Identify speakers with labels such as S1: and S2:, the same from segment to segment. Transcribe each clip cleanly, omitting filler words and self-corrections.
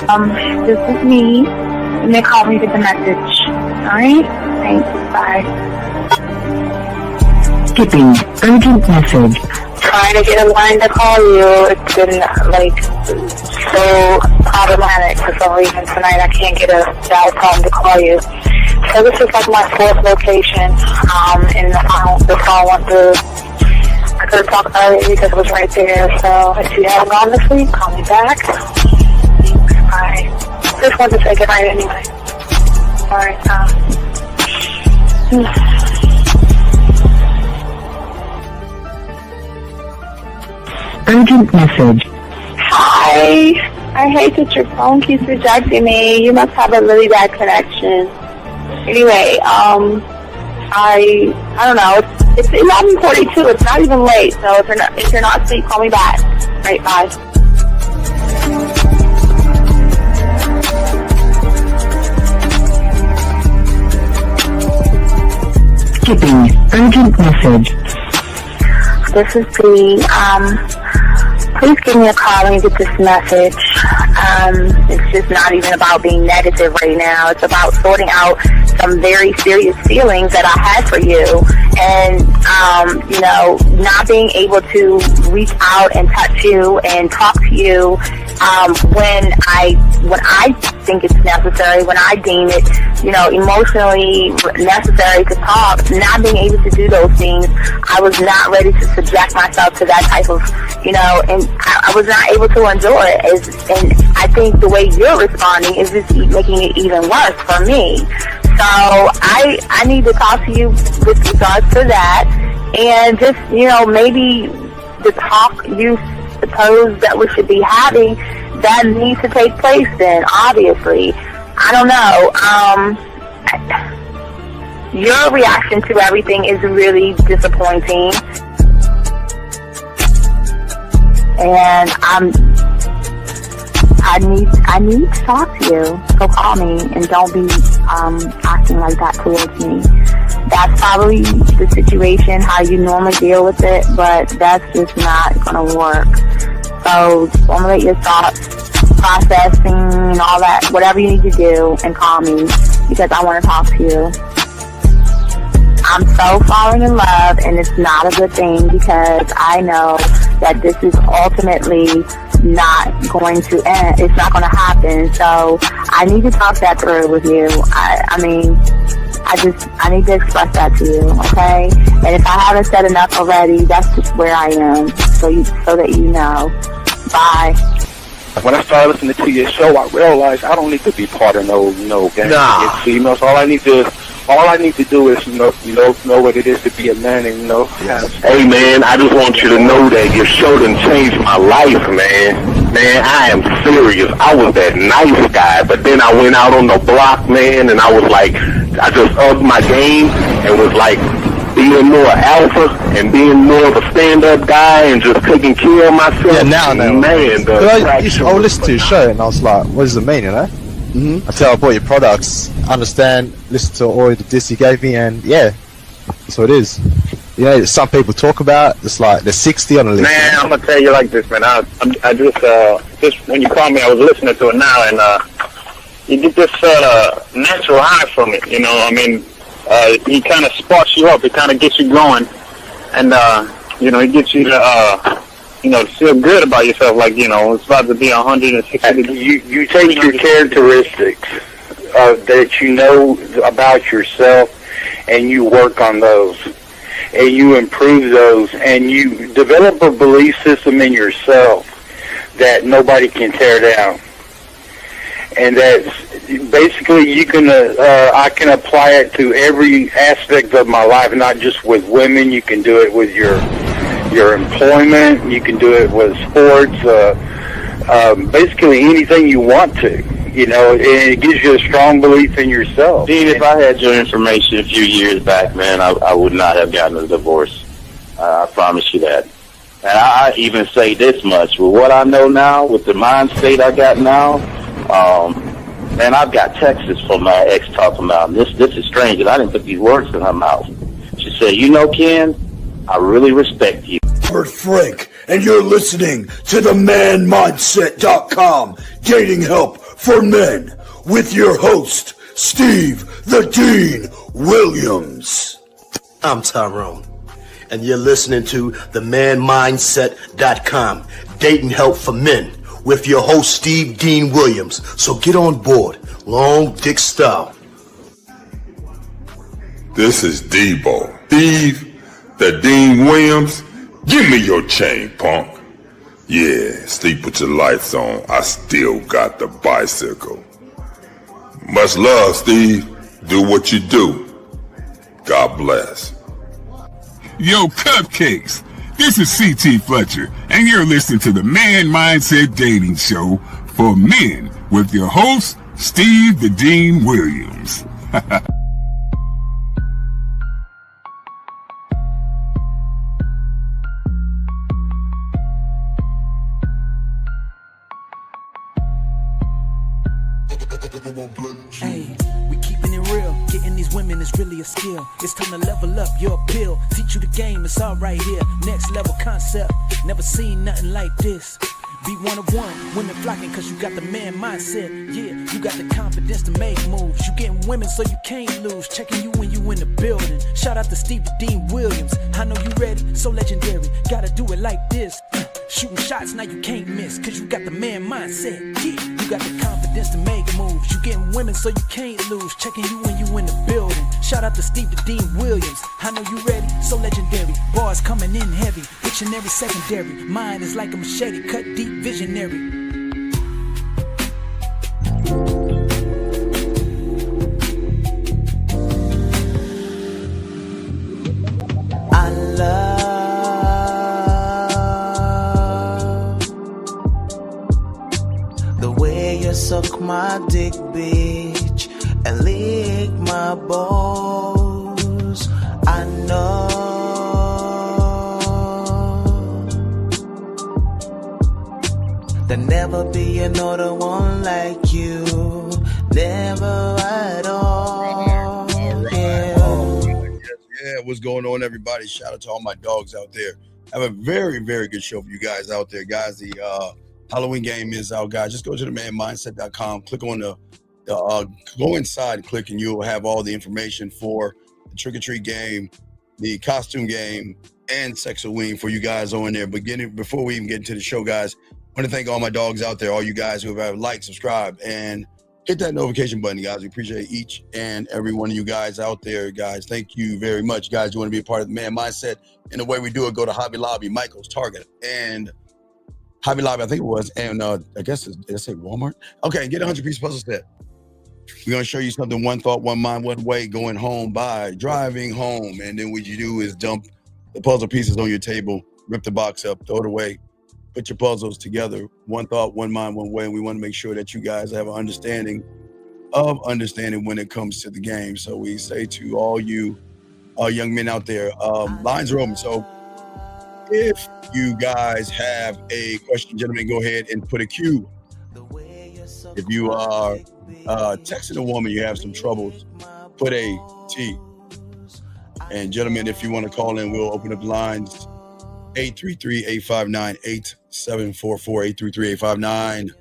S1: This is me. And they call me with the message. Alright? Thanks. Bye.
S2: Skipping urgent message.
S1: Trying to get a line to call you. It's been, so problematic for some reason tonight. I can't get a dial tone to call you. So this is my fourth location. And I couldn't talk about it because it was right there. So if you haven't gone this week, call me back. Thanks. Bye. Just wanted to say goodnight anyway. Alright,
S2: Urgent message.
S1: Hi. I hate that your phone keeps rejecting me. You must have a really bad connection. Anyway, I don't know. It's 11:42. It's not even late. So if you're not asleep, call me back. Right, bye.
S2: Skipping urgent message.
S1: This is the, please give me a call when you get this message. It's just not even about being negative right now. It's about sorting out some very serious feelings that I had for you. And, not being able to reach out and touch you and talk to you, when I think it's necessary, when I deem it, emotionally necessary to talk, not being able to do those things, I was not ready to subject myself to that type of, and I was not able to enjoy it. And I think the way you're responding is just making it even worse for me. So I need to talk to you with regards to that, and just, maybe the talk you suppose that we should be having, that needs to take place then, obviously. I don't know. Your reaction to everything is really disappointing. And I need to talk to you. So call me and don't be acting like that towards me. That's probably the situation, how you normally deal with it, but that's just not going to work. So formulate your thoughts, processing and all that, whatever you need to do, and call me because I want to talk to you. I'm so falling in love, and it's not a good thing because I know that this is ultimately not going to end. It's not going to happen. So I need to talk that through with you. I need to express that to you, okay? And if I haven't said enough already, that's just where I am, so that you know. Bye.
S3: When I started listening to your show, I realized I don't need to be part of no gang against females. All I need to do is know what it is to be a man, and
S4: Hey man, I just want you to know that your show done changed my life, man. Man, I am serious. I was that nice guy, but then I went out on the block, man, and I was like, I just upped my game and was like being more alpha and being more of a stand-up guy and just taking care of myself.
S5: Yeah, now.
S4: Man,
S5: I listened to your show and I was like, what does it mean, Mm-hmm. Until I bought your products, understand, listen to all the diss you gave me, and yeah, that's what it is. Some people talk about it's like they're 60 on the list.
S3: Man, I'm gonna tell you like this, man. I just when you called me, I was listening to it now, and you get this natural high from it. He kind of sparks you up. It kind of gets you going, and it gets you to feel good about yourself. Like it's about to be 160.
S6: You take your characteristics that you know about yourself, and you work on those, and you improve those, and you develop a belief system in yourself that nobody can tear down. And that's basically I can apply it to every aspect of my life, not just with women. You can do it with your employment. You can do it with sports. Basically anything you want to. And it gives you a strong belief in yourself.
S4: Dean, if I had your information a few years back, man, I would not have gotten a divorce. I promise you that. And I even say this much, with what I know now, with the mind state I got now, man, I've got texts from my ex talking about, this is strange, and I didn't put these words in her mouth. She said, Ken, I really respect you.
S7: Robert Frank, and you're listening to themanmindset.com. Dating help for Men with your host, Steve the Dean Williams.
S8: I'm Tyrone, and you're listening to themanmindset.com, dating help for men, with your host, Steve Dean Williams. So get on board, long dick style.
S9: This is Debo, Steve the Dean Williams. Give me your chain, punk. Yeah, sleep with your lights on. I still got the bicycle. Much love, Steve. Do what you do. God bless.
S10: Yo, cupcakes. This is C.T. Fletcher, and you're listening to the Man Mindset Dating Show for men with your host, Steve the Dean Williams.
S11: Hey, we keeping it real. Getting these women is really a skill. It's time to level up your appeal. Teach you the game, it's all right here. Next level concept. Never seen nothing like this. Be one of one, women flocking cause you got the man mindset. Yeah, you got the confidence to make moves. You getting women so you can't lose. Checking you when you in the building. Shout out to Steve the Dean Williams. I know you ready, so legendary. Gotta do it like this. Shooting shots, now you can't miss. Cause you got the man mindset. Yeah, you got the confidence to make moves. You getting women so you can't lose. Checking you when you in the building. Shout out to Steve the Dean Williams. I know you ready, so legendary. Bars coming in heavy. Dictionary secondary. Mine is like a machete, cut deep, visionary.
S12: I love the way you suck my dick, bitch, and lick my balls. I know there'll never be another one like you. Never at all.
S13: Yeah, what's going on, everybody? Shout out to all my dogs out there. I have a very, very good show for you guys out there, guys. The Halloween game is out, guys. Just go to themanmindset.com, click on the go inside and click, and you'll have all the information for the trick-or-treat game, the costume game, and Sex Halloween for you guys on there. But before we even get into the show, guys, I want to thank all my dogs out there, all you guys who have liked, subscribed, and hit that notification button, guys. We appreciate each and every one of you guys out there, guys. Thank you very much, guys. You want to be a part of the Man Mindset? And the way we do it, go to Hobby Lobby, Michael's, Target, and Hobby Lobby, I think it was, and I guess, did I say Walmart? Okay, get a 100-piece puzzle set. We're going to show you something, one thought, one mind, one way, going home by driving home. And then what you do is dump the puzzle pieces on your table, rip the box up, throw it away, put your puzzles together, one thought, one mind, one way. And we want to make sure that you guys have an understanding when it comes to the game. So we say to all you young men out there, lines are open. So if you guys have a question, gentlemen, go ahead and put a Q. If you are texting a woman, you have some troubles, put a T. And gentlemen, if you want to call in, we'll open up lines. 833-859-8744,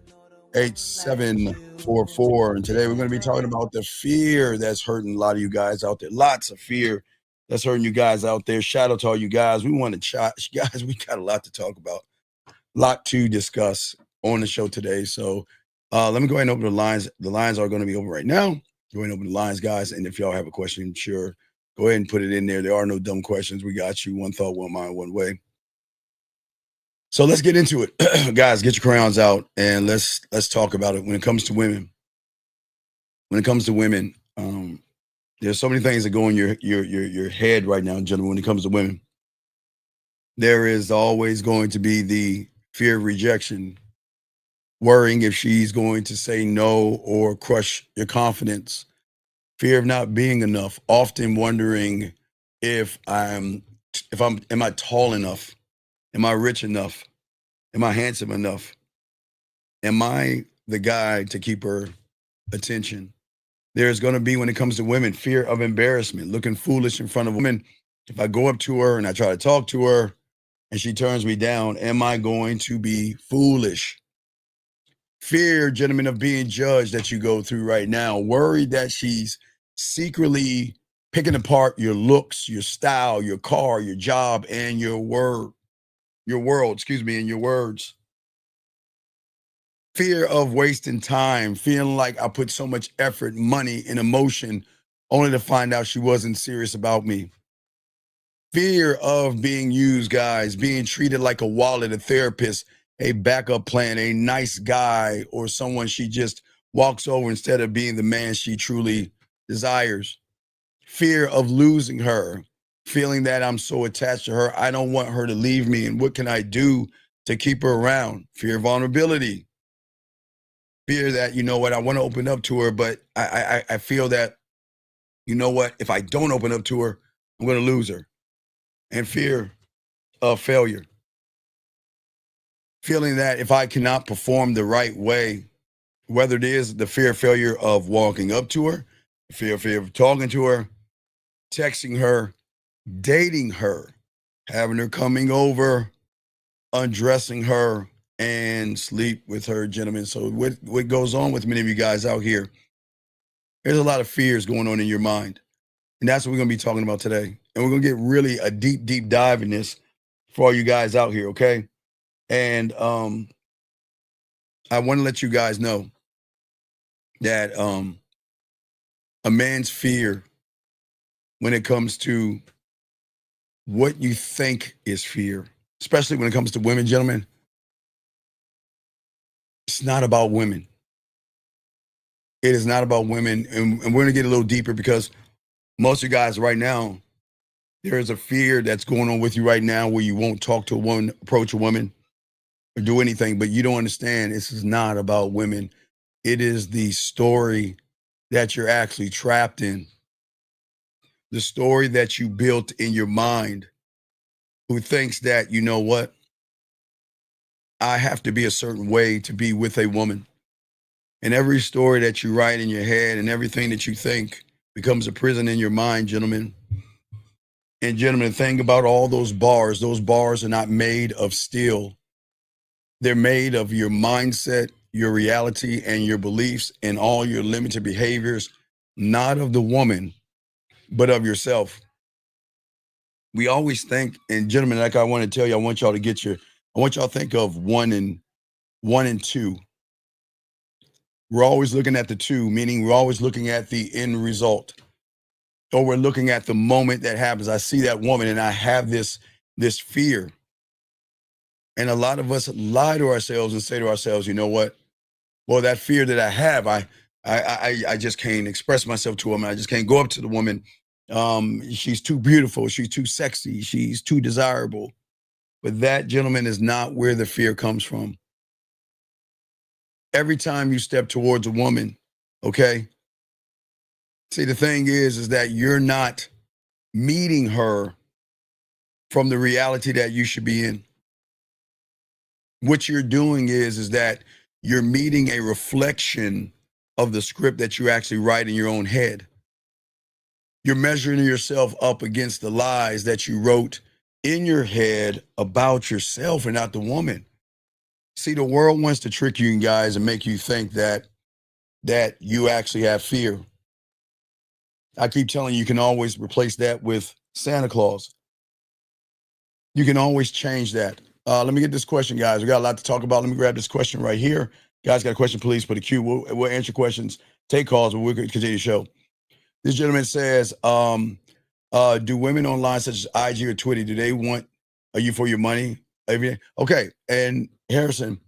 S13: 833-859-8744. And today we're going to be talking about the fear that's hurting a lot of you guys out there. Lots of fear that's hurting you guys out there. Shout out to all you guys. We want to chat. Guys, we got a lot to talk about, a lot to discuss on the show today. So let me go ahead and open the lines. The lines are going to be open right now. Go ahead and open the lines, guys. And if y'all have a question, sure, go ahead and put it in there. There are no dumb questions. We got you. One thought, one mind, one way. So let's get into it. Guys, get your crayons out and let's talk about it. When it comes to women, there's so many things that go in your head right now, gentlemen. When it comes to women, there is always going to be the fear of rejection, worrying if she's going to say no or crush your confidence, fear of not being enough, often wondering am I tall enough? Am I rich enough? Am I handsome enough? Am I the guy to keep her attention? There's going to be, when it comes to women, fear of embarrassment, looking foolish in front of women. If I go up to her and I try to talk to her and she turns me down, am I going to be foolish? Fear, gentlemen, of being judged that you go through right now. Worried that she's secretly picking apart your looks, your style, your car, your job, and your world, and your words. Fear of wasting time, feeling like I put so much effort, money, and emotion only to find out she wasn't serious about me. Fear of being used, guys, being treated like a wallet, a therapist, a backup plan, a nice guy, or someone she just walks over instead of being the man she truly desires. Fear of losing her, feeling that I'm so attached to her, I don't want her to leave me, and what can I do to keep her around? Fear of vulnerability. Fear that, you know what, I want to open up to her, but I feel that, you know what, if I don't open up to her, I'm going to lose her. And fear of failure. Feeling that if I cannot perform the right way, whether it is the fear of failure of walking up to her, fear of talking to her, texting her, dating her, having her coming over, undressing her, and sleep with her, gentlemen. So what goes on with many of you guys out here, there's a lot of fears going on in your mind. And that's what we're going to be talking about today. And we're going to get really a deep, deep dive in this for all you guys out here, okay? And I want to let you guys know that a man's fear when it comes to what you think is fear, especially when it comes to women, gentlemen, it's not about women. It is not about women. And we're going to get a little deeper because most of you guys right now, there is a fear that's going on with you right now where you won't talk to a woman, approach a woman, or do anything, but you don't understand this is not about women. It is the story that you're actually trapped in. The story that you built in your mind, who thinks that, you know what, I have to be a certain way to be with a woman. And every story that you write in your head and everything that you think becomes a prison in your mind, gentlemen. And gentlemen, think about all those bars. Those bars are not made of steel. They're made of your mindset, your reality, and your beliefs, and all your limited behaviors, not of the woman, but of yourself. We always think, and gentlemen, like I want to tell you, I want y'all to think of one and two. We're always looking at the two, meaning we're always looking at the end result. Or we're looking at the moment that happens. I see that woman and I have this fear. And a lot of us lie to ourselves and say to ourselves, you know what? Well, that fear that I have, I just can't express myself to a woman. I just can't go up to the woman. She's too beautiful. She's too sexy. She's too desirable. But that, gentleman, is not where the fear comes from. Every time you step towards a woman, okay? See, the thing is that you're not meeting her from the reality that you should be in. What you're doing is that you're meeting a reflection of the script that you actually write in your own head. You're measuring yourself up against the lies that you wrote in your head about yourself and not the woman. See, the world wants to trick you guys and make you think that you actually have fear. I keep telling you, you can always replace that with Santa Claus. You can always change that. Let me get this question, guys. We got a lot to talk about. Let me grab this question right here. Guys, got a question, please put a Q. We'll answer questions, take calls, but we'll continue the show. This gentleman says, do women online such as IG or Twitter, do they want you for your money? Everything? Okay, and Harrison,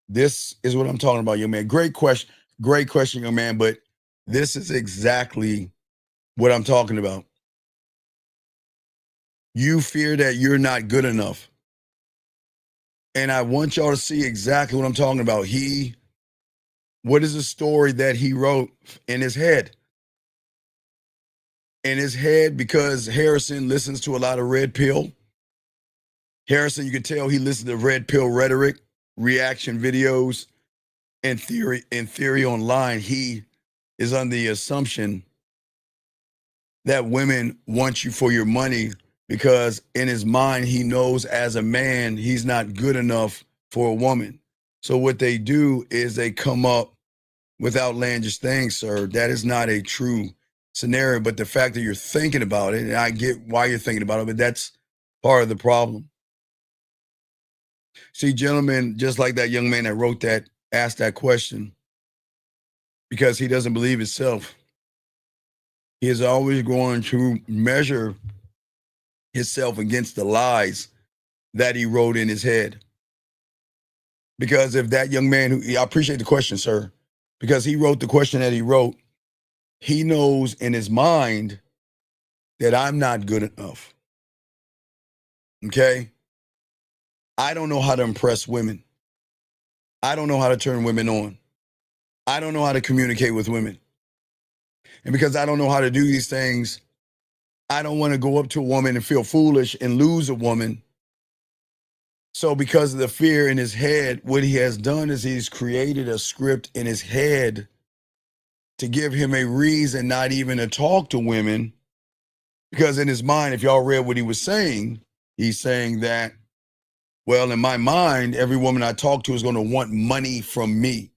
S13: this is what I'm talking about, young man. Great question, young man, but this is exactly what I'm talking about. You fear that you're not good enough. And I want y'all to see exactly what I'm talking about. What is the story that he wrote in his head? In his head, because Harrison listens to a lot of red pill. Harrison, you can tell he listens to red pill rhetoric, reaction videos, and theory online. He is under the assumption that women want you for your money because in his mind, he knows as a man, he's not good enough for a woman. So what they do is they come up with outlandish things, sir. That is not a true scenario. But the fact that you're thinking about it, and I get why you're thinking about it, but that's part of the problem. See, gentlemen, just like that young man that wrote that, asked that question, because he doesn't believe himself. He is always going to measure himself against the lies that he wrote in his head. Because if that young man, I appreciate the question, sir, because he wrote the question that he wrote, he knows in his mind that I'm not good enough. Okay? I don't know how to impress women. I don't know how to turn women on. I don't know how to communicate with women. And because I don't know how to do these things, I don't want to go up to a woman and feel foolish and lose a woman. So because of the fear in his head, what he has done is he's created a script in his head to give him a reason not even to talk to women. Because in his mind, if y'all read what he was saying, he's saying that, well, in my mind, every woman I talk to is going to want money from me.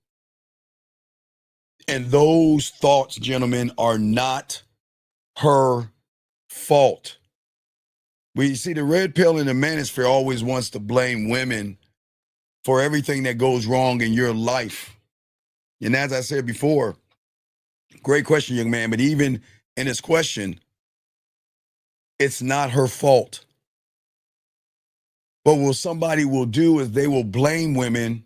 S13: And those thoughts, gentlemen, are not her fault. We see the red pill in the manosphere always wants to blame women for everything that goes wrong in your life. And as I said before, great question, young man, but even in his question, it's not her fault. But what somebody will do is they will blame women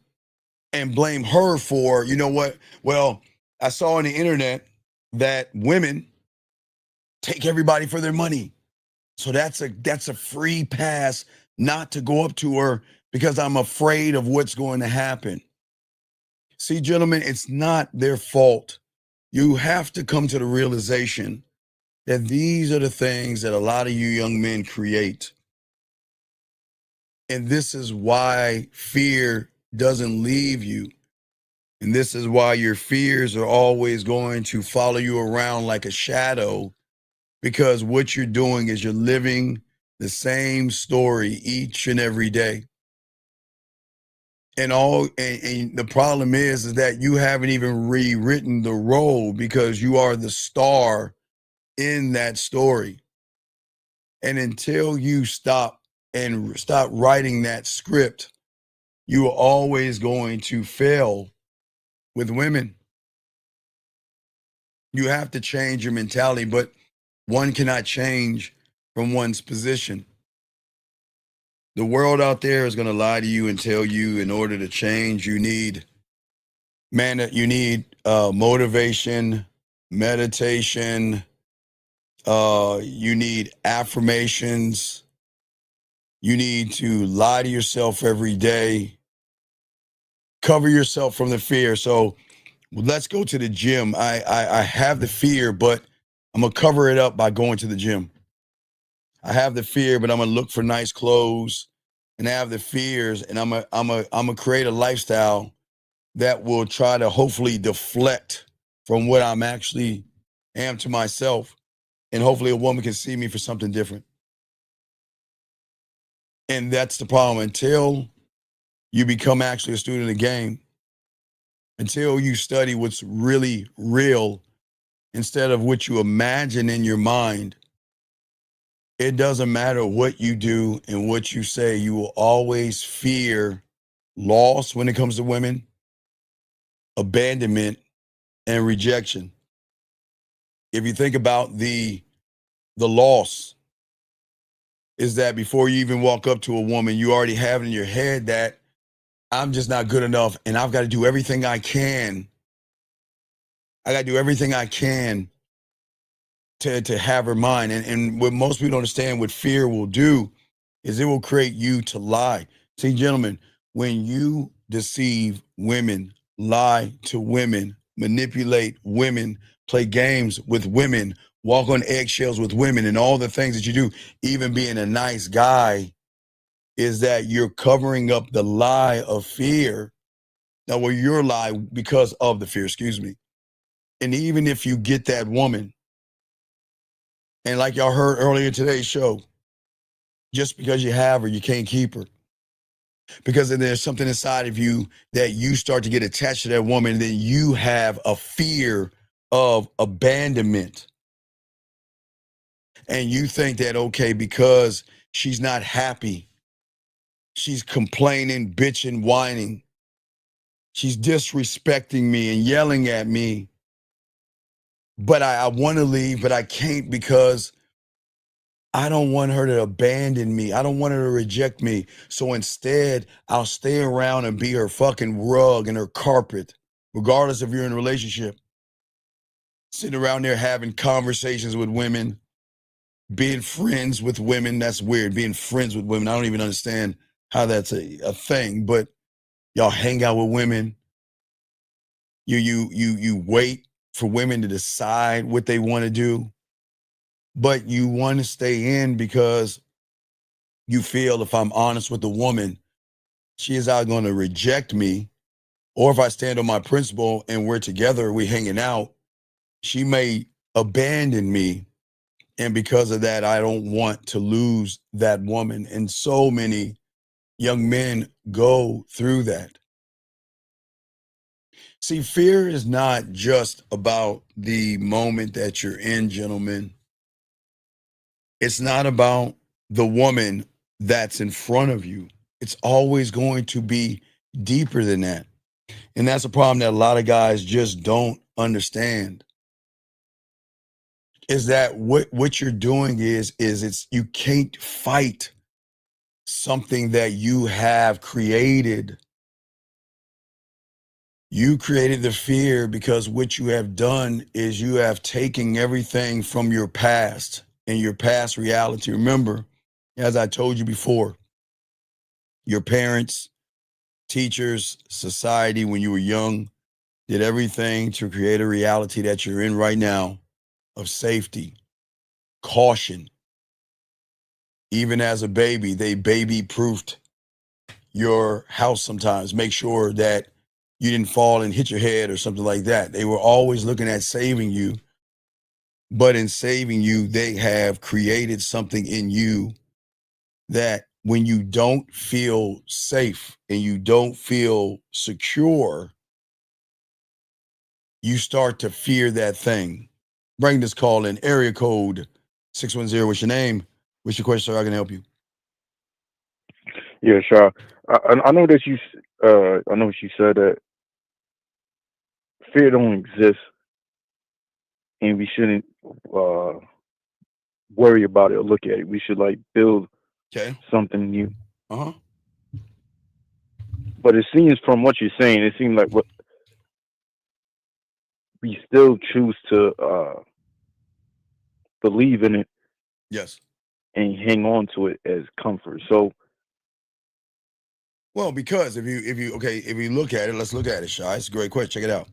S13: and blame her for, you know what? Well, I saw on the internet that women take everybody for their money. So that's a free pass not to go up to her because I'm afraid of what's going to happen. See, gentlemen, it's not their fault. You have to come to the realization that these are the things that a lot of you young men create. And this is why fear doesn't leave you. And this is why your fears are always going to follow you around like a shadow, because what you're doing is you're living the same story each and every day. And the problem is that you haven't even rewritten the role, because you are the star in that story. And until you stop writing that script, you are always going to fail with women. You have to change your mentality, but one cannot change from one's position. The world out there is going to lie to you and tell you in order to change, you need motivation, meditation, you need affirmations, you need to lie to yourself every day, cover yourself from the fear. So let's go to the gym. I have the fear, but I'm gonna cover it up by going to the gym. I have the fear, but I'm gonna look for nice clothes, and I have the fears, and I'm gonna create a lifestyle that will try to hopefully deflect from what I'm actually am to myself, and hopefully a woman can see me for something different. And that's the problem. Until you become actually a student of the game, until you study what's really real instead of what you imagine in your mind, it doesn't matter what you do and what you say. You will always fear loss when it comes to women, abandonment, and rejection. If you think about the loss, is that before you even walk up to a woman, you already have in your head that I'm just not good enough, and I've got to do everything I can. I got to do everything I can to have her mine. And what most people don't understand what fear will do is it will create you to lie. See, gentlemen, when you deceive women, lie to women, manipulate women, play games with women, walk on eggshells with women, and all the things that you do, even being a nice guy, is that you're covering up the lie of fear. Now, well, your lie because of the fear, excuse me. And even if you get that woman, and like y'all heard earlier in today's show, just because you have her, you can't keep her. Because then there's something inside of you that you start to get attached to that woman, and then you have a fear of abandonment. And you think that, okay, because she's not happy, she's complaining, bitching, whining, she's disrespecting me and yelling at me, but I want to leave, but I can't because I don't want her to abandon me. I don't want her to reject me. So instead, I'll stay around and be her fucking rug and her carpet, regardless if you're in a relationship. Sitting around there having conversations with women, being friends with women. That's weird. Being friends with women. I don't even understand how that's a thing, but y'all hang out with women. You wait for women to decide what they want to do, but you want to stay in because you feel if I'm honest with the woman, she is either going to reject me, or if I stand on my principle and we're together, we hanging out, she may abandon me. And because of that, I don't want to lose that woman. And so many young men go through that. See, fear is not just about the moment that you're in, gentlemen. It's not about the woman that's in front of you. It's always going to be deeper than that. And that's a problem that a lot of guys just don't understand. Is that what you're doing is it's you can't fight something that you have created. You created the fear because what you have done is you have taken everything from your past and your past reality. Remember, as I told you before, your parents, teachers, society, when you were young, did everything to create a reality that you're in right now of safety, caution. Even as a baby, they baby-proofed your house sometimes. Make sure that you didn't fall and hit your head or something like that. They were always looking at saving you. But in saving you, they have created something in you that when you don't feel safe and you don't feel secure, you start to fear that thing. Bring this call in. Area code 610. What's your name? What's your question, sir? I can help you.
S14: Yeah, sure. I know that I know she said that fear don't exist, and we shouldn't worry about it or look at it. We should like build something new.
S13: Uh-huh.
S14: But it seems from what you're saying, it seems like what we still choose to believe in it.
S13: Yes.
S14: And hang on to it as comfort. So,
S13: well, because if you look at it, let's look at it, Shy. It's a great question. Check it out.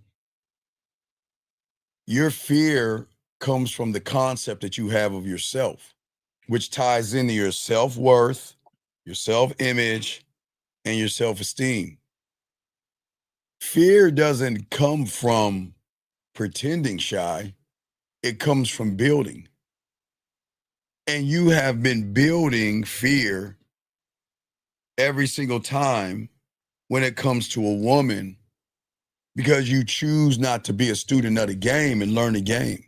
S13: Your fear comes from the concept that you have of yourself, which ties into your self-worth, your self-image, and your self-esteem. Fear doesn't come from pretending, Shy. It comes from building. And you have been building fear every single time when it comes to a woman because you choose not to be a student of the game and learn the game.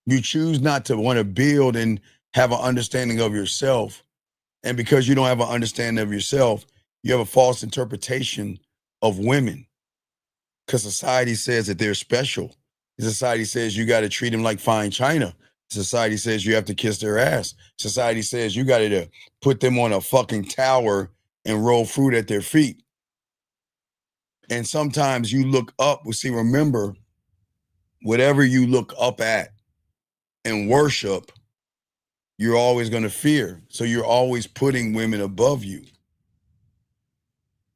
S13: You choose not to want to build and have an understanding of yourself. And because you don't have an understanding of yourself, you have a false interpretation of women. Because society says that they're special. Society says you got to treat them like fine china. Society says you have to kiss their ass. Society says you got to put them on a fucking tower and roll fruit at their feet. And sometimes you look up, see, remember, whatever you look up at and worship, you're always going to fear. So you're always putting women above you.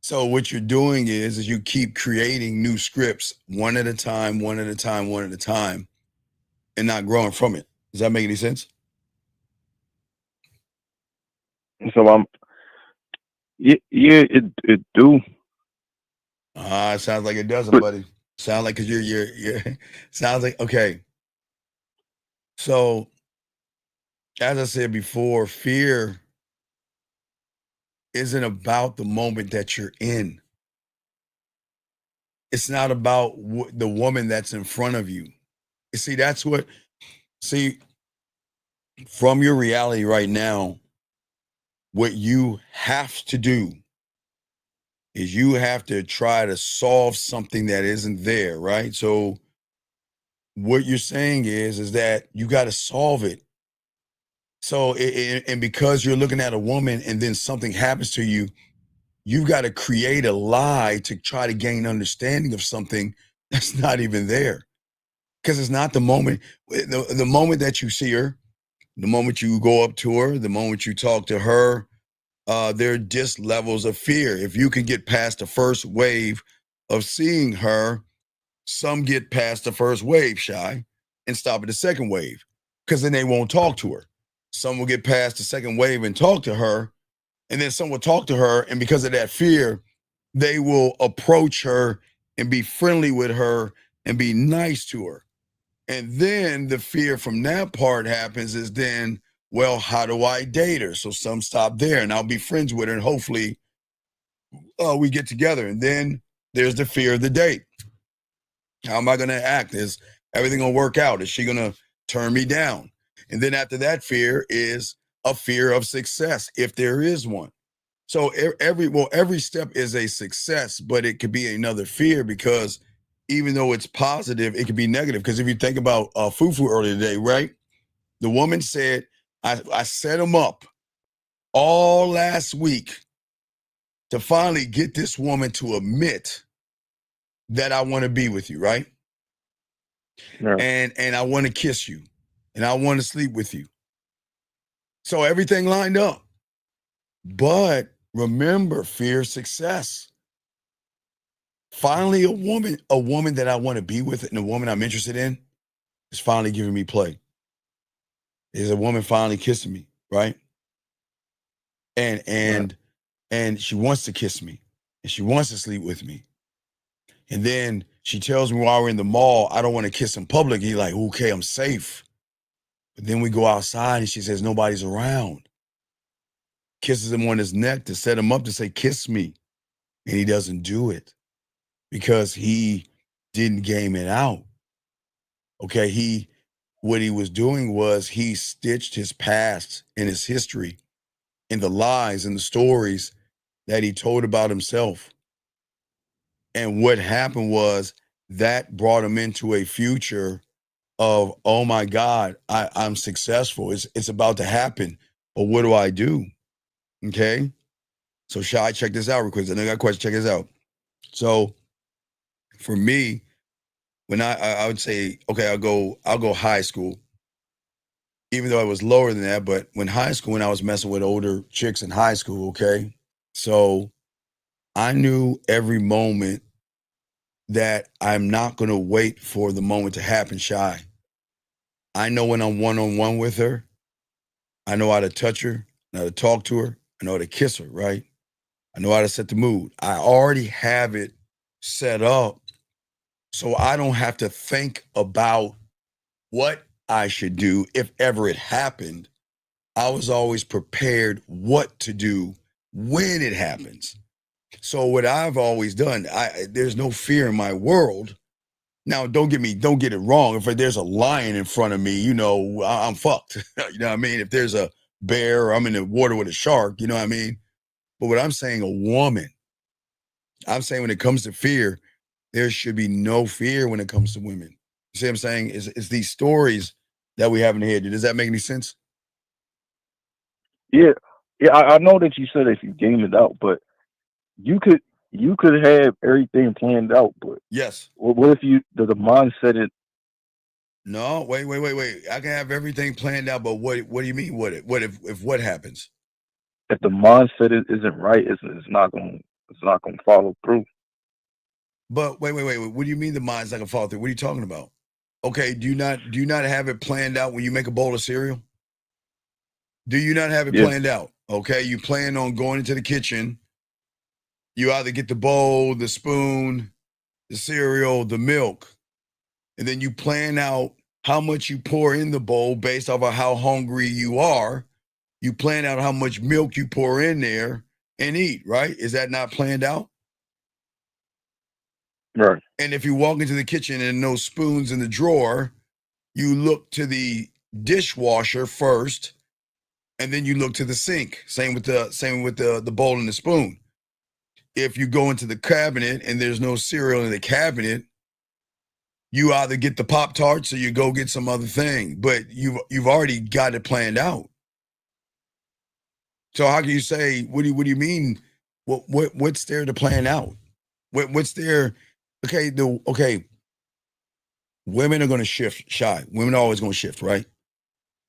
S13: So what you're doing is you keep creating new scripts one at a time, one at a time, one at a time, and not growing from it. Does that make any sense?
S14: So yeah, it do.
S13: It sounds like it doesn't, buddy. Sounds like because you're sounds like okay. So as I said before, fear isn't about the moment that you're in. It's not about the woman that's in front of you. You see, from your reality right now, what you have to do is you have to try to solve something that isn't there, right? So what you're saying is that you got to solve it. So, and because you're looking at a woman and then something happens to you, you've got to create a lie to try to gain understanding of something that's not even there. Because it's not the moment, the moment that you see her, the moment you go up to her, the moment you talk to her, there are just levels of fear. If you can get past the first wave of seeing her, some get past the first wave, Shy, and stop at the second wave, because then they won't talk to her. Some will get past the second wave and talk to her, and then some will talk to her, and because of that fear, they will approach her and be friendly with her and be nice to her. And then the fear from that part happens is then, well, how do I date her? So some stop there and I'll be friends with her and hopefully we get together. And then there's the fear of the date. How am I going to act? Is everything going to work out? Is she going to turn me down? And then after that fear is a fear of success, if there is one. So every step is a success, but it could be another fear, because even though it's positive, it could be negative. Because if you think about Fufu earlier today, right? The woman said, I set him up all last week to finally get this woman to admit that I want to be with you, right?
S14: Yeah.
S13: And I want to kiss you, and I want to sleep with you. So everything lined up. But remember, fear of success. Finally, a woman that I want to be with and a woman I'm interested in is finally giving me play. Is a woman finally kissing me, right? And she wants to kiss me, and she wants to sleep with me. And then she tells me while we're in the mall, I don't want to kiss in public. He's like, okay, I'm safe. But then we go outside and she says, nobody's around. Kisses him on his neck to set him up to say, kiss me. And he doesn't do it because he didn't game it out. Okay, what he was doing was he stitched his past and his history in the lies and the stories that he told about himself. And what happened was that brought him into a future of, oh my God, I'm successful. It's about to happen. But what do I do? Okay. So Shy, check this out real quick. I know I got a question. Check this out. So for me, when I would say, okay, I'll go high school, even though I was lower than that. But when I was messing with older chicks in high school, okay. So I knew every moment that I'm not going to wait for the moment to happen, Shy. I know when I'm one-on-one with her, I know how to touch her, I know how to talk to her, I know how to kiss her, right? I know how to set the mood. I already have it set up so I don't have to think about what I should do if ever it happened. I was always prepared what to do when it happens. So what I've always done, there's no fear in my world. Now, don't get it wrong. If there's a lion in front of me, you know, I'm fucked. You know what I mean? If there's a bear or I'm in the water with a shark, you know what I mean? But what I'm saying, I'm saying when it comes to fear, there should be no fear when it comes to women. You see what I'm saying? It's these stories that we have in the head. Does that make any sense?
S14: Yeah. I know that you said if you game it out, but you could have everything planned out, but
S13: yes.
S14: What if the mindset it?
S13: No, wait. I can have everything planned out, but what do you mean? What if what happens?
S14: If the mindset isn't right, it's not gonna follow through.
S13: But wait. What do you mean the mind's not gonna follow through? What are you talking about? Okay, do you not have it planned out when you make a bowl of cereal? Do you not have it planned out? Okay, you plan on going into the kitchen. You either get the bowl, the spoon, the cereal, the milk, and then you plan out how much you pour in the bowl based off of how hungry you are. You plan out how much milk you pour in there, and eat, right? Is that not planned out?
S14: Right.
S13: And if you walk into the kitchen and no spoons in the drawer, you look to the dishwasher first, and then you look to the sink. Same with the bowl and the spoon. If you go into the cabinet and there's no cereal in the cabinet, you either get the Pop-Tarts or you go get some other thing. But you've already got it planned out. So how can you say, what do you mean? What's there to plan out? What's there? Okay, women are going to shift, Shy. Women are always going to shift, right?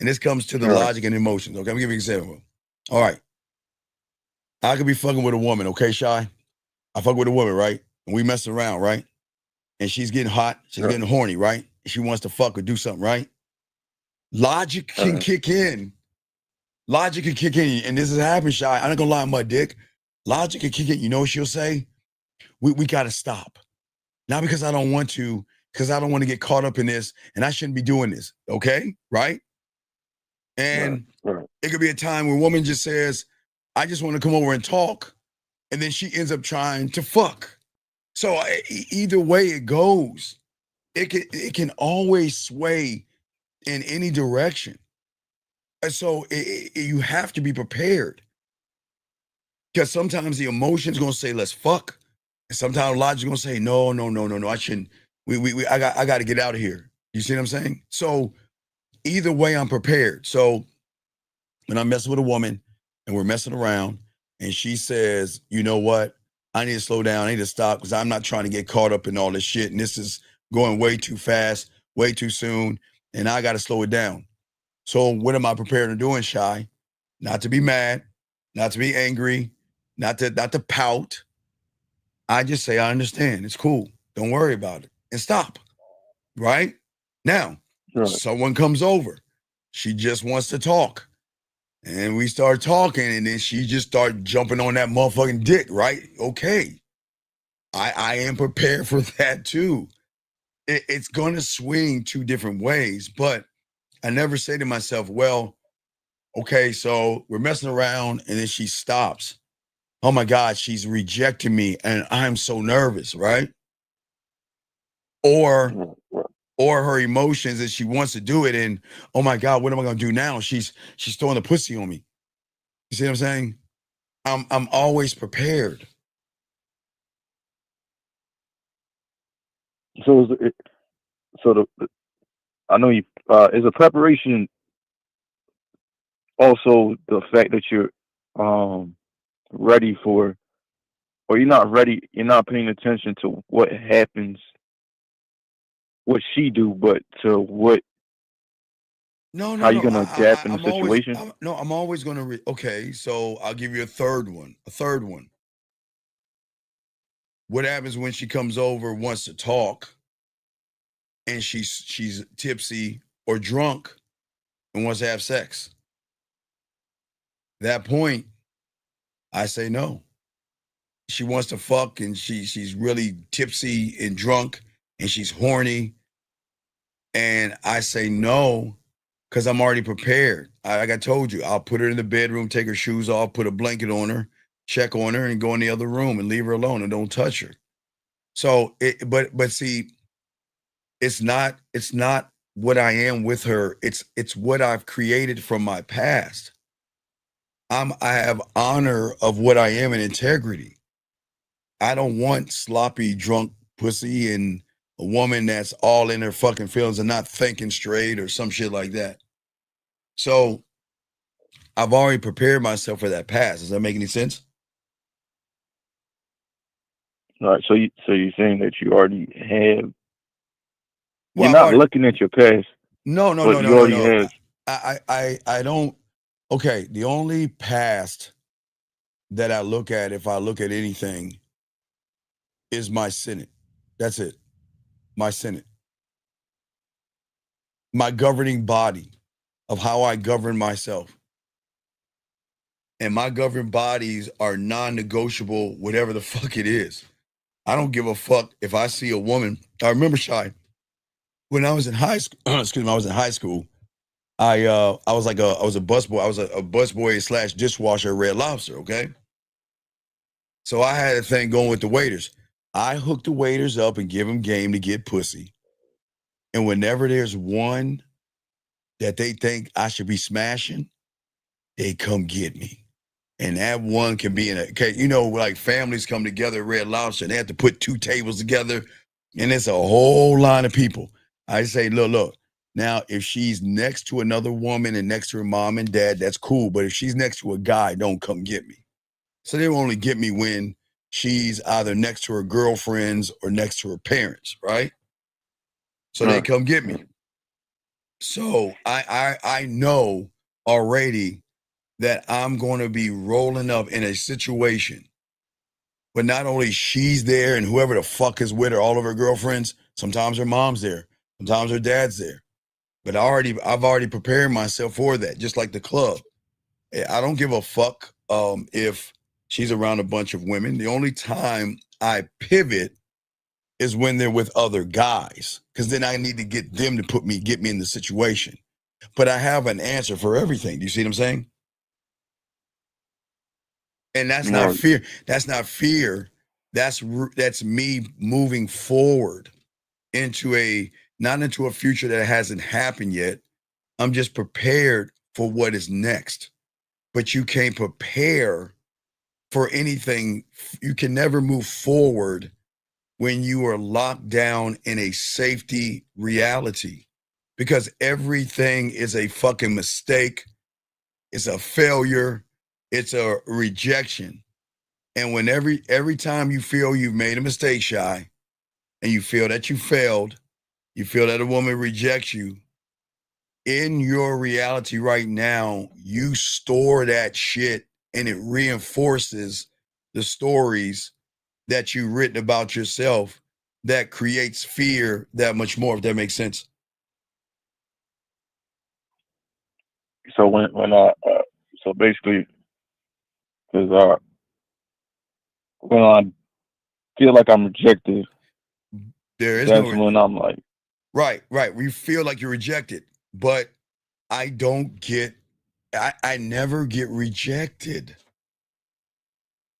S13: And this comes to the logic and emotions. Okay, I'm gonna give you an example. All right, I could be fucking with a woman, okay, Shy? I fuck with a woman, right? And we mess around, right? And she's getting hot, she's getting horny, right? She wants to fuck or do something, right? Logic can kick in. Logic can kick in, and this has happened, Shy. I'm not gonna lie, my dick. Logic can kick in. You know what she'll say? We gotta stop. Not because I don't want to, because I don't want to get caught up in this, and I shouldn't be doing this. Okay, right? And it could be a time where a woman just says, I just want to come over and talk. And then she ends up trying to fuck. So either way it goes, it can always sway in any direction. And so you have to be prepared. Because sometimes the emotion's going to say, let's fuck. And sometimes logic's going to say, no, I shouldn't. I got to get out of here. You see what I'm saying? So either way, I'm prepared. So when I'm messing with a woman and we're messing around and she says, you know what? I need to slow down. I need to stop because I'm not trying to get caught up in all this shit. And this is going way too fast, way too soon. And I got to slow it down. So what am I prepared to do, Shy? Not to be mad, not to be angry, not to pout. I just say, I understand. It's cool. Don't worry about it. And stop. Right? Now, someone comes over. She just wants to talk. And we start talking, and then she just start jumping on that motherfucking dick, right? Okay. I am prepared for that too. It's going to swing two different ways, but I never say to myself, well, okay, so we're messing around, and then she stops. Oh my God, she's rejecting me, and I'm so nervous, right? Or her emotions, and she wants to do it, and oh my God, what am I gonna do now? She's throwing the pussy on me. You see what I'm saying? I'm always prepared.
S14: So I know you. Is a preparation also the fact that you're ready for, or you're not ready? You're not paying attention to what happens, what she do, but to what. How you gonna adapt in the situation?
S13: I'm always gonna. Okay, so I'll give you a third one. What happens when she comes over, wants to talk, and she's tipsy or drunk and wants to have sex? That point, I say no. She wants to fuck, and she's really tipsy and drunk, and she's horny, and I say no. Because I'm already prepared. Like I told you, I'll put her in the bedroom, take her shoes off, put a blanket on her, check on her, and go in the other room and leave her alone and don't touch her. So, but see, it's not what I am with her. It's what I've created from my past. I have honor of what I am and integrity. I don't want sloppy, drunk pussy and a woman that's all in her fucking feelings and not thinking straight or some shit like that. So I've already prepared myself for that past. Does that make any sense?
S14: All right. So you're saying that you already have. Well, you're not looking at your past.
S13: No.
S14: Have.
S13: I don't. Okay. The only past that I look at, if I look at anything, is my Senate. That's it. My Senate. My governing body of how I govern myself. And my governing bodies are non-negotiable, whatever the fuck it is. I don't give a fuck if I see a woman. I remember, Shy, when I was in high school, I was in high school, I was a busboy. I was a busboy / dishwasher at Red Lobster, okay? So I had a thing going with the waiters. I hook the waiters up and give them game to get pussy. And whenever there's one that they think I should be smashing, they come get me. And that one can be in a, okay, you know, like families come together at Red Lobster and they have to put 2 tables together. And it's a whole line of people. I say, look. Now, if she's next to another woman and next to her mom and dad, that's cool. But if she's next to a guy, don't come get me. So they will only get me when she's either next to her girlfriends or next to her parents, right? So they come get me. So I know already that I'm going to be rolling up in a situation, but not only she's there and whoever the fuck is with her, all of her girlfriends, sometimes her mom's there, sometimes her dad's there. But I've already prepared myself for that, just like the club. I don't give a fuck if she's around a bunch of women. The only time I pivot is when they're with other guys, because then I need to get them to get me in the situation. But I have an answer for everything. Do you see what I'm saying? And that's not fear. That's not fear. That's me moving forward not into a future that hasn't happened yet. I'm just prepared for what is next. But you can't prepare for anything. You can never move forward when you are locked down in a safety reality, because everything is a fucking mistake. It's a failure. It's a rejection. And when every time you feel you've made a mistake, Shy, and you feel that you failed, you feel that a woman rejects you, in your reality right now, you store that shit and it reinforces the stories that you've written about yourself that creates fear that much more, if that makes sense.
S14: So when I so basically, because when I feel like I'm rejected, that's when I'm like,
S13: right. We feel like you're rejected, but I never get rejected.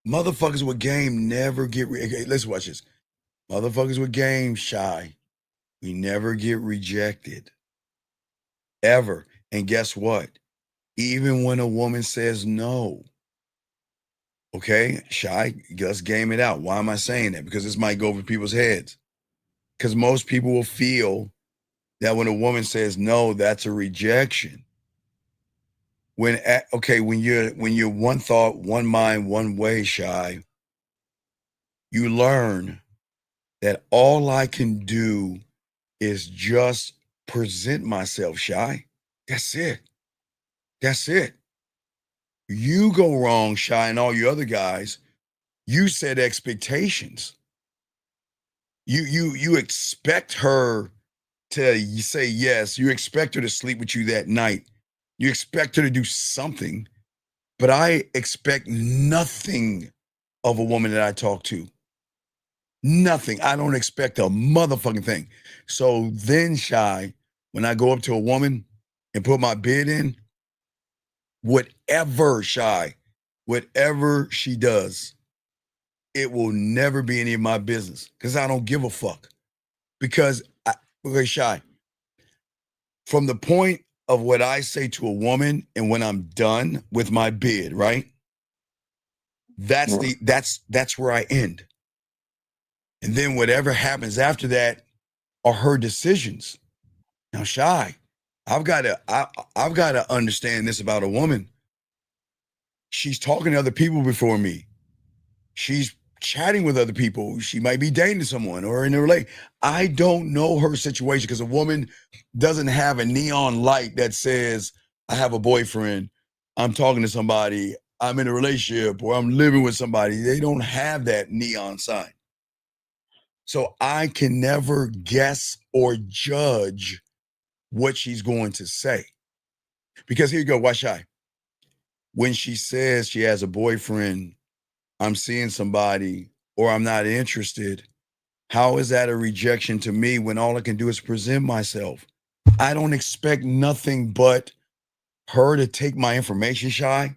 S13: Motherfuckers with game never get. Okay, let's watch this. Motherfuckers with game, Shy, we never get rejected ever. And guess what? Even when a woman says no. Okay, Shy, let's game it out. Why am I saying that? Because this might go over people's heads. Because most people will feel that when a woman says no, that's a rejection. When you're one thought, one mind, one way, Shy, you learn that all I can do is just present myself, Shy. That's it. That's it. You go wrong, Shy, and all you other guys. You set expectations. You expect her to say yes. You expect her to sleep with you that night. You expect her to do something. But I expect nothing of a woman that I talk to. Nothing. I don't expect a motherfucking thing. So then, Shy, when I go up to a woman and put my bid in, whatever she does, it will never be any of my business, because I don't give a fuck. Because Shy, from the point of what I say to a woman and when I'm done with my bid, right? That's where I end. And then whatever happens after that are her decisions. Now, Shy, I've got to understand this about a woman. She's talking to other people before me. She's chatting with other people. She might be dating someone or in a relationship. I don't know her situation, because a woman doesn't have a neon light that says, I have a boyfriend, I'm talking to somebody, I'm in a relationship, or I'm living with somebody. They don't have that neon sign. So I can never guess or judge what she's going to say. Because here you go, watch Shy. When she says she has a boyfriend, I'm seeing somebody, or I'm not interested, how is that a rejection to me when all I can do is present myself? I don't expect nothing but her to take my information, Shy,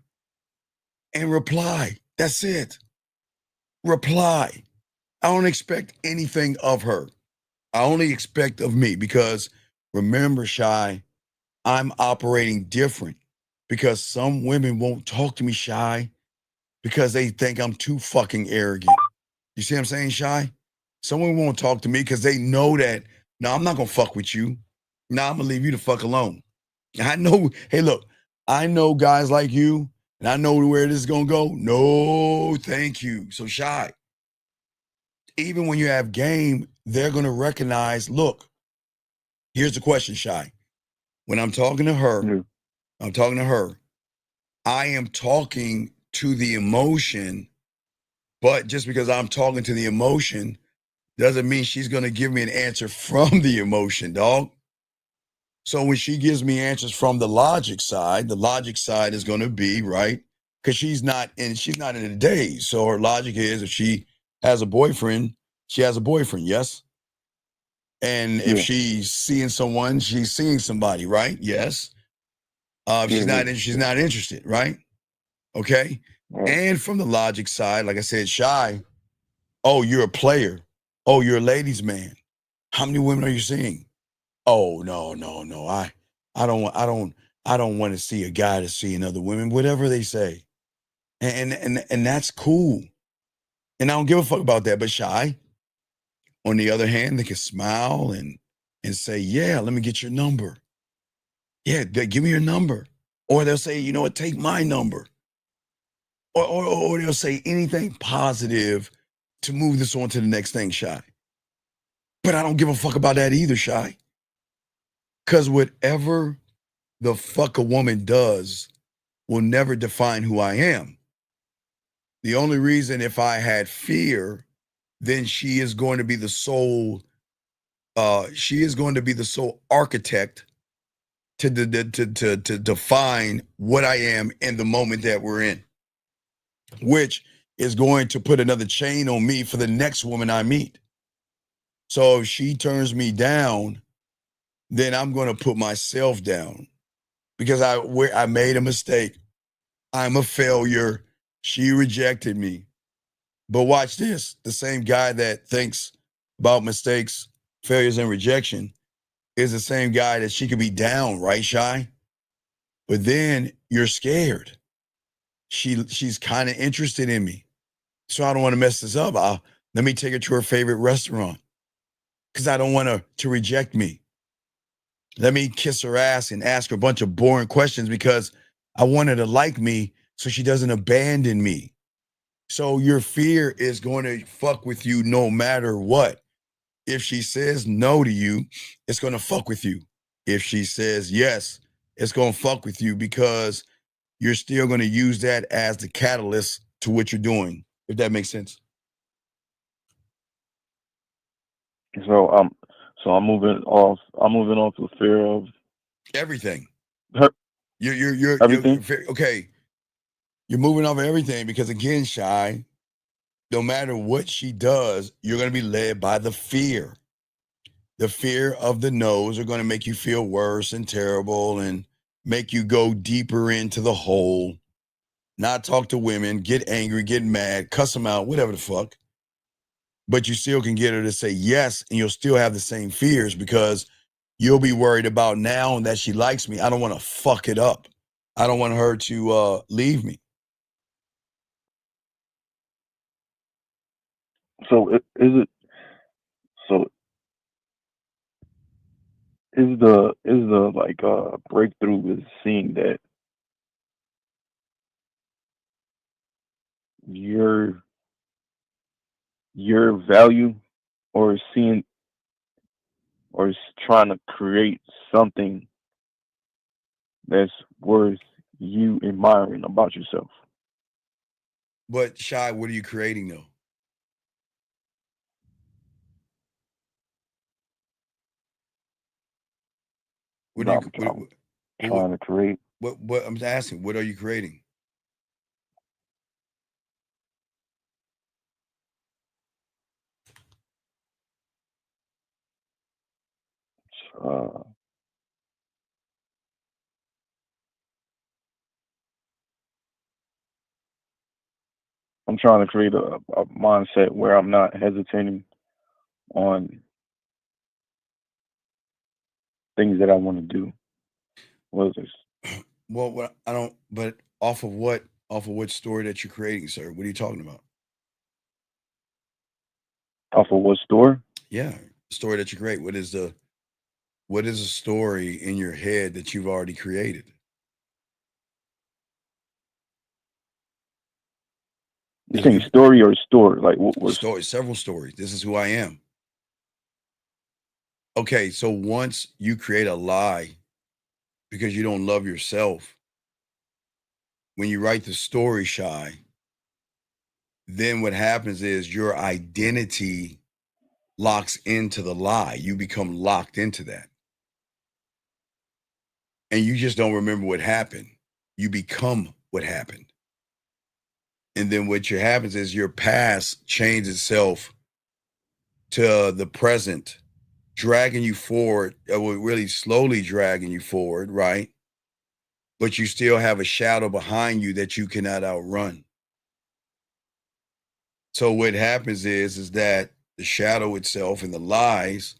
S13: and reply. That's it. reply. I don't expect anything of her. I only expect of me because remember, Shy, I'm operating different because some women won't talk to me, Shy, because they think I'm too fucking arrogant. You see what I'm saying, Shy? Some women won't talk to me because they know that, no, I'm not going to fuck with you. No, I'm going to leave you the fuck alone. I know, hey, look, I know guys like you, and I know where this is going to go. No, thank you. So, Shy, even when you have game, they're going to recognize, look, here's the question, Shy. When I'm talking to her, I am talking to the emotion, but just because I'm talking to the emotion doesn't mean she's going to give me an answer from the emotion, dog. So when she gives me answers from the logic side is going to be, right? Because she's not in a daze. So her logic is if she has a boyfriend, she has a boyfriend, yes? And if she's seeing someone, she's seeing somebody, right? Yes. If she's not interested, right? Okay. And from the logic side, like I said, Shy, oh, you're a player. Oh, you're a ladies' man. How many women are you seeing? Oh, no. I don't want to see a guy to see another woman, whatever they say. And that's cool. And I don't give a fuck about that. But Shy, on the other hand, they can smile and say, yeah, let me get your number. Yeah, give me your number. Or they'll say, you know what, take my number. Or they'll say anything positive to move this on to the next thing, Shy. But I don't give a fuck about that either, Shy. Because whatever the fuck a woman does will never define who I am. The only reason if I had fear, then she is going to be the sole architect to define what I am in the moment that we're in, which is going to put another chain on me for the next woman I meet. So if she turns me down, then I'm going to put myself down because I made a mistake. I'm a failure. She rejected me. But watch this. The same guy that thinks about mistakes, failures, and rejection is the same guy that she could be down, right, Shy? But then you're scared. She's kind of interested in me. So I don't want to mess this up. Let me take her to her favorite restaurant because I don't want her to reject me. Let me kiss her ass and ask her a bunch of boring questions because I want her to like me so she doesn't abandon me. So your fear is going to fuck with you no matter what. If she says no to you, it's going to fuck with you. If she says yes, it's going to fuck with you because you're still going to use that as the catalyst to what you're doing, if that makes sense.
S14: So I'm moving off the fear of
S13: everything.
S14: Her,
S13: you're
S14: everything.
S13: Okay. You're moving off of everything because again, Shy, no matter what she does, you're going to be led by the fear. The fear of the no's are going to make you feel worse and terrible and make you go deeper into the hole, not talk to women, get angry, get mad, cuss them out, whatever the fuck. But you still can get her to say yes, and you'll still have the same fears because you'll be worried about now that she likes me. I don't want to fuck it up. I don't want her to leave me.
S14: So is it? So is the like breakthrough is seeing that your value, or seeing, or is trying to create something that's worth you admiring about yourself.
S13: But Shy, what are you creating though? What are you
S14: trying to create?
S13: What I'm asking, what are you creating?
S14: I'm trying to create a mindset where I'm not hesitating on things that I want to do. What is this?
S13: Well, what I don't. But off of what? Off of what story that you're creating, sir? What are you talking about?
S14: Off of what store?
S13: Yeah, story that you create. What is the story in your head that you've already created?
S14: You saying story or store? Like what was
S13: story? Several stories. This is who I am. Okay, so once you create a lie because you don't love yourself, when you write the story, Shy, then what happens is your identity locks into the lie. You become locked into that. And you just don't remember what happened. You become what happened. And then what happens is your past changes itself to the present, dragging you forward, really slowly dragging you forward, right? But you still have a shadow behind you that you cannot outrun. So what happens is that the shadow itself and the lies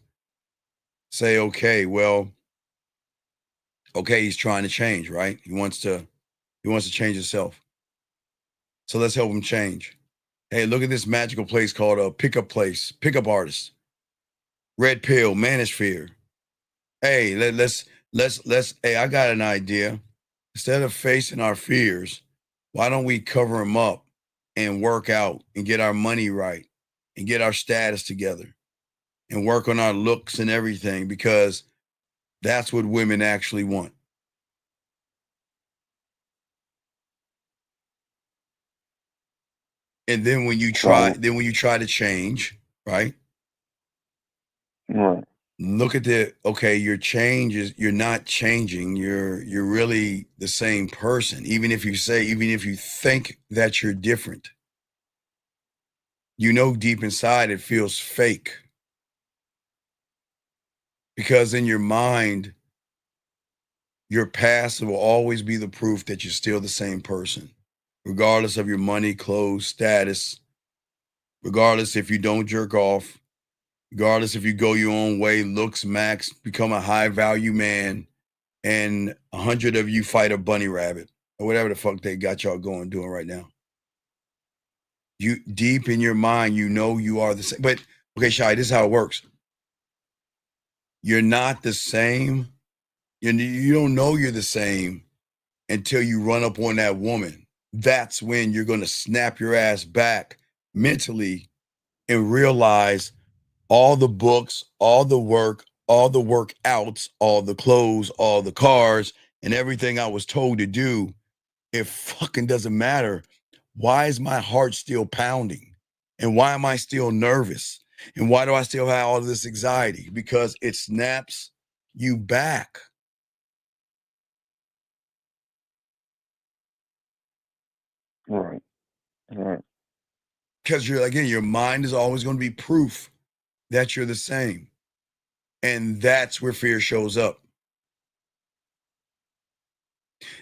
S13: say, okay, well, okay, he's trying to change, right? He wants to change himself. So let's help him change. Hey, look at this magical place called a pickup place, pickup artist. Red pill, manosphere. Hey, let's hey, I got an idea. Instead of facing our fears, why don't we cover them up and work out and get our money right and get our status together and work on our looks and everything, because that's what women actually want. And then when you try, to change, right?
S14: Right.
S13: Look at you're not changing. You're really the same person. Even if you think that you're different, deep inside it feels fake. Because in your mind, your past will always be the proof that you're still the same person, regardless of your money, clothes, status, regardless if you don't jerk off, regardless if you go your own way, looks max, become a high value man, and 100 of you fight a bunny rabbit or whatever the fuck they got y'all doing right now. You deep in your mind, you are the same. But okay, Shai, this is how it works. You're not the same. You don't know you're the same until you run up on that woman. That's when you're going to snap your ass back mentally and realize all the books, all the work, all the workouts, all the clothes, all the cars, and everything I was told to do, it fucking doesn't matter. Why is my heart still pounding? And why am I still nervous? And why do I still have all of this anxiety? Because it snaps you back.
S14: Right. Right.
S13: Because your mind is always going to be proof that you're the same. And that's where fear shows up.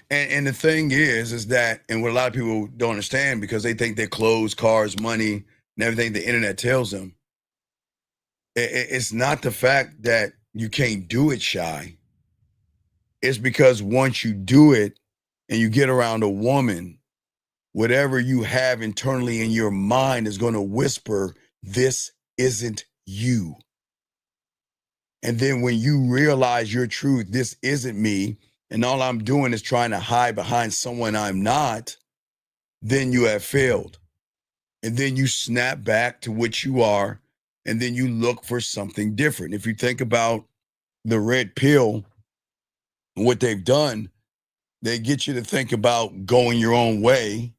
S13: And the thing is that, and what a lot of people don't understand, because they think their clothes, cars, money, and everything the internet tells them, it's not the fact that you can't do it, Shy. It's because once you do it and you get around a woman, whatever you have internally in your mind is going to whisper, this isn't you. And then when you realize your truth, this isn't me, and all I'm doing is trying to hide behind someone I'm not, then you have failed. And then you snap back to what you are, and then you look for something different. If you think about the red pill, what they've done, they get you to think about going your own way.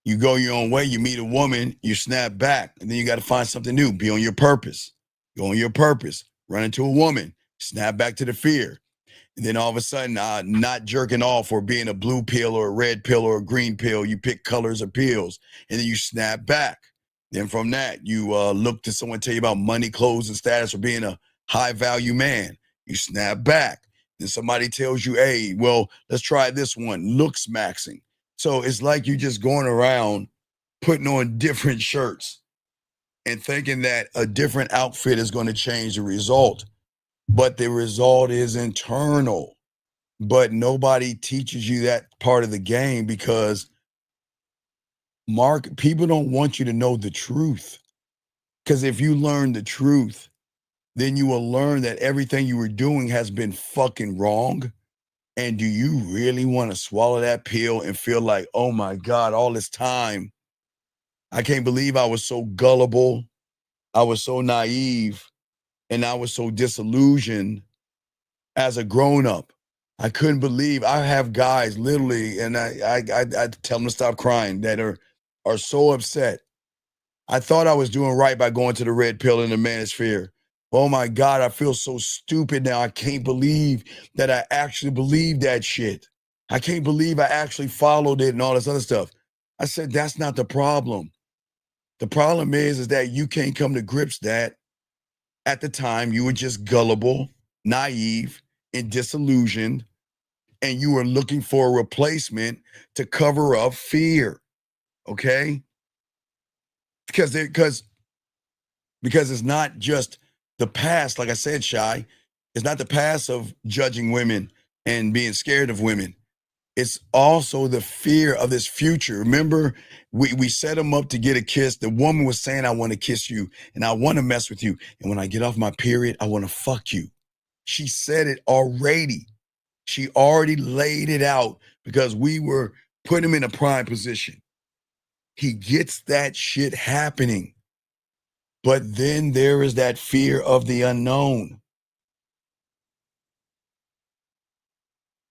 S13: You go your own way, you meet a woman, you snap back, and then you got to find something new. Be on your purpose. Go on your purpose. Run into a woman, snap back to the fear. And then all of a sudden, not jerking off or being a blue pill or a red pill or a green pill, you pick colors or pills, and then you snap back. Then from that, you look to someone tell you about money, clothes, and status, or being a high value man. You snap back. Then somebody tells you, hey, well, let's try this one, looks maxing. So it's like you're just going around putting on different shirts and thinking that a different outfit is going to change the result. But the result is internal. But nobody teaches you that part of the game because people don't want you to know the truth. Because if you learn the truth, then you will learn that everything you were doing has been fucking wrong. And do you really want to swallow that pill and feel like, oh my God, all this time, I can't believe I was so gullible, I was so naive, and I was so disillusioned as a grown-up. I couldn't believe. I have guys literally, and I tell them to stop crying, that are so upset. I thought I was doing right by going to the red pill in the manosphere. Oh my God, I feel so stupid now. I can't believe that I actually believed that shit. I can't believe I actually followed it and all this other stuff. I said, that's not the problem. The problem is that you can't come to grips that at the time you were just gullible, naive, and disillusioned, and you were looking for a replacement to cover up fear. Okay? Because it's not just the past, like I said, Shy. It's not the past of judging women and being scared of women. It's also the fear of this future. Remember, we set them up to get a kiss. The woman was saying, I want to kiss you and I want to mess with you. And when I get off my period, I want to fuck you. She said it already. She already laid it out because we were putting him in a prime position. He gets that shit happening. But then there is that fear of the unknown.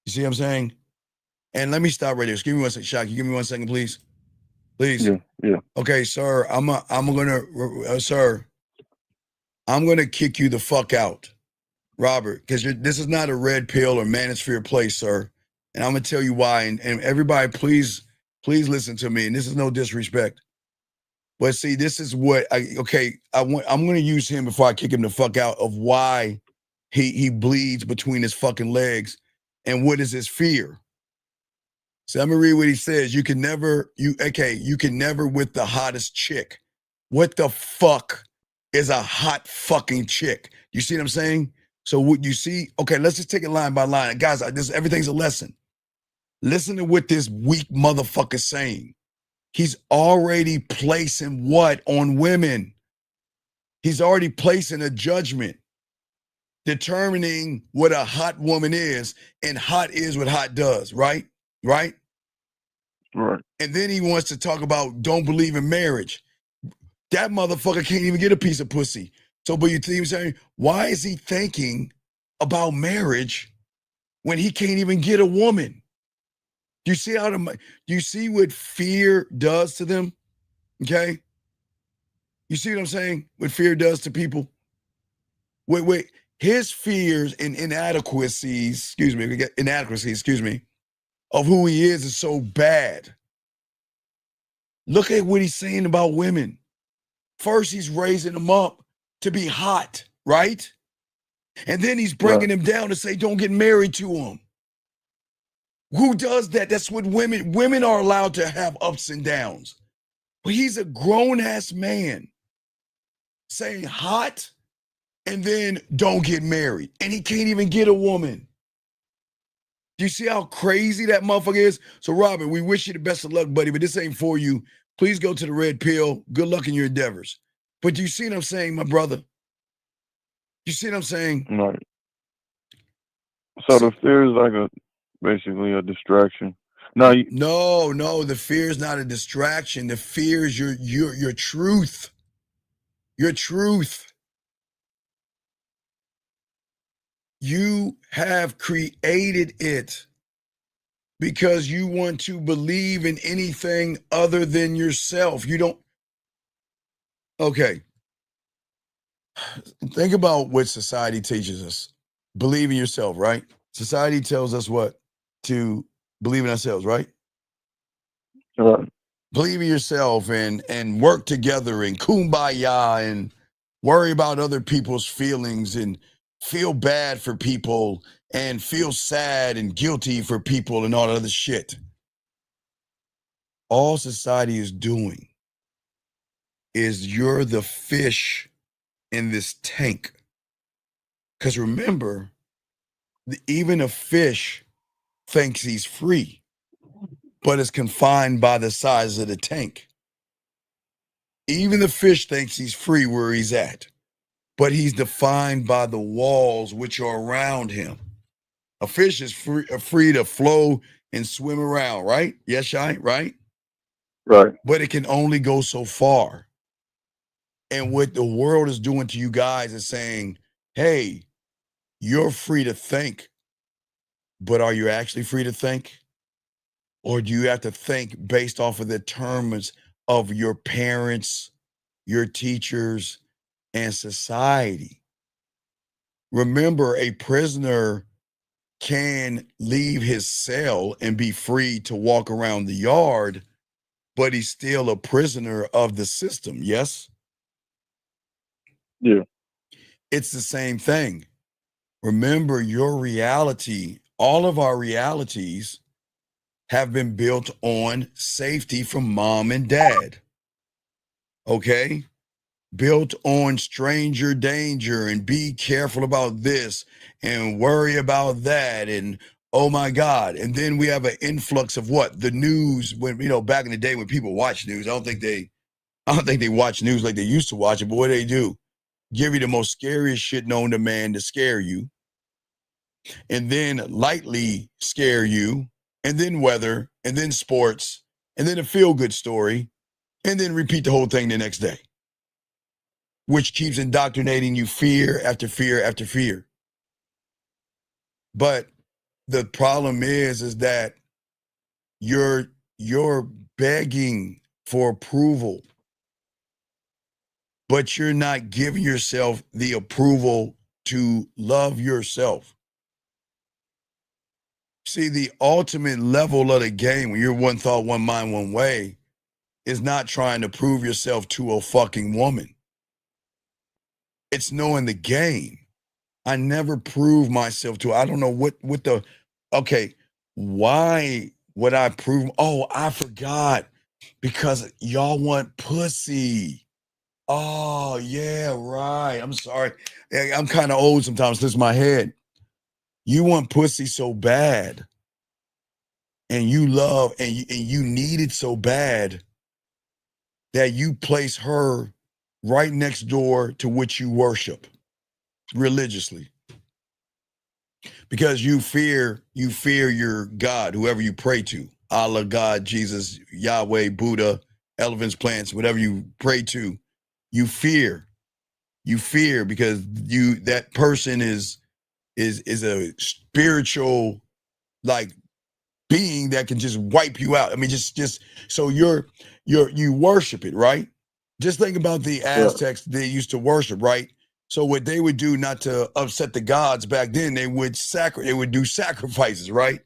S13: You see what I'm saying? And let me stop right there. Just give me 1 second, Shaq. You give me 1 second, please. Please.
S14: Yeah.
S13: Okay, sir. I'm gonna kick you the fuck out, Robert, because this is not a red pill or manosphere place, sir. And I'm gonna tell you why. And everybody, please listen to me. And this is no disrespect. But see, this is what I'm gonna use him before I kick him the fuck out of why he bleeds between his fucking legs and what is his fear. So let me read what he says. You can never with the hottest chick. What the fuck is a hot fucking chick? You see what I'm saying? So what you see, okay, let's just take it line by line. Guys, everything's a lesson. Listen to what this weak motherfucker's saying. He's already placing what on women? He's already placing a judgment, determining what a hot woman is, and hot is what hot does, right? Right?
S14: Right.
S13: And then he wants to talk about don't believe in marriage. That motherfucker can't even get a piece of pussy. So, but you think he's saying, why is he thinking about marriage when he can't even get a woman? Do you see what fear does to them? Okay? You see what I'm saying? What fear does to people? Wait. His fears and inadequacies, of who he is so bad. Look at what he's saying about women. First, he's raising them up to be hot, right? And then he's bringing them down to say, don't get married to him. Who does that? That's what women are allowed to have ups and downs. But he's a grown-ass man saying hot and then don't get married. And he can't even get a woman. Do you see how crazy that motherfucker is? So, Robert, we wish you the best of luck, buddy, but this ain't for you. Please go to the red pill. Good luck in your endeavors. But do you see what I'm saying, my brother? You see what I'm saying?
S14: Right. So the fear is basically a distraction. No,
S13: the fear is not a distraction. The fear is your truth. Your truth. You have created it because you want to believe in anything other than yourself. You don't. Okay. Think about what society teaches us. Believe in yourself, right? Society tells us what? To believe in ourselves, right?
S14: Right.
S13: Believe in yourself and work together and kumbaya and worry about other people's feelings and feel bad for people and feel sad and guilty for people and all that other shit. All society is doing is you're the fish in this tank. Because remember, even a fish thinks he's free, but is confined by the size of the tank. Even the fish thinks he's free where he's at, but he's defined by the walls which are around him. A fish is free to flow and swim around, right? Yes, Shai, right?
S14: Right.
S13: But it can only go so far. And what the world is doing to you guys is saying, hey, you're free to think, but are you actually free to think? Or do you have to think based off of the terms of your parents, your teachers, and society? Remember, a prisoner can leave his cell and be free to walk around the yard, but he's still a prisoner of the system, yes?
S14: Yeah.
S13: It's the same thing. Remember, your reality, all of our realities have been built on safety from mom and dad. Okay? Built on stranger danger and be careful about this and worry about that and oh my God. And then we have an influx of what? The news, when back in the day when people watch news, I don't think they watch news like they used to watch it, but what do they do? Give you the most scariest shit known to man to scare you, and then lightly scare you, and then weather, and then sports, and then a feel-good story, and then repeat the whole thing the next day, which keeps indoctrinating you fear after fear after fear. But the problem is that you're begging for approval, but you're not giving yourself the approval to love yourself. See, the ultimate level of the game when you're one thought, one mind, one way is not trying to prove yourself to a fucking woman. It's knowing the game. I never prove myself to, I don't know okay, why would I prove? Oh, I forgot. Because y'all want pussy. Oh, yeah, right. I'm sorry. I'm kind of old sometimes. This is my head. You want pussy so bad. And you love and you need it so bad that you place her right next door to which you worship religiously. Because you fear your God, whoever you pray to. Allah, God, Jesus, Yahweh, Buddha, elephants, plants, whatever you pray to, you fear. You fear because that person is a spiritual like being that can just wipe you out. I mean, just so you worship it, right? Just think about the Aztecs. They used to worship, right? So what they would do, not to upset the gods back then, they would do sacrifices, right?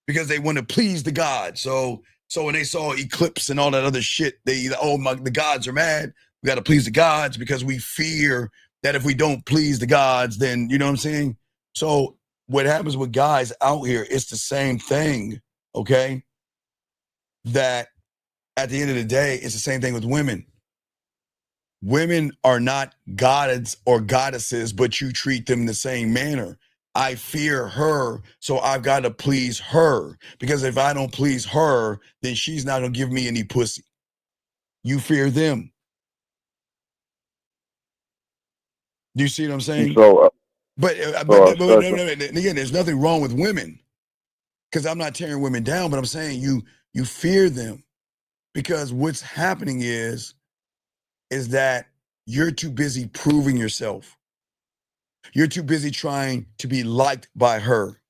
S13: Because they want to please the gods. So when they saw eclipse and all that other shit, the gods are mad. We got to please the gods because we fear that if we don't please the gods, then you know what I'm saying? So what happens with guys out here, it's the same thing, okay? That at the end of the day, it's the same thing with women. Women are not gods or goddesses, but you treat them the same manner. I fear her, so I've got to please her. Because if I don't please her, then she's not going to give me any pussy. You fear them. Do you see what I'm saying? But again, there's nothing wrong with women. Because I'm not tearing women down, but I'm saying you fear them. Because what's happening is that you're too busy proving yourself. You're too busy trying to be liked by her.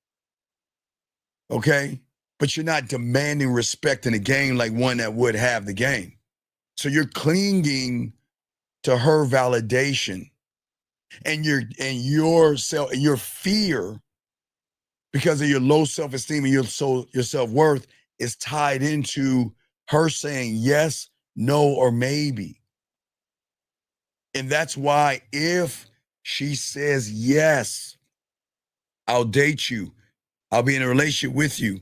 S13: Okay? But you're not demanding respect in the game like one that would have the game. So you're clinging to her validation and your fear because of your low self-esteem and your self-worth is tied into her saying yes, no, or maybe. And that's why if she says yes, I'll date you, I'll be in a relationship with you,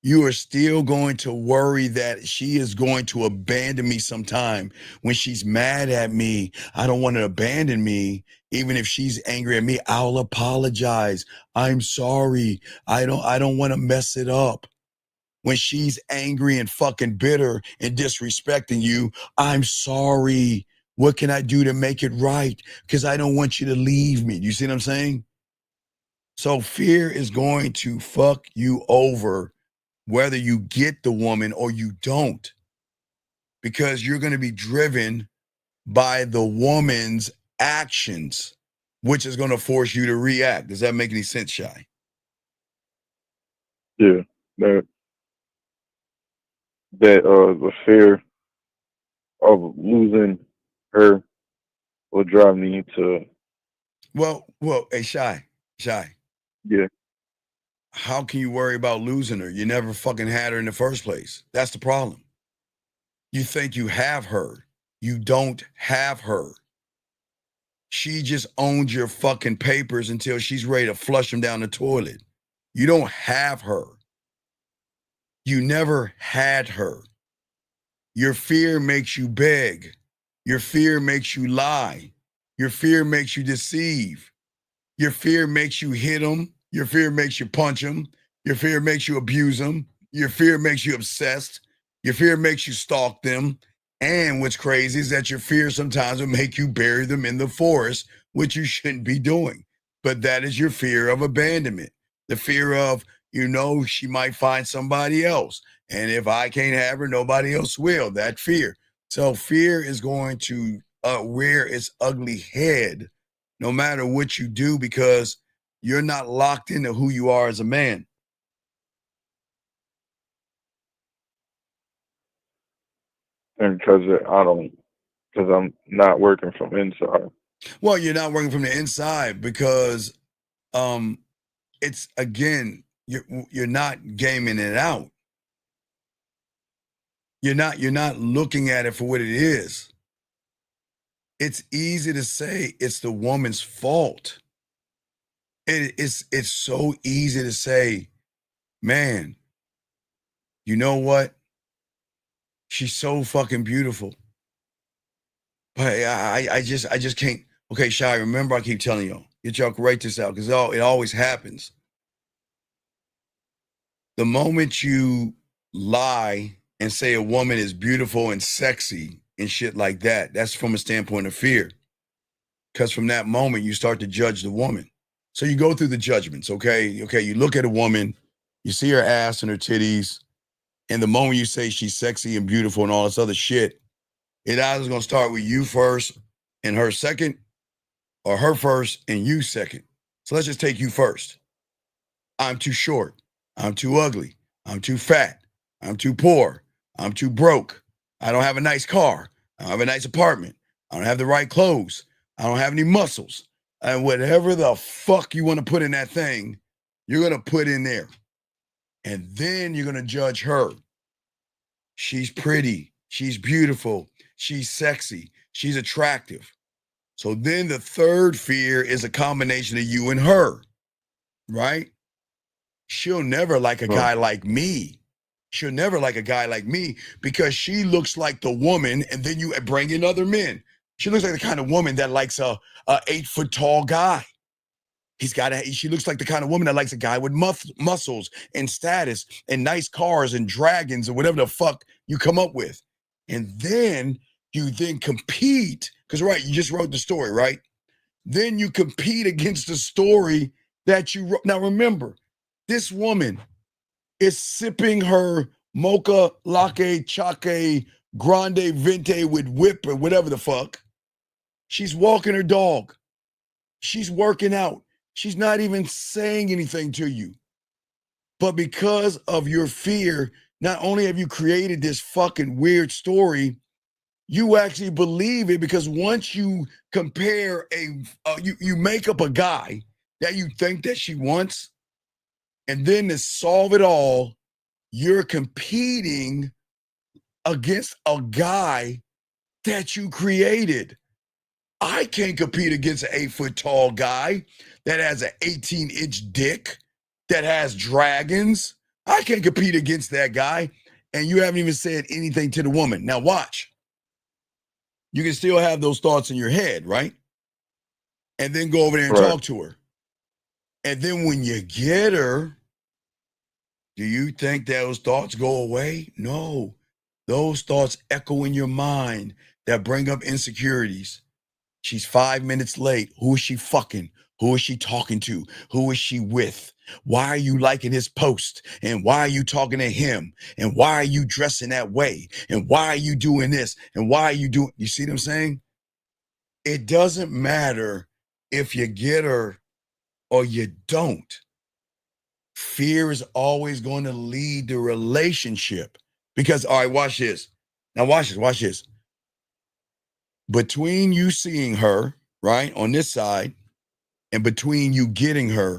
S13: You are still going to worry that she is going to abandon me sometime. When she's mad at me, I don't want to abandon me. Even if she's angry at me, I'll apologize. I'm sorry. I don't want to mess it up. When she's angry and fucking bitter and disrespecting you, I'm sorry. What can I do to make it right? Because I don't want you to leave me. You see what I'm saying? So fear is going to fuck you over whether you get the woman or you don't, because you're going to be driven by the woman's actions, which is going to force you to react. Does that make any sense, Shy?
S14: Yeah, that the fear of losing her will drive me to.
S13: Well, hey, Shy.
S14: Yeah.
S13: How can you worry about losing her? You never fucking had her in the first place. That's the problem. You think you have her. You don't have her. She just owns your fucking papers until she's ready to flush them down the toilet. You don't have her. You never had her. Your fear makes you beg. Your fear makes you lie. Your fear makes you deceive. Your fear makes you hit them. Your fear makes you punch them. Your fear makes you abuse them. Your fear makes you obsessed. Your fear makes you stalk them. And what's crazy is that your fear sometimes will make you bury them in the forest, which you shouldn't be doing. But that is your fear of abandonment. The fear of, she might find somebody else. And if I can't have her, nobody else will. That fear. So fear is going to rear its ugly head no matter what you do, because you're not locked into who you are as a man.
S14: And because I'm not working from inside.
S13: Well, you're not working from the inside because it's, again, you're not gaming it out. You're not looking at it for what it is. It's easy to say it's the woman's fault. It's so easy to say, man, you know what? She's so fucking beautiful. But I just can't. Okay, Shy, remember I keep telling y'all, get y'all write this out, because it always happens. The moment you lie and say a woman is beautiful and sexy and shit like that, that's from a standpoint of fear. Because from that moment, you start to judge the woman. So you go through the judgments, okay? You look at a woman, you see her ass and her titties, and the moment you say she's sexy and beautiful and all this other shit, it either going to start with you first and her second, or her first and you second. So let's just take you first. I'm too short. I'm too ugly. I'm too fat. I'm too poor. I'm too broke. I don't have a nice car. I don't have a nice apartment. I don't have the right clothes. I don't have any muscles. And whatever the fuck you want to put in that thing, you're going to put in there. And then you're going to judge her. She's pretty. She's beautiful. She's sexy. She's attractive. So then the third fear is a combination of you and her, right? She'll never like a guy like me. She'll never like a guy like me because she looks like the woman, and then you bring in other men. She looks like the kind of woman that likes a 8-foot tall guy. She looks like the kind of woman that likes a guy with muscles and status and nice cars and dragons or whatever the fuck you come up with. And then you compete, because right, you just wrote the story, right? Then you compete against the story that you wrote. Now remember, this woman is sipping her mocha latte chaque grande vente with whip or whatever the fuck. She's walking her dog. She's working out. She's not even saying anything to you. But because of your fear, not only have you created this fucking weird story, you actually believe it, because once you compare you make up a guy that you think that she wants, and then to solve it all, you're competing against a guy that you created. I can't compete against an 8-foot tall guy that has an 18-inch dick, that has dragons, I can't compete against that guy. And you haven't even said anything to the woman. Now watch. You can still have those thoughts in your head, right? And then go over there and
S14: Right.
S13: talk to her. And then when you get her, do you think those thoughts go away? No. Those thoughts echo in your mind that bring up insecurities. She's 5 minutes late. Who is she fucking? Who is she talking to? Who is she with? Why are you liking his post? And why are you talking to him? And why are you dressing that way? And why are you doing this? And why are you doing, you see what I'm saying? It doesn't matter if you get her or you don't. Fear is always going to lead the relationship. Because, all right, watch this. Now watch this. Between you seeing her, right, on this side, and between you getting her,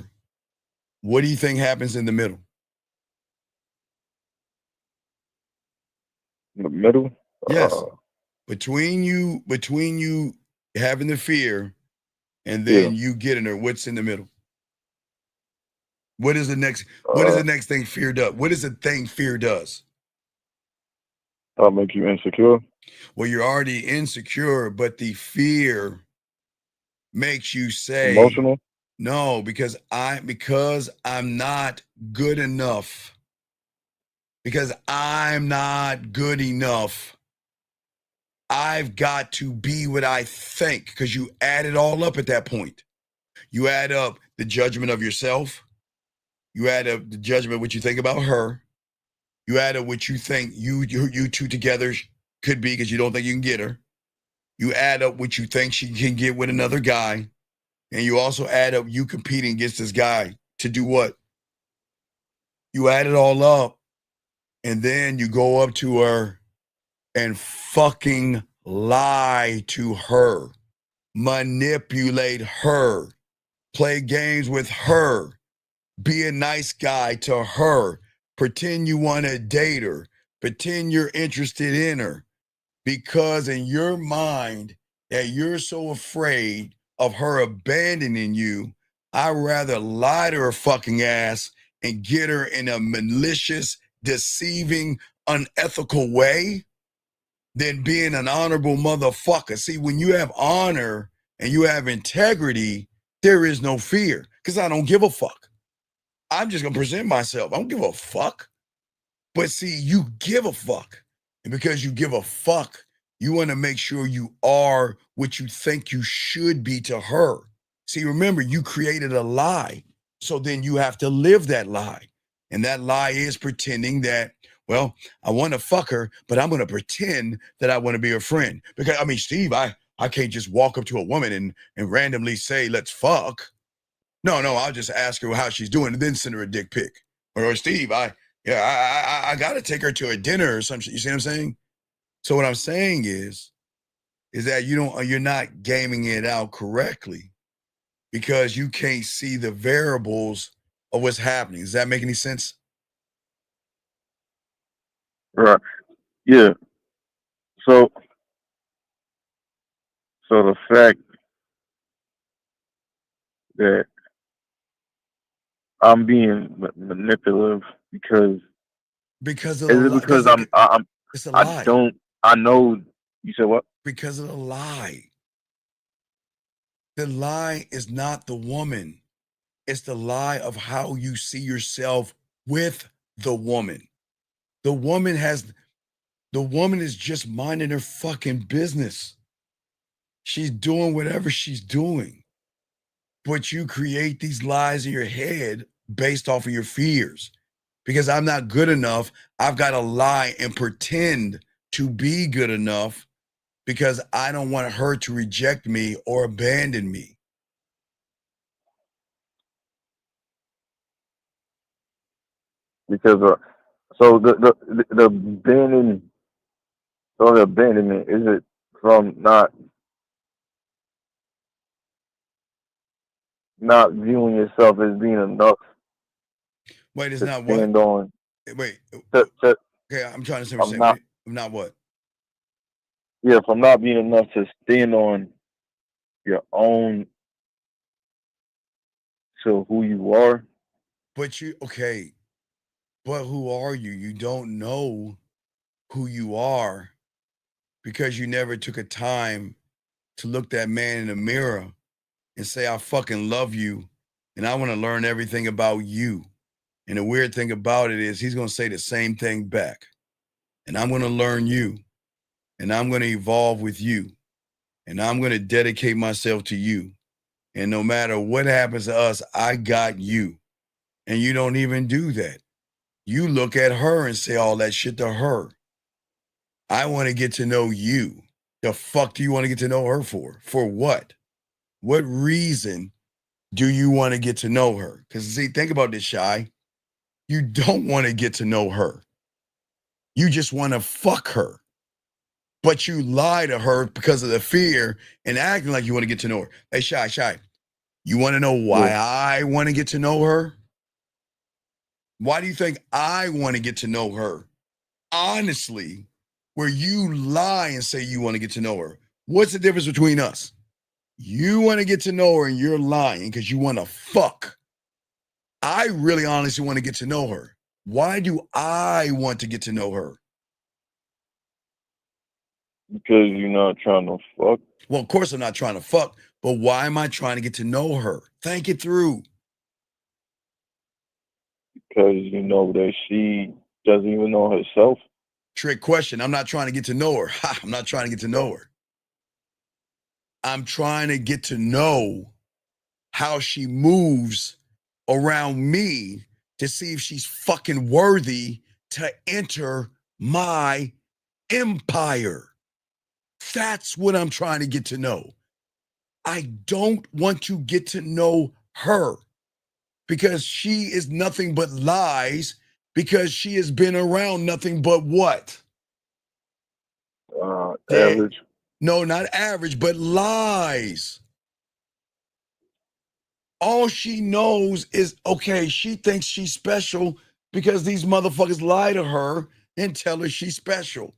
S13: what do you think happens in the middle?
S14: In the middle?
S13: Yes. Between you having the fear and then you getting her, what's in the middle? What is the next thing fear does? What is the thing fear does?
S14: I'll make you insecure.
S13: Well, you're already insecure, but the fear makes you say
S14: Emotional?
S13: no, because I'm not good enough. Because I'm not good enough. I've got to be what I think, because you add it all up at that point. You add up the judgment of yourself. You add up the judgment of what you think about her. You add up what you think you two together could be, because you don't think you can get her. You add up what you think she can get with another guy. And you also add up you competing against this guy to do what? You add it all up, and then you go up to her and fucking lie to her, manipulate her, play games with her, be a nice guy to her, pretend you want to date her, pretend you're interested in her, because in your mind that you're so afraid of her abandoning you, I'd rather lie to her fucking ass and get her in a malicious, deceiving, unethical way than being an honorable motherfucker. See, when you have honor and you have integrity, there is no fear, because I don't give a fuck. I'm just gonna present myself. I don't give a fuck. But see, you give a fuck. And because you give a fuck, you want to make sure you are what you think you should be to her. See, remember, you created a lie. So then you have to live that lie. And that lie is pretending that, well, I want to fuck her, but I'm going to pretend that I want to be her friend. Because, I mean, Steve, I can't just walk up to a woman and randomly say, let's fuck. No, I'll just ask her how she's doing and then send her a dick pic. Or Steve, I got to take her to a dinner or something. You see what I'm saying? So what I'm saying is that you're not gaming it out correctly, because you can't see the variables of what's happening. Does that make any sense?
S14: Right. Yeah. So the fact that I'm being manipulative because
S13: of
S14: is
S13: the
S14: it
S13: lie.
S14: because
S13: It's a
S14: I
S13: lie.
S14: don't I know you said what?
S13: Because of the lie. The lie is not the woman. It's the lie of how you see yourself with the woman. The woman is just minding her fucking business. She's doing whatever she's doing. But you create these lies in your head based off of your fears. Because I'm not good enough, I've got to lie and pretend to be good enough because I don't want her to reject me or abandon me.
S14: Because so the abandonment or the abandonment, is it from not viewing yourself as being enough
S13: Wait, it's
S14: to
S13: not what?
S14: stand on?
S13: Wait.
S14: To,
S13: Okay, I'm trying to say
S14: I'm not.
S13: I'm not what?
S14: Yeah, from not being enough to stand on your own to who you are.
S13: But okay. But who are you? You don't know who you are because you never took a time to look that man in the mirror and say, I fucking love you and I want to learn everything about you. And the weird thing about it is he's going to say the same thing back. And I'm going to learn you. And I'm going to evolve with you. And I'm going to dedicate myself to you. And no matter what happens to us, I got you. And you don't even do that. You look at her and say all that shit to her. I want to get to know you. The fuck do you want to get to know her for? For what? What reason do you want to get to know her? Because see, think about this, Shy. You don't want to get to know her. You just want to fuck her. But you lie to her because of the fear and acting like you want to get to know her. Hey, Shy, you want to know why I want to get to know her? Why do you think I want to get to know her? Honestly, where you lie and say you want to get to know her. What's the difference between us? You want to get to know her and you're lying because you want to fuck. I really honestly want to get to know her. Why do I want to get to know her?
S14: Because you're not trying to fuck.
S13: Well, of course I'm not trying to fuck, but why am I trying to get to know her? Think it through.
S14: Because you know that she doesn't even know herself.
S13: Trick question. I'm not trying to get to know her. Ha, I'm not trying to get to know her. I'm trying to get to know how she moves around me to see if she's fucking worthy to enter my empire. That's what I'm trying to get to know. I don't want to get to know her because she is nothing but lies, because she has been around nothing but what?
S14: Average.
S13: No, not average, but lies. All she knows is, okay, she thinks she's special because these motherfuckers lie to her and tell her she's special.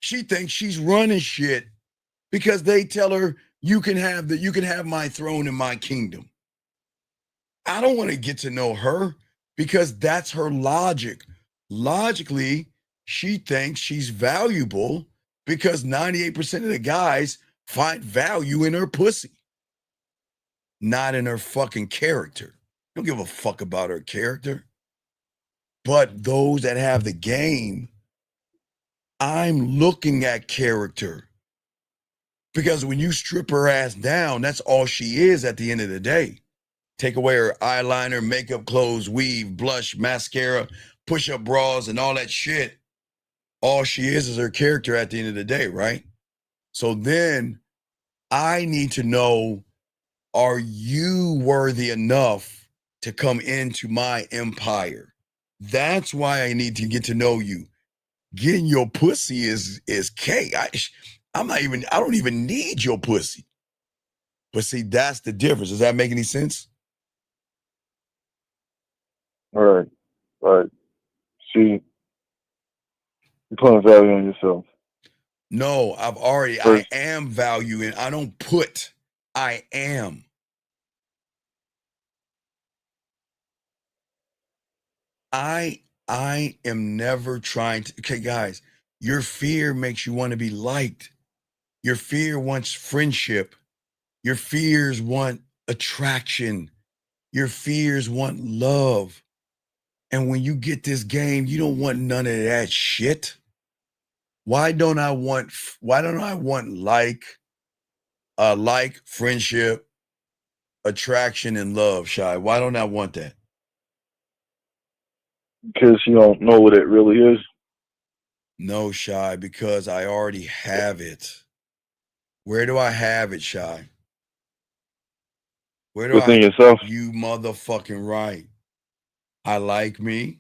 S13: She thinks she's running shit because they tell her you can have my throne in my kingdom. I don't want to get to know her because that's her logic. Logically, she thinks she's valuable because 98% of the guys find value in her pussy, not in her fucking character. Don't give a fuck about her character. But those that have the game, I'm looking at character. Because when you strip her ass down, that's all she is at the end of the day. Take away her eyeliner, makeup, clothes, weave, blush, mascara, push-up bras, and all that shit. All she is her character at the end of the day, right? So then I need to know, are you worthy enough to come into my empire? That's why I need to get to know you. Getting your pussy is cake. I don't even need your pussy. But see, that's the difference. Does that make any sense?
S14: Right. See, you're putting value on yourself.
S13: No, I am valuing. I don't put, I am. I am never trying to, okay, guys, your fear makes you want to be liked. Your fear wants friendship. Your fears want attraction. Your fears want love. And when you get this game, you don't want none of that shit. Why don't I want like friendship, attraction, and love, Shy? Why don't I want that?
S14: Because you don't know what it really is.
S13: No, Shy, because I already have it. Where do I have it, Shy? Where do
S14: Within yourself.
S13: You motherfucking right. I like me.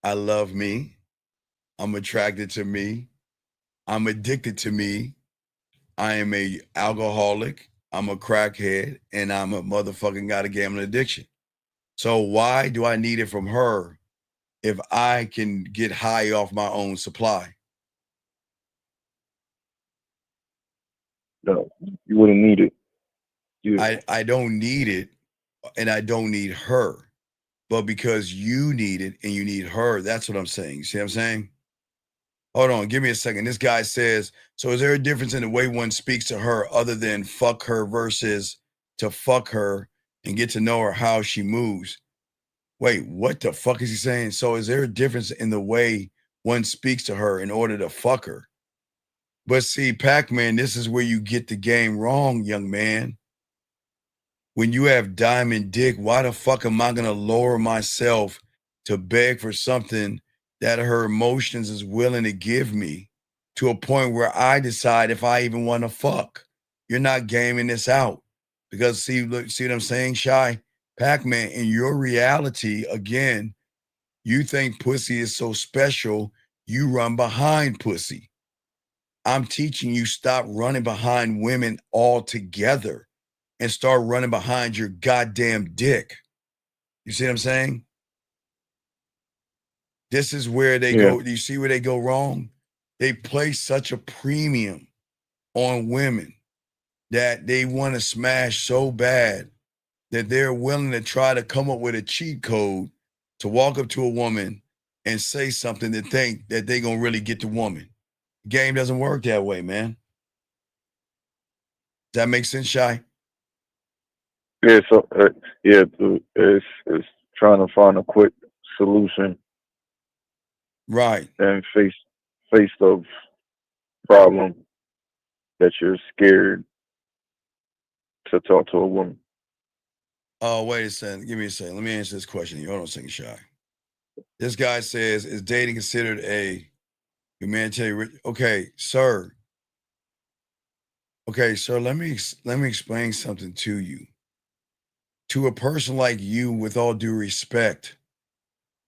S13: I love me. I'm attracted to me. I'm addicted to me. I am a alcoholic. I'm a crackhead, and I'm a motherfucking got a gambling addiction. So why do I need it from her if I can get high off my own supply?
S14: No, you wouldn't need it.
S13: I don't need it, and I don't need her. but because you need it and you need her. That's what I'm saying. You see what I'm saying? Hold on, give me a second. This guy says, so is there a difference in the way one speaks to her other than fuck her versus to fuck her and get to know her, how she moves? Wait, what the fuck is he saying? So is there a difference in the way one speaks to her in order to fuck her? But see, Pac-Man, this is where you get the game wrong, young man. When you have diamond dick, why the fuck am I going to lower myself to beg for something that her emotions is willing to give me to a point where I decide if I even want to fuck? You're not gaming this out. Because see what I'm saying, Shy? Pac-Man, in your reality, again, you think pussy is so special, you run behind pussy. I'm teaching you stop running behind women altogether and start running behind your goddamn dick. You see what I'm saying? This is where they go. You see where they go wrong? They place such a premium on women that they want to smash so bad that they're willing to try to come up with a cheat code to walk up to a woman and say something to think that they're going to really get the woman. The game doesn't work that way, man. Does that make sense, Shy?
S14: Yeah, so it's trying to find a quick solution,
S13: right?
S14: And face the problem that you're scared to talk to a woman.
S13: Oh, wait a second. Give me a second. Let me answer this question. Hold on a second, Shy. This guy says, is dating considered a humanitarian? Okay, sir. Okay, sir, let me explain something to you. To a person like you, with all due respect,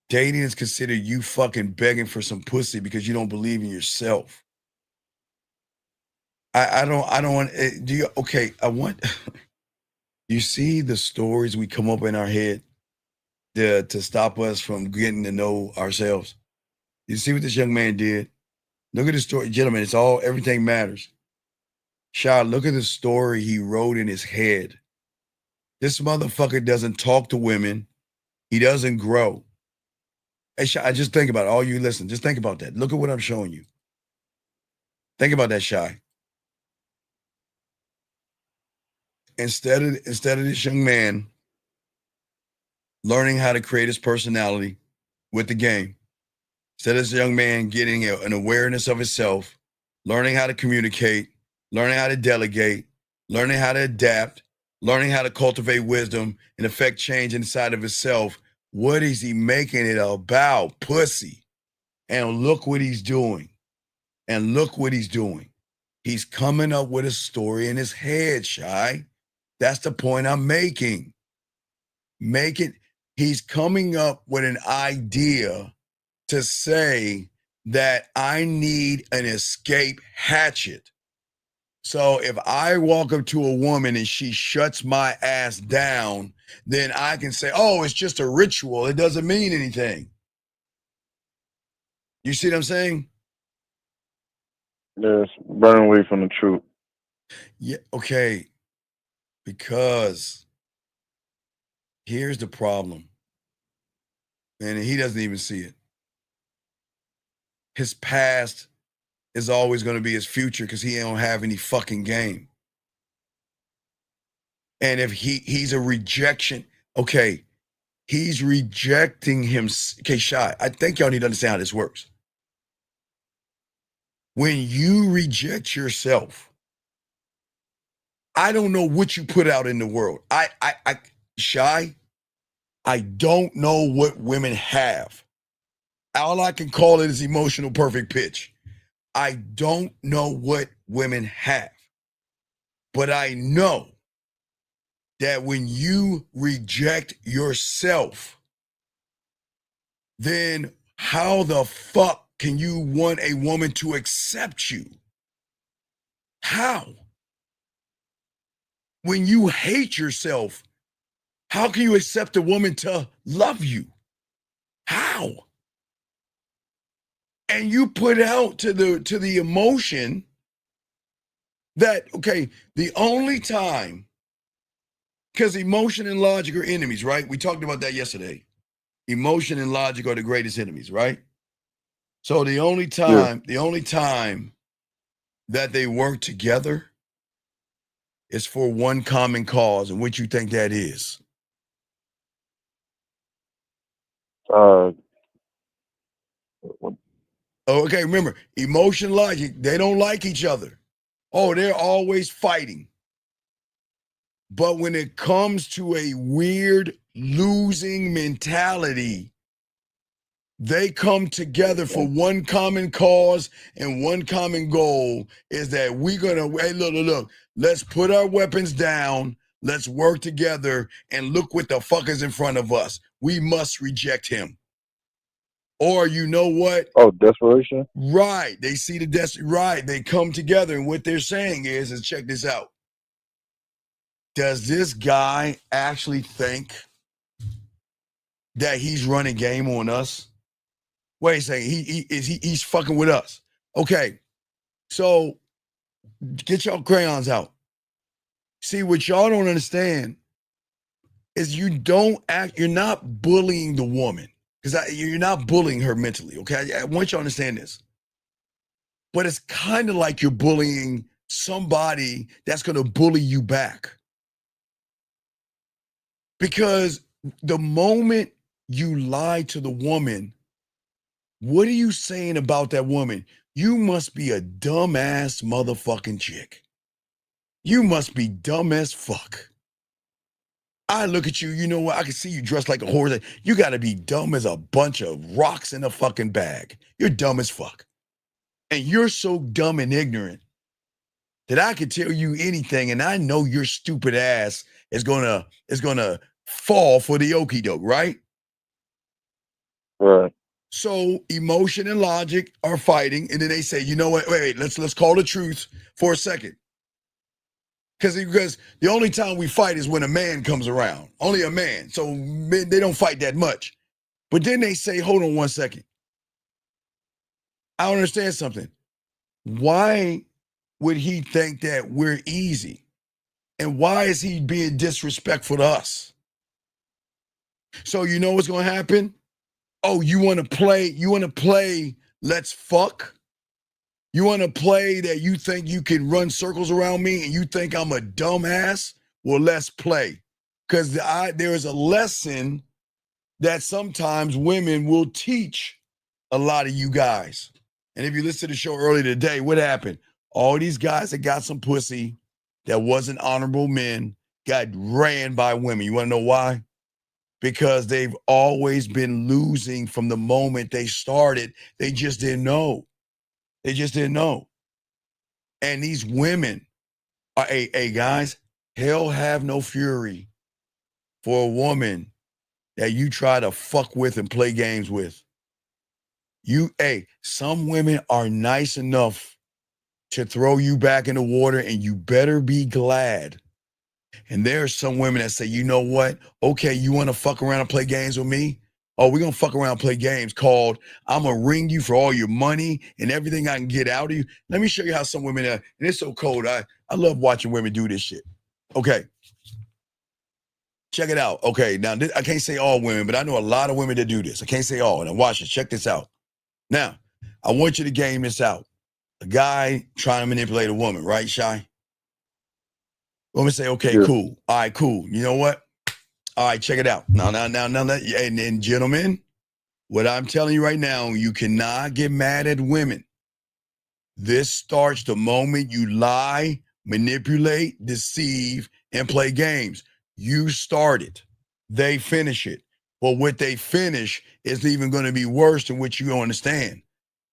S13: dating is considered you fucking begging for some pussy because you don't believe in yourself. I don't want, do you, okay, I want, you see the stories we come up in our head to stop us from getting to know ourselves. You see what this young man did? Look at the story, gentlemen, everything matters. Shy, look at the story he wrote in his head. This motherfucker doesn't talk to women. He doesn't grow. Hey, Shy, just think about it. All you listen, just think about that. Look at what I'm showing you. Think about that, Shy. Instead of this young man learning how to create his personality with the game, instead of this young man getting an awareness of himself, learning how to communicate, learning how to delegate, learning how to adapt, learning how to cultivate wisdom and affect change inside of himself, what is he making it about? Pussy. And look what he's doing. And look what he's doing. He's coming up with a story in his head, Shy. That's the point I'm making. He's coming up with an idea to say that I need an escape hatchet. So if I walk up to a woman and she shuts my ass down, then I can say, oh, it's just a ritual. It doesn't mean anything. You see what I'm saying?
S14: Yes, running away from the truth.
S13: Yeah, okay. Because here's the problem. And he doesn't even see it. His past is always going to be his future because he don't have any fucking game. And if he's a rejection, okay, he's rejecting him. Okay, Shy, I think y'all need to understand how this works. When you reject yourself, I don't know what you put out in the world. Shy, I don't know what women have. All I can call it is emotional perfect pitch. I don't know what women have. But I know that when you reject yourself, then how the fuck can you want a woman to accept you? How? When you hate yourself, how can you accept a woman to love you? How? And you put out to the emotion that, okay, the only time, because emotion and logic are enemies, right? We talked about that yesterday. emotion and logic are the greatest enemies, right? So the only time that they work together is for one common cause. And what you think that is? Okay, remember, emotion, logic, they don't like each other. Oh, they're always fighting. But when it comes to a weird losing mentality, they come together for one common cause and one common goal is that we're going to, hey, look, let's put our weapons down. Let's work together and look what the fuck is in front of us. We must reject him. Or you know what?
S14: Oh, desperation?
S13: Right. They see the right. They come together and what they're saying is check this out. Does this guy actually think that he's running game on us? Wait a second. He's fucking with us. Okay. So get your crayons out. See, what y'all don't understand is you're not bullying the woman. Because you're not bullying her mentally, okay? I want you to understand this. But it's kind of like you're bullying somebody that's going to bully you back. Because the moment you lie to the woman, what are you saying about that woman? You must be a dumbass motherfucking chick. You must be dumb as fuck. I look at you, you know what? I can see you dressed like a horse. You got to be dumb as a bunch of rocks in a fucking bag. You're dumb as fuck. And you're so dumb and ignorant that I can tell you anything, and I know your stupid ass is gonna fall for the okie doke, right?
S14: Right.
S13: So emotion and logic are fighting, and then they say, you know what? Wait, let's call the truth for a second. Because the only time we fight is when a man comes around. Only a man. So men, they don't fight that much. But then they say, hold on one second. I don't understand something. Why would he think that we're easy? And why is he being disrespectful to us? So you know what's going to happen? Oh, you want to play let's fuck? You want to play that you think you can run circles around me and you think I'm a dumbass? Well, let's play. Because there is a lesson that sometimes women will teach a lot of you guys. And if you listen to the show earlier today, what happened? All these guys that got some pussy that wasn't honorable men got ran by women. You want to know why? Because they've always been losing from the moment they started. They just didn't know. They just didn't know. And these women are, hey guys, hell have no fury for a woman that you try to fuck with and play games with. Some women are nice enough to throw you back in the water, and you better be glad. And there are some women that say, you know what? Okay, you want to fuck around and play games with me? Oh, we're going to fuck around and play games called I'm going to ring you for all your money and everything I can get out of you. Let me show you how some women are. And it's so cold. I love watching women do this shit. Okay. Check it out. Okay, now I can't say all women, but I know a lot of women that do this. I can't say all. Now watch it. Check this out. Now, I want you to game this out. A guy trying to manipulate a woman, right, Shy? Woman say, okay, cool. All right, cool. You know what? All right, check it out. Now, and gentlemen, what I'm telling you right now, you cannot get mad at women. This starts the moment you lie, manipulate, deceive, and play games. You start it. They finish it. But what they finish is even going to be worse than what you don't understand.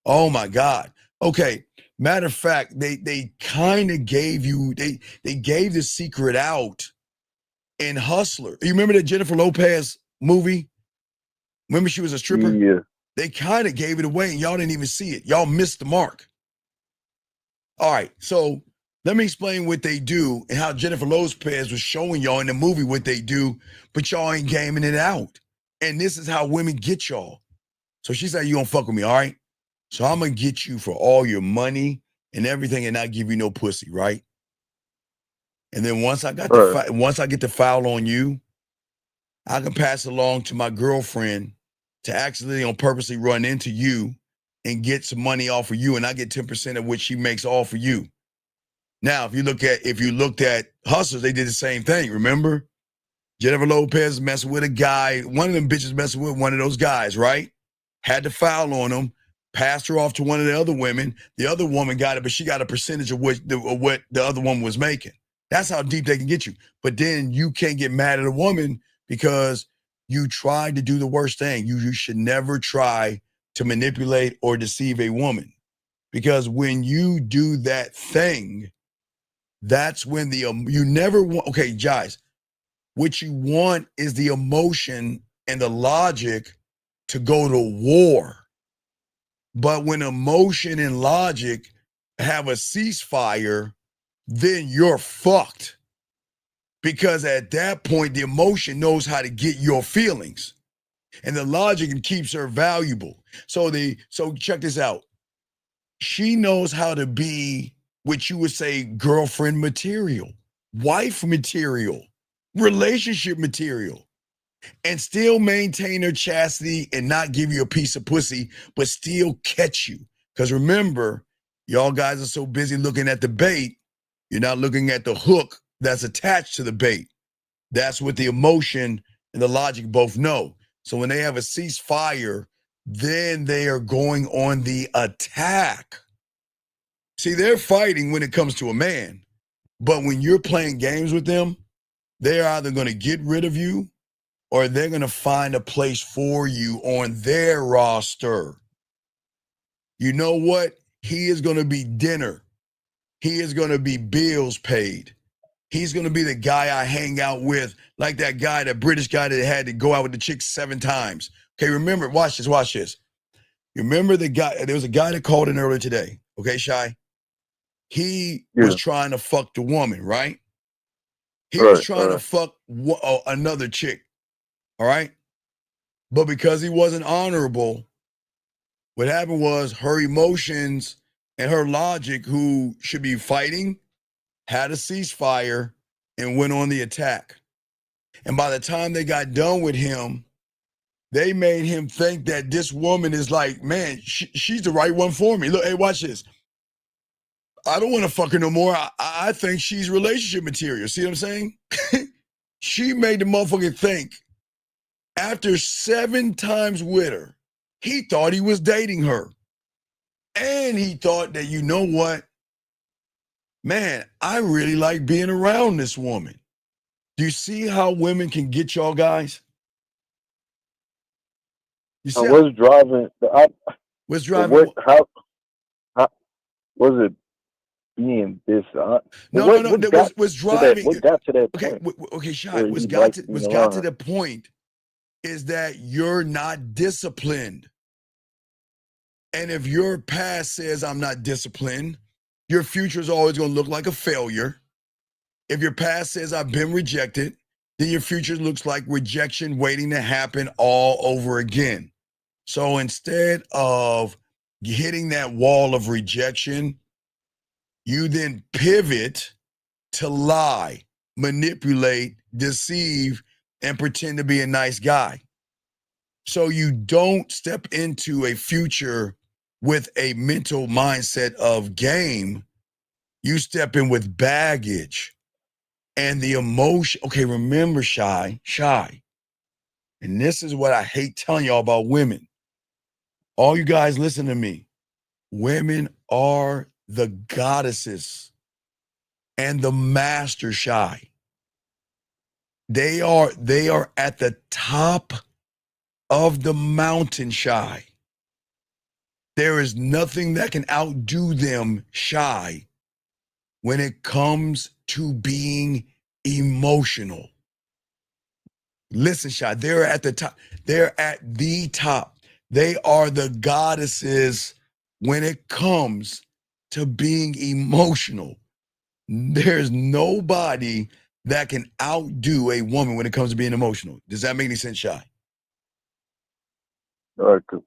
S13: Oh, my God. Okay. Matter of fact, they kind of gave you, they gave the secret out in Hustler. You remember that Jennifer Lopez movie? Remember she was a stripper?
S14: Yeah.
S13: They kind of gave it away and y'all didn't even see it. Y'all missed the mark. All right, so let me explain what they do and how Jennifer Lopez was showing y'all in the movie what they do, but y'all ain't gaming it out. And this is how women get y'all. So she said, you gonna fuck with me, all right? So I'm gonna get you for all your money and everything and not give you no pussy, right? And then once I get the file on you, I can pass it along to my girlfriend to actually on purposely run into you and get some money off of you, and I get 10% of what she makes off of you. Now, if you looked at Hustlers, they did the same thing. Remember, Jennifer Lopez messing with a guy. One of them bitches messing with one of those guys, right? Had to foul on him, passed her off to one of the other women. The other woman got it, but she got a percentage of what the other woman was making. That's how deep they can get you. But then you can't get mad at a woman because you tried to do the worst thing. You should never try to manipulate or deceive a woman, because when you do that thing, that's when you never want. Okay, guys, what you want is the emotion and the logic to go to war. But when emotion and logic have a ceasefire, then you're fucked. Because at that point, the emotion knows how to get your feelings, and the logic keeps her valuable. So check this out. She knows how to be what you would say girlfriend material, wife material, relationship material, and still maintain her chastity and not give you a piece of pussy, but still catch you. Because remember, y'all guys are so busy looking at the bait, you're not looking at the hook that's attached to the bait. That's what the emotion and the logic both know. So when they have a ceasefire, then they are going on the attack. See, they're fighting when it comes to a man, but when you're playing games with them, they're either going to get rid of you or they're going to find a place for you on their roster. You know what? He is going to be dinner. He is going to be bills paid. He's going to be the guy I hang out with, like that guy, that British guy that had to go out with the chick 7 times. Okay, remember, watch this. Remember the guy, there was a guy that called in earlier today. Okay, Shy? He was trying to fuck the woman, right? He was trying to fuck another chick, all right? But because he wasn't honorable, what happened was her emotions and her logic, who should be fighting, had a ceasefire and went on the attack. And by the time they got done with him, they made him think that this woman is like, man, she's the right one for me. Look, hey, watch this. I don't want to fuck her no more. I think she's relationship material. See what I'm saying? She made the motherfucker think, after 7 times with her, he thought he was dating her. And he thought that, you know what? Man, I really like being around this woman. Do you see how women can get y'all guys? You see
S14: what's driving?
S13: What's driving?
S14: How was it being this?
S13: What's driving?
S14: What got to that point?
S13: Okay, Shy. What's got to the point is that you're not disciplined. And if your past says I'm not disciplined, your future is always going to look like a failure. If your past says I've been rejected, then your future looks like rejection waiting to happen all over again. So instead of hitting that wall of rejection, you then pivot to lie, manipulate, deceive, and pretend to be a nice guy. So you don't step into a future with a mental mindset of game. You step in with baggage and the emotion. Okay, remember, Shy. And this is what I hate telling y'all about women. All you guys listen to me. Women are the goddesses and the master, Shy. They are at the top of the mountain, Shy. There is nothing that can outdo them, Shy, when it comes to being emotional. Listen, Shy, they're at the top. They're at the top. They are the goddesses when it comes to being emotional. There's nobody that can outdo a woman when it comes to being emotional. Does that make any sense, Shy?
S14: All right, cool.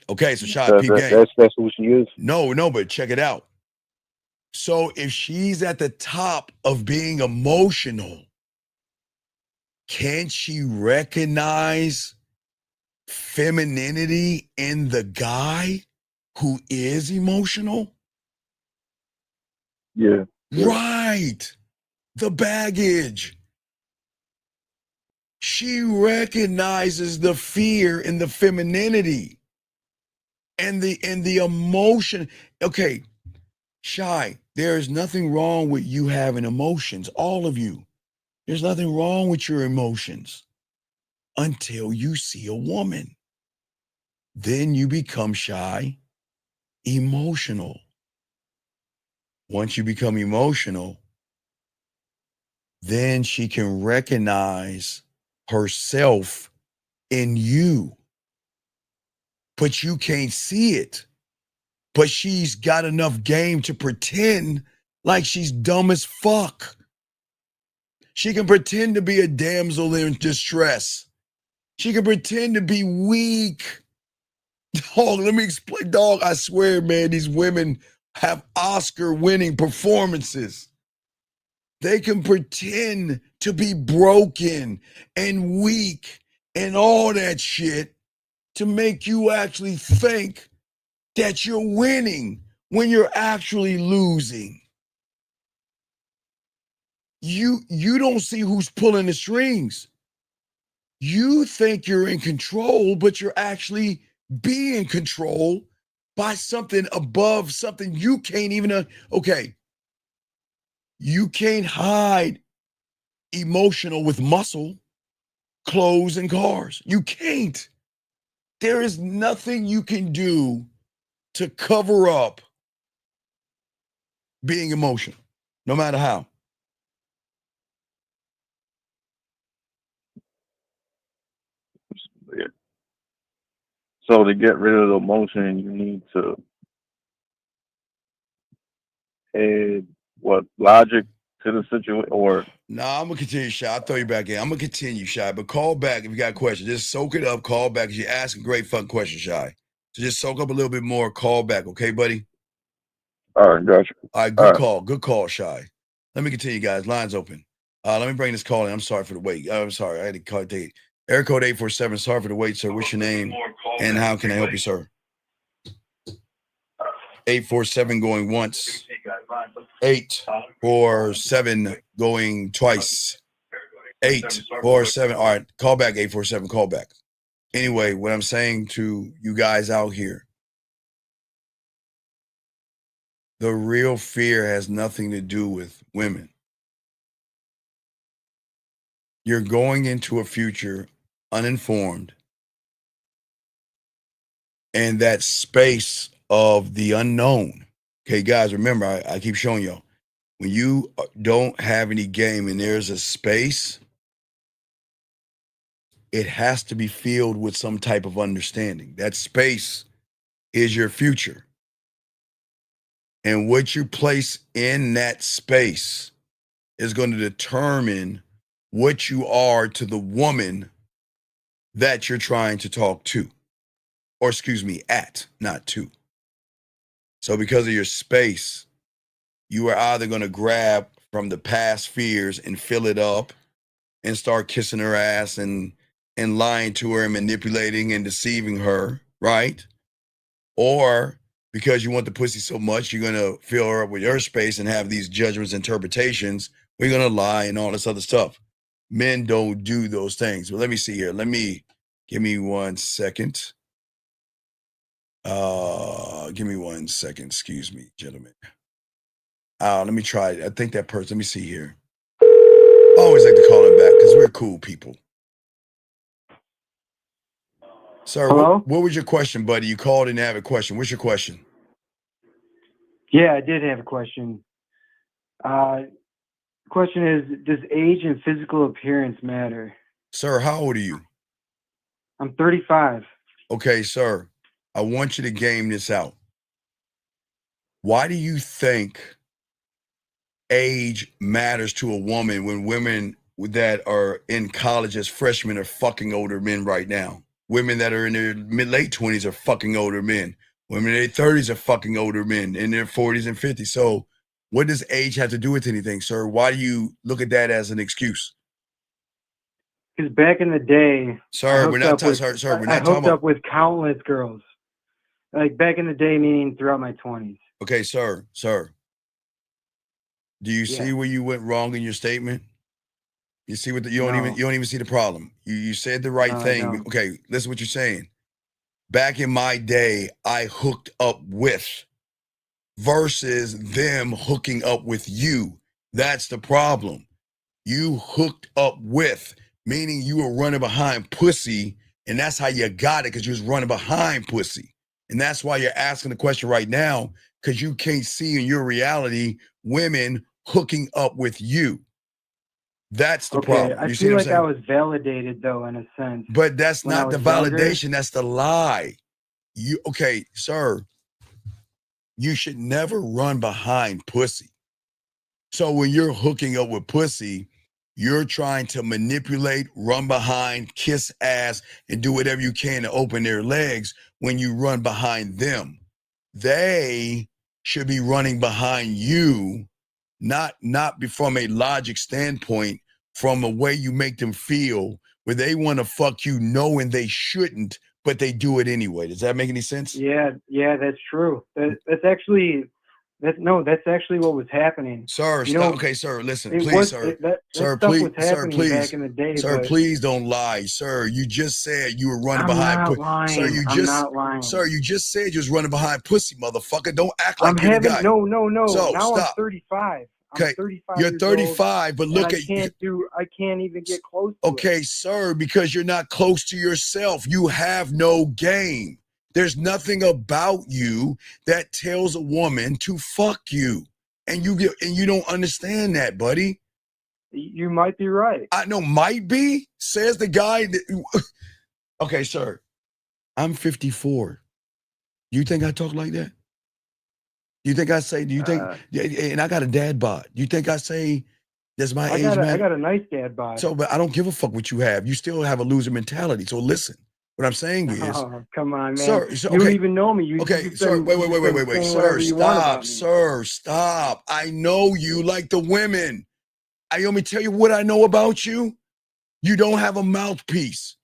S13: Okay, so Shy, peep game.
S14: That's who she is?
S13: No, but check it out. So if she's at the top of being emotional, can't she recognize femininity in the guy who is emotional?
S14: Yeah.
S13: Right. The baggage. She recognizes the fear in the femininity and the emotion. Okay, Shy, there is nothing wrong with you having emotions, all of you. There's nothing wrong with your emotions until you see a woman. Then you become shy, emotional. Once you become emotional, then she can recognize herself in you. But you can't see it. But she's got enough game to pretend like she's dumb as fuck. She can pretend to be a damsel in distress. She can pretend to be weak. Dog, let me explain. Dog, I swear, man, these women have Oscar-winning performances. They can pretend to be broken and weak and all that shit to make you actually think that you're winning when you're actually losing. You don't see who's pulling the strings. You think you're in control, but you're actually being controlled by something above, something you can't even, okay, you can't hide emotional with muscle, clothes, and cars. You can't. There is nothing you can do to cover up being emotional, no matter how.
S14: Yeah. So to get rid of the emotion, you need to add what logic to the situation, or
S13: Nah, I'm gonna continue, Shy. I'll throw you back in. I'm gonna continue, Shy, but call back if you got questions. Just soak it up, call back. You're asking great fun questions, Shy. So just soak up a little bit more, call back, okay, buddy?
S14: all right, gotcha.
S13: All right, good call, Shy. Let me continue, guys. Lines open. Let me bring this call in. I'm sorry for the wait. I'm sorry, I had to call date. Air code 847. Sorry for the wait, sir. What's your name? And how can I help you, sir? 847 going once. 847 going twice. 847. All right, call back 847. Call back. Anyway, what I'm saying to you guys out here, the real fear has nothing to do with women. You're going into a future uninformed, and that space of the unknown. Okay, guys, remember, I keep showing y'all, when you don't have any game and there's a space, it has to be filled with some type of understanding. That space is your future. And what you place in that space is going to determine what you are to the woman that you're trying to talk to. Or excuse me, at, not to. So because of your space, you are either going to grab from the past fears and fill it up and start kissing her ass and lying to her and manipulating and deceiving her, right? Or because you want the pussy so much, you're going to fill her up with your space and have these judgments, interpretations. We're going to lie and all this other stuff. Men don't do those things. But let me see here. Give me 1 second. Give me 1 second. Excuse me, gentlemen. Let me try it. I think that person, let me see here. I always like to call him back because we're cool people. Sir, what was your question, buddy? You called and have a question. What's your question?
S15: Yeah, I did have a question. Question is, does age and physical appearance matter?
S13: Sir, how old are you?
S15: I'm 35.
S13: Okay, sir, I want you to game this out. Why do you think age matters to a woman when women that are in college as freshmen are fucking older men right now? Women that are in their late 20s are fucking older men. Women in their 30s are fucking older men in their 40s and 50s. So what does age have to do with anything, sir? Why do you look at that as an excuse?
S15: Because back in the day,
S13: Sir, we're not talking. Sir, we're
S15: I
S13: not talking
S15: hooked
S13: about.
S15: up with countless girls. Like back in the day, meaning throughout my 20s.
S13: Okay, sir. Do you
S15: Yeah.
S13: see where you went wrong in your statement? You see what you don't even see the problem. You said the right
S15: No, I
S13: thing.
S15: don't.
S13: Okay, listen what you're saying. Back in my day, I hooked up with versus them hooking up with you. That's the problem. You hooked up with, meaning you were running behind pussy, and that's how you got it, because you was running behind pussy. And that's why you're asking the question right now, because you can't see in your reality women hooking up with you. That's the problem.
S15: I
S13: You see
S15: feel
S13: what
S15: like
S13: I'm saying?
S15: I was validated though, in a sense.
S13: But that's
S15: when I
S13: not the
S15: was younger.
S13: validation, that's the lie. Okay, sir, you should never run behind pussy. So when you're hooking up with pussy, you're trying to manipulate, run behind, kiss ass, and do whatever you can to open their legs when you run behind them. They should be running behind you, not from a logic standpoint, from a way you make them feel, where they want to fuck you knowing they shouldn't, but they do it anyway. Does that make any sense?
S15: Yeah, that's true. That's actually what was happening.
S13: Sir,
S15: You
S13: stop.
S15: know,
S13: Okay, sir, listen,
S15: it
S13: please,
S15: was
S13: sir.
S15: that
S13: Sir,
S15: stuff
S13: please,
S15: was
S13: sir,
S15: happening
S13: please.
S15: back in the day.
S13: Sir,
S15: but
S13: please don't lie. Sir, you just said you were running
S15: I'm
S13: behind
S15: not lying.
S13: Sir, you
S15: I'm
S13: just
S15: not lying.
S13: Sir, you just said you was running behind pussy, motherfucker. Don't act
S15: I'm
S13: like you're the guy.
S15: no.
S13: So
S15: Now I'm
S13: stop.
S15: 35.
S13: Okay,
S15: I'm 35
S13: you're
S15: years
S13: 35,
S15: old,
S13: but look
S15: and
S13: at
S15: I can't even get close to it.
S13: Okay, sir, because you're not close to yourself. You have no game. There's nothing about you that tells a woman to fuck you. And you don't understand that, buddy.
S15: You might be right.
S13: I know, might be, says the guy that, okay, sir, I'm 54. You think I talk like that? You think I say, and I got a dad bod. You think I say, does my age matter?
S15: I got a nice dad bod.
S13: So, but I don't give a fuck what you have. You still have a loser mentality. So listen, what I'm saying is,
S15: oh, come on, man.
S13: Sir,
S15: you don't even know me.
S13: Sir, wait. Sir, stop. I know you like the women. Let me tell you what I know about you. You don't have a mouthpiece.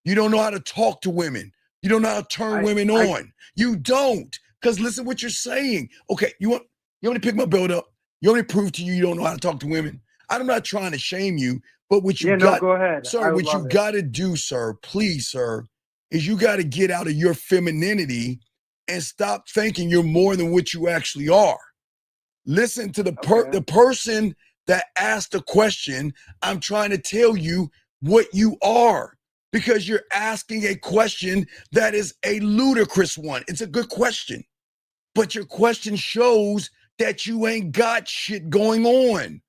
S13: You don't know how to talk to women. You don't know how to turn women on. You don't. Because listen what you're saying. Okay, you want me to pick my build up? You want me to prove to you don't know how to talk to women? I'm not trying to shame you, but what you got,
S15: go ahead.
S13: Sir, what you got to do, sir, please, sir, is you got to get out of your femininity and stop thinking you're more than what you actually are. Listen to the person that asked the question. I'm trying to tell you what you are, because you're asking a question that is a ludicrous one. It's a good question, but your question shows that you ain't got shit going on.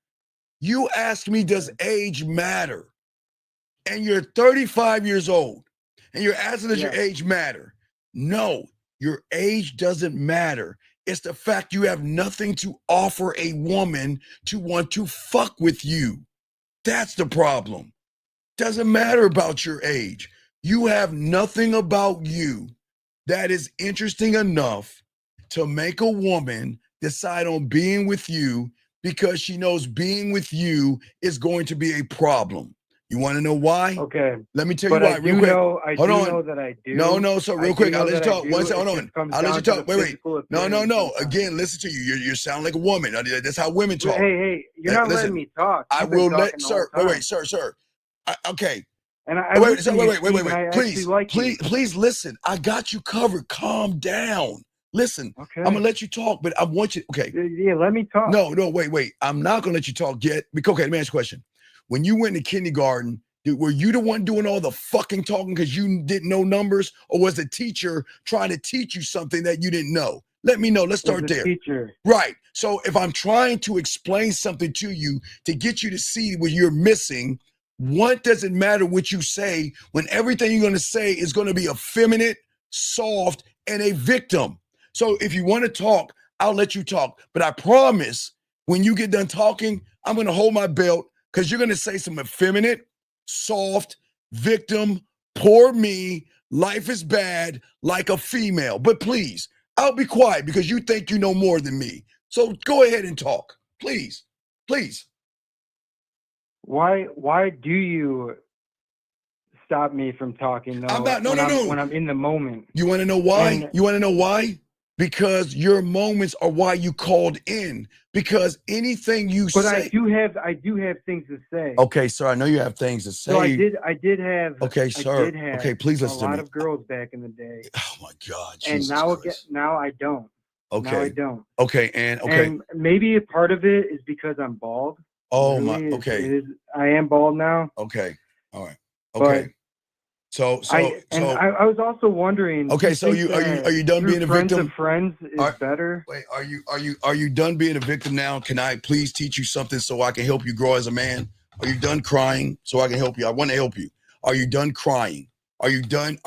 S13: You asked me, does age matter? And you're 35 years old, and you're asking, does your age matter? No, your age doesn't matter. It's the fact you have nothing to offer a woman to want to fuck with you. That's the problem. Doesn't matter about your age. You have nothing about you that is interesting enough to make a woman decide on being with you, because she knows being with you is going to be a problem. You want to know why?
S15: Okay.
S13: Let me tell you why, real quick.
S15: I do know that I do.
S13: No, so real quick, I'll let you talk. One second, hold on. I'll let you talk. Wait. No. Again, listen to you. You sound like a woman. That's how women talk.
S15: Hey, you're not letting me talk.
S13: I will let, sir. Wait, sir. Okay.
S15: And I
S13: wait. Please listen. I got you covered. Calm down. Listen,
S15: okay.
S13: I'm gonna let you talk, but I want you. Okay.
S15: Yeah, let me talk.
S13: No, wait. I'm not gonna let you talk yet. Okay, let me ask you a question. When you went to kindergarten, were you the one doing all the fucking talking because you didn't know numbers, or was the teacher trying to teach you something that you didn't know? Let me know. Let's start there.
S15: Teacher.
S13: Right. So if I'm trying to explain something to you to get you to see what you're missing, what does it matter what you say when everything you're going to say is going to be effeminate, soft, and a victim? So if you want to talk, I'll let you talk. But I promise when you get done talking, I'm going to hold my belt, because you're going to say some effeminate, soft, victim, poor me, life is bad, like a female. But please, I'll be quiet because you think you know more than me. So go ahead and talk. Please.
S15: Why do you stop me from talking though.
S13: I'm not. No,
S15: when I'm in the moment.
S13: You want to know why?
S15: And-
S13: You want to know why? Because your moments are why you called in. Because anything you
S15: But
S13: say.
S15: I do have things to say.
S13: Okay, sir. I know you have things to say.
S15: So I did have.
S13: Okay, sir.
S15: I did have
S13: Okay, please listen
S15: a
S13: to
S15: lot
S13: me.
S15: of girls back in the day.
S13: Oh my God,
S15: And
S13: Jesus
S15: now
S13: Christ.
S15: now I don't.
S13: Okay.
S15: Now I don't.
S13: Okay,
S15: And maybe a part of it is because I'm bald.
S13: Oh
S15: Literally,
S13: my. Okay.
S15: It is, I am bald now.
S13: Okay. All right.
S15: But
S13: Okay. So
S15: I was also wondering.
S13: Okay,
S15: do you
S13: so
S15: think
S13: are you done
S15: through
S13: being a
S15: friends
S13: victim?
S15: of friends is better?
S13: Wait, are you done being a victim now? Can I please teach you something so I can help you grow as a man? Are you done crying so I can help you? I want to help you. Are you done crying? Are you done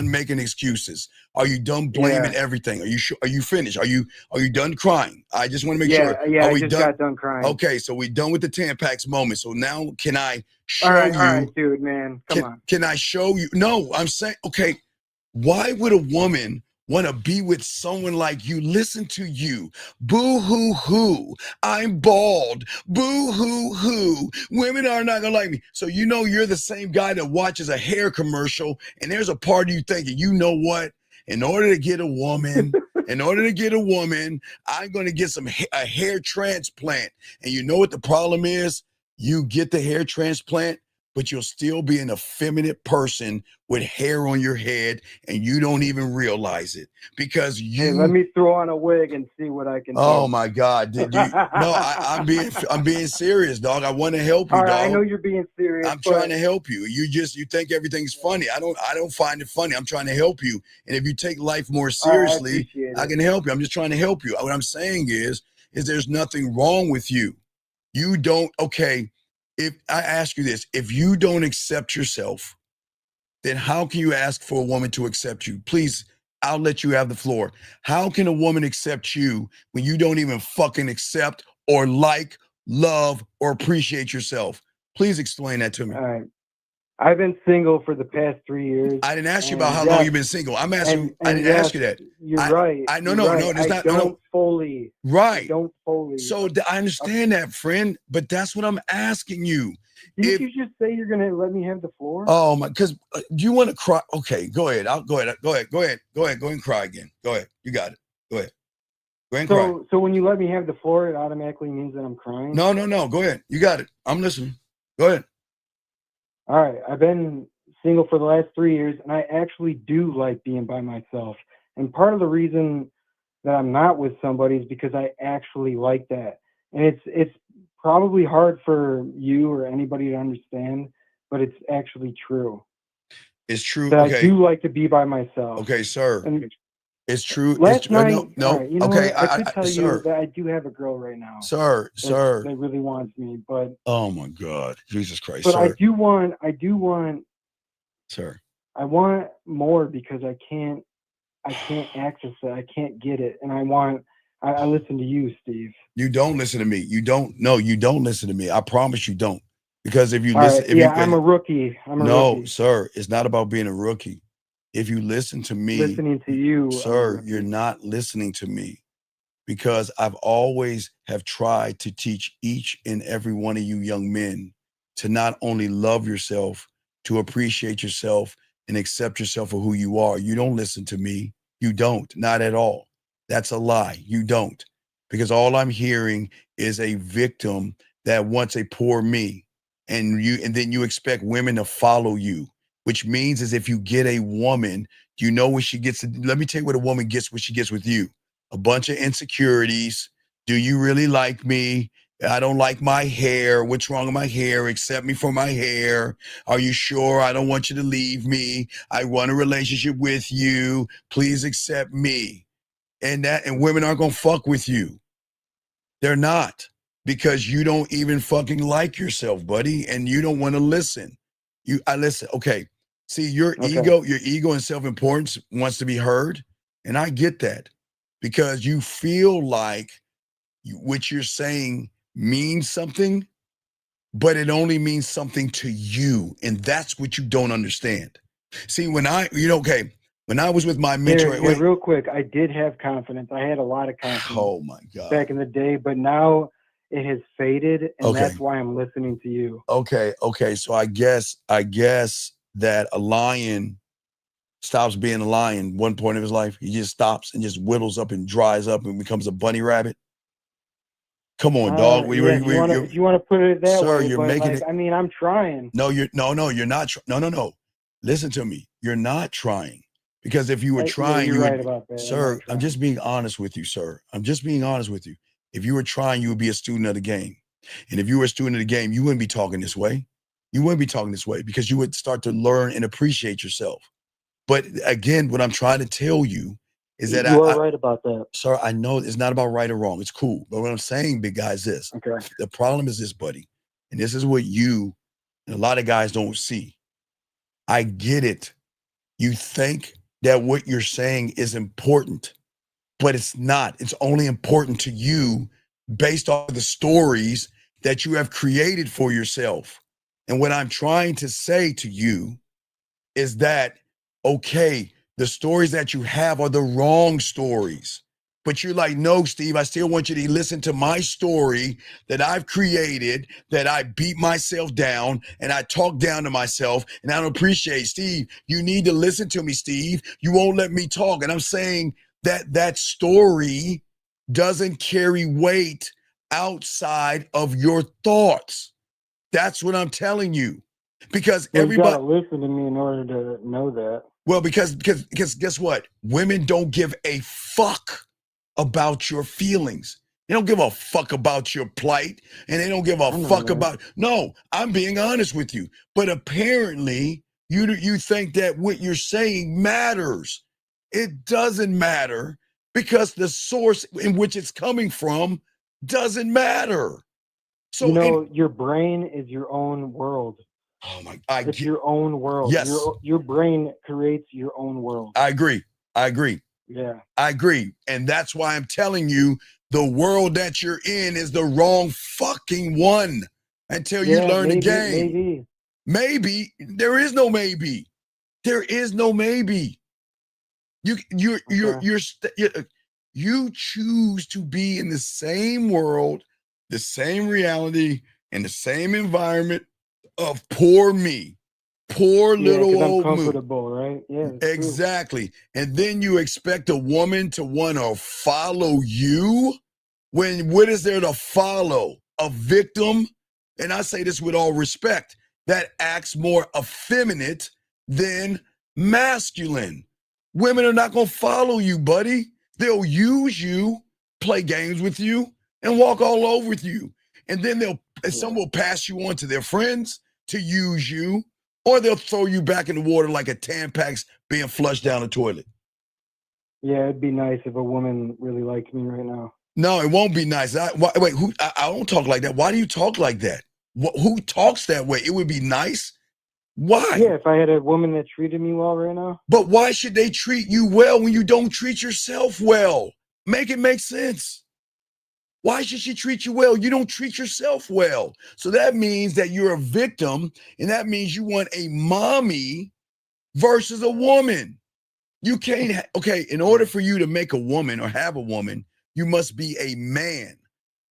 S13: making excuses? Are you done blaming everything? Are you sure? Are you finished? Are you done crying? I just want to make sure.
S15: Yeah,
S13: Are
S15: I
S13: we
S15: just
S13: done?
S15: got done crying.
S13: Okay, so we're done with the Tampax moment. So now can I show
S15: all
S13: you?
S15: right, dude, man, come on.
S13: Can I show you? No, I'm saying, okay, why would a woman want to be with someone like you? Listen to you. Boo hoo hoo. I'm bald. Boo hoo hoo. Women are not going to like me. So you know you're the same guy that watches a hair commercial and there's a part of you thinking, you know what? In order to get a woman, I'm going to get a hair transplant. And you know what the problem is? You get the hair transplant, but you'll still be an effeminate person with hair on your head and you don't even realize it because you.
S15: Hey, let me throw on a wig and see what I can do.
S13: Oh my God! I'm being serious, dog. I want to help you,
S15: All right,
S13: dog.
S15: I know you're being serious.
S13: I'm trying to help you. You think everything's funny. I don't find it funny. I'm trying to help you. And if you take life more seriously, I can help you. I'm just trying to help you. What I'm saying is there's nothing wrong with you. You don't. Okay. If I ask you this, if you don't accept yourself, then how can you ask for a woman to accept you? Please, I'll let you have the floor. How can a woman accept you when you don't even fucking accept or like, love, or appreciate yourself? Please explain that to me.
S15: All right. I've been single for the past 3 years.
S13: I didn't ask you about how long you've been single. I'm asking. I didn't ask you that.
S15: You're right.
S13: No. There's not.
S15: Don't fully.
S13: Right.
S15: Don't fully.
S13: So I understand that, friend, but that's what I'm asking you.
S15: Didn't you just say you're gonna let me have the floor?
S13: Oh my! Because do you want to cry? Okay, go ahead. Go ahead and cry again. Go ahead. You got it. Go ahead. Go ahead and cry.
S15: So when you let me have the floor, it automatically means that I'm crying?
S13: No. Go ahead. You got it. I'm listening. Go ahead.
S15: All right. I've been single for the last 3 years, and I actually do like being by myself. And part of the reason that I'm not with somebody is because I actually like that. And it's probably hard for you or anybody to understand, but it's actually true.
S13: It's true.
S15: That
S13: okay.
S15: I do like to be by myself.
S13: Okay, sir.
S15: And
S13: it's true.
S15: Last night,
S13: no.
S15: Right, you know
S13: okay,
S15: what? I could tell you that I do have a girl right now.
S13: Sir.
S15: That really wants me, but
S13: oh my God, Jesus Christ,
S15: but
S13: sir.
S15: I do want,
S13: sir.
S15: I want more because I can't access it. I can't get it, and I listen to you, Steve.
S13: You don't listen to me. You don't listen to me. I promise you don't. Because if you
S15: All
S13: listen,
S15: right, I'm a rookie.
S13: No, sir, it's not about being a rookie. If you listen to me,
S15: listening to you,
S13: sir, you're not listening to me. Because I've always have tried to teach each and every one of you young men to not only love yourself, to appreciate yourself and accept yourself for who you are. You don't listen to me. You don't, not at all. That's a lie. You don't. Because all I'm hearing is a victim that wants a poor me. And then you expect women to follow you, which means is if you get a woman, you know when she gets, let me tell you what a woman gets when she gets with you. A bunch of insecurities. Do you really like me? I don't like my hair. What's wrong with my hair? Accept me for my hair. Are you sure? I don't want you to leave me. I want a relationship with you. Please accept me. And women aren't going to fuck with you. They're not, because you don't even fucking like yourself, buddy. And you don't want to listen. I listen. Okay. See, your ego and self-importance wants to be heard. And I get that, because you feel like what you're saying means something, but it only means something to you. And that's what you don't understand. See, when I was with my mentor,
S15: real quick, I did have confidence. I had a lot of confidence.
S13: Oh my God.
S15: Back in the day, but now it has faded, and that's why I'm listening to you.
S13: Okay. So I guess that a lion stops being a lion one point of his life? He just stops and just whittles up and dries up and becomes a bunny rabbit. Come on, dog.
S15: If you want to put it that
S13: sir,
S15: way,
S13: you're
S15: but
S13: making
S15: like,
S13: it.
S15: I mean, I'm trying.
S13: No, you're not. No. Listen to me. You're not trying, because if you were trying,
S15: you're
S13: you would,
S15: right about that.
S13: sir. I'm just being honest with you, sir. I'm just being honest with you. If you were trying, you would be a student of the game, and if you were a student of the game, you wouldn't be talking this way. You wouldn't be talking this way because you would start to learn and appreciate yourself. But again, what I'm trying to tell you is that
S15: you are right about that,
S13: sir. I know it's not about right or wrong. It's cool. But what I'm saying, big guy, is this.
S15: Okay.
S13: The problem is this, buddy. And this is what you and a lot of guys don't see. I get it. You think that what you're saying is important, but it's not. It's only important to you based on the stories that you have created for yourself. And what I'm trying to say to you is that, okay, the stories that you have are the wrong stories. But you're like, no, Steve, I still want you to listen to my story that I've created, that I beat myself down and I talk down to myself and I don't appreciate. Steve, you need to listen to me, Steve. You won't let me talk. And I'm saying that that story doesn't carry weight outside of your thoughts. That's what I'm telling you. Because
S15: you
S13: everybody
S15: gotta listen to me in order to know that.
S13: Well, because guess what? Women don't give a fuck about your feelings. They don't give a fuck about your plight, and they don't give a fuck about. No, I'm being honest with you. But apparently, you think that what you're saying matters. It doesn't matter, because the source in which it's coming from doesn't matter. So
S15: your brain is your own world.
S13: Oh my!
S15: It's your own world.
S13: Yes.
S15: Your brain creates your own world.
S13: I agree.
S15: Yeah.
S13: I agree. And that's why I'm telling you, the world that you're in is the wrong fucking one until you learn the game. Maybe. There is no maybe. There is no maybe. You choose to be in the same world, the same reality, and the same environment of poor me. Poor little old
S15: I'm comfortable, right? Yeah,
S13: exactly. And then you expect a woman to want to follow you? When what is there to follow? A victim? And I say this with all respect, that acts more effeminate than masculine. Women are not going to follow you, buddy. They'll use you, play games with you, and walk all over with you. And then some will pass you on to their friends to use you, or they'll throw you back in the water like a Tampax being flushed down the toilet.
S15: Yeah, it'd be nice if a woman really liked me right now.
S13: No, it won't be nice. I don't talk like that. Why do you talk like that? Who talks that way? It would be nice. Why?
S15: Yeah, if I had a woman that treated me well right now.
S13: But why should they treat you well when you don't treat yourself well? Make it make sense. Why should she treat you well? You don't treat yourself well. So that means that you're a victim, and that means you want a mommy versus a woman. You can't, in order for you to make a woman or have a woman, you must be a man.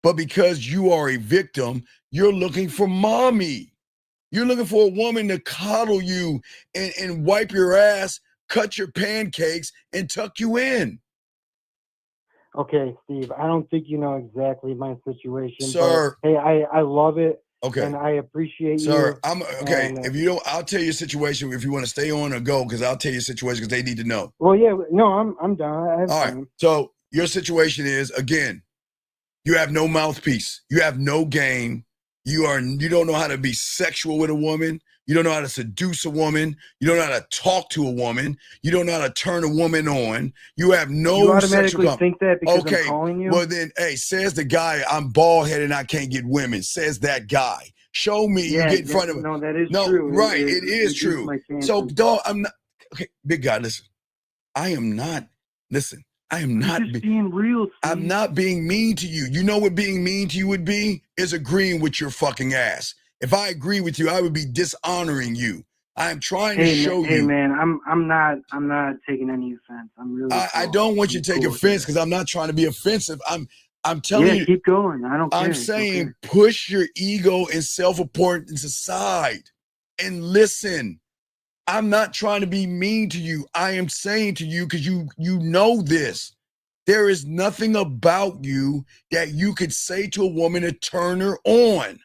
S13: But because you are a victim, you're looking for mommy. You're looking for a woman to coddle you and wipe your ass, cut your pancakes, and tuck you in.
S15: Okay, Steve, I don't think you know exactly my situation.
S13: Sir.
S15: But, hey, I love it.
S13: Okay.
S15: And I appreciate you.
S13: Sir, if you don't, I'll tell you a situation if you want to stay on or go, because I'll tell you a situation because they need to know.
S15: Well, yeah, no, I'm down. I have
S13: All
S15: time.
S13: right. So your situation is, again, you have no mouthpiece. You have no game. You don't know how to be sexual with a woman. You don't know how to seduce a woman. You don't know how to talk to a woman. You don't know how to turn a woman on. You have no
S15: You automatically think that because I'm calling you?
S13: Well then, hey, says the guy, I'm bald-headed and I can't get women. Says that guy. Show me you get in front of him.
S15: No, that is true.
S13: Right, it is true. So, dog, I'm not, okay, big guy, listen. I am not
S15: being real, Steve.
S13: I'm not being mean to you. You know what being mean to you would be? Is agreeing with your fucking ass. If I agree with you, I would be dishonoring you. I am trying to show you.
S15: Hey man, I'm not taking any offense. I'm really.
S13: I don't want you to take offense because I'm not trying to be offensive. I'm telling you.
S15: Keep going. I don't care.
S13: I'm saying push your ego and self-importance aside and listen. I'm not trying to be mean to you. I am saying to you, because you know this. There is nothing about you that you could say to a woman to turn her on.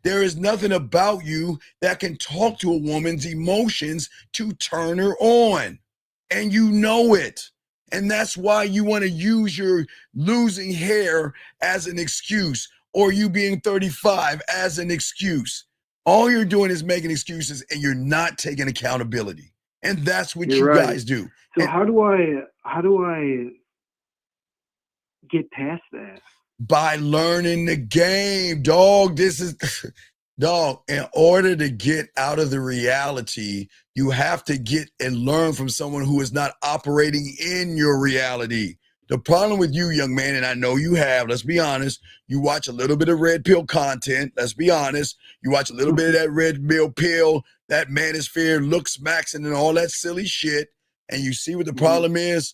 S13: There is nothing about you that can talk to a woman's emotions to turn her on. And you know it. And that's why you want to use your losing hair as an excuse, or you being 35 as an excuse. All you're doing is making excuses, and you're not taking accountability. And that's what
S15: You're
S13: you
S15: right.
S13: guys do.
S15: So
S13: And
S15: how do I get past that?
S13: by learning the game, dog. This is dog. In order to get out of the reality, you have to get and learn from someone who is not operating in your reality. The problem with you, young man, and I know you have, let's be honest, you watch a little bit of red pill content. Let's be honest. You watch a little bit of that red pill, that manosphere, looks, maxing, and all that silly shit. And you see what the problem is?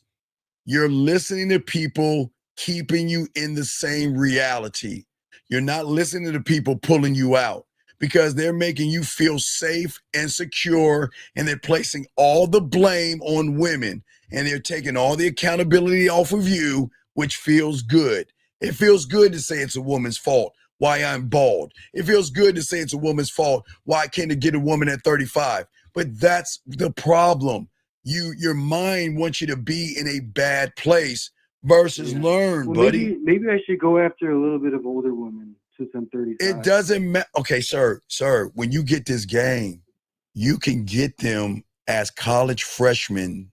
S13: You're listening to people keeping you in the same reality. You're not listening to people pulling you out, because they're making you feel safe and secure, and they're placing all the blame on women, and they're taking all the accountability off of you, which feels good. It feels good to say it's a woman's fault why I'm bald. It feels good to say it's a woman's fault why I can't get a woman at 35. But that's the problem. Your mind wants you to be in a bad place versus learn,
S15: Well,
S13: buddy.
S15: maybe I should go after a little bit of older women since I'm 35.
S13: It doesn't matter. Okay, sir, when you get this game, you can get them as college freshmen.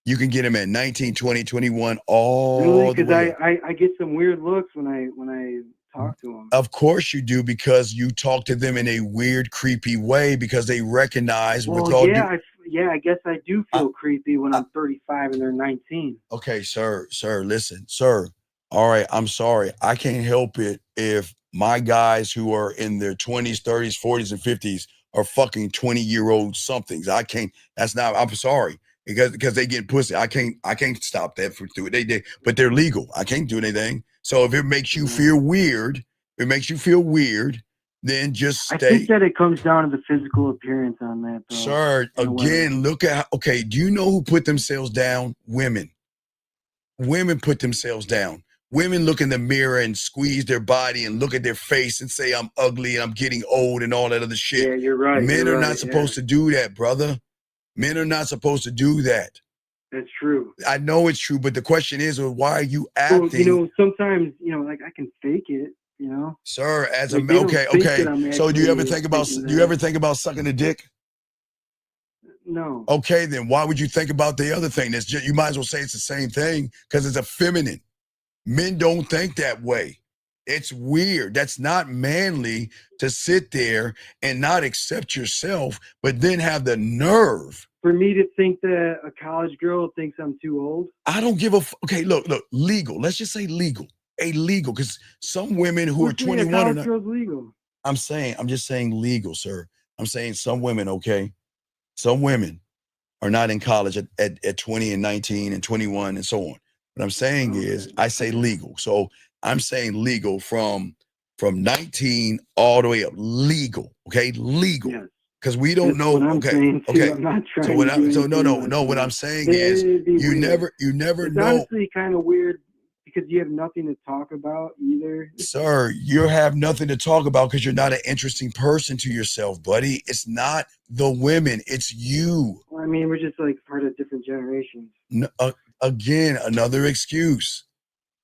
S13: You can get them at 19, 20, 21, all
S15: Really?
S13: the
S15: Because
S13: way up.
S15: I get some weird looks when I talk to them.
S13: Of course you do, because you talk to them in a weird, creepy way, because they recognize
S15: Well,
S13: with all
S15: I guess I do feel creepy when I'm 35 and they're 19.
S13: Okay, sir, listen, sir. All right, I'm sorry. I can't help it if my guys who are in their 20s, 30s, 40s, and 50s are fucking 20-year-old somethings. I can't, that's not, I'm sorry. Because they get pussy. I can't stop that for through it. But they're legal. I can't do anything. So if it makes you feel weird, then just stay.
S15: I think that it comes down to the physical appearance on that, though.
S13: Sir, again, look at, okay, do you know who put themselves down? Women. Women put themselves down. Women look in the mirror and squeeze their body and look at their face and say, I'm ugly and I'm getting old and all that other shit.
S15: Yeah, you're right.
S13: Men
S15: are
S13: not supposed to do that, brother. Men are not supposed to do that.
S15: That's true.
S13: I know it's true, but the question is, well, why are you acting?
S15: Well, sometimes, like I can fake it,
S13: Sir, as
S15: like,
S13: okay. So do you ever think about sucking a dick?
S15: No.
S13: Okay, then why would you think about the other thing? That's just, you might as well say it's the same thing, because it's a feminine. Men don't think that way. It's weird. That's not manly to sit there and not accept yourself, but then have the nerve.
S15: For me to think that a college girl thinks I'm too old?
S13: I don't give a okay, look, legal. Let's just say legal. Illegal, because some women who are 21 are not.
S15: Girl's legal.
S13: I'm just saying legal, sir. I'm saying some women, okay? Some women are not in college at 20 and 19 and 21 and so on. What I'm saying is, I say legal. So I'm saying legal from 19 all the way up. Legal, okay? Legal. Because we don't know. Okay.
S15: I'm not trying
S13: So what I'm saying is, you never
S15: it's
S13: know.
S15: Honestly, kind of weird because you have nothing to talk about either.
S13: Sir, you have nothing to talk about because you're not an interesting person to yourself, buddy. It's not the women, it's you.
S15: Well, I mean, we're just like part of different generations.
S13: No, again, another excuse.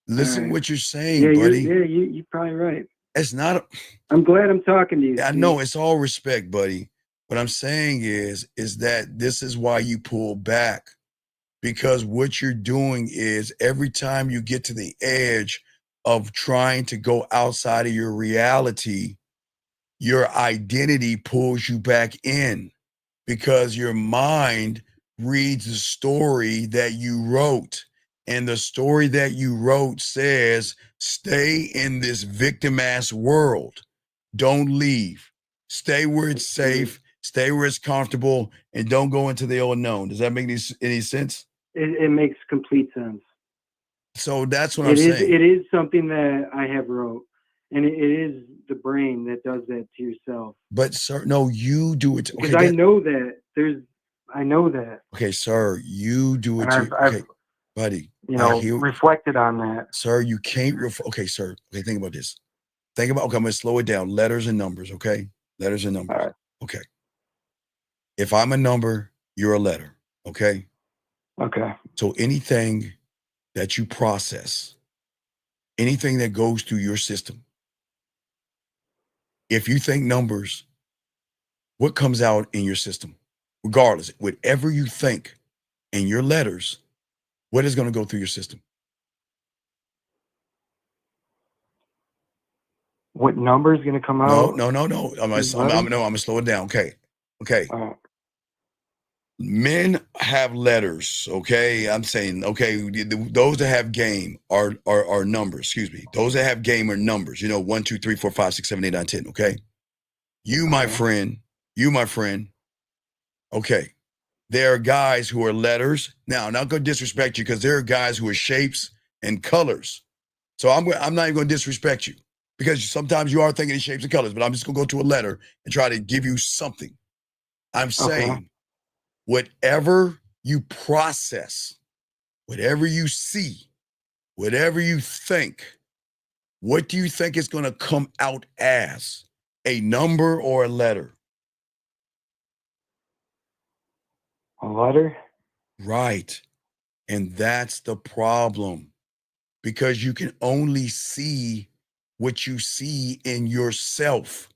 S13: Listen what you're saying,
S15: yeah,
S13: buddy.
S15: You're probably right.
S13: It's not.
S15: I'm glad I'm talking to you.
S13: I know, it's all respect, buddy. What I'm saying is that this is why you pull back. Because what you're doing is every time you get to the edge of trying to go outside of your reality, your identity pulls you back in, because your mind reads the story that you wrote. And the story that you wrote says, stay in this victim ass world. Don't leave. Stay where it's safe. Stay where it's comfortable, and don't go into the unknown. Does that make any sense?
S15: It makes complete sense.
S13: So that's what I'm saying.
S15: It is something that I have wrote, and it is the brain that does that to yourself.
S13: But sir, no, you do it.
S15: Because I know that I know that.
S13: Okay, sir, you do
S15: And
S13: what you.
S15: I've
S13: Okay, buddy,
S15: you
S13: I
S15: know,
S13: hear.
S15: reflected on that.
S13: Sir, you can't. Okay, sir. Okay, think about this. Think about. Okay, I'm gonna slow it down. Letters and numbers. Okay, letters and numbers.
S15: All right.
S13: Okay. If I'm a number, you're a letter. Okay.
S15: Okay.
S13: So anything that you process, anything that goes through your system, if you think numbers, what comes out in your system? Regardless, whatever you think in your letters, what is going to go through your system?
S15: What number is going to come
S13: No,
S15: out?
S13: no, no, no. I'm gonna slow it down. Okay. Okay. Men have letters, okay? I'm saying, okay, those that have game are numbers, excuse me. Those that have game are numbers, 1, 2, 3, 4, 5, 6, 7, 8, 9, 10, okay? You, my friend, okay. There are guys who are letters. Now, I'm not gonna disrespect you because there are guys who are shapes and colors. So I'm not even gonna disrespect you because sometimes you are thinking in shapes and colors, but I'm just gonna go to a letter and try to give you something. I'm saying whatever you process, whatever you see, whatever you think, what do you think is going to come out as? A number or a letter?
S15: A letter?
S13: Right. And that's the problem because you can only see what you see in yourself.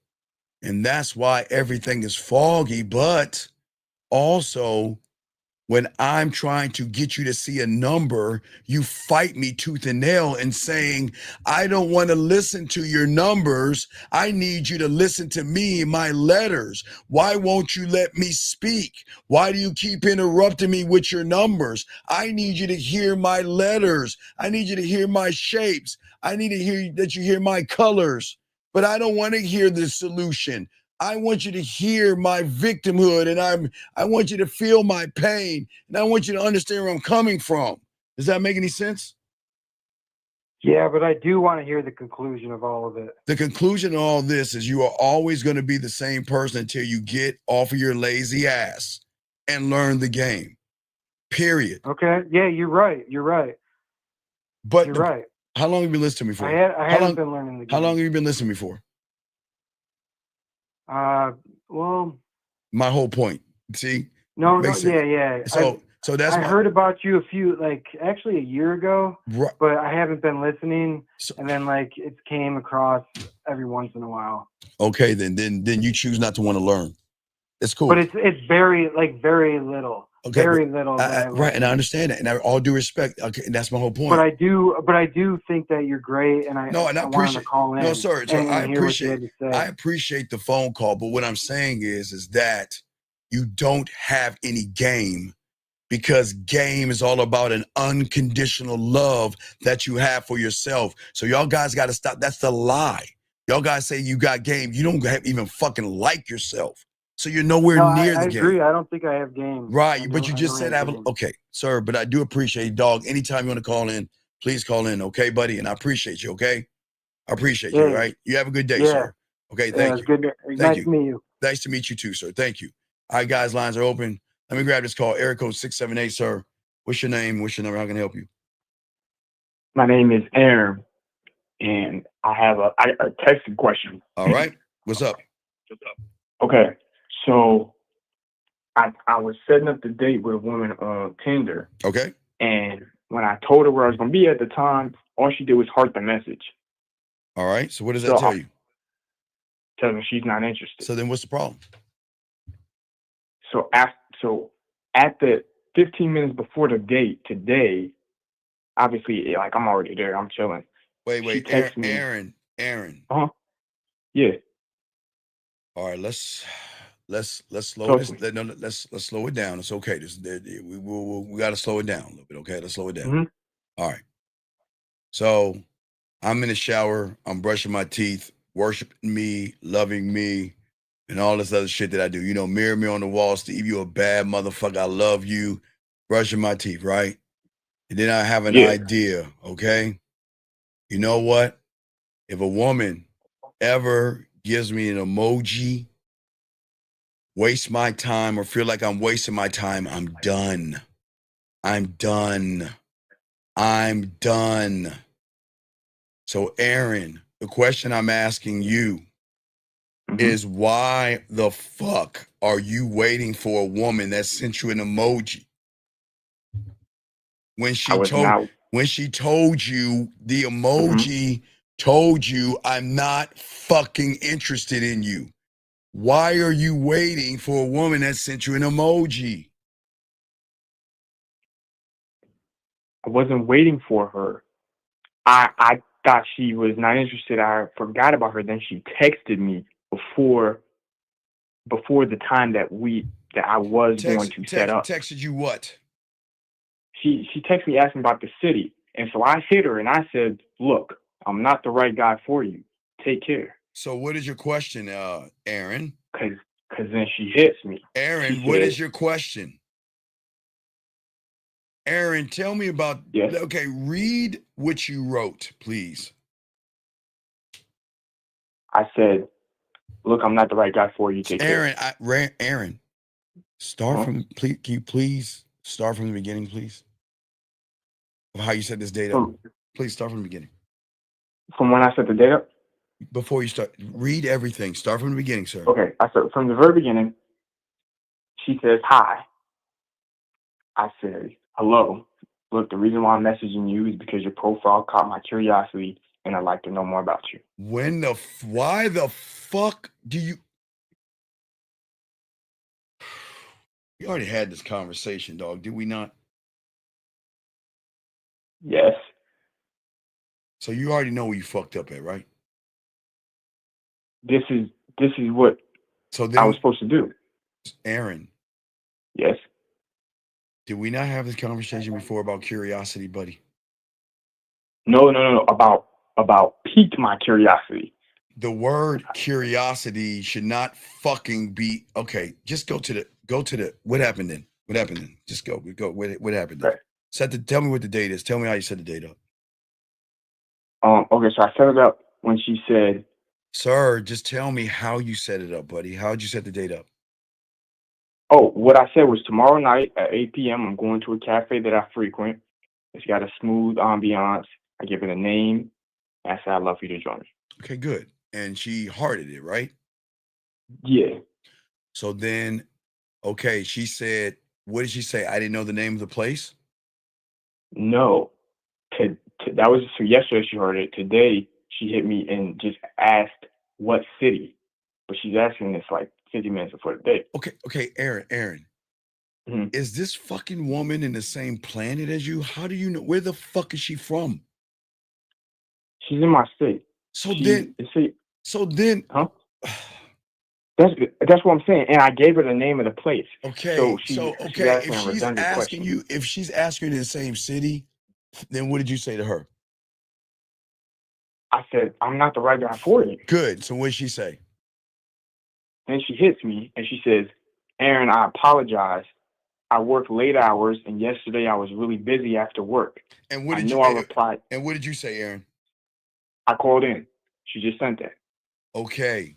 S13: And that's why everything is foggy. But also, when I'm trying to get you to see a number, you fight me tooth and nail and saying, I don't want to listen to your numbers. I need you to listen to me, my letters. Why won't you let me speak? Why do you keep interrupting me with your numbers? I need you to hear my letters. I need you to hear my shapes. I need to hear that you hear my colors, but I don't want to hear the solution. I want you to hear my victimhood and I want you to feel my pain and I want you to understand where I'm coming from. Does that make any sense?
S15: Yeah, but I do want to hear the conclusion of all of it.
S13: The conclusion of all this is you are always going to be the same person until you get off of your lazy ass and learn the game. Period.
S15: Okay. Yeah, you're right. You're right.
S13: But
S15: you're right.
S13: How long have you been listening to me for?
S15: I haven't been learning the game.
S13: How long have you been listening to me for?
S15: Well,
S13: my whole point. See?
S15: No, yeah.
S13: So that's
S15: I heard about you actually a year ago,
S13: right.
S15: But I haven't been listening. And then it came across every once in a while.
S13: Okay, then you choose not to want to learn. It's cool.
S15: But it's very little.
S13: Okay,
S15: very little.
S13: Right, and I understand that, and all due respect, okay, and that's my whole point.
S15: But I do think that you're great, and I
S13: appreciate.
S15: To call in.
S13: No, sir,
S15: I
S13: appreciate the phone call, but what I'm saying is that you don't have any game because game is all about an unconditional love that you have for yourself. So y'all guys got to stop. That's the lie. Y'all guys say you got game. You don't even fucking like yourself. So you're nowhere near the game.
S15: I agree. I don't think I have game.
S13: Right, but you just said okay, sir, but I do appreciate, dog. Anytime you want to call in, please call in, okay, buddy? And I appreciate you, okay? I appreciate you, right? You have a good day, sir. Okay, thank you.
S15: Good. Nice to meet you.
S13: Nice to meet you too, sir. Thank you. All right, guys, lines are open. Let me grab this call. Area code 678, sir. What's your name? What's your number? How can I help you?
S16: My name is Aaron, and I have a texting question.
S13: All right. What's up?
S16: Okay. So I was setting up the date with a woman on Tinder.
S13: Okay.
S16: And when I told her where I was going to be at the time, all she did was heart the message.
S13: All right. So what does that tell you?
S16: Tells me she's not interested.
S13: So then what's the problem?
S16: So at the 15 minutes before the date today, obviously, I'm already there. I'm chilling.
S13: Wait. Aaron.
S16: Uh-huh. Yeah.
S13: All right. Let's slow this. Let's slow it down. It's okay. We got to slow it down a little bit. Okay, let's slow it down.
S16: Mm-hmm.
S13: All right. So I'm in the shower. I'm brushing my teeth, worshiping me, loving me, and all this other shit that I do. Mirror me on the wall, Steve. You a bad motherfucker. I love you. Brushing my teeth, right? And then I have an idea. Okay. You know what? If a woman ever gives me an emoji waste my time or feel like I'm wasting my time, I'm done. I'm done. I'm done. So, Aaron, the question I'm asking you is why the fuck are you waiting for a woman that sent you an emoji when she told you the emoji told you I'm not fucking interested in you? Why are you waiting for a woman that sent you an emoji?
S16: I wasn't waiting for her. I thought she was not interested. I forgot about her. Then she texted me before the time that I was going to set up.
S13: Texted you what?
S16: She texted me asking about the city. And so I hit her and I said, look, I'm not the right guy for you. Take care.
S13: So what is your question, Aaron?
S16: Cause then she hits me.
S13: Aaron, what is your question? Aaron, tell me about, okay, read what you wrote, please.
S16: I said, look, I'm not the right guy for you. Take
S13: care.
S16: Aaron,
S13: Aaron, start from, please, can you please start from the beginning, please? Of how you set this date up. Please start from the beginning.
S16: From when I set the date up?
S13: Before you start, read everything. Start from the beginning, sir.
S16: Okay, I said from the very beginning, she says, hi. I said, hello. Look, the reason why I'm messaging you is because your profile caught my curiosity and I'd like to know more about you.
S13: Why the fuck do you? We already had this conversation, dog. Did we not?
S16: Yes.
S13: So you already know where you fucked up at, right?
S16: This is what I was supposed to do.
S13: Aaron.
S16: Yes.
S13: Did we not have this conversation before about curiosity, buddy?
S16: No. About piqued my curiosity.
S13: The word curiosity should not fucking be okay. Just go to the what happened then? What happened then? Just go. What happened then? Tell me what the date is. Tell me how you set the date up.
S16: Okay, so I set it up when she said,
S13: sir, just tell me how you set it up, buddy. How'd you set the date up?
S16: Oh, what I said was tomorrow night at 8 p.m. I'm going to a cafe that I frequent. It's got a smooth ambiance. I give it a name. I said, I'd love for you to join me.
S13: Okay, good. And she hearted it, right?
S16: Yeah.
S13: So then, okay, she said, what did she say? I didn't know the name of the place?
S16: No. That was so yesterday she heard it. Today, she hit me and just asked what city. But she's asking this like 50 minutes before the date.
S13: Okay, Aaron. Is this fucking woman in the same planet as you? How do you know? Where the fuck is she from?
S16: She's in my state.
S13: So then,
S16: huh? That's what I'm saying. And I gave her the name of the place.
S13: Okay.
S16: So
S13: if she's asking in the same city, then what did you say to her?
S16: I said, I'm not the right guy for you.
S13: Good. So what did she say?
S16: Then she hits me and she says, Aaron, I apologize. I work late hours and yesterday I was really busy after work.
S13: And what did
S16: I replied.
S13: And what did you say, Aaron?
S16: I called in. She just sent that.
S13: Okay.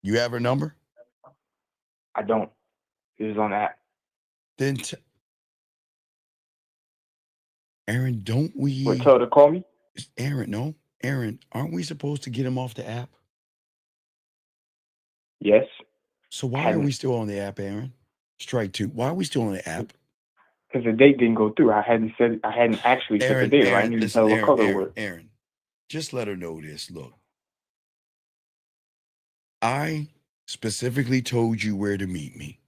S13: You have her number?
S16: I don't. It is on the app.
S13: Then Aaron, don't we?
S16: What, tell her to call me?
S13: Aaron, no. Aaron, aren't we supposed to get him off the app?
S16: Yes.
S13: So why are we still on the app, Aaron? Strike two. Why are we still on the app?
S16: Because the date didn't go through. I hadn't actually set the date. I knew to tell her what color it was.
S13: Aaron, just let her know this. Look, I specifically told you where to meet me.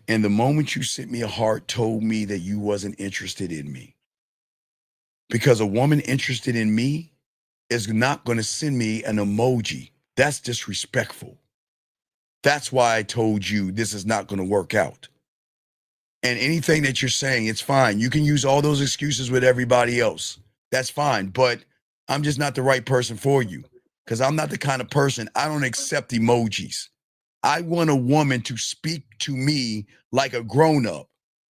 S13: And the moment you sent me a heart told me that you wasn't interested in me. Because a woman interested in me is not going to send me an emoji. That's disrespectful. That's why I told you this is not going to work out. And anything that you're saying, it's fine. You can use all those excuses with everybody else. That's fine. But I'm just not the right person for you. Because I'm not the kind of person, I don't accept emojis. I want a woman to speak to me like a grown-up.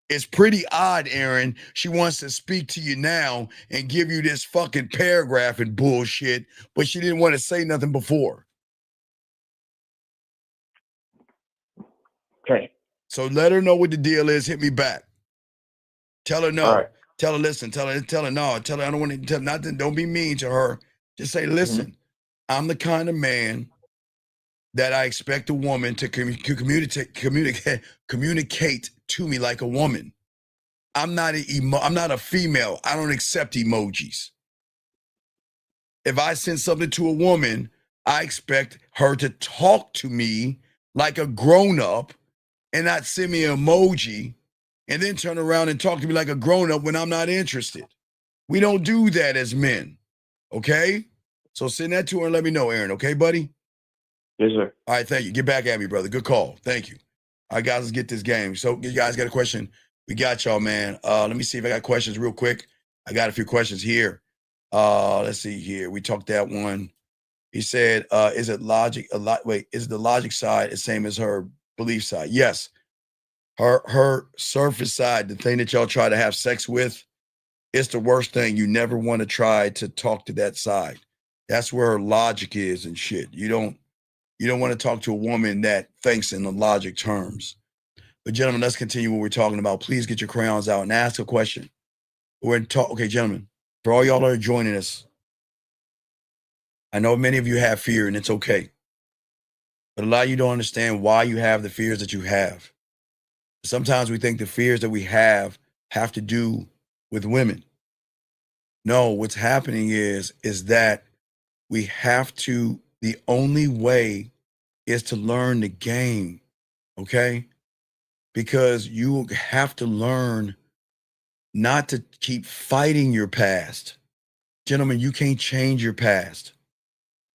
S13: It's pretty odd, Aaron. She wants to speak to you now and give you this fucking paragraph and bullshit, but she didn't want to say nothing before.
S16: Okay.
S13: So let her know what the deal is. Hit me back. Tell her no.
S16: All right.
S13: Tell her listen. Tell her no. Tell her I don't want to tell nothing. Don't be mean to her. Just say, listen, I'm the kind of man that I expect a woman to communicate to me like a woman. I'm not a female. I don't accept emojis. If I send something to a woman, I expect her to talk to me like a grown-up and not send me an emoji and then turn around and talk to me like a grown-up when I'm not interested. We don't do that as men, okay? So send that to her and let me know, Aaron, okay, buddy?
S16: Yes, sir.
S13: All right, thank you. Get back at me, brother. Good call. Thank you. All right, guys, let's get this game. So you guys got a question? We got y'all, man. Let me see if I got questions real quick. I got a few questions here. Let's see here. We talked that one. He said, is it logic is the logic side the same as her belief side? Yes. Her surface side, the thing that y'all try to have sex with, it's the worst thing. You never want to try to talk to that side. That's where her logic is and shit. You don't want to talk to a woman that thinks in the logic terms. But gentlemen, let's continue what we're talking about. Please get your crayons out and ask a question. Okay, gentlemen, for all y'all that are joining us, I know many of you have fear and it's okay. But a lot of you don't understand why you have the fears that you have. Sometimes we think the fears that we have to do with women. No, what's happening is that we have to, the only way is to learn the game, okay? Because you have to learn not to keep fighting your past. Gentlemen, you can't change your past,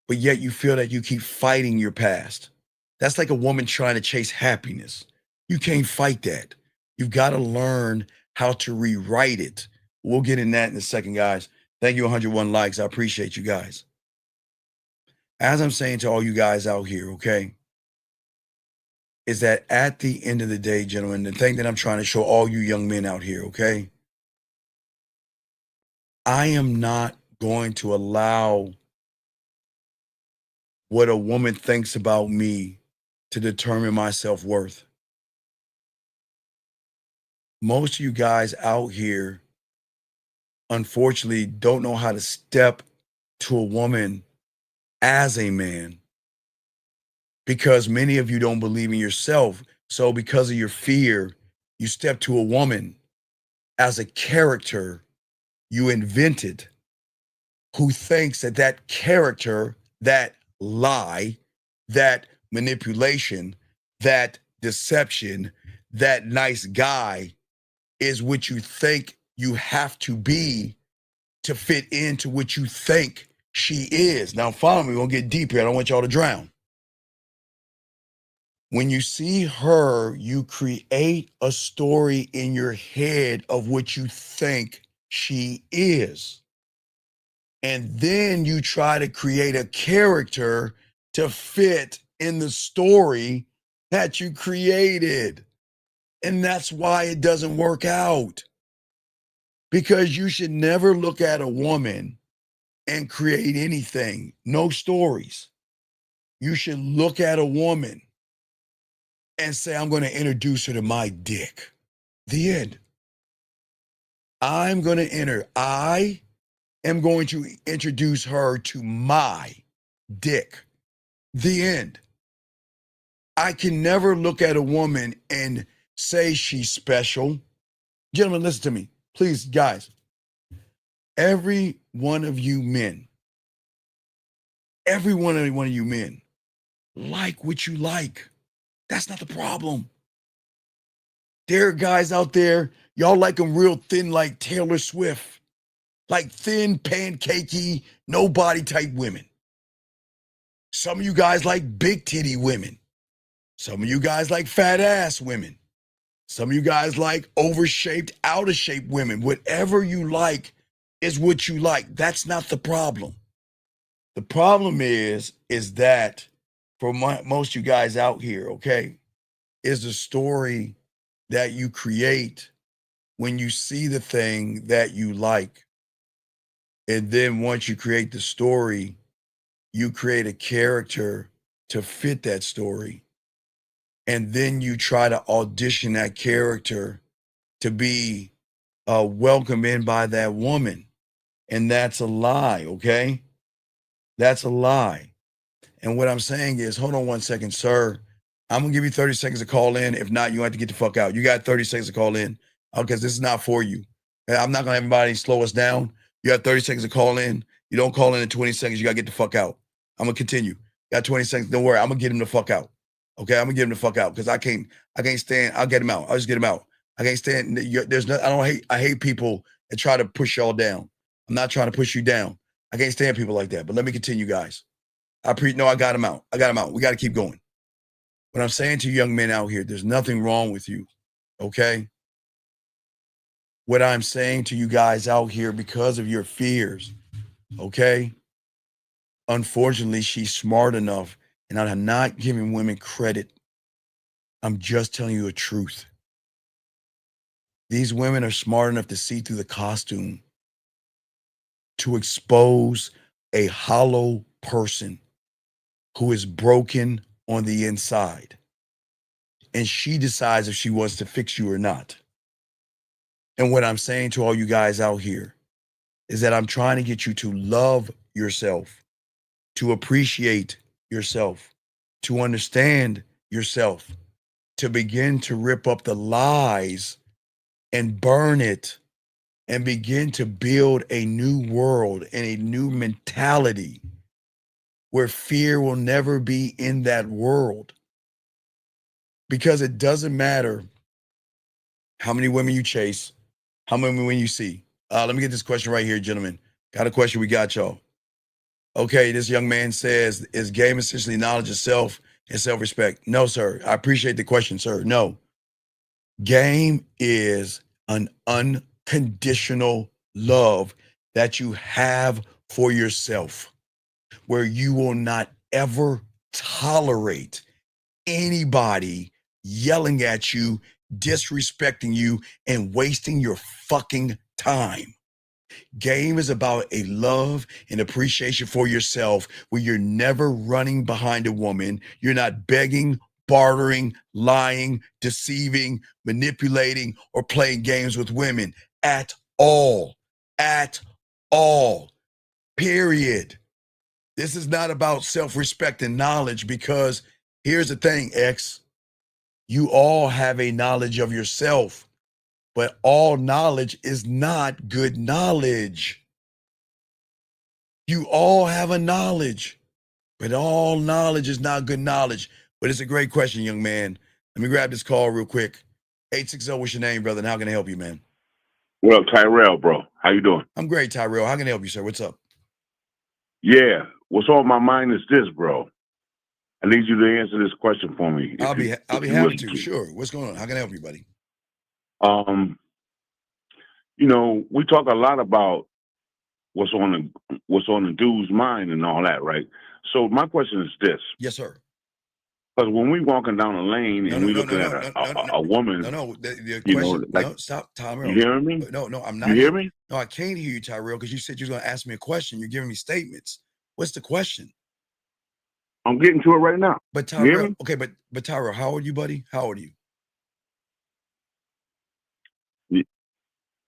S13: but yet you feel that you keep fighting your past. That's like a woman trying to chase happiness. You can't fight that. You've got to learn how to rewrite it. We'll get in that in a second, guys. Thank you, 101 likes. I appreciate you guys. As I'm saying to all you guys out here, okay, is that at the end of the day, gentlemen, the thing that I'm trying to show all you young men out here, okay, I am not going to allow what a woman thinks about me to determine my self-worth. Most of you guys out here, unfortunately, don't know how to step to a woman as a man because many of you don't believe in yourself. So because of your fear, you step to a woman as a character you invented who thinks that that character, that lie, that manipulation, that deception, that nice guy is what you think you have to be to fit into what you think she is. Now, follow me. We're going to get deep here. I don't want y'all to drown. When you see her, you create a story in your head of what you think she is. And then you try to create a character to fit in the story that you created. And that's why it doesn't work out. Because you should never look at a woman and create anything, no stories. You should look at a woman and say, I'm going to introduce her to my dick. The end. I am going to introduce her to my dick. The end. I can never look at a woman and say she's special. Gentlemen, listen to me. Please, guys. Every one of you men, every one of you men, like what you like. That's not the problem. There are guys out there, y'all like them real thin like Taylor Swift. Like thin, pancakey, no body type women. Some of you guys like big titty women. Some of you guys like fat ass women. Some of you guys like overshaped, out of shape women. Whatever you like is what you like. That's not the problem. The problem is that for most of you guys out here, okay, is the story that you create when you see the thing that you like. And then once you create the story, you create a character to fit that story. and then you try to audition that character to be welcomed in by that woman. And that's a lie, okay? That's a lie. And what I'm saying is, hold on one second, sir. I'm gonna give you 30 seconds to call in. If not, you have to get the fuck out. You got 30 seconds to call in because this is not for you. And I'm not gonna have anybody slow us down. You got 30 seconds to call in. You don't call in 20 seconds, you gotta get the fuck out. I'm gonna continue. Got 20 seconds. Don't worry, I'm gonna get him the fuck out. Okay, I'm gonna get him the fuck out because I can't stand. I'll get him out. I'll just get him out. I can't stand. There's no. I hate people that try to push y'all down. I'm not trying to push you down. I can't stand people like that. But let me continue, guys. No, I got him out. I got him out. We got to keep going. What I'm saying to young men out here, there's nothing wrong with you. Okay. What I'm saying to you guys out here, because of your fears, okay. Unfortunately, she's smart enough, and I'm not giving women credit. I'm just telling you the truth. These women are smart enough to see through the costume, to expose a hollow person who is broken on the inside. And she decides if she wants to fix you or not. And what I'm saying to all you guys out here is that I'm trying to get you to love yourself, to appreciate yourself, to understand yourself, to begin to rip up the lies and burn it and begin to build a new world and a new mentality where fear will never be in that world. Because it doesn't matter how many women you chase, how many women you see. Let me get this question right here, gentlemen. Got a question, we got y'all. Okay, this young man says, is game essentially knowledge of self and self-respect? No, sir. I appreciate the question, sir. No. Game is an unconditional love that you have for yourself, where you will not ever tolerate anybody yelling at you, disrespecting you, and wasting your fucking time. Game is about a love and appreciation for yourself where you're never running behind a woman. You're not begging, bartering, lying, deceiving, manipulating, or playing games with women at all. At all. Period. This is not about self-respect and knowledge, because here's the thing, X. You all have a knowledge of yourself, but all knowledge is not good knowledge. You all have a knowledge, but all knowledge is not good knowledge. But it's a great question, young man. Let me grab this call real quick. 860, what's your name, brother? And how can I help you, man?
S17: Well, Tyrell, bro. How you doing?
S13: I'm great, Tyrell. How can I help you, sir? What's up?
S17: Yeah. What's on my mind is this, bro. I need you to answer this question for me.
S13: I'll be happy to. Sure. What's going on? How can I help you, buddy?
S17: You know, we talk a lot about what's on the dude's mind and all that, right? So my question is this.
S13: Yes, sir.
S17: Because when we walking down a lane and we looking at a woman,
S13: the
S17: you
S13: question,
S17: know, like,
S13: no, stop, Tyrell.
S17: You hearing me?
S13: No, I'm not.
S17: You hear me?
S13: No, I can't hear you, Tyrell, because you said you were going to ask me a question. You're giving me statements. What's the question?
S17: I'm getting to it right now.
S13: But
S17: You hear
S13: Tyrell,
S17: me?
S13: okay, but Tyrell, how old are you, buddy? How old are you?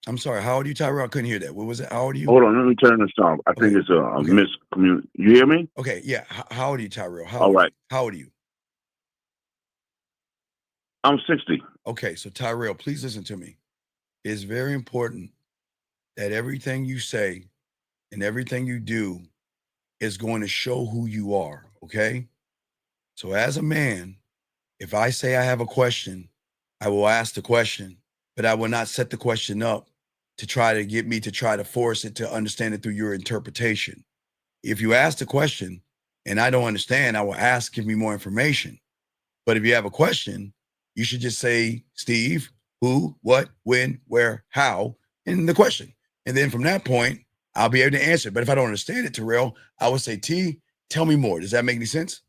S13: I'm sorry. How old are you, Tyrell? I couldn't hear that. What was it? How old are you?
S17: Hold on, let me turn this off. I think it's a miscommunication. You hear me?
S13: Okay, yeah. How old are you, Tyrell?
S17: All right.
S13: How old are you?
S17: I'm 60.
S13: Okay, so Tyrell, please listen to me. It's very important that everything you say and everything you do is going to show who you are, okay? So as a man, if I say I have a question, I will ask the question, but I will not set the question up to try to get me to try to force it to understand it through your interpretation. If you ask the question and I don't understand, I will ask, give me more information. But if you have a question, you should just say, Steve, who, what, when, where, how, in the question. And then from that point, I'll be able to answer. But if I don't understand it, Terrell, I would say, T, tell me more. Does that make any sense?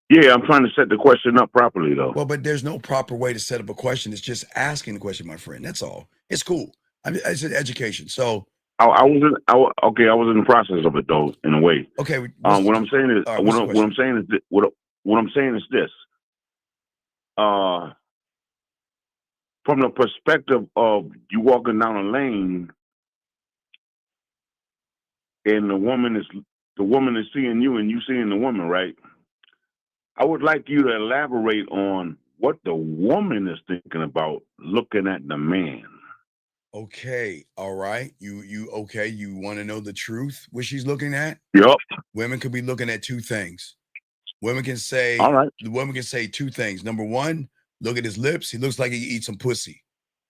S17: Yeah, I'm trying to set the question up properly, though.
S13: Well, but there's no proper way to set up a question. It's just asking the question, my friend. That's all. It's cool. It's an education. So
S17: I was in the process of it, though, in a way.
S13: Okay.
S17: What I'm saying is this. from the perspective of you walking down a lane and the woman is seeing you and you seeing the woman, right? I would like you to elaborate on what the woman is thinking about looking at the man.
S13: Okay, all right. You okay? You want to know the truth? What she's looking at?
S17: Yup.
S13: Women could be looking at two things. Women can say,
S17: All right.
S13: the woman can say two things. Number one, look at his lips. He looks like he can eat some pussy.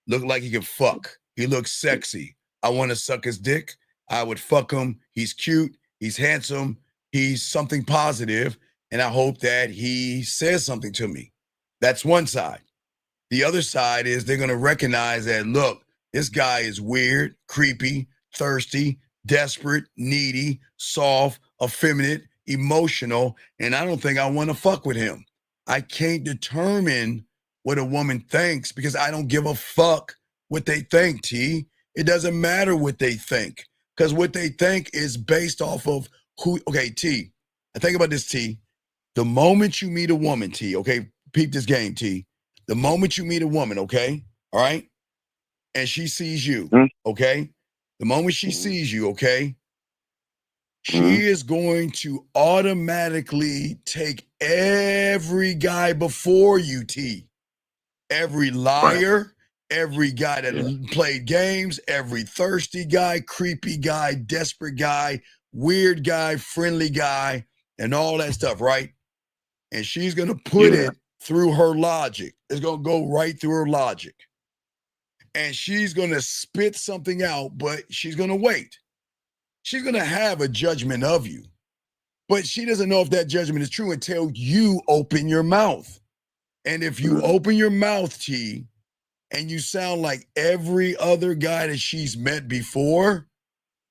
S13: Look like he can fuck. He looks sexy. I want to suck his dick. I would fuck him. He's cute. He's handsome. He's something positive, and I hope that he says something to me. That's one side. The other side is they're going to recognize that, look, this guy is weird, creepy, thirsty, desperate, needy, soft, effeminate, emotional, and I don't think I want to fuck with him. I can't determine what a woman thinks because I don't give a fuck what they think, T. It doesn't matter what they think because what they think is based off of who. Okay, T, I think about this, T. The moment you meet a woman, T, okay, peep this game, T. The moment you meet a woman, okay, all right, and she sees you, okay, the moment she sees you, okay, she is going to automatically take every guy before you, T. Every liar, every guy that played games, every thirsty guy, creepy guy, desperate guy, weird guy, friendly guy, and all that stuff, right? And she's going to put it through her logic. It's going to go right through her logic. And she's going to spit something out, but she's going to wait. She's going to have a judgment of you, but she doesn't know if that judgment is true until you open your mouth. And if you open your mouth, T, and you sound like every other guy that she's met before,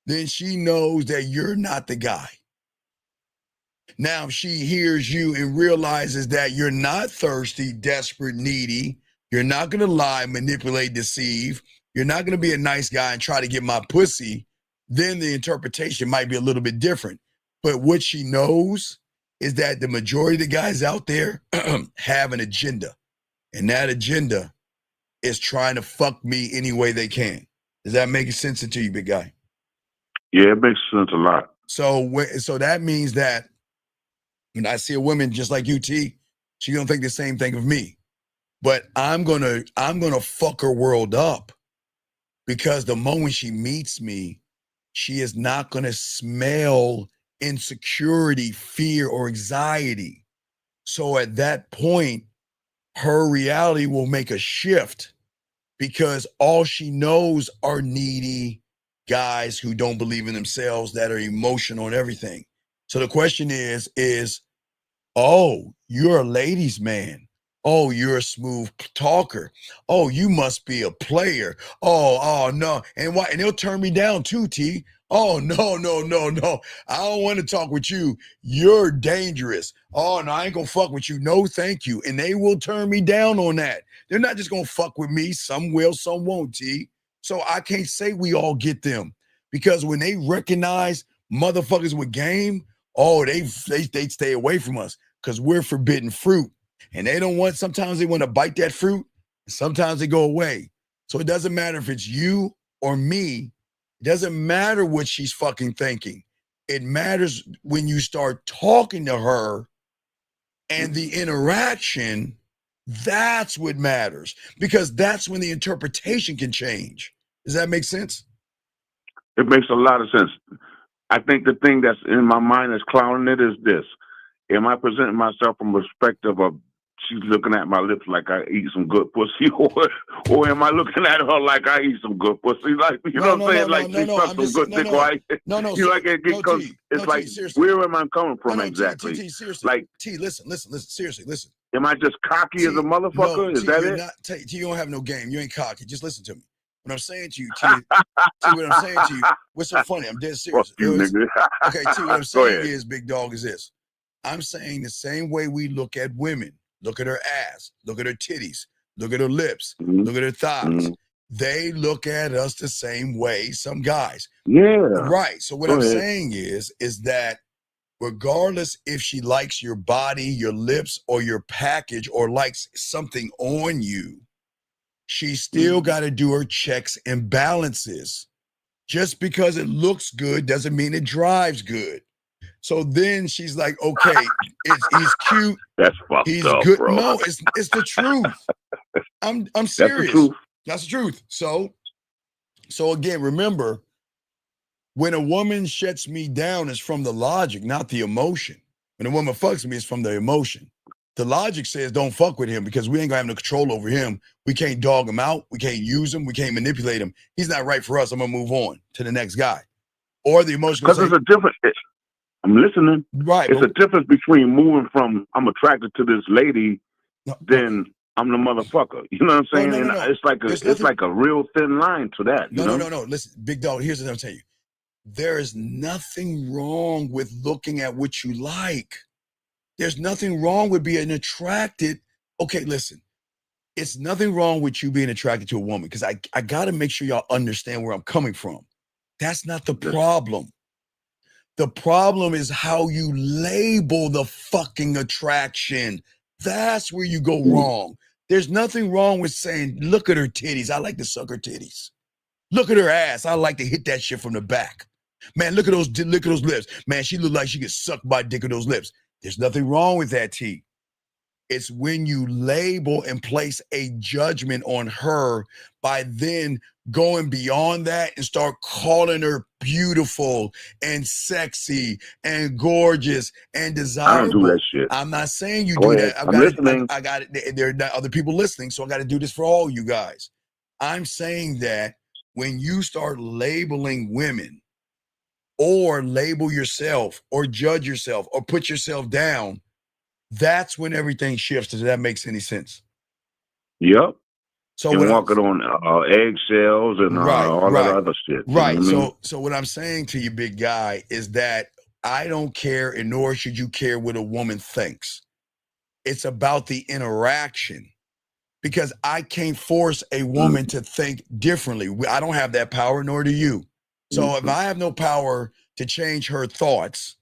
S13: then she knows that you're not the guy. Now, if she hears you and realizes that you're not thirsty, desperate, needy, you're not going to lie, manipulate, deceive, you're not going to be a nice guy and try to get my pussy, then the interpretation might be a little bit different. But what she knows is that the majority of the guys out there have an agenda. And that agenda is trying to fuck me any way they can. Does that make sense to you, big guy?
S17: Yeah, it makes sense a lot.
S13: So that means that when I see a woman just like you, T, she's gonna think the same thing of me. But I'm gonna fuck her world up because the moment she meets me, she is not gonna smell insecurity, fear, or anxiety. So at that point, her reality will make a shift because all she knows are needy guys who don't believe in themselves, that are emotional and everything. So the question is, oh, you're a ladies' man. Oh, you're a smooth talker. Oh, you must be a player. Oh, no. And why? And they'll turn me down too, T. Oh, no. I don't want to talk with you. You're dangerous. Oh, no, I ain't gonna fuck with you. No, thank you. And they will turn me down on that. They're not just gonna fuck with me. Some will, some won't, T. So I can't say we all get them because when they recognize motherfuckers with game, oh, they stay away from us because we're forbidden fruit. And they don't want, sometimes they want to bite that fruit. Sometimes they go away. So it doesn't matter if it's you or me. It doesn't matter what she's fucking thinking. It matters when you start talking to her and the interaction, that's what matters. Because that's when the interpretation can change. Does that make sense?
S17: It makes a lot of sense. I think the thing that's in my mind that's clouding it is this. Am I presenting myself from a perspective of she's looking at my lips like I eat some good pussy, or am I looking at her like I eat some good pussy? Like, you know what I'm saying? Like, she sucks some good dick, right? You like it because it's like, where am I coming from exactly?
S13: T, seriously.
S17: Like,
S13: T, listen, seriously, listen.
S17: Am I just cocky as a motherfucker?
S13: No,
S17: is
S13: T,
S17: that
S13: you're
S17: it?
S13: not, T, you don't have no game. You ain't cocky. Just listen to me. What I'm saying to you, T, what I'm saying to you, what's so funny? I'm dead serious.
S17: Fuck you, nigga.
S13: Okay, T, what I'm saying is, big dog, is this. I'm saying the same way we look at women. Look at her ass. Look at her titties. Look at her lips. Look at her thighs. They look at us the same way, some guys.
S17: Yeah.
S13: Right. So what I'm saying is that regardless if she likes your body, your lips, or your package, or likes something on you, she still got to do her checks and balances. Just because it looks good doesn't mean it drives good. So then she's like, okay, he's cute.
S17: That's fucked
S13: He's
S17: up,
S13: good.
S17: bro.
S13: No, it's the truth. I'm serious.
S17: That's the truth.
S13: That's the truth. So again, remember, when a woman shuts me down, it's from the logic, not the emotion. When a woman fucks me, it's from the emotion. The logic says don't fuck with him because we ain't gonna have no control over him. We can't dog him out. We can't use him. We can't manipulate him. He's not right for us. I'm gonna move on to the next guy. Or the emotion.
S17: Because there's a difference. I'm listening.
S13: Right.
S17: It's a difference between moving from I'm attracted to this lady, then I'm the motherfucker. You know what I'm saying?
S13: No.
S17: And it's like a real thin line to that.
S13: No. Listen, big dog. Here's what I'm telling you. There is nothing wrong with looking at what you like. There's nothing wrong with being attracted. Okay, listen. It's nothing wrong with you being attracted to a woman because I got to make sure y'all understand where I'm coming from. That's not the problem. The problem is how you label the fucking attraction. That's where you go wrong. There's nothing wrong with saying, look at her titties. I like to suck her titties. Look at her ass. I like to hit that shit from the back. Man, look at those lips. Man, she look like she gets sucked by dick of those lips. There's nothing wrong with that, T. It's when you label and place a judgment on her by then going beyond that and start calling her beautiful and sexy and gorgeous and desirable.
S17: I don't do that shit.
S13: I'm not saying you
S17: Go
S13: do
S17: ahead.
S13: that.
S17: I'm listening.
S13: I got it. There are other people listening, so I got to do this for all you guys. I'm saying that when you start labeling women or label yourself or judge yourself or put yourself down, that's when everything shifts. Does that make any sense?
S17: Yep.
S13: So
S17: and walking on eggshells and all that other shit.
S13: Right.
S17: You know what I mean?
S13: So what I'm saying to you, big guy, is that I don't care, and nor should you care what a woman thinks. It's about the interaction. Because I can't force a woman to think differently. I don't have that power, nor do you. So if I have no power to change her thoughts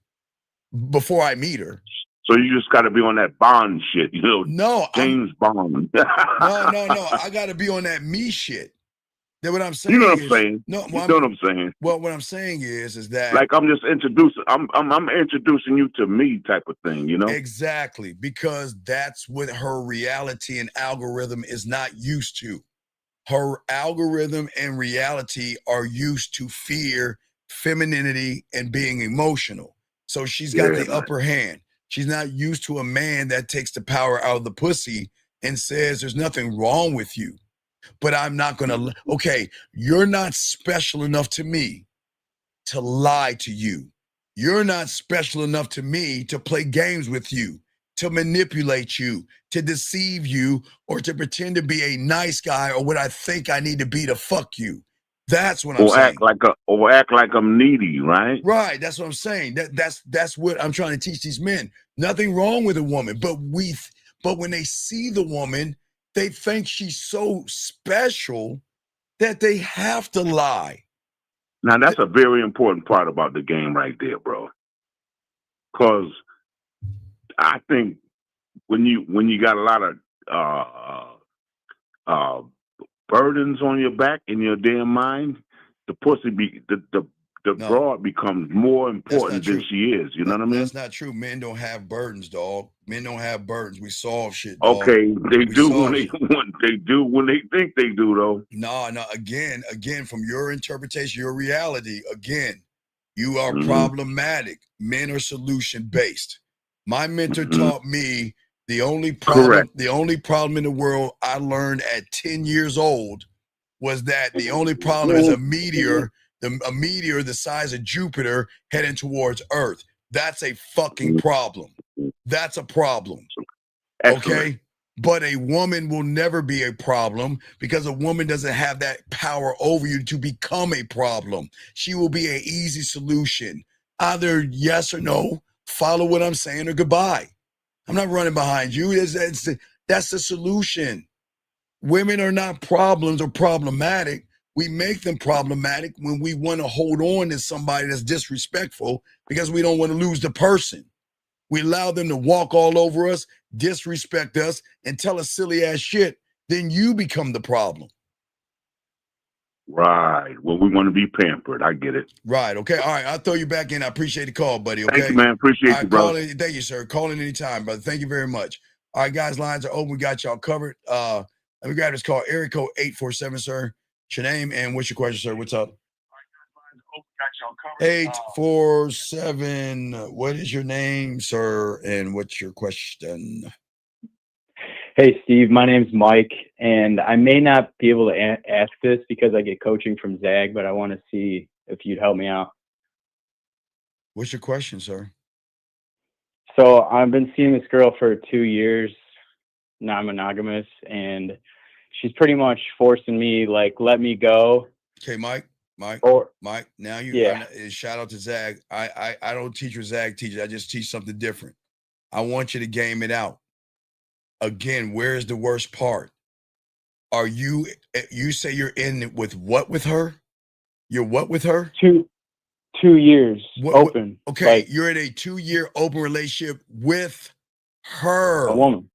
S13: before I meet her.
S17: So you just got to be on that Bond shit, you know?
S13: No.
S17: James Bond.
S13: No. I got to be on that me shit. Then what I'm saying
S17: You know what I'm saying?
S13: No,
S17: you know what I'm saying?
S13: Well, what I'm saying is that
S17: like I'm just introducing. I'm introducing you to me, type of thing. You know?
S13: Exactly, because that's what her reality and algorithm is not used to. Her algorithm and reality are used to fear, femininity, and being emotional. So she's got the upper hand. She's not used to a man that takes the power out of the pussy and says there's nothing wrong with you. But I'm not going to, okay, you're not special enough to me to lie to you. You're not special enough to me to play games with you, to manipulate you, to deceive you, or to pretend to be a nice guy or what I think I need to be to fuck you. That's what I'm saying.
S17: Act like I'm needy, right?
S13: Right. That's what I'm saying. That's what I'm trying to teach these men. Nothing wrong with a woman, but when they see the woman, they think she's so special that they have to lie.
S17: Now that's a very important part about the game right there, bro. Because I think when you got a lot of burdens on your back in your damn mind, the pussy the broad becomes more important than she is. You know what I mean?
S13: That's not true. Men don't have burdens, dog. Men don't have burdens. We solve shit, dog.
S17: Okay, they do when they think they do, though.
S13: No. Again, from your interpretation, your reality, again, you are problematic. Men are solution based. My mentor taught me the only problem in the world I learned at 10 years old was that the only problem is a meteor the size of Jupiter heading towards Earth. That's a fucking problem. That's a problem. Okay? But a woman will never be a problem because a woman doesn't have that power over you to become a problem. She will be an easy solution. Either yes or no, follow what I'm saying, or goodbye. I'm not running behind you. That's the solution. Women are not problems or problematic. We make them problematic when we want to hold on to somebody that's disrespectful because we don't want to lose the person. We allow them to walk all over us, disrespect us, and tell us silly ass shit. Then you become the problem.
S17: Right. Well, we want to be pampered. I get it.
S13: Right. Okay. All right. I'll throw you back in. I appreciate the call, buddy. Okay.
S17: Thank you, man. Appreciate
S13: All right,
S17: you, brother.
S13: call in. Thank you, sir. Call in anytime, brother. Thank you very much. All right, guys. Lines are open. We got y'all covered. Let me grab this call. Area code 847, sir. What's your name and what's your question, sir? What's up? 847. What is your name, sir? And what's your question?
S18: Hey, Steve, my name's Mike, and I may not be able to ask this because I get coaching from Zag, but I want to see if you'd help me out.
S13: What's your question, sir?
S18: So I've been seeing this girl for 2 years, non-monogamous, and she's pretty much forcing me, like, let me go.
S13: Okay, Mike. Mike, now you shout out to Zag. I don't teach what Zag teaches. I just teach something different. I want you to game it out. Again, where's the worst part? Are you say you're in with what with her? You're what with her?
S18: 2 years open.
S13: Okay, like, you're in a 2-year open relationship with her.
S18: A woman.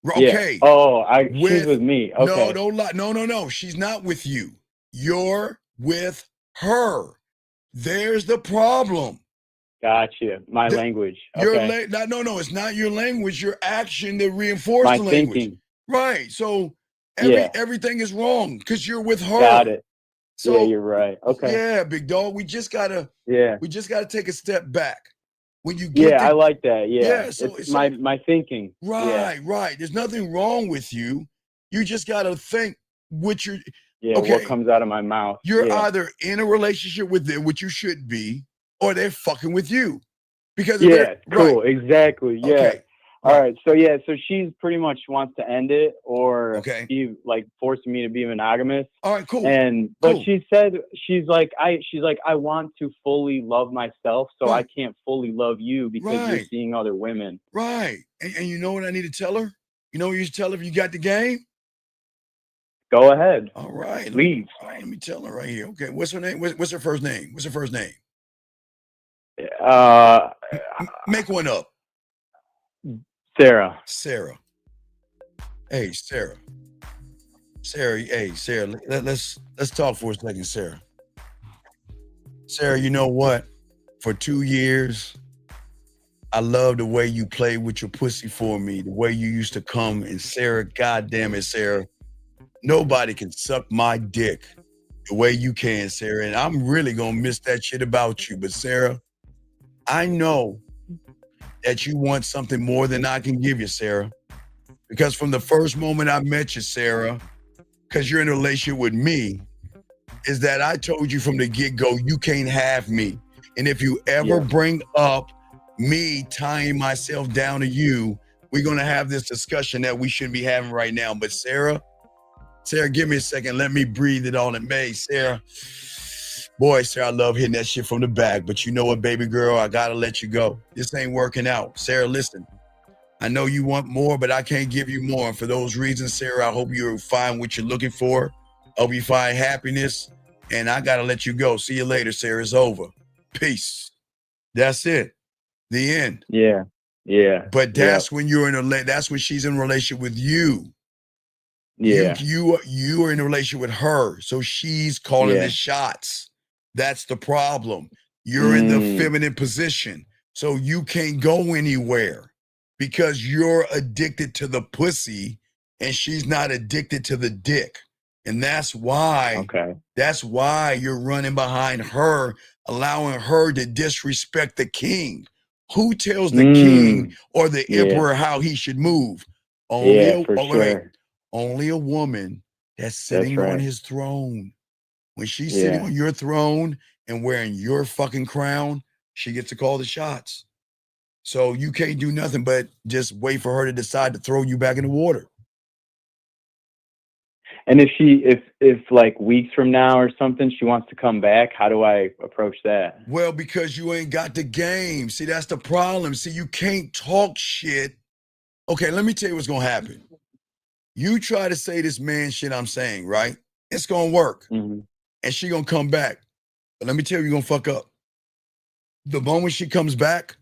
S13: Okay.
S18: Yeah. Oh, she's with me. Okay.
S13: No, don't lie. No. She's not with you. You're with her. There's the problem.
S18: Gotcha. My language. Okay.
S13: No. It's not your language. Your action that reinforces
S18: my
S13: the language.
S18: Thinking.
S13: Right. So everything is wrong because you're with her.
S18: Got it.
S13: So
S18: yeah, you're right. Okay.
S13: Yeah, big dog. We just gotta take a step back. When you get
S18: I like that. Yeah.
S13: So
S18: it's my thinking.
S13: Right. There's nothing wrong with you. You just gotta think what you're.
S18: Yeah,
S13: okay.
S18: What comes out of my mouth.
S13: You're either in a relationship with them, which you should be, or they're fucking with you. Because
S18: cool, exactly. Yeah.
S13: Okay.
S18: All right. So she's pretty much wants to end it or be like forcing me to be monogamous.
S13: All right, cool.
S18: But she said she's like I want to fully love myself, so I can't fully love you because you're seeing other women.
S13: Right. And you know what I need to tell her? You know what you should tell her if you got the game?
S18: Go ahead.
S13: All right.
S18: Please.
S13: All right, let me tell her right here. Okay. What's her name? What's her first name? What's her first name? Make one up.
S18: Sarah.
S13: Hey, Sarah. Hey, Sarah. Let's talk for a second, Sarah. Sarah, you know what? For 2 years, I love the way you played with your pussy for me. The way you used to come and Sarah, goddamn it, Sarah. Nobody can suck my dick the way you can, Sarah. And I'm really gonna miss that shit about you. But Sarah, I know that you want something more than I can give you, Sarah. Because from the first moment I met you, Sarah, because you're in a relationship with me, is that I told you from the get-go, you can't have me. And if you ever bring up me tying myself down to you, we're gonna have this discussion that we shouldn't be having right now. But Sarah, give me a second. Let me breathe it on it, May. Sarah, I love hitting that shit from the back. But you know what, baby girl? I got to let you go. This ain't working out. Sarah, listen. I know you want more, but I can't give you more. And for those reasons, Sarah, I hope you find what you're looking for. I hope you find happiness. And I got to let you go. See you later, Sarah. It's over. Peace. That's it. The end.
S18: Yeah.
S13: But that's when that's when she's in a relationship with you.
S18: Yeah.
S13: You are in a relationship with her, so she's calling the shots. That's the problem. You're in the feminine position, so you can't go anywhere because you're addicted to the pussy and she's not addicted to the dick. And that's why you're running behind her, allowing her to disrespect the king. Who tells the king or the emperor how he should move? Only a woman that's sitting on his throne. When she's sitting on your throne and wearing your fucking crown, she gets to call the shots. So you can't do nothing but just wait for her to decide to throw you back in the water.
S18: And if like weeks from now or something, she wants to come back, how do I approach that?
S13: Well, because you ain't got the game. See, that's the problem. See, you can't talk shit. Okay, let me tell you what's going to happen. You try to say this man shit I'm saying, right? It's going to work.
S18: Mm-hmm.
S13: and she gonna come back. But let me tell you, you're gonna fuck up. The moment she comes back,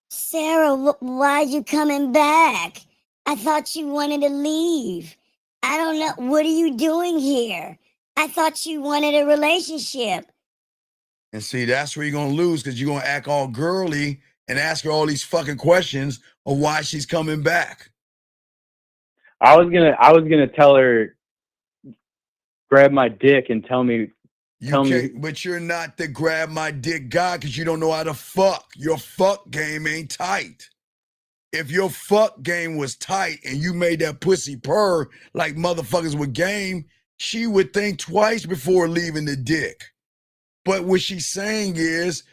S19: Sarah, why are you coming back? I thought you wanted to leave. I don't know. What are you doing here? I thought you wanted a relationship.
S13: and see, that's where you're gonna lose because you're gonna act all girly and ask her all these fucking questions of why she's coming back.
S18: I was gonna tell her, grab my dick and tell me.
S13: But you're not the grab my dick guy because you don't know how to fuck. Your fuck game ain't tight. If your fuck game was tight and you made that pussy purr like motherfuckers with game, she would think twice before leaving the dick. But what she's saying is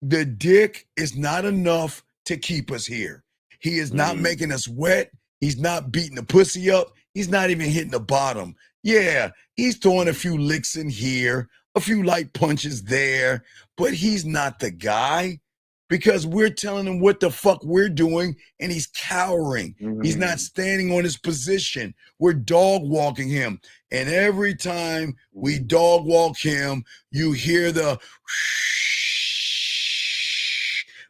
S13: the dick is not enough to keep us here. He is not making us wet. He's not beating the pussy up. He's not even hitting the bottom. Yeah, he's throwing a few licks in here, a few light punches there, but he's not the guy because we're telling him what the fuck we're doing and he's cowering. He's not standing on his position. We're dog walking him. And every time we dog walk him, you hear the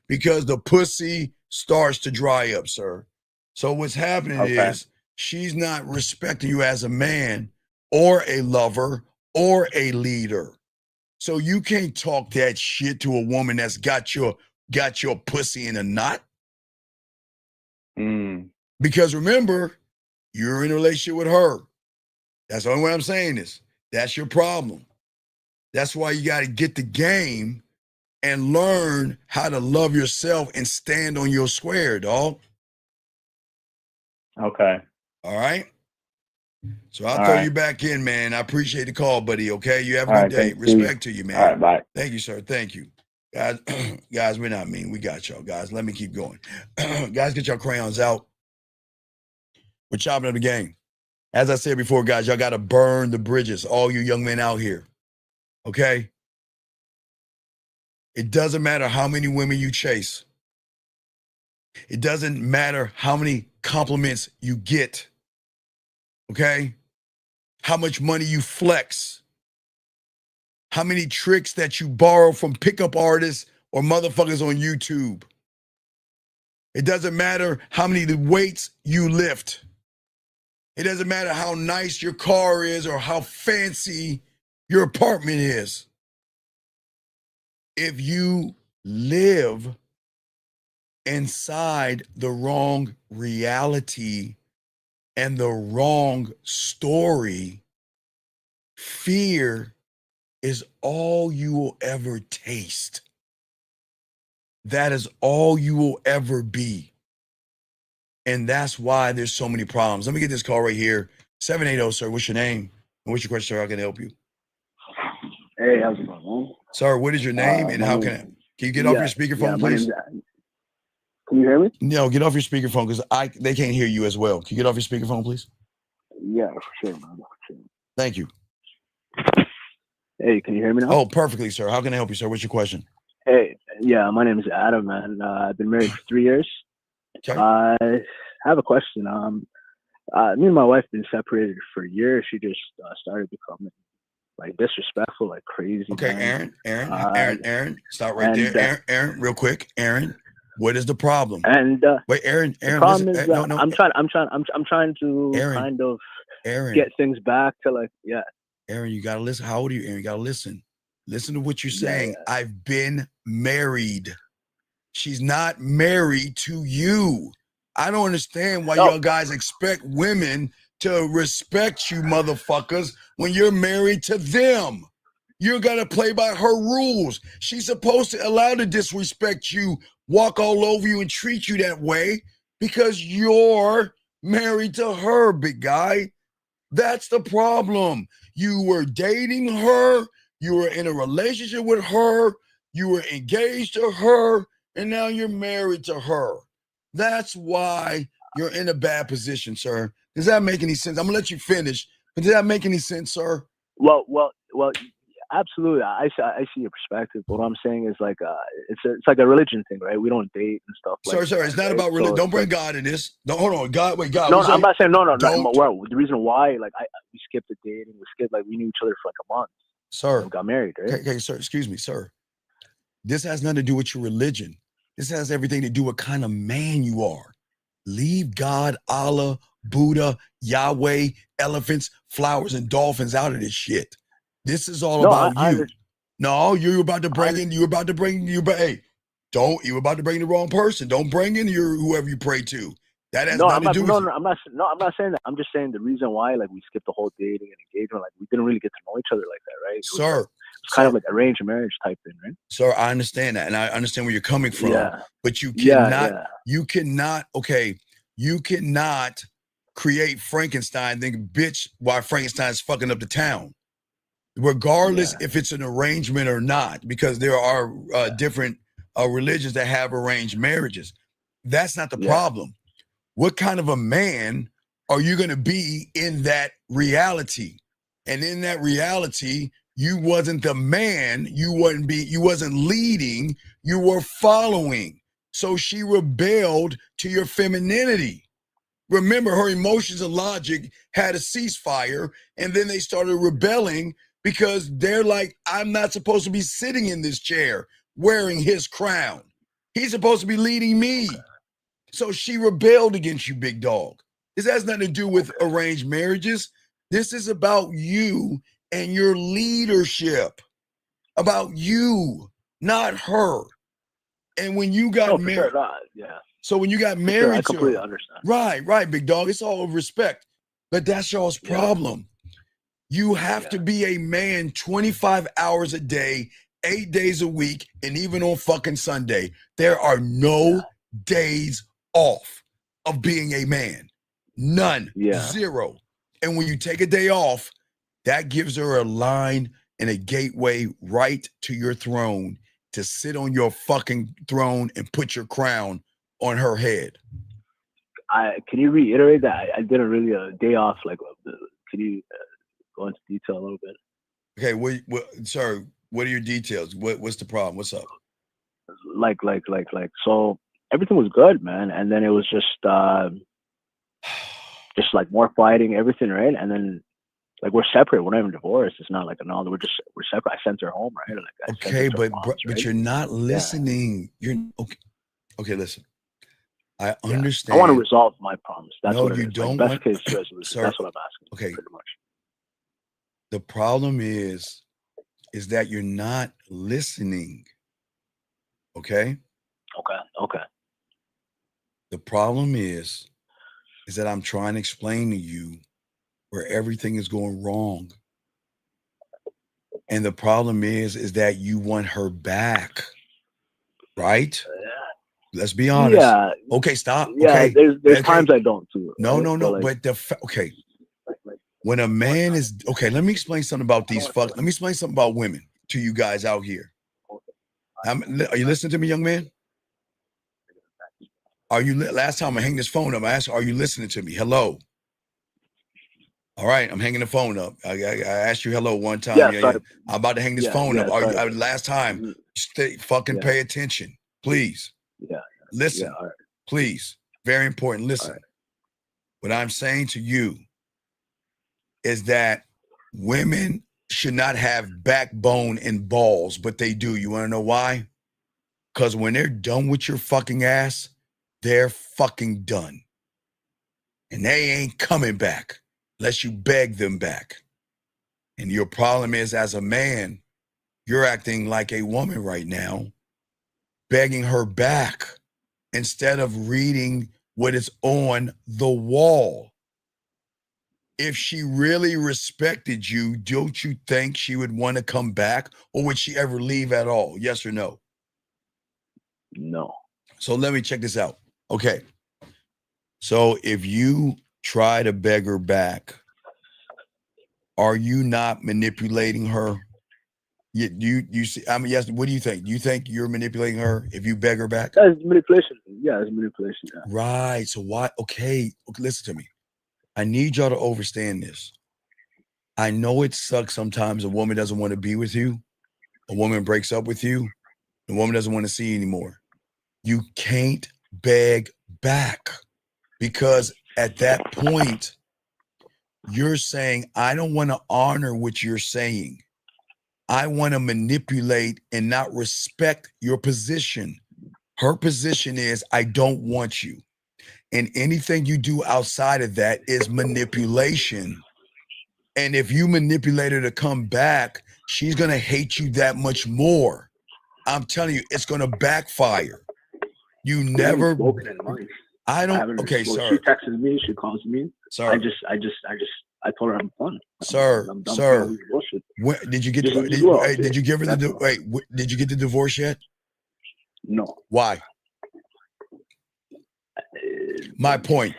S13: because the pussy starts to dry up, sir. So what's happening is she's not respecting you as a man or a lover or a leader. So you can't talk that shit to a woman that's got your pussy in a knot. Because remember, you're in a relationship with her. That's the only way I'm saying this. That's your problem. That's why you got to get the game and learn how to love yourself and stand on your square, dog.
S18: Okay.
S13: All right? So I'll throw you back in, man. I appreciate the call, buddy, okay? You have a good day. Respect to you, man.
S18: All right, bye.
S13: Thank you, sir. Thank you. Guys, we're not mean. We got y'all, guys. Let me keep going. Guys, get your crayons out. We're chopping up the game. As I said before, guys, y'all got to burn the bridges, all you young men out here, okay? It doesn't matter how many women you chase. It doesn't matter how many compliments you get, okay? How much money you flex. How many tricks that you borrow from pickup artists or motherfuckers on YouTube. It doesn't matter how many weights you lift. It doesn't matter how nice your car is or how fancy your apartment is. If you live inside the wrong reality and the wrong story, fear is all you will ever taste. That is all you will ever be. And that's why there's so many problems. Let me get this call right here. 780, sir. What's your name? And what's your question, sir? How can I help you?
S20: Hey, how's it going, man?
S13: Sir, what is your name and how can you get off your speakerphone, please?
S20: Can you hear me?
S13: No, get off your speakerphone because they can't hear you as well. Can you get off your speakerphone, please?
S20: Yeah, for sure, man. For sure.
S13: Thank you.
S20: Hey, can you hear me now?
S13: Oh, perfectly, sir. How can I help you, sir? What's your question?
S20: Hey, yeah, my name is Adam, man. I've been married for 3 years. Okay. I have a question. Me and my wife been separated for years. She just started becoming like disrespectful, like crazy.
S13: Okay,
S20: man.
S13: Aaron, stop right there. Aaron, real quick. Aaron, what is the problem?
S20: And
S13: wait, Aaron,
S20: the problem
S13: listen,
S20: is
S13: no.
S20: I'm trying to kind of get things back to like, yeah.
S13: Aaron, you gotta listen. How old are you, Aaron? You gotta listen. Listen to what you're saying. Yeah. I've been married. She's not married to you. I don't understand why y'all guys expect women to respect you motherfuckers when you're married to them. You're gonna play by her rules. She's supposed to allow to disrespect you, walk all over you and treat you that way because you're married to her, big guy. That's the problem. You were dating her, you were in a relationship with her, you were engaged to her, and now you're married to her. That's why you're in a bad position, sir. Does that make any sense? I'm gonna let you finish, but does that make any sense, sir?
S20: Well, absolutely. I see your perspective. But what I'm saying is like, it's like a religion thing, right? We don't date and stuff.
S13: Sir, it's not about religion. Don't bring God in this. Don't hold on, God. Wait, God.
S20: No, I'm not saying no. Well, the reason why, like, we skipped the dating. We knew each other for like a month.
S13: Sir.
S20: We got married, right?
S13: Okay, sir. Excuse me, sir. This has nothing to do with your religion. This has everything to do with what kind of man you are. Leave God, Allah, Buddha, Yahweh, elephants, flowers, and dolphins out of this shit. This is all about you. No, you're about to bring in. You're about to bring. Hey, don't. You're about to bring the wrong person. Don't bring in whoever you pray to. That has nothing to do with you.
S20: I'm not saying that. I'm just saying the reason why, like, we skipped the whole dating and engagement, like, we didn't really get to know each other like that, right?
S13: Sir.
S20: It's kind of like arranged marriage type thing, right?
S13: Sir, I understand that, and I understand where you're coming from.
S20: Yeah.
S13: But you cannot.
S20: Yeah.
S13: You cannot. Okay. You cannot create Frankenstein. Think, bitch, why Frankenstein's fucking up the town. Regardless if it's an arrangement or not, because there are different religions that have arranged marriages. That's not the problem. What kind of a man are you going to be in that reality? And in that reality, you wasn't the man. You wasn't leading. You were following. So she rebelled to your femininity. Remember, her emotions and logic had a ceasefire, and then they started rebelling because they're like, I'm not supposed to be sitting in this chair wearing his crown. He's supposed to be leading me. So she rebelled against you, big dog. This has nothing to do with arranged marriages. This is about you and your leadership. About you, not her. And when you got married, so when you got married,
S20: I completely understand.
S13: Right, big dog. It's all respect, but that's y'all's problem. You have to be a man 25 hours a day, 8 days a week, and even on fucking Sunday. There are no days off of being a man. None. Zero. And when you take a day off, that gives her a line and a gateway right to your throne to sit on your fucking throne and put your crown on her head.
S20: Can you reiterate that? I didn't really a day off. Like, can you go into detail a little bit?
S13: Okay, sir, what are your details? What's the problem? What's up?
S20: Like, so everything was good, man. And then it was just like more fighting, everything, right? And then, like, we're separate. We're not even divorced. It's not like we're separate. I sent her home, right? Like,
S13: okay, but you're not listening. You're okay. Okay, listen. I understand.
S20: I want to resolve my problems. That's
S13: no,
S20: what
S13: you
S20: it is.
S13: don't.
S20: Like,
S13: Want,
S20: best case resolution.
S13: sir,
S20: that's what I'm asking.
S13: Okay.
S20: Pretty much.
S13: The problem is that you're not listening. Okay.
S20: Okay.
S13: The problem is that I'm trying to explain to you where everything is going wrong. And the problem is that you want her back, right? Let's be honest.
S20: Yeah.
S13: Okay, stop.
S20: Yeah,
S13: okay.
S20: there's times I don't too.
S13: No,
S20: right?
S13: no, no.
S20: Like,
S13: Okay. When a man is okay, let me explain something about let me explain something about women to you guys out here. Are you listening to me, young man? Last time I hang this phone up, I asked, are you listening to me? Hello. All right, I'm hanging the phone up. I asked you hello one time. Yeah. I'm about to hang this phone up. Last time, pay attention, please. Listen, please. Very important. Listen. What I'm saying to you is that women should not have backbone and balls, but they do. You want to know why? Because when they're done with your fucking ass, they're fucking done. And they ain't coming back unless you beg them back. And your problem is, as a man, you're acting like a woman right now, begging her back instead of reading what is on the wall. If she really respected you, don't you think she would want to come back, or would she ever leave at all? Yes or no?
S20: No.
S13: So let me check this out. Okay. So if you try to beg her back, are you not manipulating her? You see, I mean, yes. What do you think? Do you think you're manipulating her if you beg her back?
S20: That's manipulation. Yeah, it's manipulation. Yeah.
S13: Right. So why? Okay, listen to me. I need y'all to understand this. I know it sucks sometimes a woman doesn't want to be with you. A woman breaks up with you. The woman doesn't want to see you anymore. You can't beg back, because at that point, You're saying, I don't want to honor what you're saying. I want to manipulate and not respect your position. Her position is, I don't want you. And anything you do outside of that is manipulation. And if you manipulate her to come back, she's going to hate you that much more. I'm telling you, it's going to backfire. You
S20: We haven't
S13: never.
S20: spoken in months.
S13: I don't.
S20: haven't
S13: Okay,
S20: spoken.
S13: sir.
S20: She texts me. She calls me.
S13: Sir.
S20: I told her I'm fun.
S13: Sir,
S20: I'm done
S13: sir.
S20: with bullshit.
S13: When, did you get?
S20: Just-
S13: The,
S20: just
S13: did,
S20: go out,
S13: hey, did you give her the?
S20: that's all.
S13: Wait, did you get the divorce yet?
S20: No.
S13: Why? My point.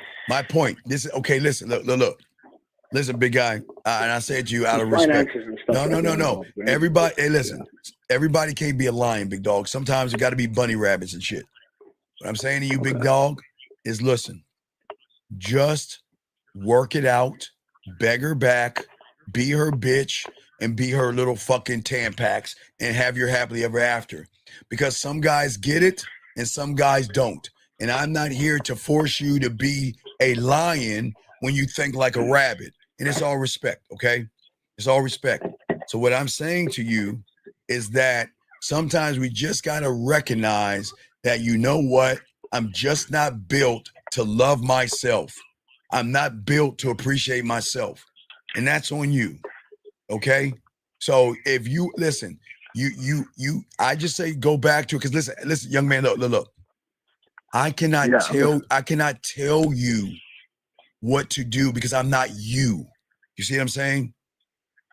S13: This is okay. Listen, look. Listen, big guy, and I say it to you out of respect.
S20: Finances and stuff like that
S13: No.
S20: involved, right?
S13: Everybody, hey, listen. Everybody can't be a lion, big dog. Sometimes you got to be bunny rabbits and shit. What I'm saying to you, big dog, is listen. Just work it out, beg her back, be her bitch, and be her little fucking Tampax, and have your happily ever after. Because some guys get it and some guys don't. And I'm not here to force you to be a lion when you think like a rabbit. And it's all respect, okay? It's all respect. So what I'm saying to you is that sometimes we just got to recognize that, you know what? I'm just not built to love myself. I'm not built to appreciate myself. And that's on you. Okay? So if you listen, I just say go back to it, because listen, young man, look. I cannot tell you what to do because I'm not you. You see what I'm saying?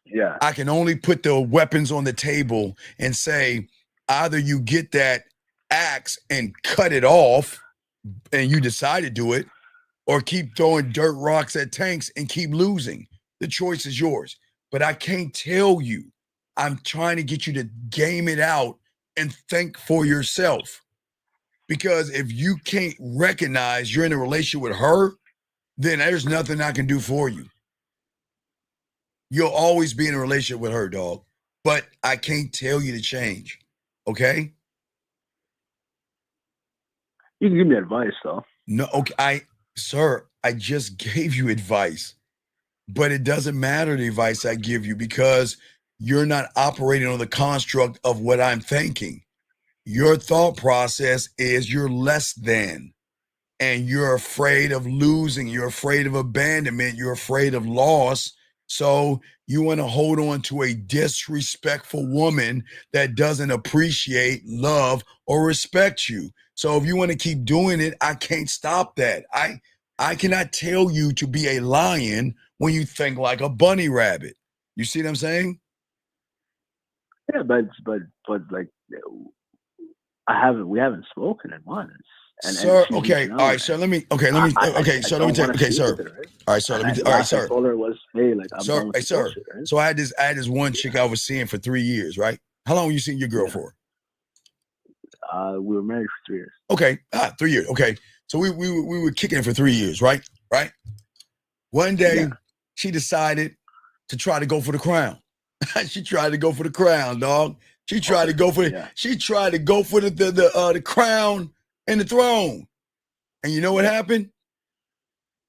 S20: Yeah.
S13: I can only put the weapons on the table and say, either you get that axe and cut it off and you decide to do it, or keep throwing dirt rocks at tanks and keep losing. The choice is yours. But I can't tell you. I'm trying to get you to game it out and think for yourself. Because if you can't recognize you're in a relationship with her, then there's nothing I can do for you. You'll always be in a relationship with her, dog. But I can't tell you to change. Okay?
S20: You can give me advice, though.
S13: No, okay. Sir, I just gave you advice. But it doesn't matter the advice I give you, because you're not operating on the construct of what I'm thinking. Your thought process is you're less than. And you're afraid of losing. You're afraid of abandonment. You're afraid of loss. So you want to hold on to a disrespectful woman that doesn't appreciate, love, or respect you. So if you want to keep doing it, I can't stop that. I cannot tell you to be a lion when you think like a bunny rabbit. You see what I'm saying?
S20: Yeah, but like, we haven't spoken in months.
S13: Sir, okay, all right, sir. Let me tell you. Okay, sir. All right, sir. All right, sir.
S20: I told her was, hey, like, I'm
S13: sir,
S20: done with
S13: hey,
S20: the
S13: sir.
S20: bullshit, right?
S13: So I had this one chick I was seeing for 3 years, right? How long were you seeing your girl for?
S20: We were married for 3 years.
S13: Okay, 3 years. Okay, so we were kicking it for 3 years, right? Right. One day, she decided to try to go for the crown. She tried to go for the crown, dog. She tried to go for the crown and the throne. And you know what happened?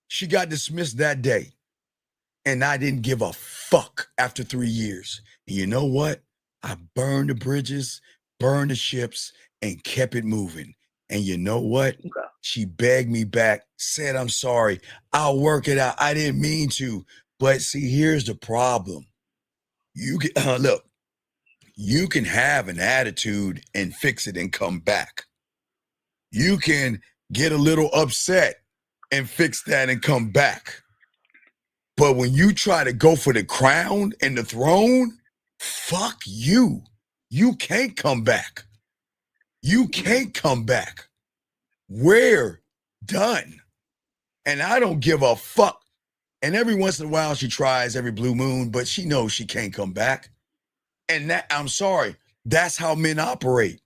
S13: She got dismissed that day. And I didn't give a fuck after 3 years. And you know what? I burned the bridges, burned the ships, and kept it moving. And you know what? She begged me back, said, I'm sorry. I'll work it out. I didn't mean to. But see, here's the problem. You can look, you can have an attitude and fix it and come back. You can get a little upset and fix that and come back. But when you try to go for the crown and the throne, fuck you. You can't come back. You can't come back. We're done. And I don't give a fuck. And every once in a while she tries, every blue moon, but she knows she can't come back. And that, I'm sorry, that's how men operate.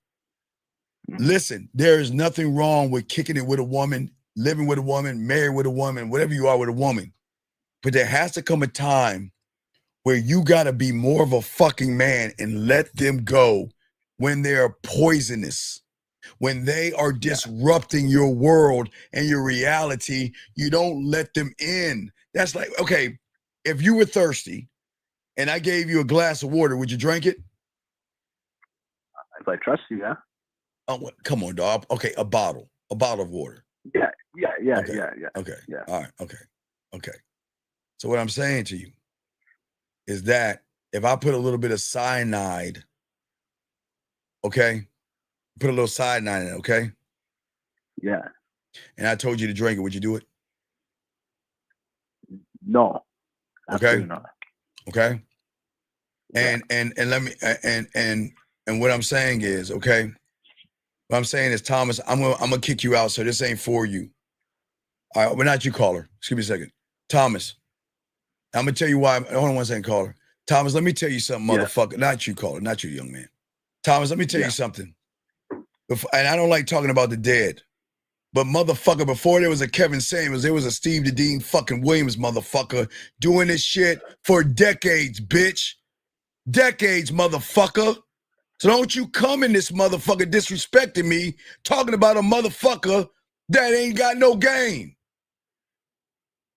S13: Listen, there is nothing wrong with kicking it with a woman, living with a woman, married with a woman, whatever you are with a woman. But there has to come a time where you got to be more of a fucking man and let them go when they're poisonous, when they are disrupting your world and your reality. You don't let them in. That's like, okay, if you were thirsty and I gave you a glass of water, would you drink it?
S20: If I trust you, yeah.
S13: Oh, come on, dog. Okay, a bottle of water.
S20: Yeah.
S13: Okay. Okay.
S20: Yeah.
S13: All right. Okay. So what I'm saying to you is that if I put a little bit of cyanide, okay, put a little cyanide in it, okay,
S20: Yeah.
S13: and I told you to drink it, would you do it?
S20: No.
S13: Okay.
S20: Absolutely not.
S13: Okay. And let me and what I'm saying is, okay, what I'm saying is, Thomas, I'm gonna kick you out, so this ain't for you. All right, but not you, caller. Excuse me a second. Thomas, I'm gonna tell you why. Hold on one second, caller. Thomas, let me tell you something, motherfucker. Not you, caller. Not you, young man. Thomas, let me tell you something. And I don't like talking about the dead, but motherfucker, before there was a Kevin Samuels, there was a Steve the Dean fucking Williams, motherfucker, doing this shit for decades, bitch. Decades, motherfucker. So don't you come in this motherfucker disrespecting me, talking about a motherfucker that ain't got no game.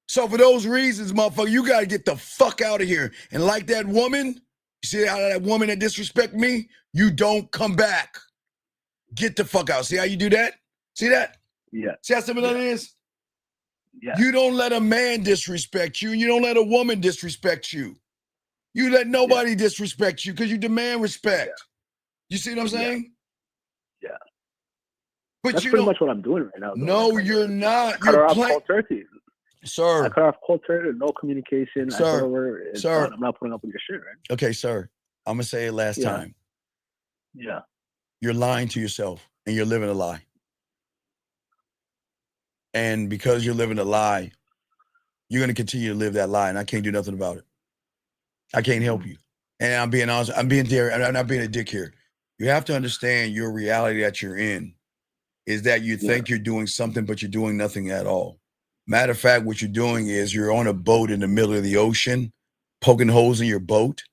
S13: So for those reasons, motherfucker, you got to get the fuck out of here. And like that woman, you see how that woman that disrespect me, you don't come back. Get the fuck out. See how you do that? See that?
S20: Yeah.
S13: See how simple that is?
S20: Yeah.
S13: You don't let a man disrespect you. You don't let a woman disrespect you. You let nobody disrespect you because you demand respect. You see what I'm saying?
S20: Yeah.
S13: But
S20: That's
S13: you
S20: pretty
S13: don't-
S20: much what I'm doing right now. though.
S13: No,
S20: Like,
S13: you're not.
S20: cut her
S13: You're
S20: off
S13: playing.
S20: cold turkey.
S13: Sir.
S20: I cut her off cold turkey, no communication. I
S13: Sir.
S20: told her, it's
S13: Sir.
S20: done. I'm not putting up with your shit, right?
S13: Okay, sir. I'm going to say it last
S20: Yeah.
S13: time.
S20: Yeah.
S13: You're lying to yourself and you're living a lie. And because you're living a lie, you're going to continue to live that lie, and I can't do nothing about it. I can't help you. And I'm being honest. I'm being there. I'm not being a dick here. You have to understand your reality that you're in is that you think you're doing something, but you're doing nothing at all. Matter of fact, what you're doing is you're on a boat in the middle of the ocean, poking holes in your boat,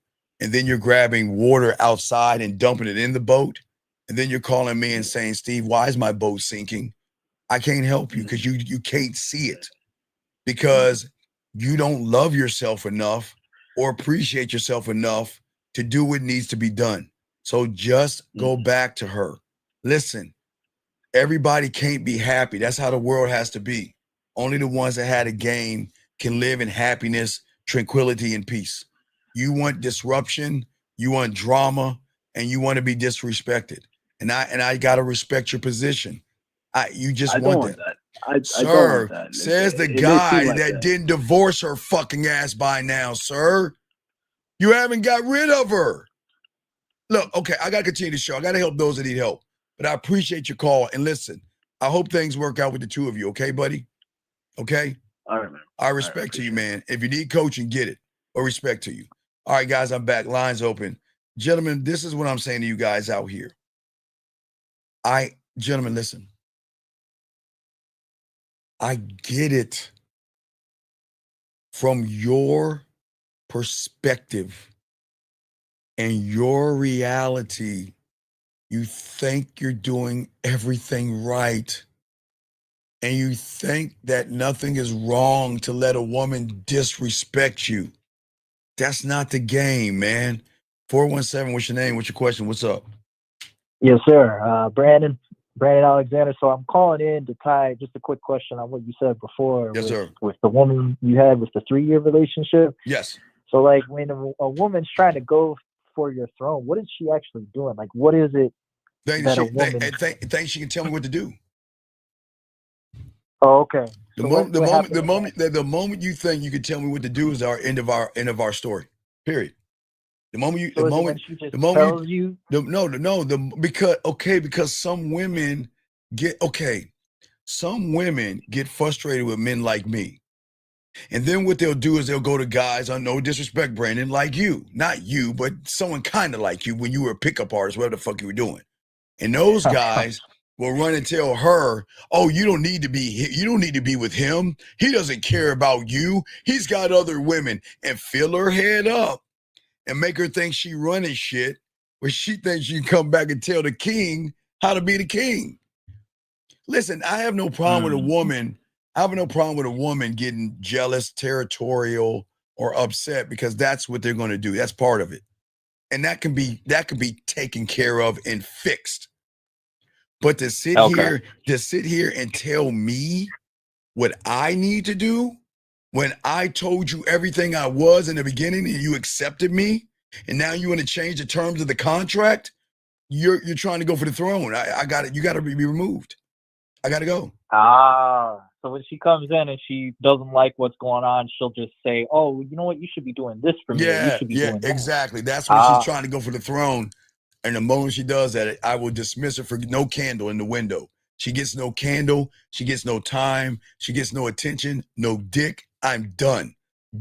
S13: and then you're grabbing water outside and dumping it in the boat. And then you're calling me and saying, Steve, why is my boat sinking? I can't help you because you can't see it because you don't love yourself enough or appreciate yourself enough to do what needs to be done. So just go back to her. Listen, everybody can't be happy. That's how the world has to be. Only the ones that had a game can live in happiness, tranquility, and peace. You want disruption, you want drama, and you want to be disrespected. And I gotta respect your position. You just
S20: I
S13: want
S20: don't want
S13: that.
S20: that.
S13: Sir,
S20: I don't want that.
S13: says the
S20: It may
S13: guy
S20: seem like
S13: that didn't divorce her fucking ass by now, sir. You haven't got rid of her. Look, okay, I got to continue the show. I got to help those that need help. But I appreciate your call. And listen, I hope things work out with the two of you. Okay, buddy? Okay?
S20: All right, man.
S13: I respect to you, man. If you need coaching, get it. Or respect to you. All right, guys, I'm back. Lines open. Gentlemen, this is what I'm saying to you guys out here. Gentlemen, listen. I get it from your perspective and your reality. You think you're doing everything right. And you think that nothing is wrong to let a woman disrespect you. That's not the game, man. 417, what's your name? What's your question? What's up?
S21: Yes, sir. Brandon Alexander. So I'm calling in to tie just a quick question on what you said before.
S13: Yes, sir.
S21: With the woman you had with the 3-year relationship.
S13: Yes.
S21: So like when a woman's trying to go for your throne, what is she actually doing? Like what is it that a woman...
S13: Think she can tell me what to do.
S21: Oh, okay.
S13: The moment you think you can tell me what to do is our end of our story. Period. Because some women get frustrated with men like me. And then what they'll do is they'll go to guys, on no disrespect, Brandon, like you. Not you, but someone kind of like you when you were a pickup artist, whatever the fuck you were doing. And those guys will run and tell her, oh, you don't need to be with him. He doesn't care about you. He's got other women. And fill her head up and make her think she running shit where she thinks she can come back and tell the king how to be the king. Listen, I have no problem with a woman. I have no problem with a woman getting jealous, territorial, or upset because that's what they're going to do. That's part of it. And that can be taken care of and fixed. But to sit here and tell me what I need to do when I told you everything I was in the beginning and you accepted me, and now you want to change the terms of the contract, you're trying to go for the throne. I got it. You got to be removed. I got to go.
S21: So when she comes in and she doesn't like what's going on, she'll just say, "Oh, you know what? You should be doing this for me. You should be doing that."
S13: Exactly. That's when she's trying to go for the throne. And the moment she does that, I will dismiss her for no candle in the window. She gets no candle. She gets no time. She gets no attention, no dick. I'm done.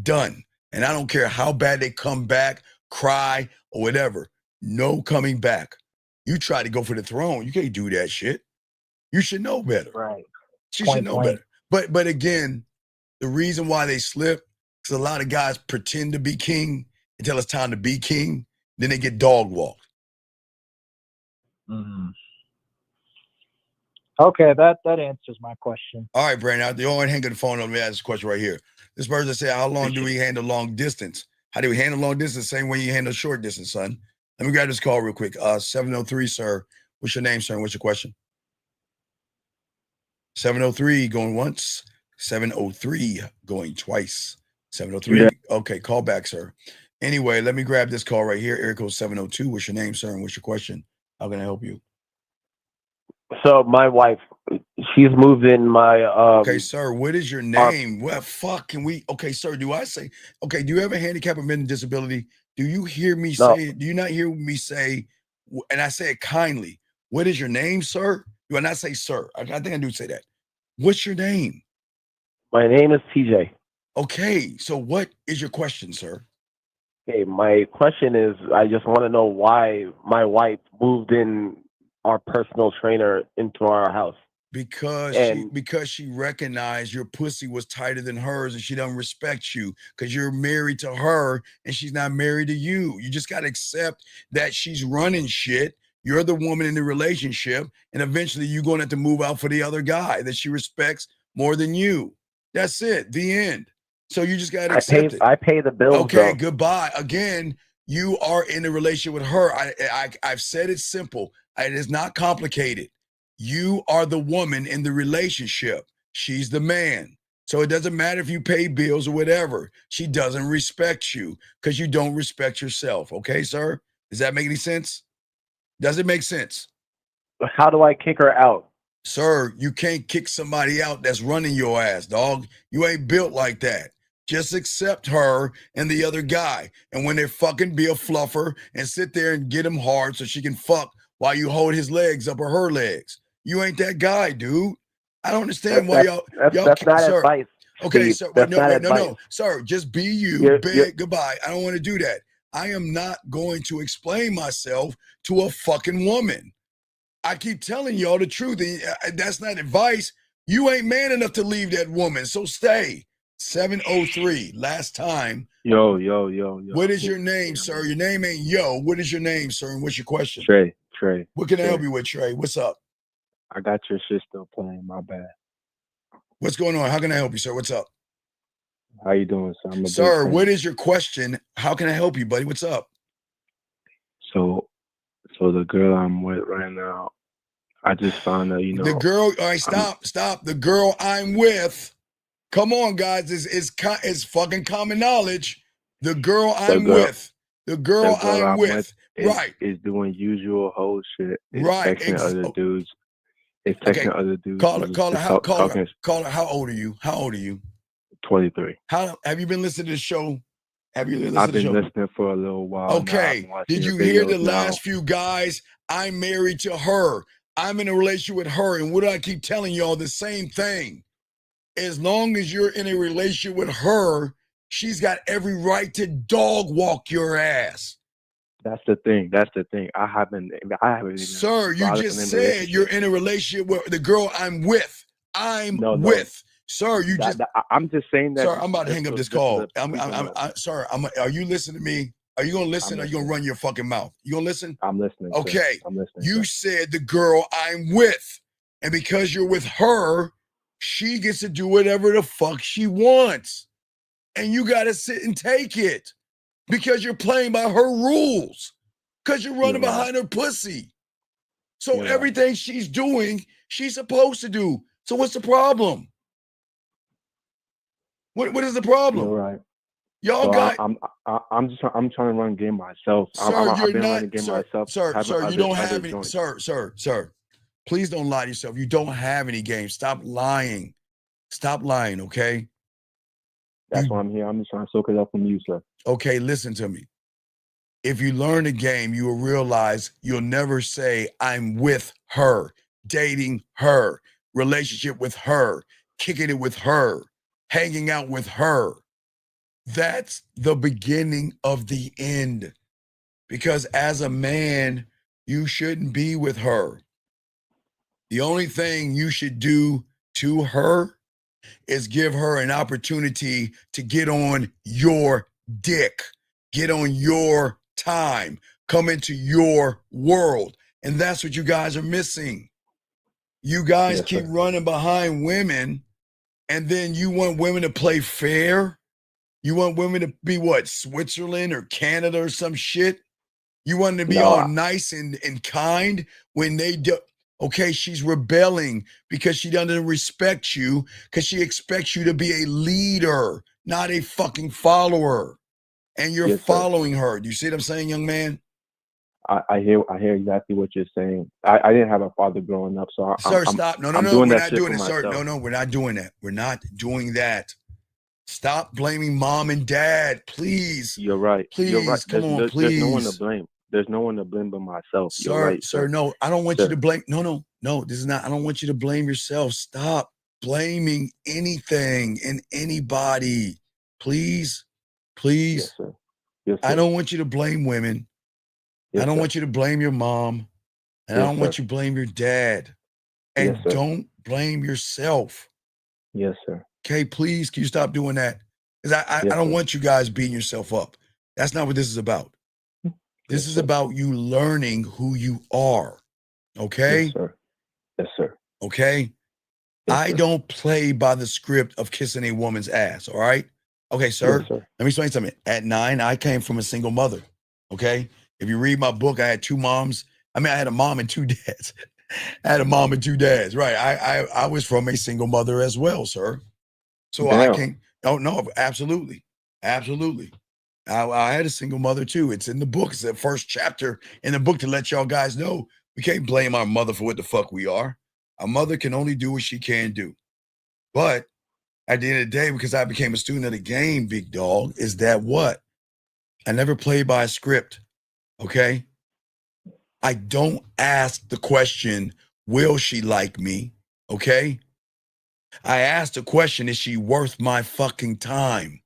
S13: Done. And I don't care how bad they come back, cry, or whatever. No coming back. You try to go for the throne. You can't do that shit. You should know better.
S21: Right.
S13: She should know better. But again, the reason why they slip is a lot of guys pretend to be king until it's time to be king. Then they get dog walked.
S21: Mm-hmm. Okay, that answers my question.
S13: All right, Brandon. The only hang up the phone. Let me ask this question right here. This person said, "How long do we handle long distance? How do we handle long distance? Same way you handle short distance, son." Let me grab this call real quick. 703, sir. What's your name, sir? And what's your question? 703 going once. 703 going twice. 703. Yeah. Okay, call back, sir. Anyway, let me grab this call right here. Area code 702. What's your name, sir? And what's your question? How can I help you?
S2: So my wife, she's moved in my
S13: okay, sir, what is your name? What fuck can we sir, do you have a handicap or mental disability? Do you hear me say it? Do you not hear me say, and I say it kindly, what is your name, sir? Do I not say sir? I think I do say that. What's your name?
S2: My name is TJ.
S13: Okay, so what is your question, sir?
S2: Okay, my question is, I just want to know why my wife moved in our personal trainer into our house.
S13: Because she recognized your pussy was tighter than hers and she doesn't respect you because you're married to her and she's not married to you. You just got to accept that she's running shit. You're the woman in the relationship, and eventually you're going to have to move out for the other guy that she respects more than you. That's it. The end. So you just got to accept it.
S2: I pay the bills.
S13: Okay, goodbye. Again, you are in a relationship with her. I've said it simple. It is not complicated. You are the woman in the relationship. She's the man. So it doesn't matter if you pay bills or whatever. She doesn't respect you because you don't respect yourself. Okay, sir? Does that make any sense? Does it make sense?
S2: How do I kick her out?
S13: Sir, you can't kick somebody out that's running your ass, dog. You ain't built like that. Just accept her and the other guy. And when they fucking be a fluffer and sit there and get him hard so she can fuck while you hold his legs up or her legs. You ain't that guy, dude. I don't understand why y'all.
S2: That's not
S13: sir,
S2: advice.
S13: Okay,
S2: Steve.
S13: sir.
S2: That's
S13: No,
S2: not
S13: wait,
S2: advice.
S13: no. Sir, just be you. Goodbye. I don't want to do that. I am not going to explain myself to a fucking woman. I keep telling y'all the truth. That's not advice. You ain't man enough to leave that woman. So stay. 703. Last time.
S14: Yo.
S13: What is your name, sir? Your name ain't Yo. What is your name, sir? And what's your question?
S14: Trey.
S13: What can I help you with, Trey? What's up?
S14: I got your shit still playing. My bad.
S13: What's going on? How can I help you, sir? What's up?
S14: How you doing, sir?
S13: Sir, what is your question? How can I help you, buddy? What's up?
S14: So the girl I'm with right now, I just found out,
S13: The girl, all right, stop. The girl I'm with, come on, guys, is fucking common knowledge. The girl I'm with, right,
S14: is doing usual whole shit. It's
S13: right,
S14: texting other dudes. It's texting other dudes.
S13: Call her. How old are you?
S14: 23.
S13: How have you been listening to the show? Have you listened
S14: I've
S13: to the
S14: been
S13: show?
S14: listening for a little while.
S13: Okay. Did you hear the last few guys? I'm married to her. I'm in a relationship with her. And what do I keep telling y'all? The same thing. As long as you're in a relationship with her, she's got every right to dog walk your ass.
S14: That's the thing. I haven't even.
S13: Sir, you just said you're in a relationship with the girl I'm with. Sir,
S14: I'm just saying that.
S13: Sir, I'm about to hang up this call. Sir, are you listening to me? Are you gonna listen or are you gonna run your fucking mouth? You gonna listen?
S14: I'm listening.
S13: Okay.
S14: I'm listening.
S13: You said the girl I'm with, and because you're with her, she gets to do whatever the fuck she wants. And you got to sit and take it because you're playing by her rules, because you're running behind her pussy. So everything she's doing, she's supposed to do. So what's the problem? What is the problem?
S1: You're right.
S13: Y'all
S1: So
S13: got.
S1: I'm trying to run a game myself.
S13: Sir,
S1: I've been running a game myself.
S13: Sir,
S1: having
S13: you don't
S1: other
S13: have any.
S1: joints.
S13: Sir. Please don't lie to yourself. You don't have any games. Stop lying. Stop lying, okay?
S1: That's why I'm here. I'm just trying to soak it up from you, sir.
S13: Okay, listen to me. If you learn the game, you will realize you'll never say, I'm with her, dating her, relationship with her, kicking it with her, hanging out with her. That's the beginning of the end. Because as a man, you shouldn't be with her. The only thing you should do to her is give her an opportunity to get on your dick, get on your time, come into your world. And that's what you guys are missing. You guys keep running behind women, and then you want women to play fair. You want women to be what, Switzerland or Canada or some shit? You want them to be all nice and kind when they do. Okay, she's rebelling because she doesn't respect you, because she expects you to be a leader, not a fucking follower. And you're following her. Do you see what I'm saying, young man?
S1: I hear exactly what you're saying. I didn't have a father growing up, so
S13: Sir, stop. No, we're not doing it, sir. No, we're not doing that. We're not doing that. Stop blaming mom and dad, please.
S1: You're right.
S13: Please,
S1: You're right.
S13: come on, please.
S1: There's no one to blame. There's no one to blame but myself.
S13: Sir,
S1: You're right,
S13: sir, no, I don't want you to blame. No, this is not. I don't want you to blame yourself. Stop blaming anything and anybody. Please.
S1: Yes, sir. Yes, sir.
S13: I don't want you to blame women. I don't want you to blame your mom. And I don't want you to blame your dad. And don't blame yourself.
S1: Yes, sir.
S13: Okay, please, can you stop doing that? Because I don't want you guys beating yourself up. That's not what this is about. This is about you learning who you are. Okay?
S1: Yes, sir. Yes, sir.
S13: Okay? I don't play by the script of kissing a woman's ass, all right? Okay, sir.
S1: Yes, sir.
S13: Let me explain something. At 9, I came from a single mother. Okay? If you read my book, I had 2 moms. I had a mom and 2 dads. I had a mom and 2 dads. Right. I was from a single mother as well, sir. So I can't. Oh, no, absolutely. Absolutely. I had a single mother too. It's in the book. It's the first chapter in the book to let y'all guys know we can't blame our mother for what the fuck we are. Our mother can only do what she can do. But at the end of the day, because I became a student of the game, big dog, is that what? I never played by a script. Okay? I don't ask the question, will she like me? Okay? I asked the question, is she worth my fucking time?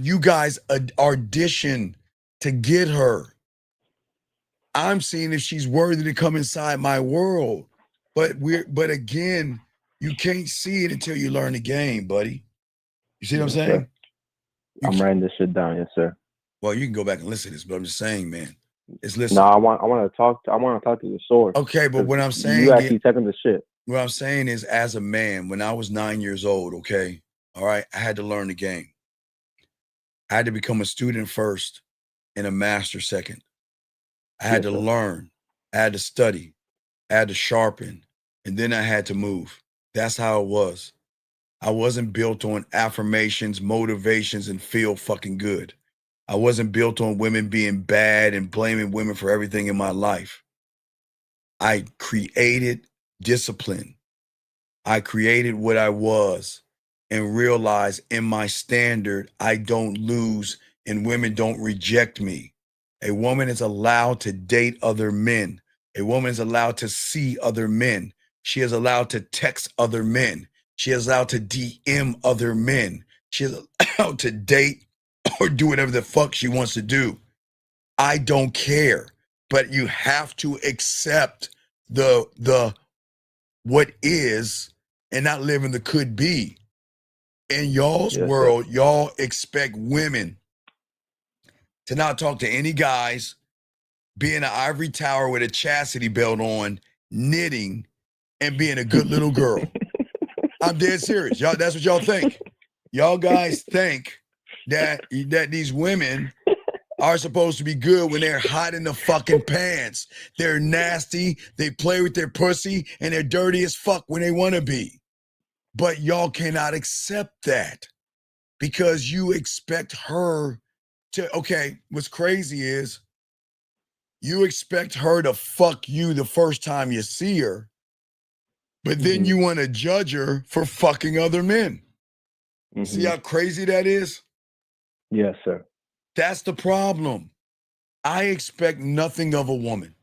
S13: You guys audition to get her. I'm seeing if she's worthy to come inside my world. But again, you can't see it until you learn the game, buddy. You see what I'm saying?
S1: Sir. I'm writing this shit down, yes, sir.
S13: Well, you can go back and listen to this, but I'm just saying, man. Listen.
S1: No, I want to talk to the source.
S13: Okay, but what I'm saying,
S1: you actually taking the shit.
S13: What I'm saying is, as a man, when I was 9 years old, okay, all right, I had to learn the game. I had to become a student first and a master second. I had to learn. I had to study. I had to sharpen. And then I had to move. That's how it was. I wasn't built on affirmations, motivations, and feel fucking good. I wasn't built on women being bad and blaming women for everything in my life. I created discipline. I created what I was and realized in my standard, I don't lose and women don't reject me. A woman is allowed to date other men. A woman is allowed to see other men. She is allowed to text other men. She is allowed to DM other men. She is allowed to date or do whatever the fuck she wants to do. I don't care, but you have to accept the what is and not live in the could be. In y'all's world, y'all expect women to not talk to any guys, be in an ivory tower with a chastity belt on, knitting, and being a good little girl. I'm dead serious. Y'all, that's what y'all think. Y'all guys think that these women are supposed to be good when they're hot in the fucking pants. They're nasty, they play with their pussy, and they're dirty as fuck when they want to be. But y'all cannot accept that because you expect her to, okay, what's crazy is you expect her to fuck you the first time you see her, but then you want to judge her for fucking other men. See how crazy that is?
S14: Yes, sir.
S13: That's the problem. I expect nothing of a woman.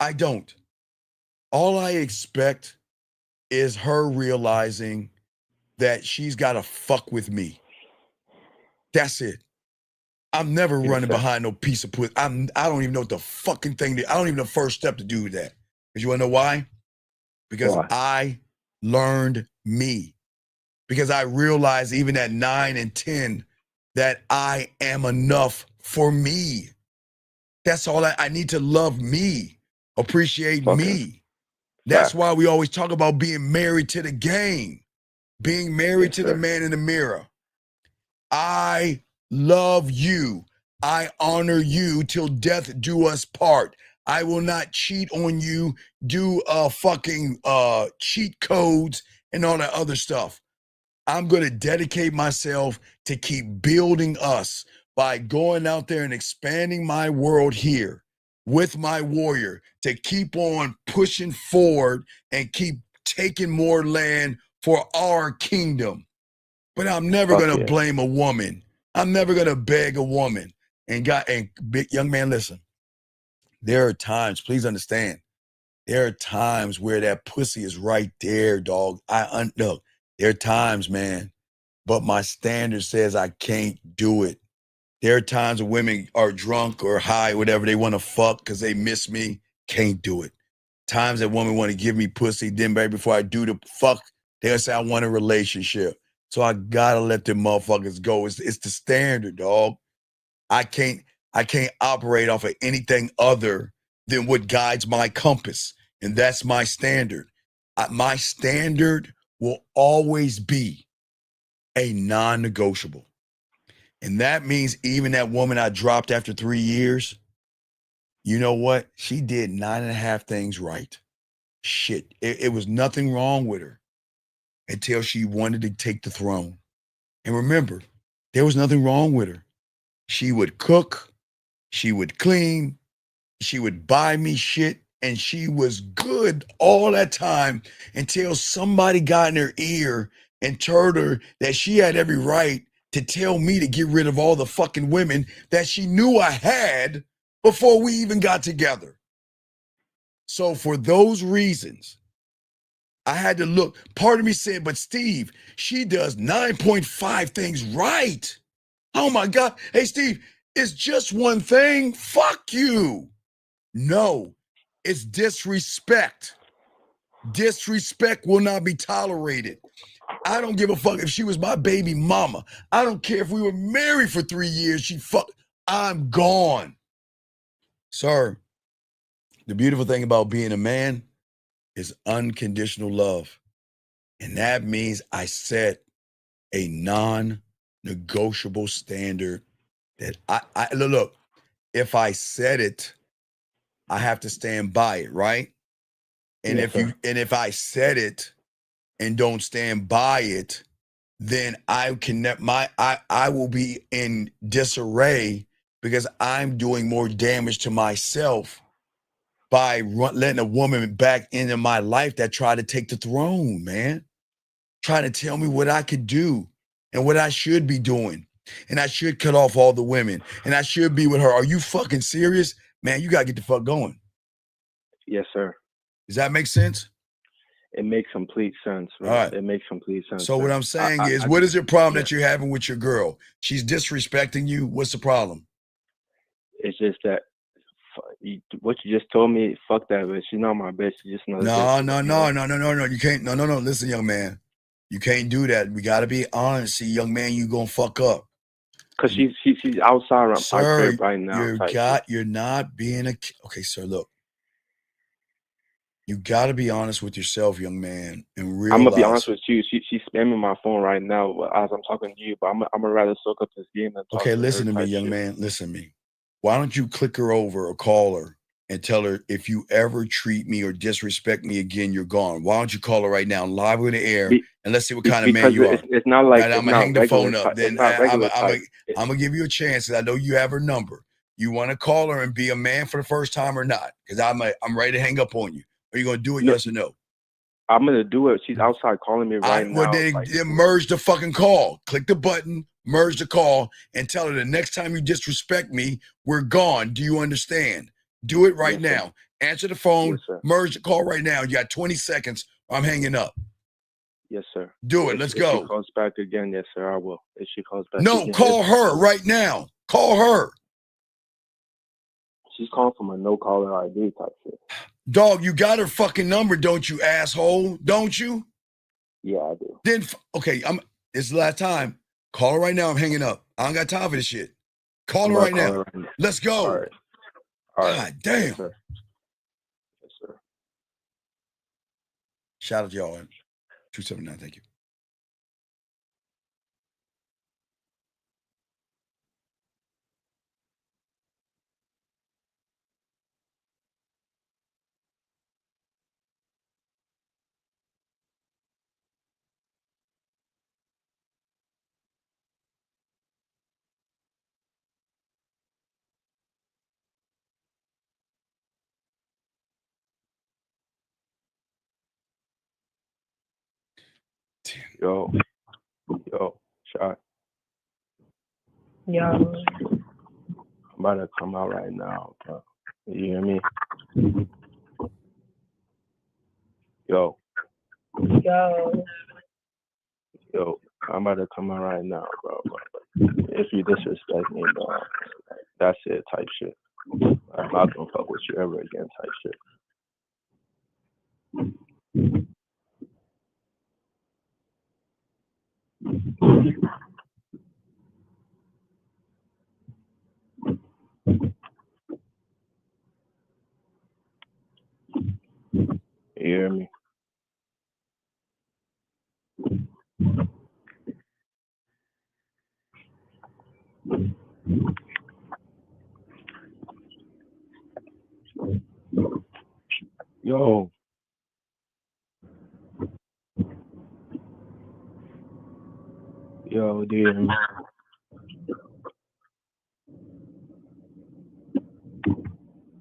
S13: I don't. All I expect is her realizing that she's got to fuck with me. That's it. I'm never running behind no piece of pussy. I don't even know what the fucking thing. I don't even know the first step to do with that. Because you want to know why? Because I learned me. Because I realized even at 9 and 10 that I am enough for me. That's all I need to love me, appreciate me. That's why we always talk about being married to the game, being married to the man in the mirror. I love you. I honor you till death do us part. I will not cheat on you, do fucking cheat codes and all that other stuff. I'm going to dedicate myself to keep building us by going out there and expanding my world here with my warrior to keep on pushing forward and keep taking more land for our kingdom. But I'm never going to blame a woman. I'm never going to beg a woman. And big young man, listen, there are times, please understand, there are times where that pussy is right there, dog. Look, there are times, man, but my standard says I can't do it. There are times when women are drunk or high, whatever, they want to fuck because they miss me. Can't do it. Times that women want to give me pussy, then baby, before I do the fuck, they'll say I want a relationship. So I gotta let them motherfuckers go. It's the standard, dog. I can't operate off of anything other than what guides my compass. And that's my standard. My standard will always be a non-negotiable. And that means even that woman I dropped after 3 years, you know what? She did 9.5 things right. Shit, it was nothing wrong with her until she wanted to take the throne. And remember, there was nothing wrong with her. She would cook, she would clean, she would buy me shit, and she was good all that time until somebody got in her ear and told her that she had every right to tell me to get rid of all the fucking women that she knew I had before we even got together. So for those reasons, I had to look. Part of me said, but Steve, she does 9.5 things right. Oh my God. Hey, Steve, it's just one thing. Fuck you. No, it's disrespect. Disrespect will not be tolerated. I don't give a fuck if she was my baby mama. I don't care if we were married for 3 years. I'm gone. Sir, the beautiful thing about being a man is unconditional love. And that means I set a non-negotiable standard that I look, if I said it, I have to stand by it, right? And if I said it and don't stand by it, then I will be in disarray because I'm doing more damage to myself by letting a woman back into my life that tried to take the throne, man. Trying to tell me what I could do and what I should be doing. And I should cut off all the women. And I should be with her. Are you fucking serious? Man, you got to get the fuck going.
S14: Yes, sir.
S13: Does that make sense?
S14: It makes complete sense, man.
S13: All right.
S14: It makes complete sense.
S13: So what I'm saying is, what is your problem that you're having with your girl? She's disrespecting you. What's the problem?
S14: It's just that what you just told me, fuck that bitch. She's not my bitch. She's just another bitch.
S13: No. You can't. No. Listen, young man. You can't do that. We got to be honest. See, young man, you going to fuck up.
S14: Because she's outside our crib right now.
S13: You're not being okay, sir, look. You got to be honest with yourself, young man, and realize.
S1: I'm gonna be honest with you. She's spamming my phone right now as I'm talking to you. But I'm gonna rather soak up this game than talk
S13: Okay,
S1: to
S13: listen
S1: her
S13: to me,
S1: type
S13: young
S1: shit.
S13: man. Listen to me. Why don't you click her over or call her and tell her, if you ever treat me or disrespect me again, you're gone. Why don't you call her right now, live in the air, and let's see what kind of man you are.
S1: It's not like
S13: I'm
S1: it's
S13: gonna
S1: not
S13: hang the
S1: regular
S13: phone up.
S1: type.
S13: Then
S1: It's not regular
S13: I'm
S1: type.
S13: gonna give you a chance. I know you have her number. You want to call her and be a man for the first time or not? Because I'm ready to hang up on you. Are you gonna do it?
S1: No.
S13: Yes or no?
S1: I'm gonna do it. She's outside calling me right now.
S13: Well, then merge the fucking call. Click the button, merge the call, and tell her the next time you disrespect me, we're gone. Do you understand? Do it right
S1: Yes,
S13: now. Answer the phone,
S1: Yes, sir.
S13: merge the call right now. You got 20 seconds. I'm hanging up.
S1: Yes, sir.
S13: Do it. Let's go.
S1: If she calls back again, yes, sir, I will. If she calls back
S13: No,
S1: again,
S13: call her right now. Call her.
S1: She's calling from a no caller ID type shit.
S13: Dog, you got her fucking number, don't you, asshole? Don't you?
S1: Yeah, I do.
S13: Then, okay, it's the last time. Call her right now. I'm hanging up. I don't got time for this shit. Call her right now. Let's go.
S1: All right.
S13: God damn.
S1: Yes, sir. Yes, sir.
S13: Shout out to y'all. 279, thank you.
S1: Yo, shot.
S5: Yo.
S1: I'm about to come out right now, bro. You hear me? Yo, I'm about to come out right now, bro. If you disrespect me, bro, that's it, type shit. I'm not gonna fuck with you ever again, type shit. You hear me? Yo. Yo, do you hear me?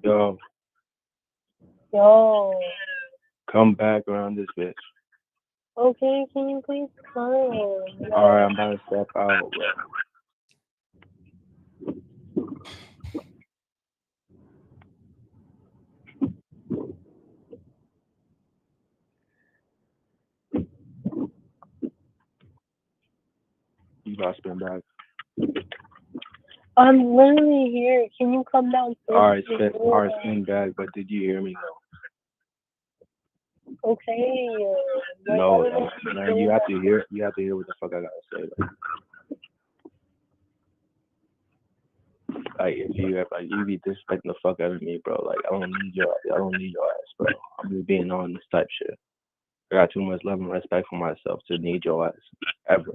S1: Yo,
S5: Yo.
S1: come back around this bitch.
S5: Okay, can you please come?
S1: Alright, I'm about to step out, bro. You gotta spin back.
S5: I'm literally here. Can you come downstairs?
S1: Alright, spin back, but did you hear me though?
S5: Okay.
S1: No, man, you have to hear what the fuck I gotta say. Like if you be disrespecting the fuck out of me, bro. Like I don't need your ass, bro. I'm just being honest type shit. I got too much love and respect for myself to need your ass ever.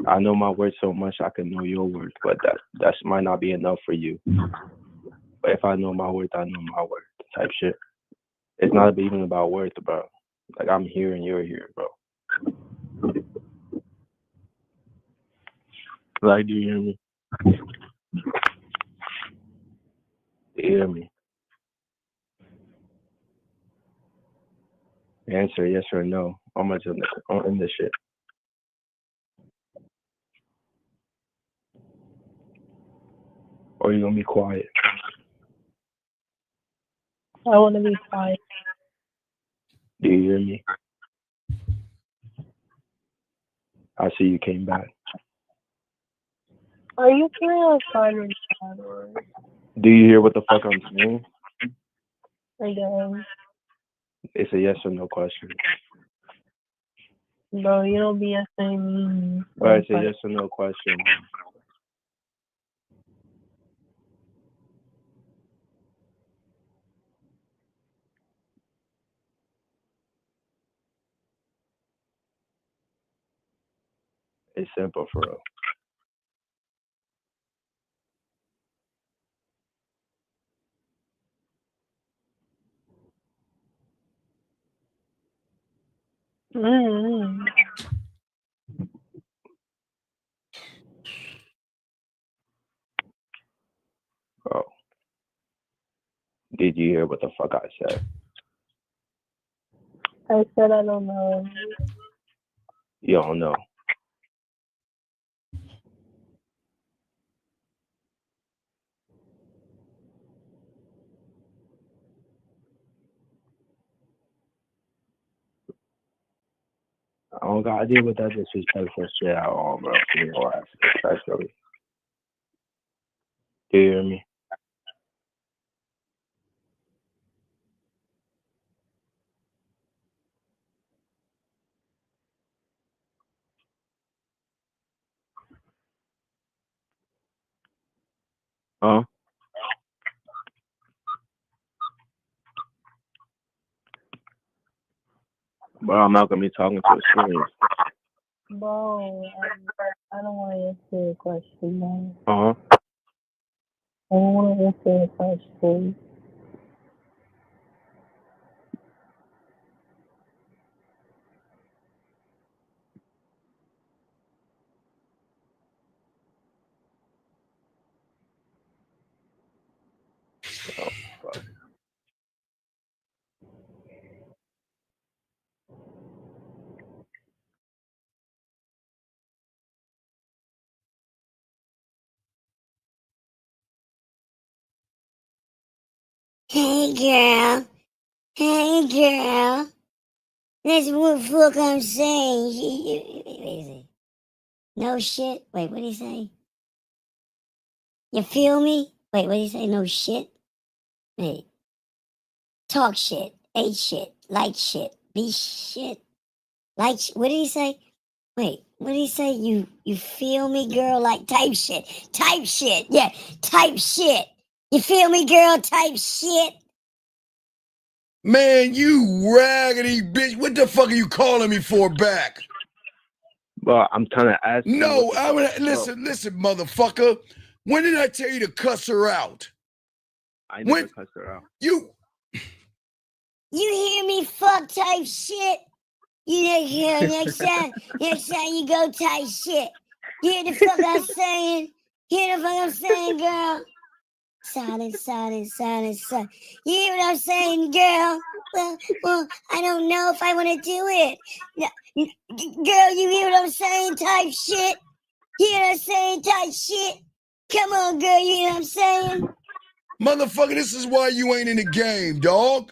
S1: I know my worth so much I can know your worth, but that might not be enough for you. But if I know my worth, I know my worth type shit. It's not even about worth, bro. Like I'm here and you're here, bro. Like, do you hear me? Do you hear me? Answer yes or no. I'm gonna end this shit. Or you gonna be quiet?
S5: I want to be quiet.
S1: Do you hear me? I see you came back.
S5: Are you carrying a silent chat or?
S1: Do you hear what the fuck I'm saying?
S5: I don't.
S1: It's a yes or no question.
S5: Bro, you don't be asking me.
S1: But it's a yes or no question. It's simple for real.
S5: Mm.
S1: Bro, did you hear what the fuck I said?
S5: I said I don't know.
S1: You don't know. I don't got to deal with that disrespectful shit at all, bro. You know, especially. Do you hear me? Huh? Bro, I'm not gonna be talking to a screen.
S5: Bro, I don't want to answer your question, man.
S1: Uh-huh.
S5: I don't want to answer your question.
S1: Oh, fuck.
S19: Hey girl. Hey girl. That's what the fuck I'm saying. No shit. Wait, what did he say? You feel me? Wait, what did he say? No shit? Wait. Talk shit. Ate shit. Like shit. Be shit. Like what did he say? Wait, what did he say? You feel me, girl? Like type shit. Type shit. Yeah, type shit. You feel me, girl? Type shit.
S13: Man, you raggedy bitch. What the fuck are you calling me for back?
S1: Bro, I'm trying to ask you.
S13: No, listen, motherfucker. When did I tell you to cuss her out?
S1: I never cussed her out.
S19: You hear me? Fuck type shit. You know, next time you go type shit. You hear the fuck I'm saying? Hear the fuck I'm saying, girl? Silence, silence, silence, silence. You hear what I'm saying, girl? Well, I don't know if I want to do it. Girl, you hear what I'm saying? Type shit. You hear what I'm saying? Type shit. Come on, girl. You hear what I'm saying?
S13: Motherfucker, this is why you ain't in the game, dog.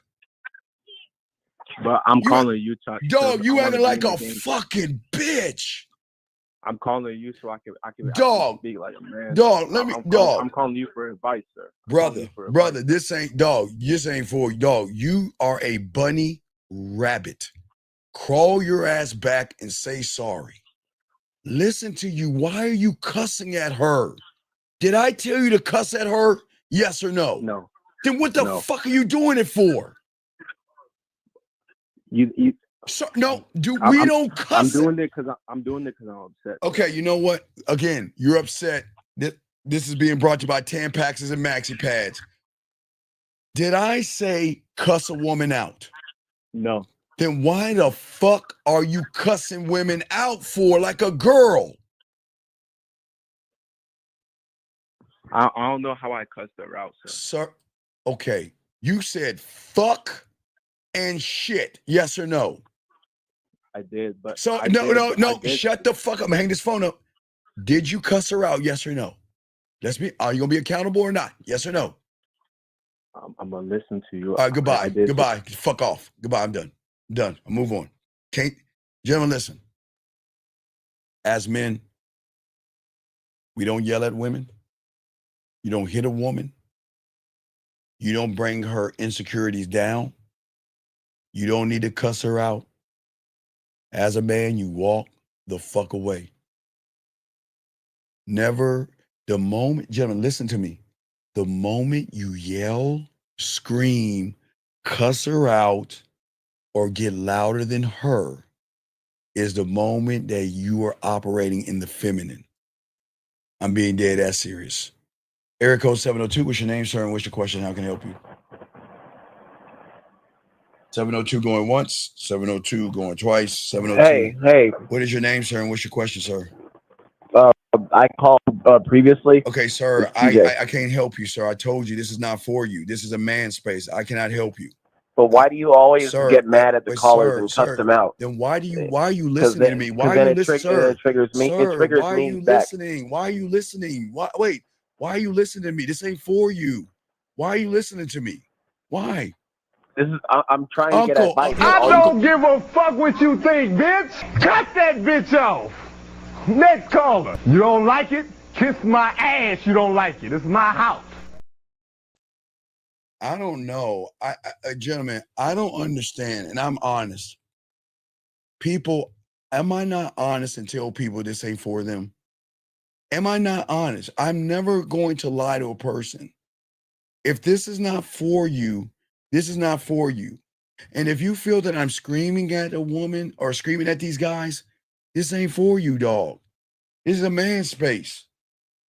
S1: But I'm calling you,
S13: dog. You acting like a fucking bitch.
S1: I'm calling you so I can
S13: dog
S1: speak like a man.
S13: Dog,
S1: I'm calling you for advice, sir.
S13: Brother, this ain't dog. This ain't for dog. You are a bunny rabbit. Crawl your ass back and say sorry. Listen to you. Why are you cussing at her? Did I tell you to cuss at her? Yes or no?
S1: No.
S13: Then what the fuck are you doing it for?
S1: You
S13: so, no, we don't cuss.
S1: I'm doing it because I'm upset.
S13: Okay, you know what? Again, you're upset. This is being brought to you by Tampaxes and Maxi Pads. Did I say cuss a woman out?
S1: No.
S13: Then why the fuck are you cussing women out for like a girl?
S1: I don't know how I cussed her out, sir.
S13: Sir, okay. You said fuck and shit. Yes or no?
S1: I did, but
S13: so
S1: I
S13: no.
S1: did.
S13: Shut the fuck up. Hang this phone up. Did you cuss her out? Yes or no? Are you gonna be accountable or not? Yes or no?
S1: I'm gonna listen to you.
S13: All right, goodbye. Goodbye. Fuck off. Goodbye. I'm done. I'll move on. Gentlemen, listen. As men, we don't yell at women. You don't hit a woman. You don't bring her insecurities down. You don't need to cuss her out. As a man, you walk the fuck away. Never, gentlemen, listen to me. The moment you yell, scream, cuss her out, or get louder than her, is the moment that you are operating in the feminine. I'm being dead ass serious. Area code 702, what's your name, sir, and what's your question? How can I help you? 702 going once, 702 going twice, 702.
S2: Hey.
S13: What is your name, sir, and what's your question, sir?
S2: I called previously.
S13: Okay, sir,
S2: It's TJ.
S13: I can't help you, sir. I told you this is not for you. This is a man space. I cannot help you.
S2: But why do you always
S13: Sir,
S2: get mad at the callers and cuss
S13: sir,
S2: them out?
S13: then why are you
S2: Because
S13: listening to me? Why are
S2: then
S13: you
S2: it,
S13: listening,
S2: it triggers me. It
S13: Sir,
S2: triggers
S13: why are
S2: me
S13: you
S2: back.
S13: listening? Why are you listening? Why are you listening to me? This ain't for you. Why are you listening to me? Why?
S2: This is I'm trying to get
S13: Uncle,
S2: advice.
S13: I
S2: don't
S3: give a fuck what you think, bitch. Cut that bitch off. Next caller. You don't like it? Kiss my ass. You don't like it. It's my house.
S13: I don't know. Gentlemen, I don't understand, and I'm honest. People, am I not honest and tell people this ain't for them? Am I not honest? I'm never going to lie to a person. If this is not for you, this is not for you. And if you feel that I'm screaming at a woman or screaming at these guys, this ain't for you, dog. This is a man space.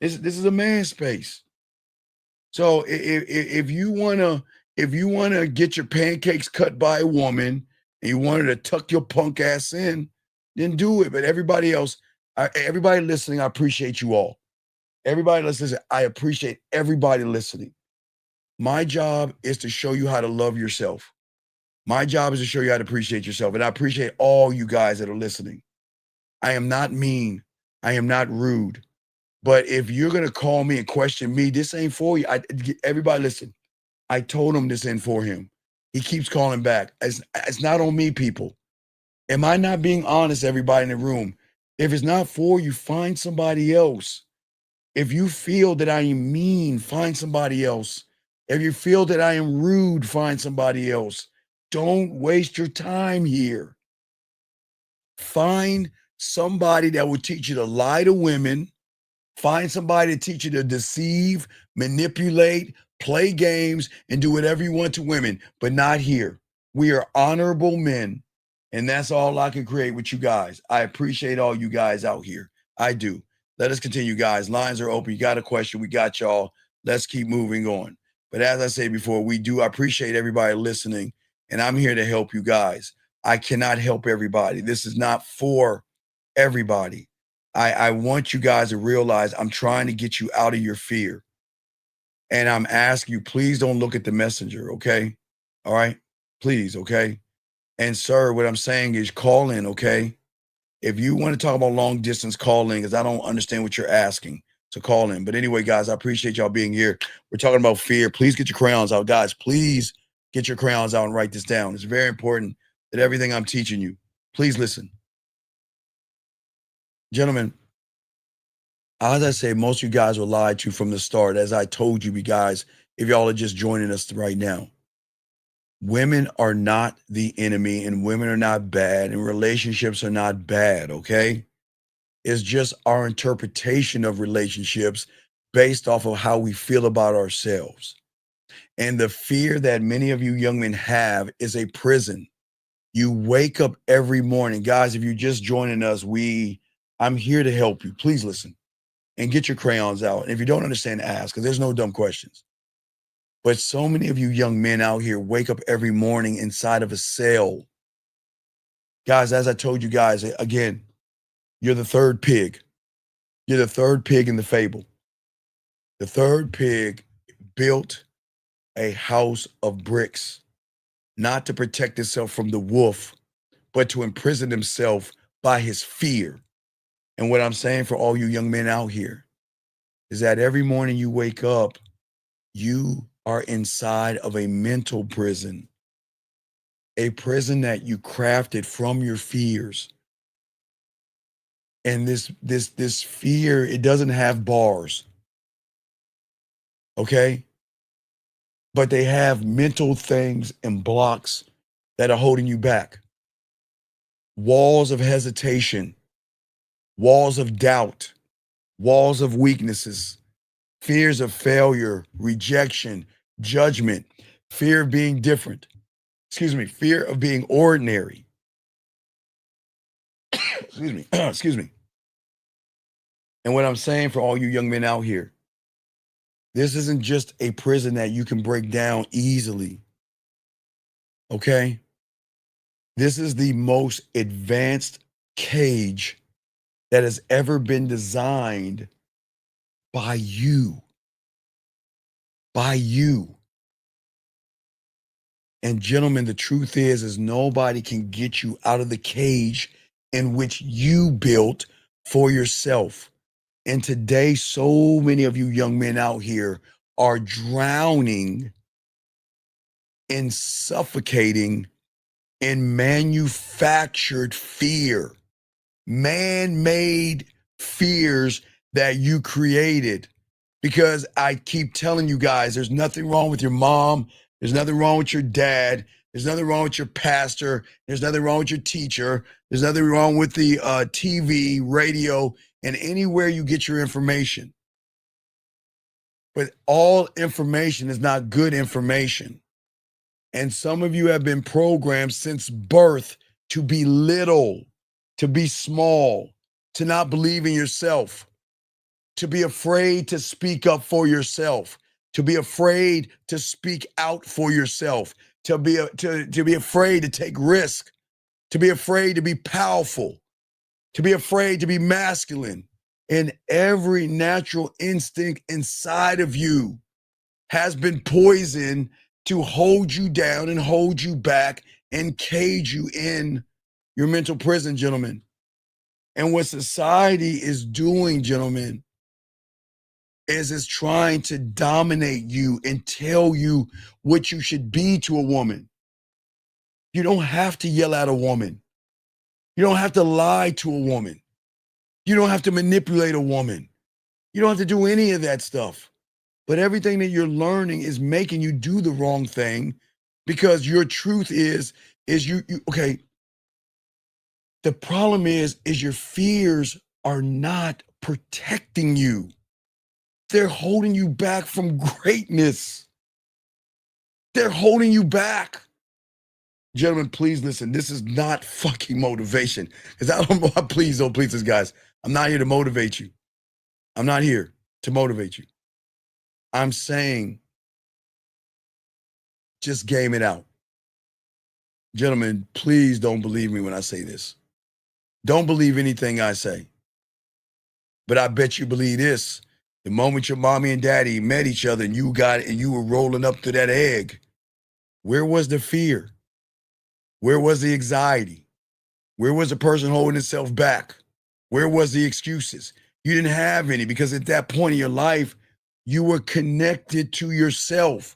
S13: This is a man space. So if you wanna get your pancakes cut by a woman and you wanted to tuck your punk ass in, then do it. But everybody else, everybody listening, I appreciate you all. Everybody listening, I appreciate everybody listening. My job is to show you how to love yourself. My job is to show you how to appreciate yourself. And I appreciate all you guys that are listening. I am not mean. I am not rude. But if you're going to call me and question me, this ain't for you. Everybody listen. I told him this ain't for him. He keeps calling back. It's not on me, people. Am I not being honest, everybody in the room? If it's not for you, find somebody else. If you feel that I am mean, find somebody else. If you feel that I am rude, find somebody else. Don't waste your time here. Find somebody that will teach you to lie to women. Find somebody to teach you to deceive, manipulate, play games, and do whatever you want to women, but not here. We are honorable men, and that's all I can create with you guys. I appreciate all you guys out here. I do. Let us continue, guys. Lines are open. You got a question? We got y'all. Let's keep moving on. But as I said before, I appreciate everybody listening, and I'm here to help you guys. I cannot help everybody. This is not for everybody. I want you guys to realize I'm trying to get you out of your fear. And I'm asking you, please don't look at the messenger, okay? All right? Please, okay? And sir, what I'm saying is call in, okay? If you want to talk about long distance, call in, because I don't understand what you're asking. So call in. But anyway, guys, I appreciate y'all being here. We're talking about fear. Please get your crayons out. Guys, please get your crayons out and write this down. It's very important that everything I'm teaching you, please listen. Gentlemen, as I say, most of you guys were lied to from the start. As I told you guys, if y'all are just joining us right now, women are not the enemy and women are not bad and relationships are not bad, okay? It's just our interpretation of relationships based off of how we feel about ourselves. And the fear that many of you young men have is a prison. You wake up every morning. Guys, if you're just joining us, I'm here to help you. Please listen. And get your crayons out. And if you don't understand, ask, because there's no dumb questions. But so many of you young men out here wake up every morning inside of a cell. Guys, as I told you guys, again, you're the third pig. You're the third pig in the fable. The third pig built a house of bricks, not to protect itself from the wolf, but to imprison himself by his fear. And what I'm saying for all you young men out here is that every morning you wake up, you are inside of a mental prison, a prison that you crafted from your fears. And this fear, it doesn't have bars, okay? But they have mental things and blocks that are holding you back. Walls of hesitation, walls of doubt, walls of weaknesses, fears of failure, rejection, judgment, fear of being different. Fear of being ordinary. Excuse me. Excuse me. And what I'm saying for all you young men out here, this isn't just a prison that you can break down easily. Okay? This is the most advanced cage that has ever been designed by you. By you. And gentlemen, the truth is nobody can get you out of the cage in which you built for yourself. And today, so many of you young men out here are drowning and suffocating in manufactured fear, man-made fears that you created. Because I keep telling you guys, there's nothing wrong with your mom. There's nothing wrong with your dad. There's nothing wrong with your pastor. There's nothing wrong with your teacher. There's nothing wrong with the TV, radio, and anywhere you get your information. But all information is not good information. And some of you have been programmed since birth to be little, to be small, to not believe in yourself, to be afraid to speak up for yourself, to be afraid to speak out for yourself, to be afraid to take risk, to be afraid to be powerful, to be afraid to be masculine. And every natural instinct inside of you has been poisoned to hold you down and hold you back and cage you in your mental prison, gentlemen. And what society is doing, gentlemen, is it's trying to dominate you and tell you what you should be to a woman. You don't have to yell at a woman. You don't have to lie to a woman. You don't have to manipulate a woman. You don't have to do any of that stuff. But everything that you're learning is making you do the wrong thing because your truth is you okay. The problem is your fears are not protecting you. They're holding you back from greatness. They're holding you back. Gentlemen, please listen. This is not fucking motivation. Because I don't know. Please don't please this, guys. I'm not here to motivate you. I'm not here to motivate you. I'm saying just game it out. Gentlemen, please don't believe me when I say this. Don't believe anything I say. But I bet you believe this. The moment your mommy and daddy met each other and you were rolling up to that egg, where was the fear? Where was the anxiety? Where was the person holding itself back? Where was the excuses? You didn't have any because at that point in your life, you were connected to yourself.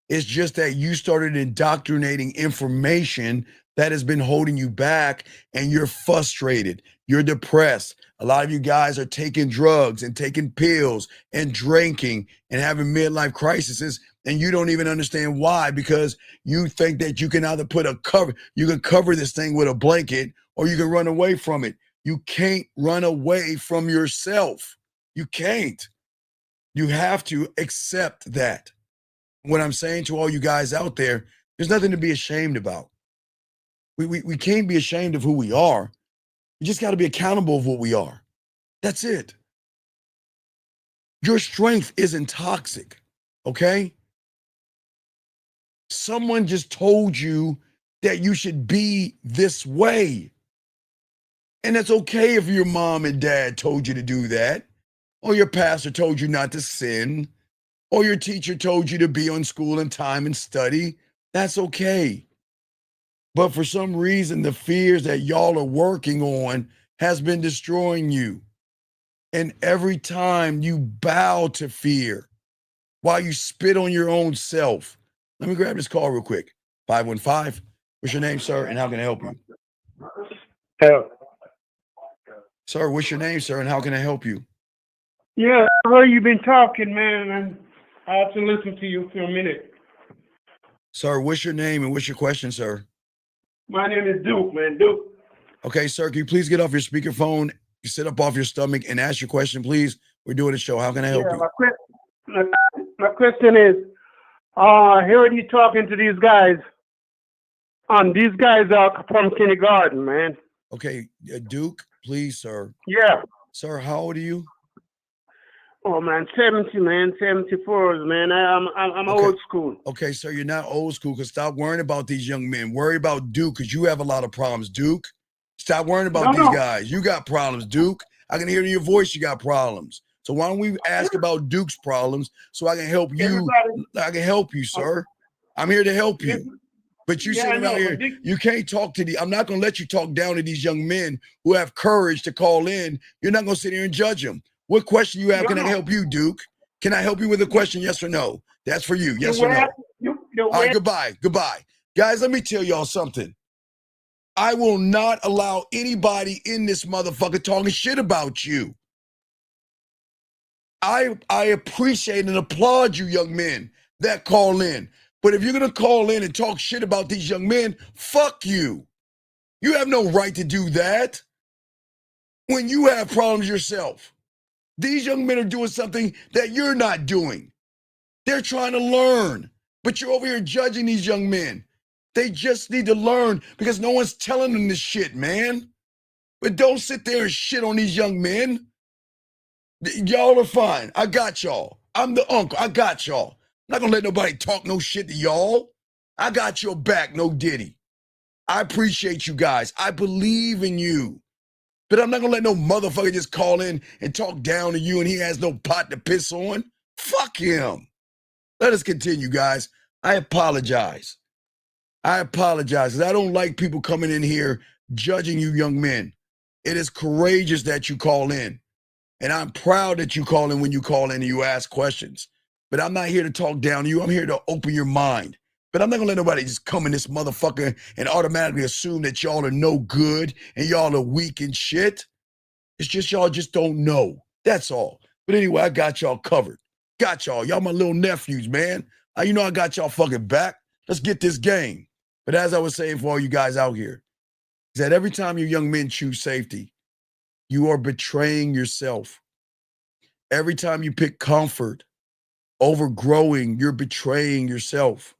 S13: It's just that you started indoctrinating information that has been holding you back and you're frustrated. You're depressed. A lot of you guys are taking drugs and taking pills and drinking and having midlife crises, and you don't even understand why, because you think that you can either you can cover this thing with a blanket or you can run away from it. You can't run away from yourself. You can't. You have to accept that. What I'm saying to all you guys out there, there's nothing to be ashamed about. We can't be ashamed of who we are. You just got to be accountable of what we are. That's it. Your strength isn't toxic, okay? Someone just told you that you should be this way. And it's okay if your mom and dad told you to do that, or your pastor told you not to sin, or your teacher told you to be on school and time and study. That's okay. But for some reason, the fears that y'all are working on has been destroying you. And every time you bow to fear, while you spit on your own self. Let me grab this call real quick. 515. What's your name, sir, and how can I help you?
S6: Help.
S13: Sir, what's your name, sir, and how can I help you?
S6: Yeah, I heard you've been talking, man, and I have to listen to you for a minute.
S13: Sir, what's your name and what's your question, sir?
S6: My name is Duke, man, Duke.
S13: Okay, sir, can you please get off your speakerphone, you sit up off your stomach, and ask your question, please? We're doing a show. How can I help you?
S6: My question is, I heard you talking to these guys, and these guys are from kindergarten, man.
S13: Okay, Duke, Please, sir.
S6: Yeah.
S13: Sir, how old are you?
S6: Oh man, 70, man, 74, man. I'm old school.
S13: Okay, sir, you're not old school. Cause stop worrying about these young men. Worry about Duke, cause you have a lot of problems, Duke. Stop worrying about these guys. You got problems, Duke. I can hear in your voice you got problems. So why don't we ask about Duke's problems so I can help you? I can help you, sir. I'm here to help you. But you sitting out here, you can't talk to I'm not gonna let you talk down to these young men who have courage to call in. You're not gonna sit here and judge them. What question you have? Can I help you, Duke? Can I help you with a question? Yes or no? That's for you. Yes or no? All right, goodbye. Goodbye. Guys, let me tell y'all something. I will not allow anybody in this motherfucker talking shit about you. I appreciate and applaud you young men that call in. But if you're going to call in and talk shit about these young men, fuck you. You have no right to do that when you have problems yourself. These young men are doing something that you're not doing. They're trying to learn, but you're over here judging these young men. They just need to learn because no one's telling them this shit, man. But don't sit there and shit on these young men. Y'all are fine. I got y'all. I'm the uncle. I got y'all. I'm not gonna let nobody talk no shit to y'all. I got your back, no diddy. I appreciate you guys. I believe in you. But I'm not gonna let no motherfucker just call in and talk down to you and he has no pot to piss on. Fuck him. Let us continue, guys. I apologize. I apologize because I don't like people coming in here judging you young men. It is courageous that you call in. And I'm proud that you call in when you call in and you ask questions. But I'm not here to talk down to you. I'm here to open your mind. But I'm not gonna let nobody just come in this motherfucker and automatically assume that y'all are no good and y'all are weak and shit. It's just y'all just don't know. That's all. But anyway, I got y'all covered. Got y'all. Y'all my little nephews, man. You know I got y'all fucking back. Let's get this game. But as I was saying for all you guys out here, is that every time you young men choose safety, you are betraying yourself. Every time you pick comfort over growing, you're betraying yourself.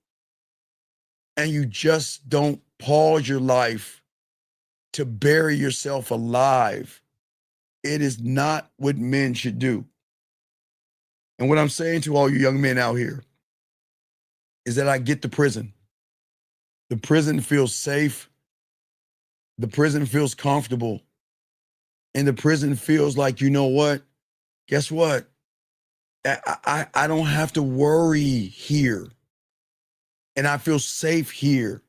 S13: And you just don't pause your life to bury yourself alive. It is not what men should do. And what I'm saying to all you young men out here is that I get the prison. The prison feels safe. The prison feels comfortable. And the prison feels like, you know what? Guess what? I don't have to worry here. And I feel safe here.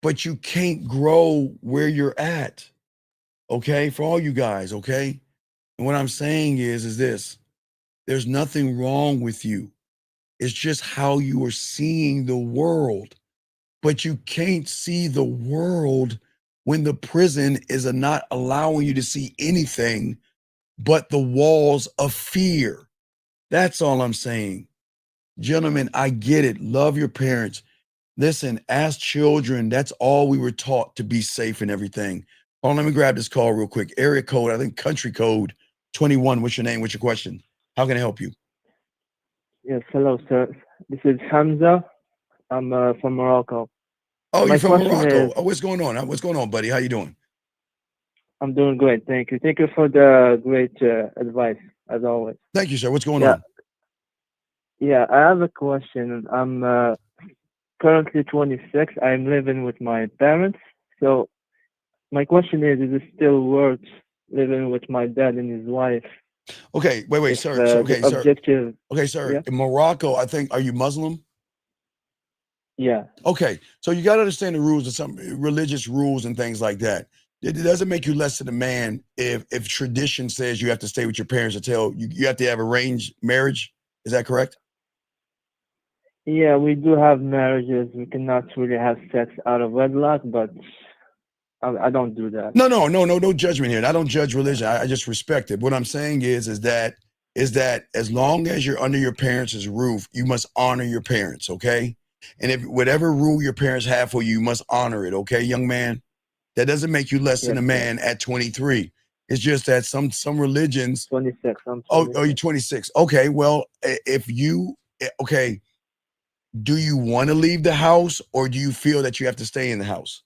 S13: But you can't grow where you're at. Okay? For all you guys, okay? And what I'm saying is this. There's nothing wrong with you. It's just how you are seeing the world. But you can't see the world when the prison is not allowing you to see anything but the walls of fear. That's all I'm saying. Gentlemen, I get it. Love your parents. Listen, as children, that's all we were taught, to be safe and everything. Oh, let me grab this call real quick. Area code, I think country code 21. What's your name? What's your question? How can I help you?
S4: Yes, hello, sir. This is Hamza. I'm from Morocco.
S13: Oh,
S4: My
S13: you're from
S4: question
S13: Morocco.
S4: is-
S13: Oh, what's going on? What's going on, buddy? How you doing?
S4: I'm doing great, thank you. Thank you for the great advice, as always.
S13: Thank you, sir. What's going
S4: Yeah.
S13: on?
S4: Yeah, I have a question. I'm currently 26. I'm living with my parents. So my question is it still worth living with my dad and his wife?
S13: Okay, wait,
S4: If,
S13: sir. So, okay,
S4: the
S13: sir.
S4: objective,
S13: Okay, sir.
S4: yeah?
S13: In Morocco, I think, are you Muslim?
S4: Yeah.
S13: Okay, so you got to understand the rules of some religious rules and things like that. It doesn't make you less than a man if tradition says you have to stay with your parents until you have to have arranged marriage. Is that correct?
S4: Yeah, we do have marriages. We cannot really have sex out of wedlock, but I don't do that.
S13: No judgment here. I don't judge religion. I just respect it. What I'm saying is that as long as you're under your parents' roof, you must honor your parents, okay? And if whatever rule your parents have for you, you must honor it, okay, young man? That doesn't make you less than a man at 23. It's just that some religions.
S4: 26. I'm 26.
S13: Oh, you're 26. Okay, well, okay, do you want to leave the house or do you feel that you have to stay in the house?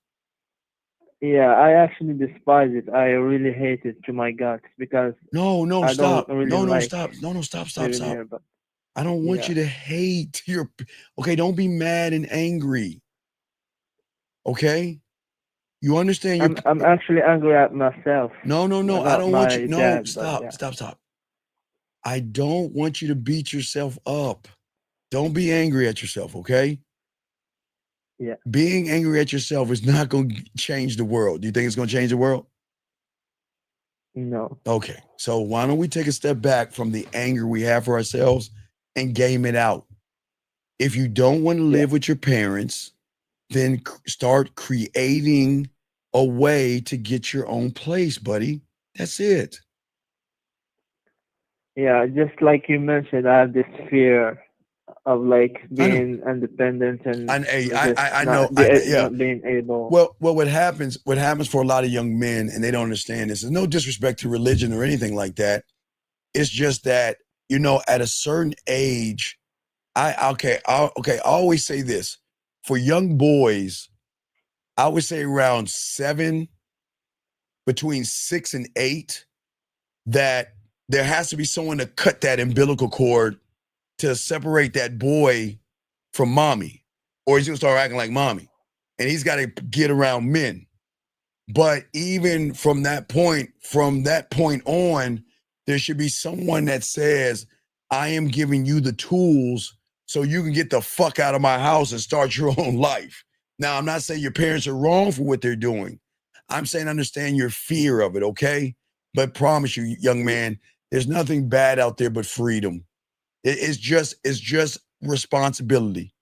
S4: Yeah, I actually despise it. I really hate it to my guts because
S13: No,
S4: I don't
S13: stop.
S4: really
S13: No,
S4: like
S13: stop. No, stop,
S4: living
S13: stop.
S4: here. But
S13: I don't want
S4: yeah,
S13: you to hate your. Okay, don't be mad and angry. Okay, you understand your.
S4: I'm actually angry at myself,
S13: No. I
S4: not
S13: don't want you.
S4: my
S13: No,
S4: dad. But
S13: stop,
S4: yeah,
S13: stop. I don't want you to beat yourself up. Don't be angry at yourself. Okay.
S4: yeah,
S13: Being angry at yourself is not going to change the world. Do you think it's going to change the world?
S4: no,
S13: Okay. So why don't we take a step back from the anger we have for ourselves and game it out? If you don't want to
S4: yeah,
S13: live with your parents, then start creating a way to get your own place, buddy. That's it.
S4: yeah. Just like you mentioned, I have this fear of like
S13: I know.
S4: being independent and just
S13: I know. Yeah.
S4: not being able.
S13: Well, what happens for a lot of young men, and they don't understand this, is no disrespect to religion or anything like that. It's just that, at a certain age, I always say this. For young boys, I would say around 7, between 6 and 8, that there has to be someone to cut that umbilical cord to separate that boy from mommy, or he's gonna start acting like mommy, and he's got to get around men. But even from that point on, there should be someone that says, I am giving you the tools so you can get the fuck out of my house and start your own life. Now, I'm not saying your parents are wrong for what they're doing. I'm saying understand your fear of it, okay? But promise you, young man, there's nothing bad out there but freedom. It's just responsibility.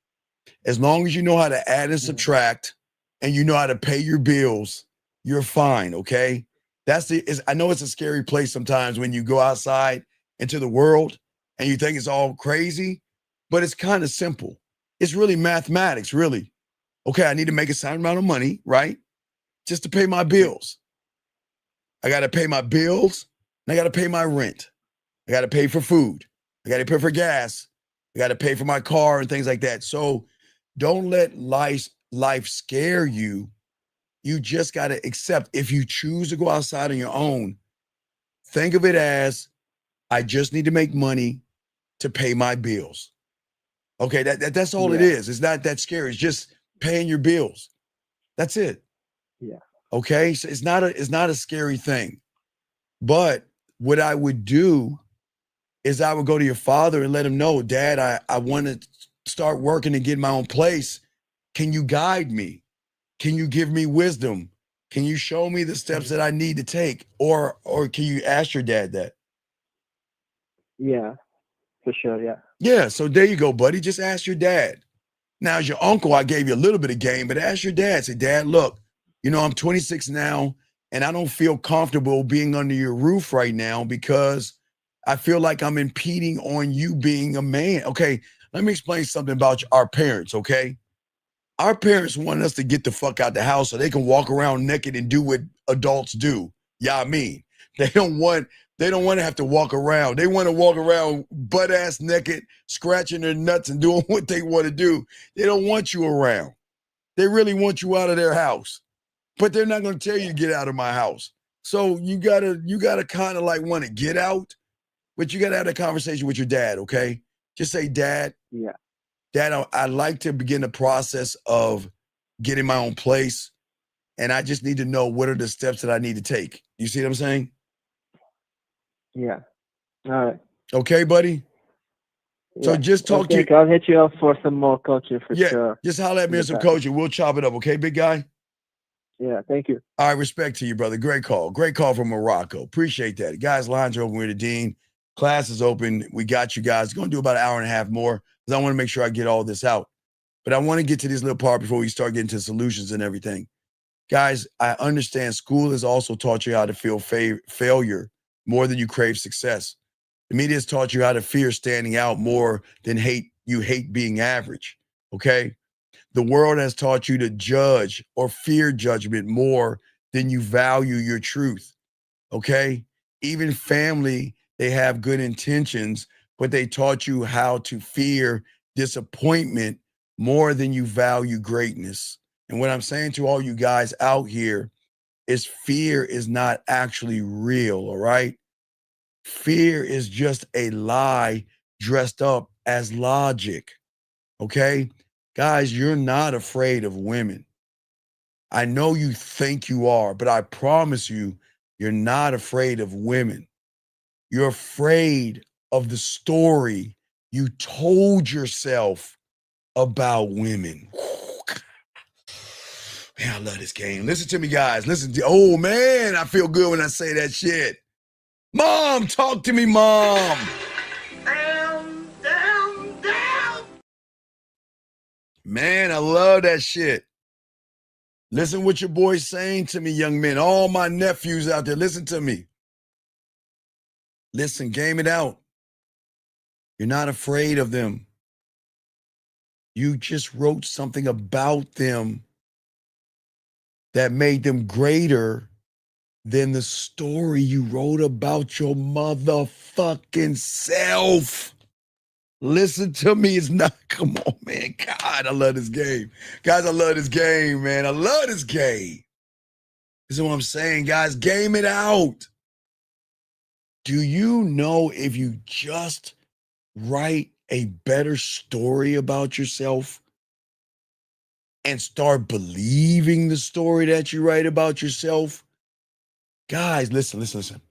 S13: As long as you know how to add and subtract and you know how to pay your bills, you're fine, okay? I know it's a scary place sometimes when you go outside into the world and you think it's all crazy, but it's kind of simple. It's really mathematics, really. Okay, I need to make a certain amount of money, right? Just to pay my bills. I got to pay my bills and I got to pay my rent. I got to pay for food. I got to pay for gas. I got to pay for my car and things like that. So don't let life scare you. You just got to accept. If you choose to go outside on your own, think of it as I just need to make money to pay my bills. Okay, that's all it
S4: Yeah,
S13: is. It's not that scary. It's just paying your bills. That's it.
S4: yeah,
S13: Okay, so it's not a scary thing. But what I would do is I would go to your father and let him know, Dad, I want to start working and get my own place. Can you guide me? Can you give me wisdom? Can you show me the steps that I need to take? Or can you ask your dad that?
S4: yeah, for sure. Yeah,
S13: Yeah, so there you go, buddy. Just ask your dad. Now, as your uncle, I gave you a little bit of game, but ask your dad. Say, Dad, look, I'm 26 now, and I don't feel comfortable being under your roof right now because I feel like I'm impeding on you being a man. Okay, let me explain something about our parents, okay? Our parents want us to get the fuck out the house so they can walk around naked and do what adults do. Yeah, I mean, they don't want to have to walk around. They want to walk around butt ass naked, scratching their nuts and doing what they want to do. They don't want you around. They really want you out of their house. But they're not going to tell you to get out of my house. So you gotta kind of like want to get out, but you gotta have that conversation with your dad, okay? Just say, Dad,
S4: yeah,
S13: Dad, I'd like to begin the process of getting my own place, and I just need to know what are the steps that I need to take. You see what I'm saying?
S4: yeah. All right.
S13: Okay, buddy? So
S4: Yeah.
S13: just
S4: Well,
S13: talk to
S4: thank you. I'll hit you up for some more coaching for sure.
S13: just holler at
S4: in
S13: me
S4: the
S13: and some
S4: back.
S13: coaching. We'll chop it up, okay, big guy?
S4: Yeah, thank you.
S13: All right, respect to you, brother. Great call. Great call from Morocco. Appreciate that. Guys, lines are open with the dean. Class is open. We got you guys. Going to do about an hour and a half more because I want to make sure I get all this out. But I want to get to this little part before we start getting to solutions and everything. Guys, I understand school has also taught you how to feel failure more than you crave success. The media has taught you how to fear standing out more than hate being average. Okay? The world has taught you to judge or fear judgment more than you value your truth. Okay? Even family, they have good intentions, but they taught you how to fear disappointment more than you value greatness. And what I'm saying to all you guys out here is fear is not actually real, all right? Fear is just a lie dressed up as logic, okay? Guys, you're not afraid of women. I know you think you are, but I promise you, you're not afraid of women. You're afraid of the story you told yourself about women. Man, I love this game. Listen to me, guys. Listen to, oh man, I feel good when I say that shit. Mom, talk to me, Mom. Down. Man, I love that shit. Listen what your boy's saying to me, young men. All my nephews out there, listen to me. Listen, game it out. You're not afraid of them. You just wrote something about them that made them greater than the story you wrote about your motherfucking self. Listen to me. It's not, come on, man. God, I love this game. Guys, I love this game, man. I love this game. This is what I'm saying, guys. Game it out. Do you know if you just write a better story about yourself and start believing the story that you write about yourself? Guys, listen.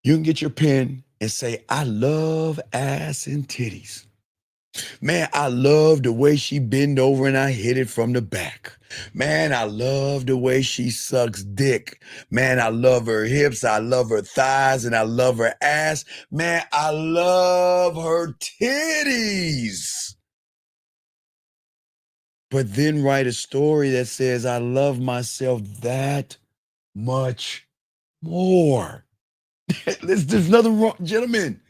S13: You can get your pen and say, I love ass and titties. Man, I love the way she bend over and I hit it from the back. Man, I love the way she sucks dick. Man, I love her hips. I love her thighs and I love her ass. Man, I love her titties. But then write a story that says, I love myself that much more. There's nothing wrong, gentlemen.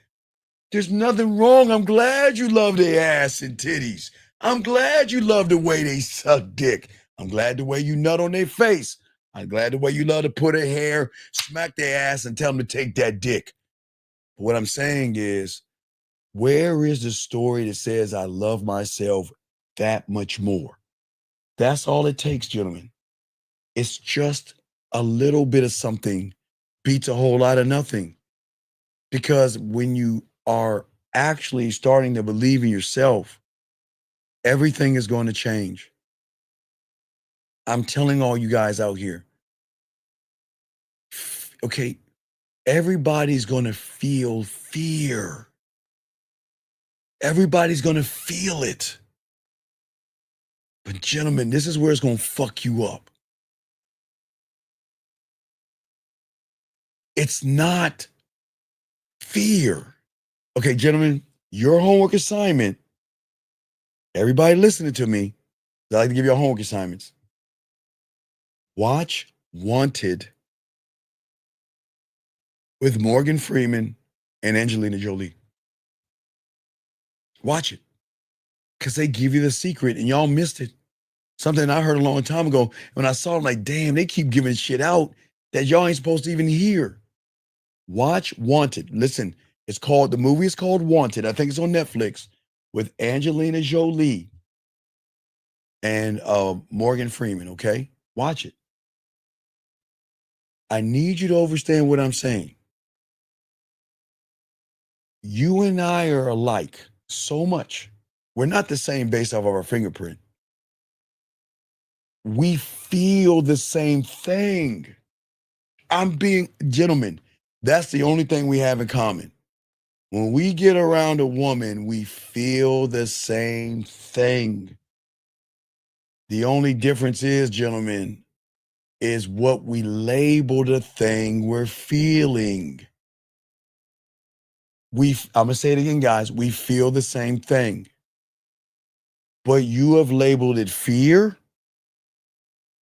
S13: There's nothing wrong. I'm glad you love their ass and titties. I'm glad you love the way they suck dick. I'm glad the way you nut on their face. I'm glad the way you love to put her hair, smack their ass, and tell them to take that dick. But what I'm saying is, where is the story that says I love myself that much more? That's all it takes, gentlemen. It's just a little bit of something beats a whole lot of nothing. Because when you are actually starting to believe in yourself, everything is going to change. I'm telling all you guys out here, okay, everybody's going to feel fear. Everybody's going to feel it. But gentlemen, this is where it's going to fuck you up. It's not fear. Okay, gentlemen, your homework assignment, everybody listening to me, I like to give you homework assignments. Watch Wanted with Morgan Freeman and Angelina Jolie. Watch it. Because they give you the secret and y'all missed it. Something I heard a long time ago. When I saw it, I'm like, damn, they keep giving shit out that y'all ain't supposed to even hear. Watch Wanted. Listen, the movie is called Wanted. I think it's on Netflix with Angelina Jolie and Morgan Freeman, okay? Watch it. I need you to understand what I'm saying. You and I are alike so much. We're not the same based off of our fingerprint. We feel the same thing. Gentlemen, that's the only thing we have in common. When we get around a woman, we feel the same thing. The only difference is, gentlemen, is what we label the thing we're feeling. I'm going to say it again, guys. We feel the same thing. But you have labeled it fear,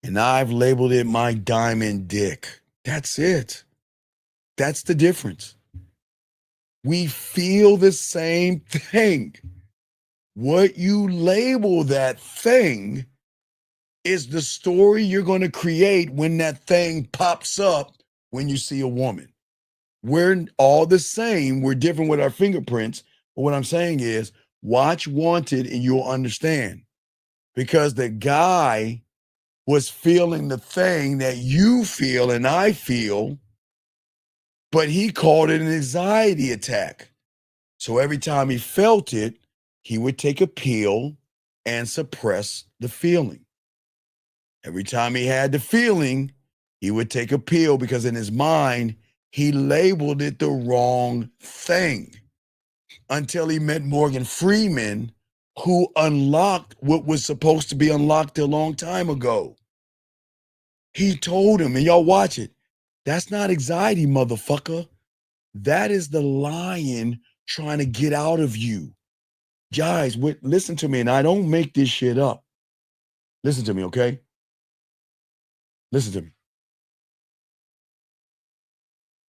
S13: and I've labeled it my diamond dick. That's it. That's the difference. We feel the same thing. What you label that thing is the story you're going to create when that thing pops up when you see a woman. We're all the same. We're different with our fingerprints. But what I'm saying is, watch Wanted and you'll understand. Because the guy was feeling the thing that you feel and I feel, but he called it an anxiety attack. So every time he felt it, he would take a pill and suppress the feeling. Every time he had the feeling, he would take a pill because in his mind, he labeled it the wrong thing until he met Morgan Freeman, who unlocked what was supposed to be unlocked a long time ago. He told him, and y'all watch it, that's not anxiety, motherfucker. That is the lion trying to get out of you. Guys, listen to me, and I don't make this shit up. Listen to me, okay? Listen to me.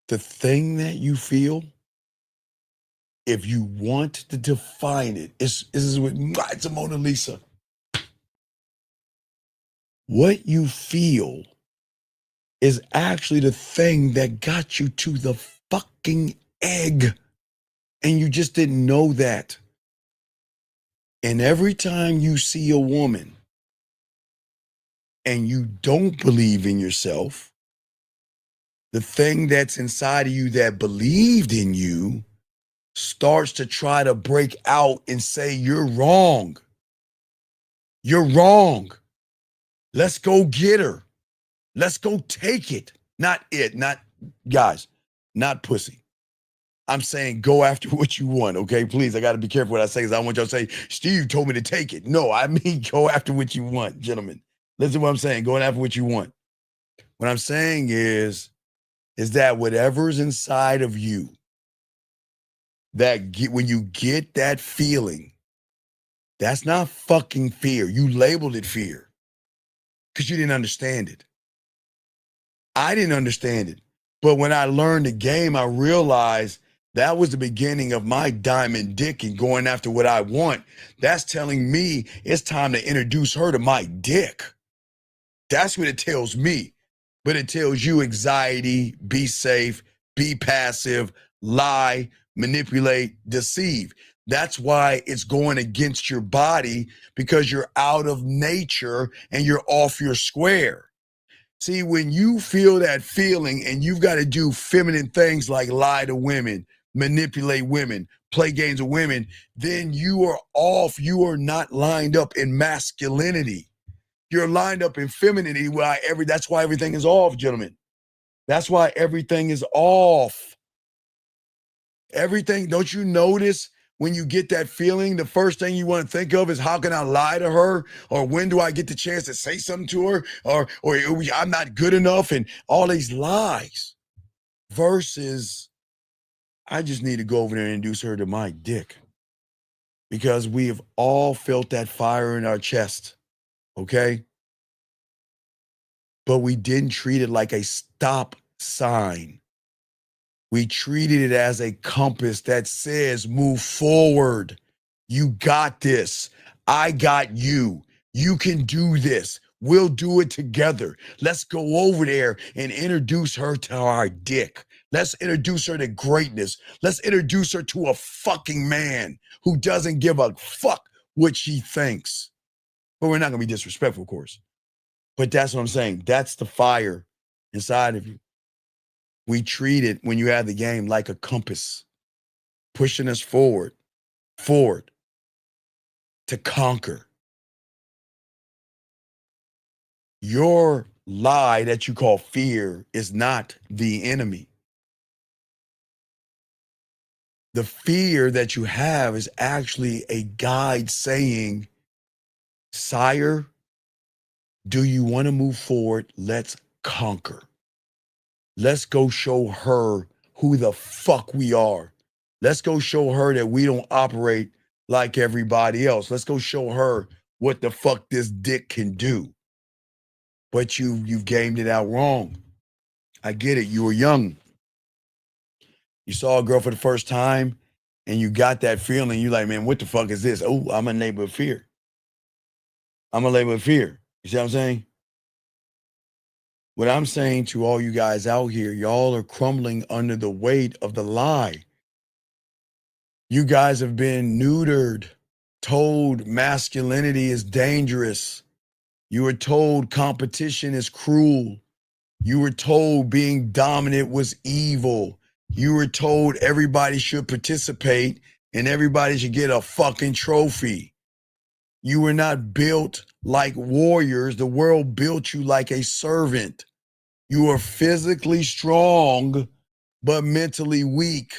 S13: The thing that you feel, if you want to define it, this is with it's a Mona Lisa. What you feel is actually the thing that got you to the fucking egg. And you just didn't know that. And every time you see a woman and you don't believe in yourself, the thing that's inside of you that believed in you starts to try to break out and say, you're wrong. You're wrong. Let's go get her. Let's go take it. Not guys, not pussy. I'm saying go after what you want, okay? Please, I got to be careful what I say because I don't want y'all to say, Steve told me to take it. No, I mean go after what you want, gentlemen. Listen to what I'm saying, going after what you want. What I'm saying is that whatever's inside of you, when you get that feeling, that's not fucking fear. You labeled it fear because you didn't understand it. I didn't understand it. But when I learned the game, I realized that was the beginning of my diamond dick and going after what I want. That's telling me it's time to introduce her to my dick. That's what it tells me. But it tells you anxiety, be safe, be passive, lie, manipulate, deceive. That's why it's going against your body because you're out of nature and you're off your square. See, when you feel that feeling and you've got to do feminine things like lie to women, manipulate women, play games with women, then you are off. You are not lined up in masculinity. You're lined up in femininity. That's why everything is off, gentlemen. That's why everything is off. Everything, don't you notice when you get that feeling, the first thing you want to think of is how can I lie to her? Or when do I get the chance to say something to her? Or I'm not good enough and all these lies versus I just need to go over there and introduce her to my dick because we have all felt that fire in our chest, okay? But we didn't treat it like a stop sign. We treated it as a compass that says, move forward. You got this. I got you. You can do this. We'll do it together. Let's go over there and introduce her to our dick. Let's introduce her to greatness. Let's introduce her to a fucking man who doesn't give a fuck what she thinks. But we're not going to be disrespectful, of course. But that's what I'm saying. That's the fire inside of you. We treat it, when you have the game, like a compass, pushing us forward to conquer. Your lie that you call fear is not the enemy. The fear that you have is actually a guide saying, sire, do you want to move forward? Let's conquer. Let's go show her who the fuck we are. Let's go show her that we don't operate like everybody else. Let's go show her what the fuck this dick can do. But you've gamed it out wrong. I get it. You were young. You saw a girl for the first time and you got that feeling. You like, man, what the fuck is this? Oh, I'm a neighbor of fear. I'm a label of fear. You see what I'm saying? What I'm saying to all you guys out here, y'all are crumbling under the weight of the lie. You guys have been neutered, told masculinity is dangerous. You were told competition is cruel. You were told being dominant was evil. You were told everybody should participate and everybody should get a fucking trophy. You were not built like warriors. The world built you like a servant. You are physically strong, but mentally weak,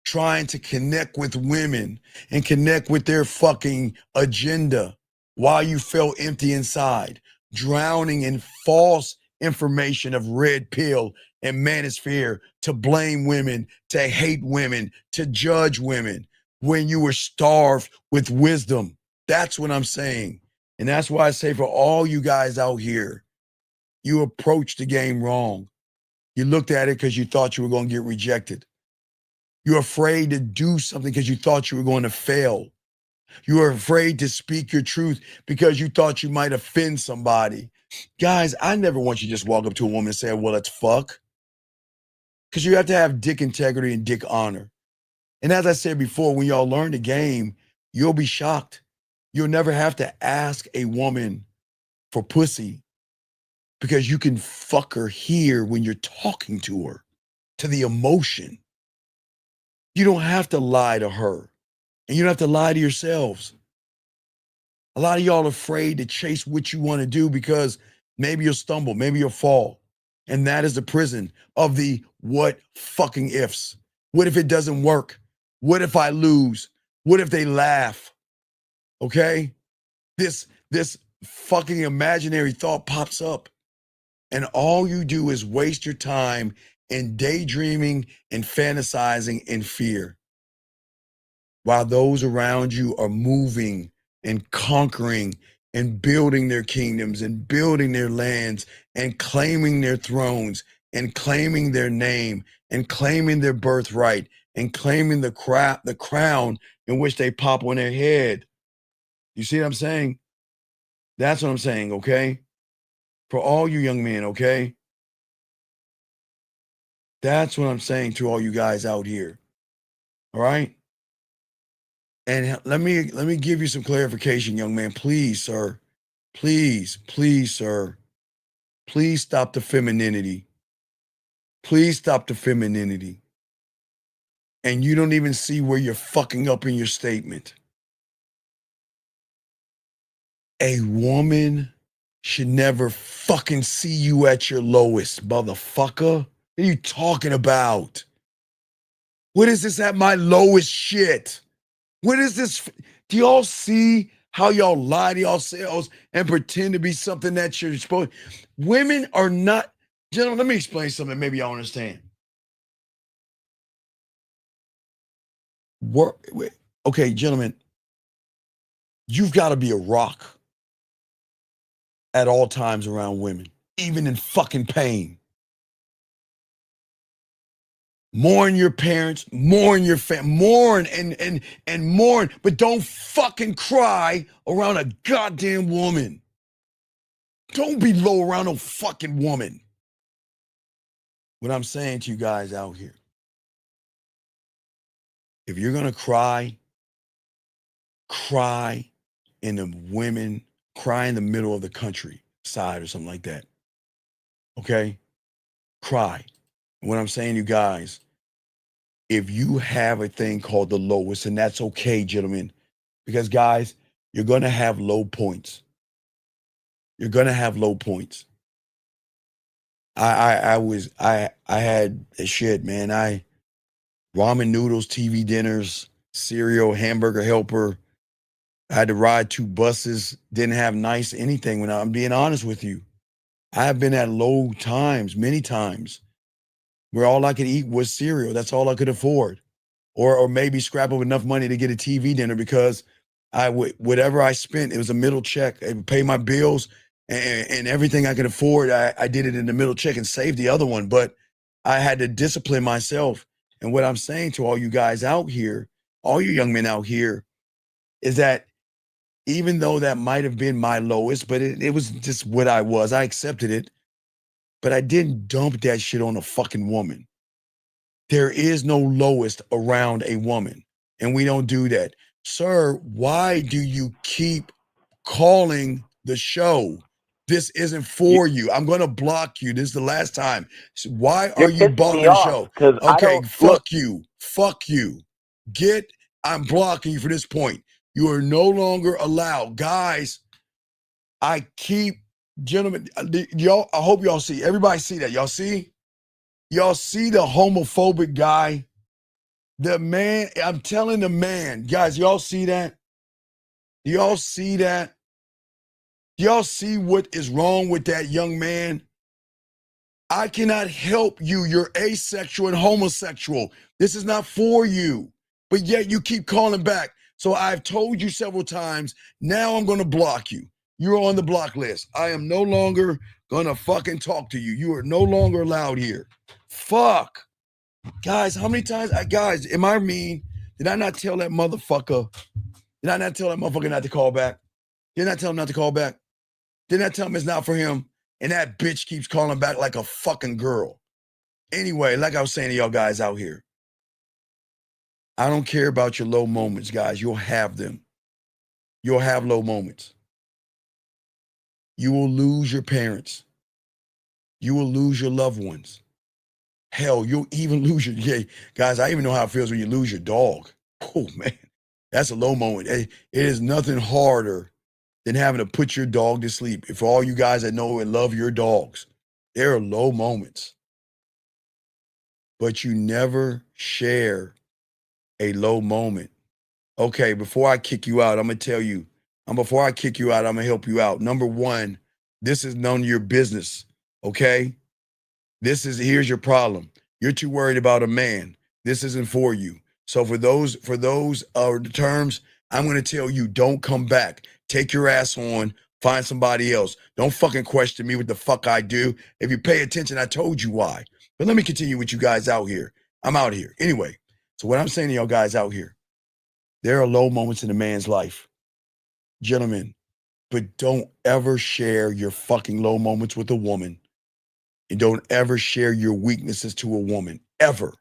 S13: trying to connect with women and connect with their fucking agenda while you felt empty inside, drowning in false information of red pill and manosphere to blame women, to hate women, to judge women when you were starved with wisdom. That's what I'm saying. And that's why I say for all you guys out here, you approached the game wrong. You looked at it because you thought you were going to get rejected. You're afraid to do something because you thought you were going to fail. You are afraid to speak your truth because you thought you might offend somebody. Guys, I never want you to just walk up to a woman and say, well, let's fuck. Because you have to have dick integrity and dick honor. And as I said before, when y'all learn the game, you'll be shocked. You'll never have to ask a woman for pussy because you can fuck her here when you're talking to her, to the emotion. You don't have to lie to her. And you don't have to lie to yourselves. A lot of y'all are afraid to chase what you want to do because maybe you'll stumble, maybe you'll fall. And that is the prison of the what fucking ifs. What if it doesn't work? What if I lose? What if they laugh? Okay? This fucking imaginary thought pops up. And all you do is waste your time in daydreaming and fantasizing in fear, while those around you are moving and conquering and building their kingdoms and building their lands and claiming their thrones and claiming their name and claiming their birthright and claiming the crown in which they pop on their head. You see what I'm saying? That's what I'm saying, okay? For all you young men, okay? That's what I'm saying to all you guys out here. All right? And let me give you some clarification, young man. Please, sir. Please, sir. Please stop the femininity. Please stop the femininity. And you don't even see where you're fucking up in your statement. A woman should never fucking see you at your lowest, motherfucker. What are you talking about? What is this at my lowest shit? What is this? Do y'all see how y'all lie to yourselves and pretend to be something that you're supposed? Women are not, gentlemen, let me explain something maybe y'all understand. Okay, gentlemen, you've got to be a rock at all times around women, even in fucking pain. Mourn your parents, mourn your family, mourn and mourn, but don't fucking cry around a goddamn woman. Don't be low around no fucking woman. What I'm saying to you guys out here, if you're gonna cry in the women, cry in the middle of the country side or something like that. Okay? Cry. What I'm saying to you guys, if you have a thing called the lowest, and that's okay, gentlemen, because guys, you're gonna have low points. You're gonna have low points. I had shit, man. Ramen noodles, TV dinners, cereal, hamburger helper. I had to ride 2 buses, didn't have nice anything when I'm being honest with you. I have been at low times, many times, where all I could eat was cereal. That's all I could afford. Or maybe scrap up enough money to get a TV dinner because whatever I spent, it was a middle check. It would pay my bills and everything I could afford. I did it in the middle check and saved the other one. But I had to discipline myself. And what I'm saying to all you guys out here, all you young men out here, is that even though that might have been my lowest, but it was just what I was. I accepted it. But I didn't dump that shit on a fucking woman. There is no lowest around a woman, and we don't do that. Sir, why do you keep calling the show This isn't for you. I'm going to block you. This is the last time. So why
S2: You're
S13: are you
S2: pissing
S13: blocking
S2: me
S13: the
S2: off
S13: show?
S2: because I
S13: Okay,
S2: don't look.
S13: fuck you. Fuck you. I'm blocking you for this point. You are no longer allowed. Guys, gentlemen, y'all, I hope y'all see. Everybody see that. Y'all see? Y'all see the homophobic guy? The man, I'm telling the man. Guys, y'all see that? Y'all see that? Y'all see what is wrong with that young man? I cannot help you. You're asexual and homosexual. This is not for you. But yet you keep calling back. So I've told you several times, now I'm going to block you. You're on the block list. I am no longer going to fucking talk to you. You are no longer allowed here. Fuck. Guys, how many times, guys, am I mean? Did I not tell that motherfucker? Did I not tell that motherfucker not to call back? Did I not tell him not to call back? Did I tell him it's not for him? And that bitch keeps calling back like a fucking girl. Anyway, like I was saying to y'all guys out here, I don't care about your low moments, guys. You'll have them. You'll have low moments. You will lose your parents. You will lose your loved ones. Hell, you'll even lose guys, I even know how it feels when you lose your dog. Oh, man. That's a low moment. It is nothing harder than having to put your dog to sleep. For all you guys that know and love your dogs, there are low moments. But you never share a low moment. Okay, before I kick you out, I'm going to tell you, before I kick you out, I'm going to help you out. Number one, this is none of your business, okay? Here's your problem. You're too worried about a man. This isn't for you. So for those terms, I'm going to tell you, don't come back. Take your ass on, find somebody else. Don't fucking question me what the fuck I do. If you pay attention, I told you why. But let me continue with you guys out here. I'm out here. Anyway, so what I'm saying to y'all guys out here, there are low moments in a man's life. Gentlemen, but don't ever share your fucking low moments with a woman. And don't ever share your weaknesses to a woman. Ever.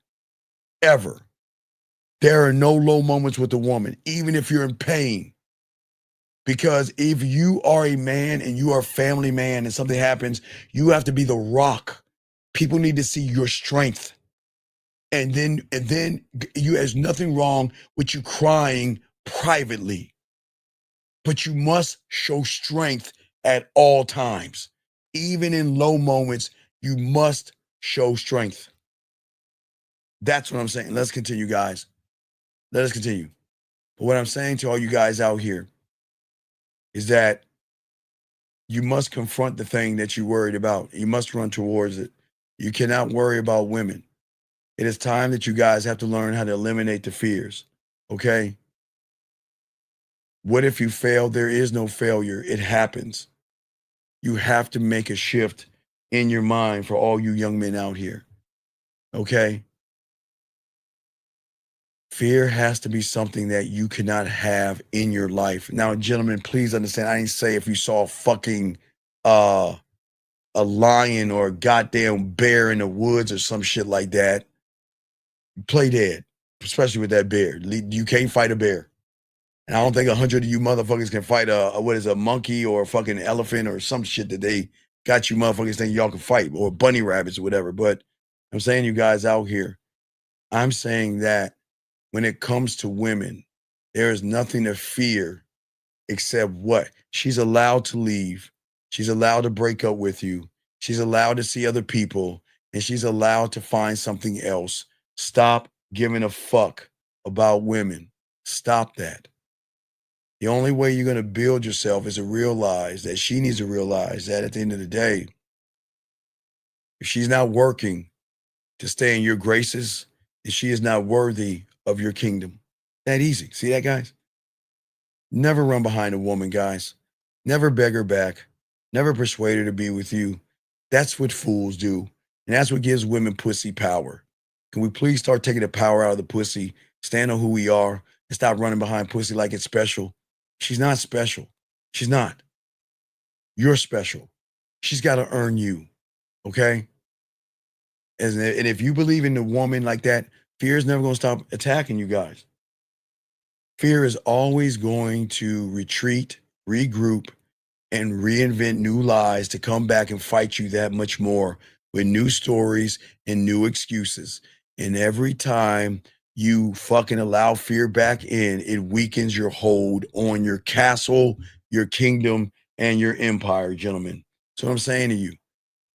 S13: Ever. There are no low moments with a woman, even if you're in pain. Because if you are a man and you are a family man and something happens, you have to be the rock. People need to see your strength. And then there's nothing wrong with you crying privately. But you must show strength at all times. Even in low moments, you must show strength. That's what I'm saying. Let's continue, guys. Let us continue. But what I'm saying to all you guys out here is that you must confront the thing that you're worried about. You must run towards it. You cannot worry about women. It is time that you guys have to learn how to eliminate the fears, okay? What if you fail? There is no failure. It happens. You have to make a shift in your mind for all you young men out here, okay? Fear has to be something that you cannot have in your life. Now, gentlemen, please understand, I didn't say if you saw a lion or a goddamn bear in the woods or some shit like that, play dead, especially with that bear. You can't fight a bear. And I don't think 100 of you motherfuckers can fight a monkey or a fucking elephant or some shit that they got you motherfuckers thinking y'all can fight, or bunny rabbits or whatever. But I'm saying, you guys out here, I'm saying that when it comes to women, there is nothing to fear except what? She's allowed to leave. She's allowed to break up with you. She's allowed to see other people, and she's allowed to find something else. Stop giving a fuck about women. Stop that. The only way you're going to build yourself is to realize that she needs to realize that at the end of the day, if she's not working to stay in your graces, then she is not worthy of your kingdom. That easy. See that, guys? Never run behind a woman, guys. Never beg her back. Never persuade her to be with you. That's what fools do. And that's what gives women pussy power. Can we please start taking the power out of the pussy, stand on who we are, and stop running behind pussy like it's special? She's not special. She's not. You're special. She's got to earn you, okay? And if you believe in a woman like that, fear is never going to stop attacking you guys. Fear is always going to retreat, regroup, and reinvent new lies to come back and fight you that much more with new stories and new excuses. And every time you fucking allow fear back in, it weakens your hold on your castle, your kingdom, and your empire, gentlemen. That's what I'm saying to you.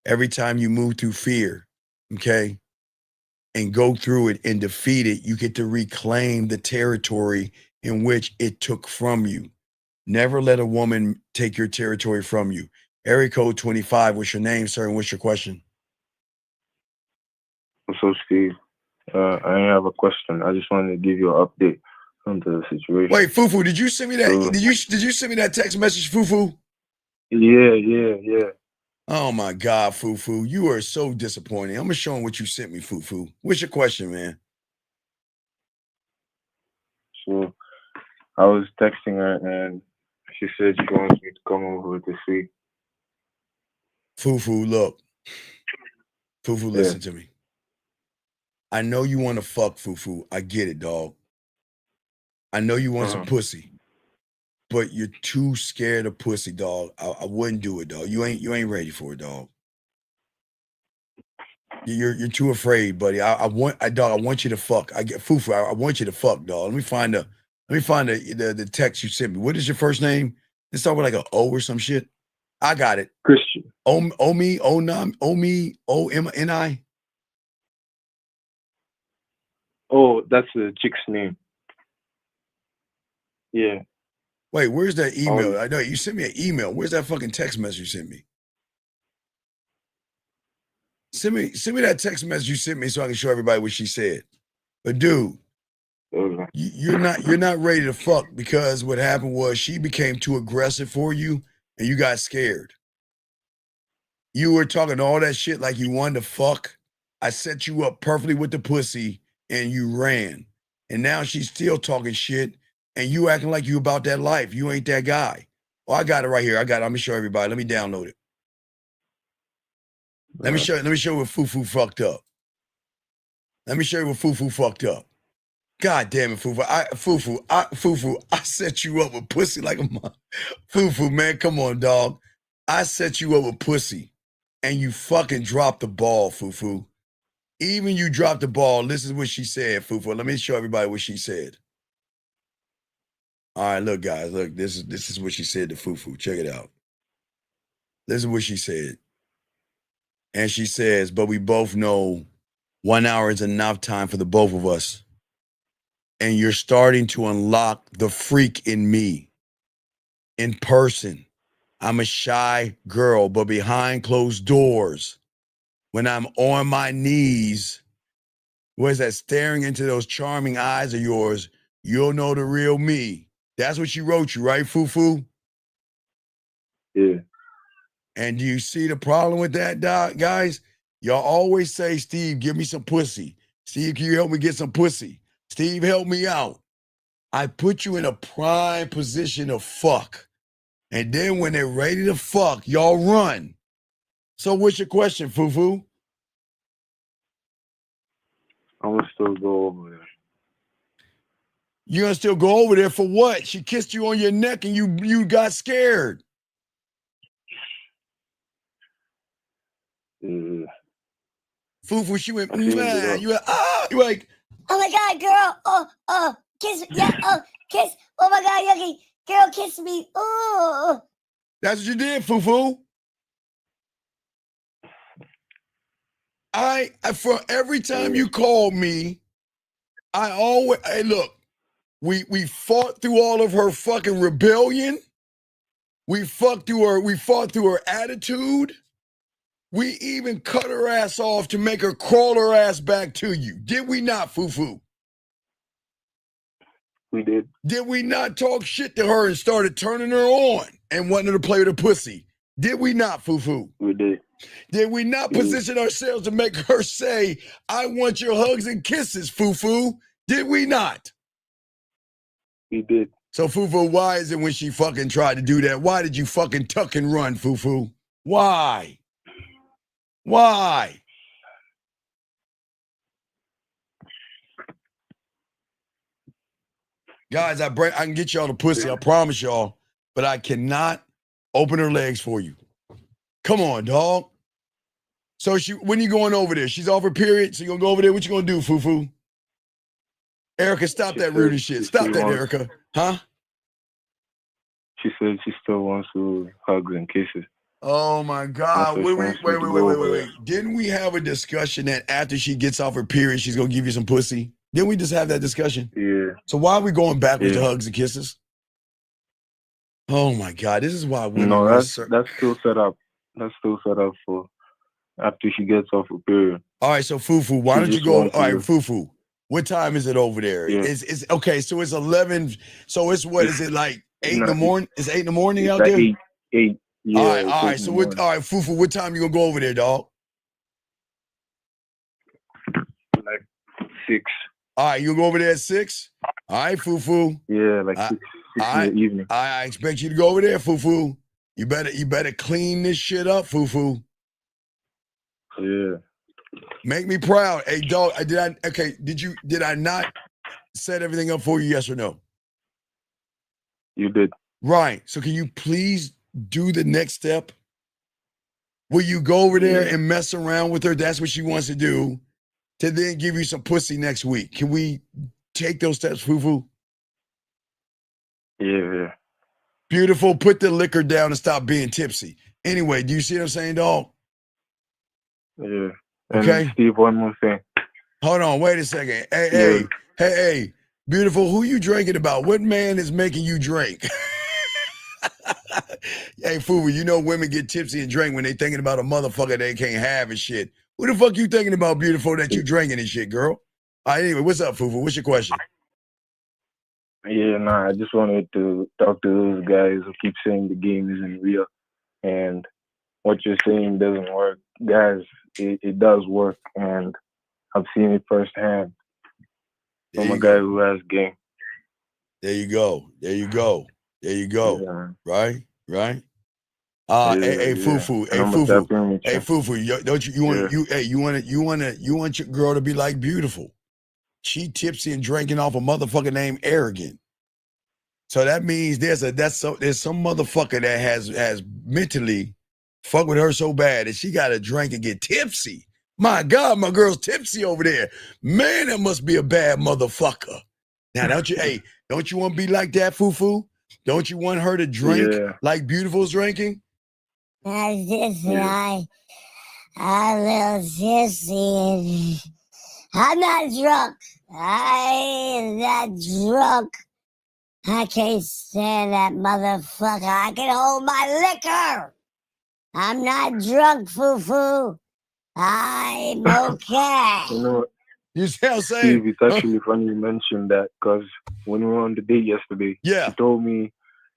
S13: Every time you move through fear, okay, and go through it and defeat it, you get to reclaim the territory in which it took from you. Never let a woman take your territory from you. Area code 25, what's your name, sir, and what's your question?
S7: What's up, Steve? I have a question. I just wanted to give you an update on the situation.
S13: Wait, Fufu, did you send me that? Did you send me that text message, Fufu?
S7: Yeah.
S13: Oh my God, Fufu, you are so disappointing. I'm gonna show him what you sent me, Fufu. What's your question, man?
S7: So I was texting her and she said she wants me to come over this week.
S13: Fufu, look. Fufu, listen to me. I know you want to fuck, Fufu. I get it, dog. I know you want some pussy, but you're too scared of pussy, dog. I wouldn't do it, dog. You ain't ready for it, dog. You're too afraid, buddy. I want you to fuck. I get Fufu. I want you to fuck, dog. Let me find the text you sent me. What is your first name? Let's start with like an O or some shit. I got it.
S7: Christian.
S13: Omi, O-M-N-I.
S7: Oh, that's the chick's name. Yeah.
S13: Wait, where's that email? I know you sent me an email. Where's that fucking text message you sent me? Send me that text message you sent me so I can show everybody what she said. But dude, you're not ready to fuck because what happened was she became too aggressive for you and you got scared. You were talking all that shit like you wanted to fuck. I set you up perfectly with the pussy and you ran. And now she's still talking shit and you acting like you about that life. You ain't that guy. Oh, I got it right here. I'm gonna show everybody. Let me download it. Let me show you what Fufu fucked up. Let me show you what Fufu fucked up. God damn it, Fufu. I set you up with pussy like a mom. Fufu, man, come on, dog. I set you up with pussy and you fucking dropped the ball, Fufu. Even you dropped the ball. This is what she said, Fufu. Let me show everybody what she said. All right, look, guys, look, this is what she said to Fufu. Check it out. This is what she said. And she says, but we both know 1 hour is enough time for the both of us. And you're starting to unlock the freak in me. In person, I'm a shy girl, but behind closed doors, when I'm on my knees, what is that, staring into those charming eyes of yours, you'll know the real me. That's what she wrote you, right, Fufu?
S7: Yeah.
S13: And do you see the problem with that, guys? Y'all always say, Steve, give me some pussy. Steve, can you help me get some pussy? Steve, help me out. I put you in a prime position of fuck. And then when they're ready to fuck, y'all run. So what's your question, Fufu?
S7: I'm gonna still go over there.
S13: You're gonna still go over there for what? She kissed you on your neck and you got scared.
S7: Yeah.
S13: Fufu, she went, man. You went, you like,
S19: oh my God, girl. Oh, kiss. Yeah, kiss. Oh my God, yucky. Girl, kiss me. Oh.
S13: That's what you did, Fufu. For every time you called me, hey, look, we fought through all of her fucking rebellion. We fought through her attitude. We even cut her ass off to make her crawl her ass back to you. Did we not, Fufu?
S7: We did.
S13: Did we not talk shit to her and started turning her on and wanting to play with her pussy? Did we not, Fufu?
S7: We did.
S13: Did we not position ourselves to make her say, I want your hugs and kisses, Fufu? Did we not?
S7: We did.
S13: So, Fufu, why is it when she fucking tried to do that, why did you fucking tuck and run, Fufu? Why? Why? Guys, I can get y'all the pussy, I promise y'all, but I cannot Open her legs for you. Come on, dog. So when you going over there? She's off her period, so you gonna go over there? What you gonna do, Fufu? Erica, stop that rude shit. Stop that, Erica. Huh?
S7: She said she still wants to hugs and kisses.
S13: Oh my God! Wait. Didn't we have a discussion that after she gets off her period, she's gonna give you some pussy? Didn't we just have that discussion?
S7: Yeah.
S13: So why are we going backwards to hugs and kisses? Oh my God! This is why women.
S7: No, that's still set up. That's still set up for after she gets off her period.
S13: All right, so Fufu, why don't you go? All right, Fufu, what time is it over there?
S7: Yeah.
S13: It's okay. So it's 11. So it's what is it like 8 in the morning? It's 8 in the morning out
S7: like
S13: there.
S7: 8. Yeah.
S13: All right. So all right, Fufu, what time you gonna go over there, dog?
S7: Like 6.
S13: All right, you go over there at 6. All right, Fufu.
S7: Yeah, like 6 in the evening.
S13: I expect you to go over there, Fufu. You better clean this shit up, Fufu.
S7: Yeah.
S13: Make me proud. Hey, dog, did I not set everything up for you, yes or no?
S7: You did.
S13: Right. So can you please do the next step? Will you go over there and mess around with her? That's what she wants to do. To then give you some pussy next week. Can we take those steps, Fufu?
S7: Yeah.
S13: Beautiful. Put the liquor down and stop being tipsy. Anyway, do you see what I'm saying, dog?
S7: Yeah. And
S13: Okay.
S7: Steve, one more thing.
S13: Hold on. Wait a second. Hey. Beautiful. Who you drinking about? What man is making you drink? Hey, Fufu, you know women get tipsy and drink when they thinking about a motherfucker they can't have and shit. Who the fuck you thinking about, beautiful, that you drinking and shit, girl? All right, anyway, what's up, Fufu? What's your question?
S7: Yeah, I just wanted to talk to those guys who keep saying the game isn't real and what you're saying doesn't work. Guys, it does work, and I've seen it firsthand from a guy who has game.
S13: There you go.
S7: Yeah.
S13: Right? Hey,
S7: Yeah.
S13: Fufu.
S7: And I'm adapting with
S13: Hey,
S7: you.
S13: Fufu. Don't you want your girl to be like beautiful? She tipsy and drinking off a motherfucker named Arrogant. So that means there's some motherfucker that has mentally fucked with her so bad that she got to drink and get tipsy. My God, my girl's tipsy over there. Man, that must be a bad motherfucker. Now, don't you want to be like that, Fufu? Don't you want her to drink like Beautiful's drinking?
S19: I little sissy. I'm not drunk. I'm not drunk. I can't stand that motherfucker. I can hold my liquor. I'm not drunk, Fufu. I'm okay.
S7: You know what?
S13: You see what I'm saying?
S7: Steve, it's actually funny you mentioned that because when we were on the date yesterday, she told me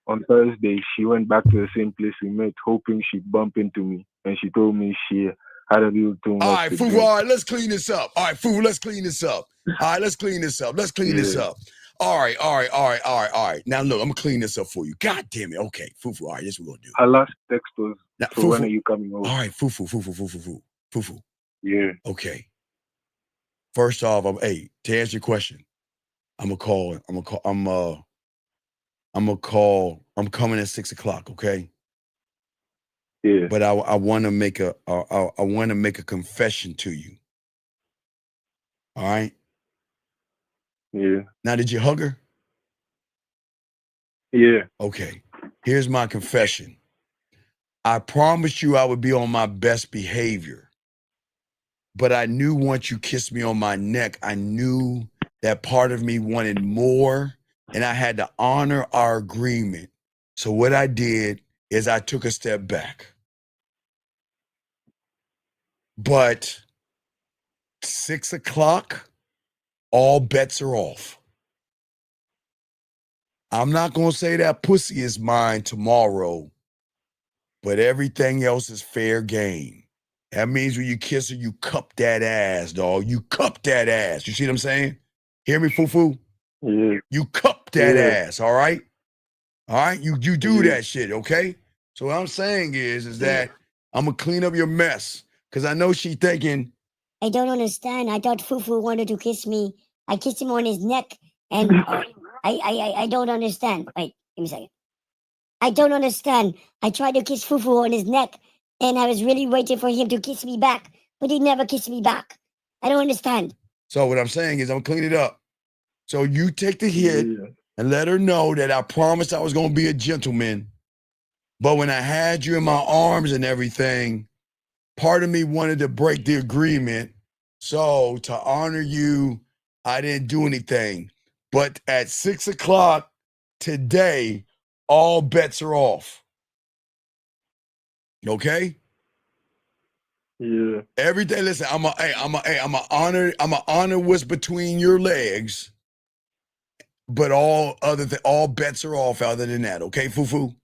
S7: on Thursday she went back to the same place we met, hoping she'd bump into me. And she told me she had a little too much.
S13: All right, Fufu, all right, let's clean this up. All right, Fufu, let's clean this up. All right, let's clean this up. All right. Now, look, I'm going to clean this up for you. God damn it. Okay, Fufu, all right, this is what we're going to do.
S7: Her last text was,
S13: now,
S7: so
S13: Fufu,
S7: when are you coming over?
S13: All right, Fufu.
S7: Yeah.
S13: Okay. First off, to answer your question, I'm coming at 6:00, okay?
S7: Yeah.
S13: But I want to make a confession to you. All right?
S7: Yeah.
S13: Now, did you hug her?
S7: Yeah.
S13: Okay. Here's my confession. I promised you I would be on my best behavior. But I knew once you kissed me on my neck, I knew that part of me wanted more, and I had to honor our agreement. So what I did is I took a step back. But 6:00, all bets are off. I'm not going to say that pussy is mine tomorrow, but everything else is fair game. That means when you kiss her, you cup that ass, dog. You cup that ass. You see what I'm saying? Hear me, Fufu?
S7: Yeah.
S13: You cup that ass, all right? All right? You do that shit, okay? So what I'm saying is that I'm going to clean up your mess because I know she thinking.
S19: I don't understand. I thought Fufu wanted to kiss me. I kissed him on his neck, and I don't understand. Wait, give me a second. I don't understand. I tried to kiss Fufu on his neck, and I was really waiting for him to kiss me back, but he never kissed me back. I don't understand.
S13: So what I'm saying is I'm gonna clean it up. So you take the hit and let her know that I promised I was gonna be a gentleman. But when I had you in my arms and everything, part of me wanted to break the agreement. So to honor you, I didn't do anything. But at 6 o'clock today, all bets are off. Okay?
S7: Yeah.
S13: Everything. Listen, I'm a honor what's between your legs. But all bets are off other than that. Okay, Fufu?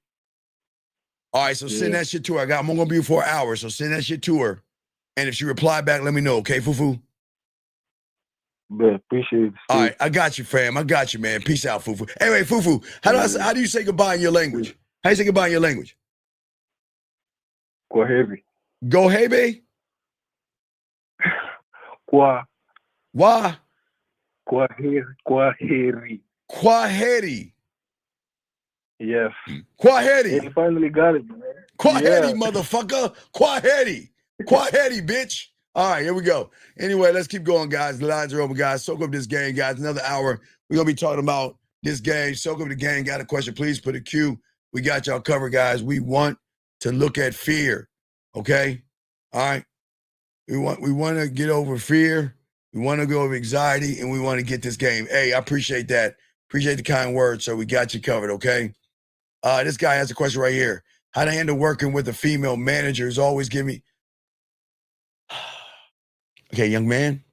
S13: All right, so send that shit to her. I'm gonna be here for an hour, so send that shit to her. And if she reply back, let me know, okay, Fufu?
S7: But appreciate it.
S13: All right, I got you, fam. I got you, man. Peace out, Fufu. Anyway, Fufu, how do you say goodbye in your language? How do you say goodbye in your language?
S7: Kwaheri.
S13: Go hebe?
S7: Kwa.
S13: Wa?
S7: Kwaheri. Kwaheri.
S13: Kwaheri.
S7: Yes.
S13: Kwaheri.
S7: You finally got it, man.
S13: Kwaheri, motherfucker. Kwaheri. Kwaheri, bitch. All right, here we go. Anyway, let's keep going, guys. The lines are open, guys. Soak up this game, guys. Another hour. We're going to be talking about this game. Soak up the game. Got a question? Please put a Q. We got y'all covered, guys. We want to look at fear, okay? All right? We want to get over fear. We want to go over anxiety, and we want to get this game. Hey, I appreciate that. Appreciate the kind words, so we got you covered, okay? This guy has a question right here. How to handle working with a female manager is always give me... Okay, young man.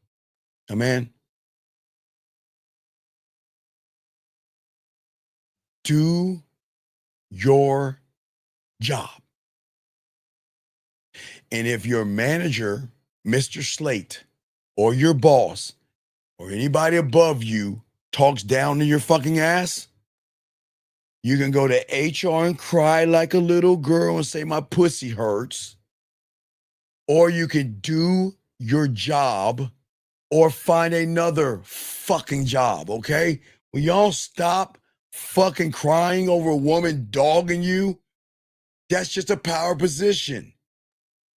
S13: Do your job. And if your manager, Mr. Slate, or your boss, or anybody above you talks down to your fucking ass, you can go to HR and cry like a little girl and say, my pussy hurts. Or you can do your job or find another fucking job, okay? Will y'all stop fucking crying over a woman dogging you? That's just a power position.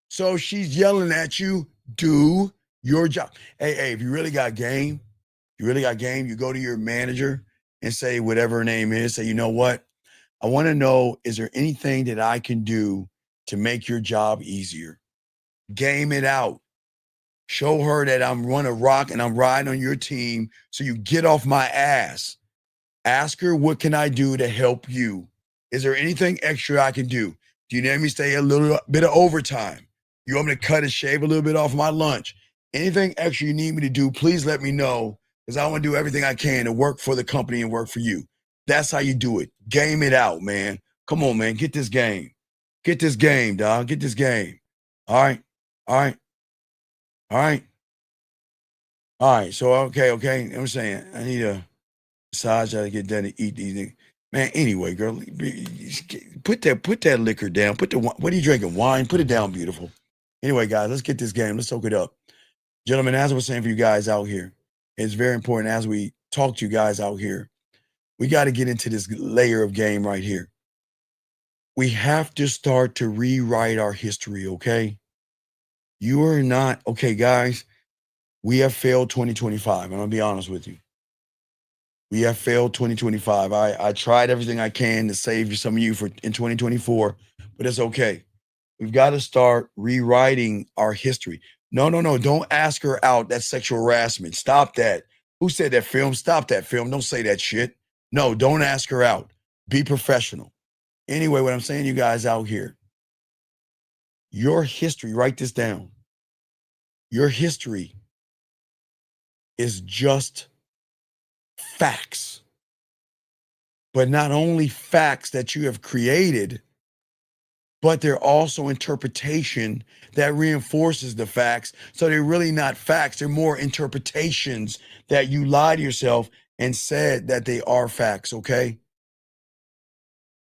S13: So she's yelling at you, do your job. Hey, if you really got game, you go to your manager and say whatever her name is, say, you know what? I want to know, is there anything that I can do to make your job easier? Game it out. Show her that I'm running rock and I'm riding on your team, so you get off my ass. Ask her, what can I do to help you? Is there anything extra I can do? Do you need me to stay a little bit of overtime? You want me to cut and shave a little bit off my lunch? Anything extra you need me to do, please let me know, because I want to do everything I can to work for the company and work for you. That's how you do it. Game it out, man. Come on, man. Get this game. Get this game, dog. Get this game. All right. So, okay. I'm saying I need a massage. I get done to eat these things. Man, anyway, girl, put that liquor down. What are you drinking? Wine? Put it down, beautiful. Anyway, guys, let's get this game. Let's soak it up. Gentlemen, as I was saying for you guys out here, it's very important as we talk to you guys out here, we got to get into this layer of game right here. We have to start to rewrite our history, okay? You are not, okay, guys, we have failed 2025. I'm going to be honest with you. We have failed 2025. I tried everything I can to save some of you in 2024, but it's okay. We've got to start rewriting our history. No. Don't ask her out. That's sexual harassment. Stop that. Who said that, film? Stop that, film. Don't say that shit. No, don't ask her out. Be professional. Anyway, what I'm saying to you guys out here, your history, write this down. Your history is just facts. But not only facts that you have created, but they're also interpretation that reinforces the facts. So they're really not facts. They're more interpretations that you lied to yourself and said that they are facts, okay?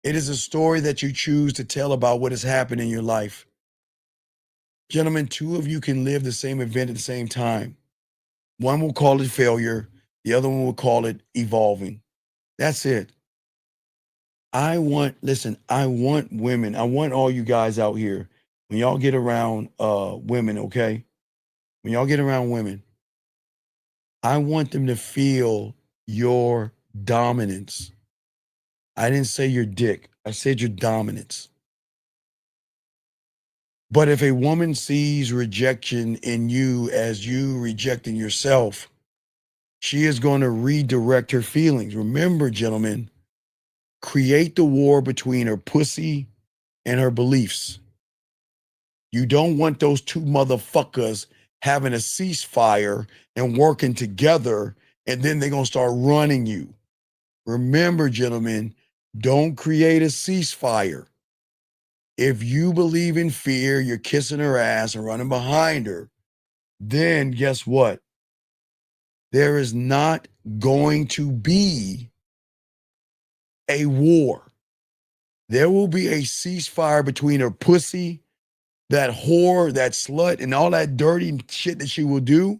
S13: It is a story that you choose to tell about what has happened in your life. Gentlemen, two of you can live the same event at the same time. One will call it failure. The other one will call it evolving. That's it. I want women. I want all you guys out here, when y'all get around women, okay? When y'all get around women, I want them to feel your dominance. I didn't say your dick. I said your dominance. But if a woman sees rejection in you as you rejecting yourself, she is going to redirect her feelings. Remember, gentlemen, create the war between her pussy and her beliefs. You don't want those two motherfuckers having a ceasefire and working together, and then they're going to start running you. Remember, gentlemen, don't create a ceasefire. If you believe in fear, you're kissing her ass and running behind her, then guess what? There is not going to be a war. There will be a ceasefire between her pussy, that whore, that slut, and all that dirty shit that she will do,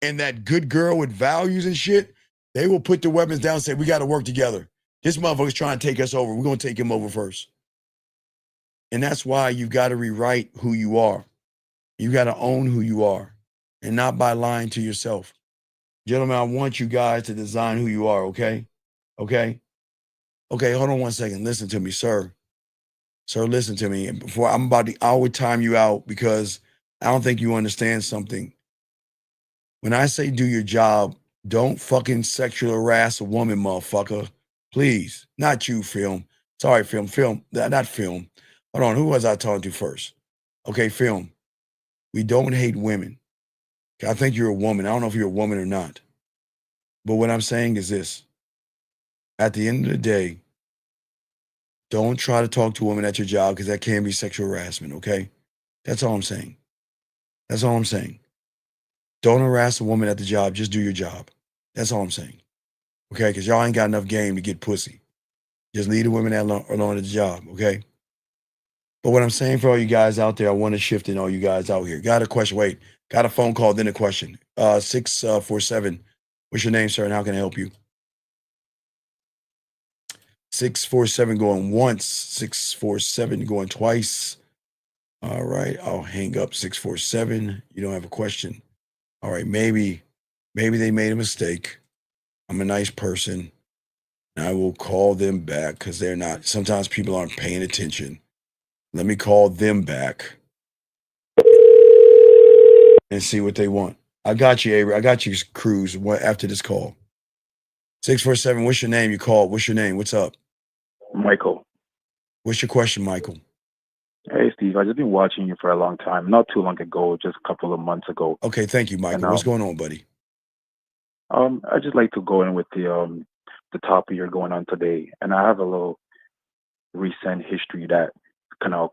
S13: and that good girl with values and shit. They will put the weapons down and say, we got to work together. This motherfucker's trying to take us over. We're going to take him over first. And that's why you've got to rewrite who you are. You got to own who you are, and not by lying to yourself. Gentlemen, I want you guys to design who you are, okay? Okay? Okay, hold on one second. Listen to me, sir. Sir, listen to me. And before I would time you out, because I don't think you understand something. When I say do your job, don't fucking sexual harass a woman, motherfucker. Please. Not you, Film. Sorry, Film. Not Film. Hold on, who was I talking to first? Okay, Film. We don't hate women. I think you're a woman. I don't know if you're a woman or not. But what I'm saying is this. At the end of the day, don't try to talk to a woman at your job, because that can be sexual harassment, okay? That's all I'm saying. That's all I'm saying. Don't harass a woman at the job. Just do your job. That's all I'm saying. Okay? Because y'all ain't got enough game to get pussy. Just leave the women alone at the job, okay? But what I'm saying for all you guys out there, I want to shift in all you guys out here. Got a question? Wait. Got a phone call, then a question. 647. What's your name, sir, and how can I help you? 647 going once. 647 going twice. All right. I'll hang up 647. You don't have a question. All right. Maybe they made a mistake. I'm a nice person. And I will call them back, because they're not. Sometimes people aren't paying attention. Let me call them back and see what they want. I got you, Avery. I got you, Cruz, after this call. 647, what's your name? You called. What's your name? What's up?
S8: Michael.
S13: What's your question, Michael?
S8: Hey, Steve. I've just been watching you for a long time. Not too long ago, just a couple of months ago.
S13: Okay, thank you, Michael.
S8: And,
S13: what's going on, buddy?
S8: I just like to go in with the topic you're going on today, and I have a little recent history that kind of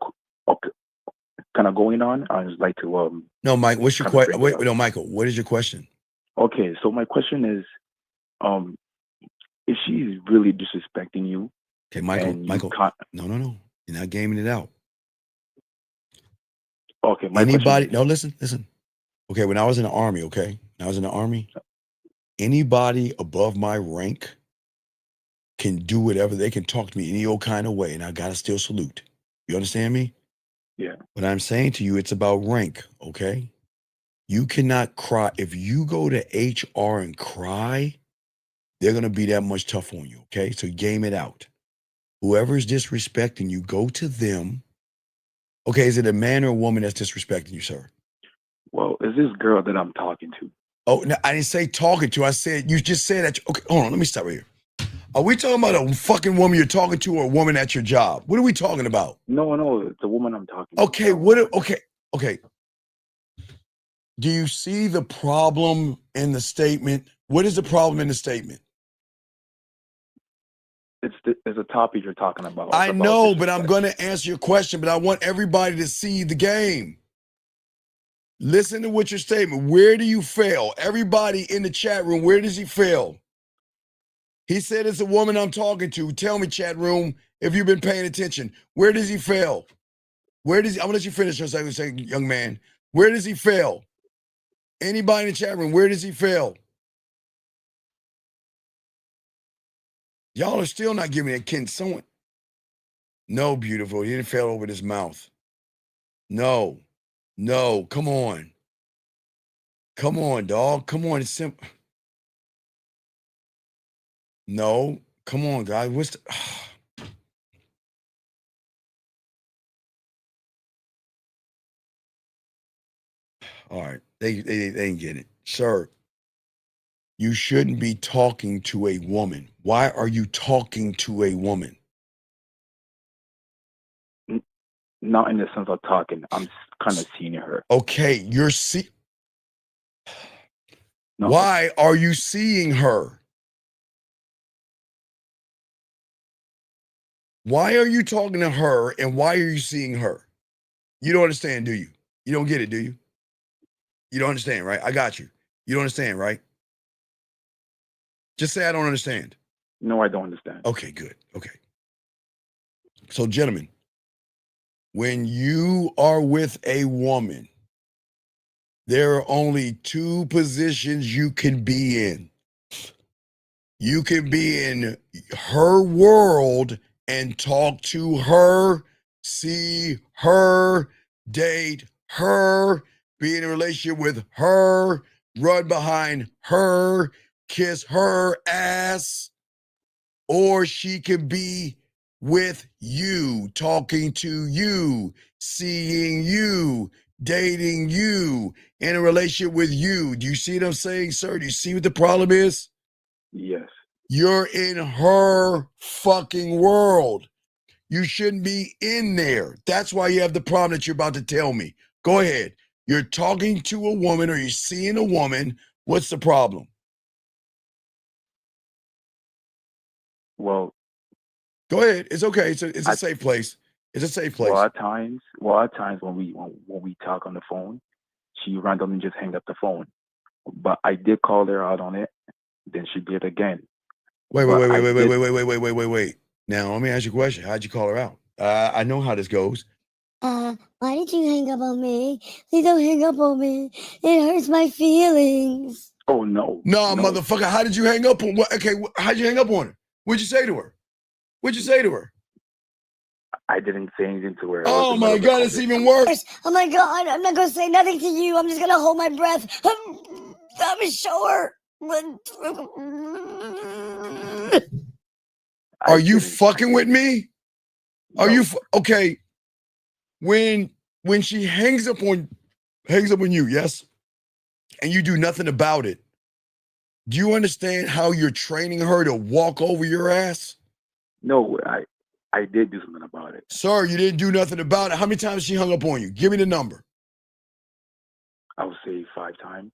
S8: going on. I just like to
S13: No, Mike. What's your question? Wait, no, Michael. What is your question?
S8: Okay, so my question is, if she's really disrespecting you,
S13: okay, Michael.
S8: and you
S13: Michael.
S8: can't,
S13: No. You're not gaming it out.
S8: Okay, my
S13: anybody?
S8: question is,
S13: No, listen. Okay, when I was in the army, anybody above my rank can do whatever. They can talk to me any old kind of way, and I gotta still salute. You understand me?
S8: Yeah.
S13: What I'm saying to you, it's about rank, okay? You cannot cry. If you go to HR and cry, they're gonna be that much tough on you, okay? So game it out. Whoever's disrespecting you, go to them. Okay, is it a man or a woman that's disrespecting you, sir?
S8: Well, is this girl that I'm talking to?
S13: Oh, no, I didn't say talking to. I said, you just said that. Okay, hold on, let me stop right here. Are we talking about a fucking woman you're talking to, or a woman at your job? What are we talking about?
S8: No, it's a woman I'm talking to.
S13: Okay, okay. Do you see the problem in the statement? What is the problem in the statement?
S8: It's a topic you're talking about.
S13: I know, but I'm going to answer your question, but I want everybody to see the game. Listen to what your statement. Where do you fail? Everybody in the chat room, where does he fail? He said it's a woman I'm talking to. Tell me, chat room, if you've been paying attention. Where does he fail? I'm going to let you finish for a second, young man. Where does he fail? Anybody in the chat room, where does he fail? Y'all are still not giving it. Can someone? No, beautiful. He didn't fail over his mouth. No. No. Come on. Come on, dog. Come on. It's simple. No. Come on, guys. What's the... All right. They didn't get it. Sir, you shouldn't be talking to a woman. Why are you talking to a woman?
S8: Not in the sense of talking. I'm kind of seeing her.
S13: Okay, you're
S8: No.
S13: Why are you seeing her? Why are you talking to her and why are you seeing her? You don't understand, do you? You don't get it, do you? You don't understand, right? I got you. You don't understand, right? Just say I don't understand.
S8: No, I don't understand.
S13: Okay, good. Okay. So, gentlemen, when you are with a woman, there are only two positions you can be in. You can be in her world and talk to her, see her, date her, be in a relationship with her, run behind her, kiss her ass, or she could be with you, talking to you, seeing you, dating you, in a relationship with you. Do you see what I'm saying, sir? Do you see what the problem is?
S8: Yes.
S13: You're in her fucking world. You shouldn't be in there. That's why you have the problem that you're about to tell me. Go ahead. You're talking to a woman or you're seeing a woman. What's the problem?
S8: Well,
S13: go ahead. It's okay. It's a safe place. It's a safe place.
S8: Well, at times when we talk on the phone, she randomly just hang up the phone. But I did call her out on it. Then she did again.
S13: Wait. Now, let me ask you a question. How'd you call her out? I know how this goes.
S19: Why did you hang up on me? Please don't hang up on me. It hurts my feelings.
S8: Oh, no.
S13: No, motherfucker. How did you hang up on? Okay, how'd you hang up on her? What'd you say to her? What'd you say to her?
S8: I didn't say anything to her.
S13: Oh my God, it's even worse.
S19: Oh my God, I'm not gonna say nothing to you. I'm just gonna hold my breath. I'm sure.
S13: Are you fucking with me? Are you okay? When she hangs up on you, yes, and you do nothing about it, do you understand how you're training her to walk over your ass?
S8: No, I did do something about it.
S13: Sir, you didn't do nothing about it. How many times she hung up on you? Give me the number.
S8: I would say 5 times.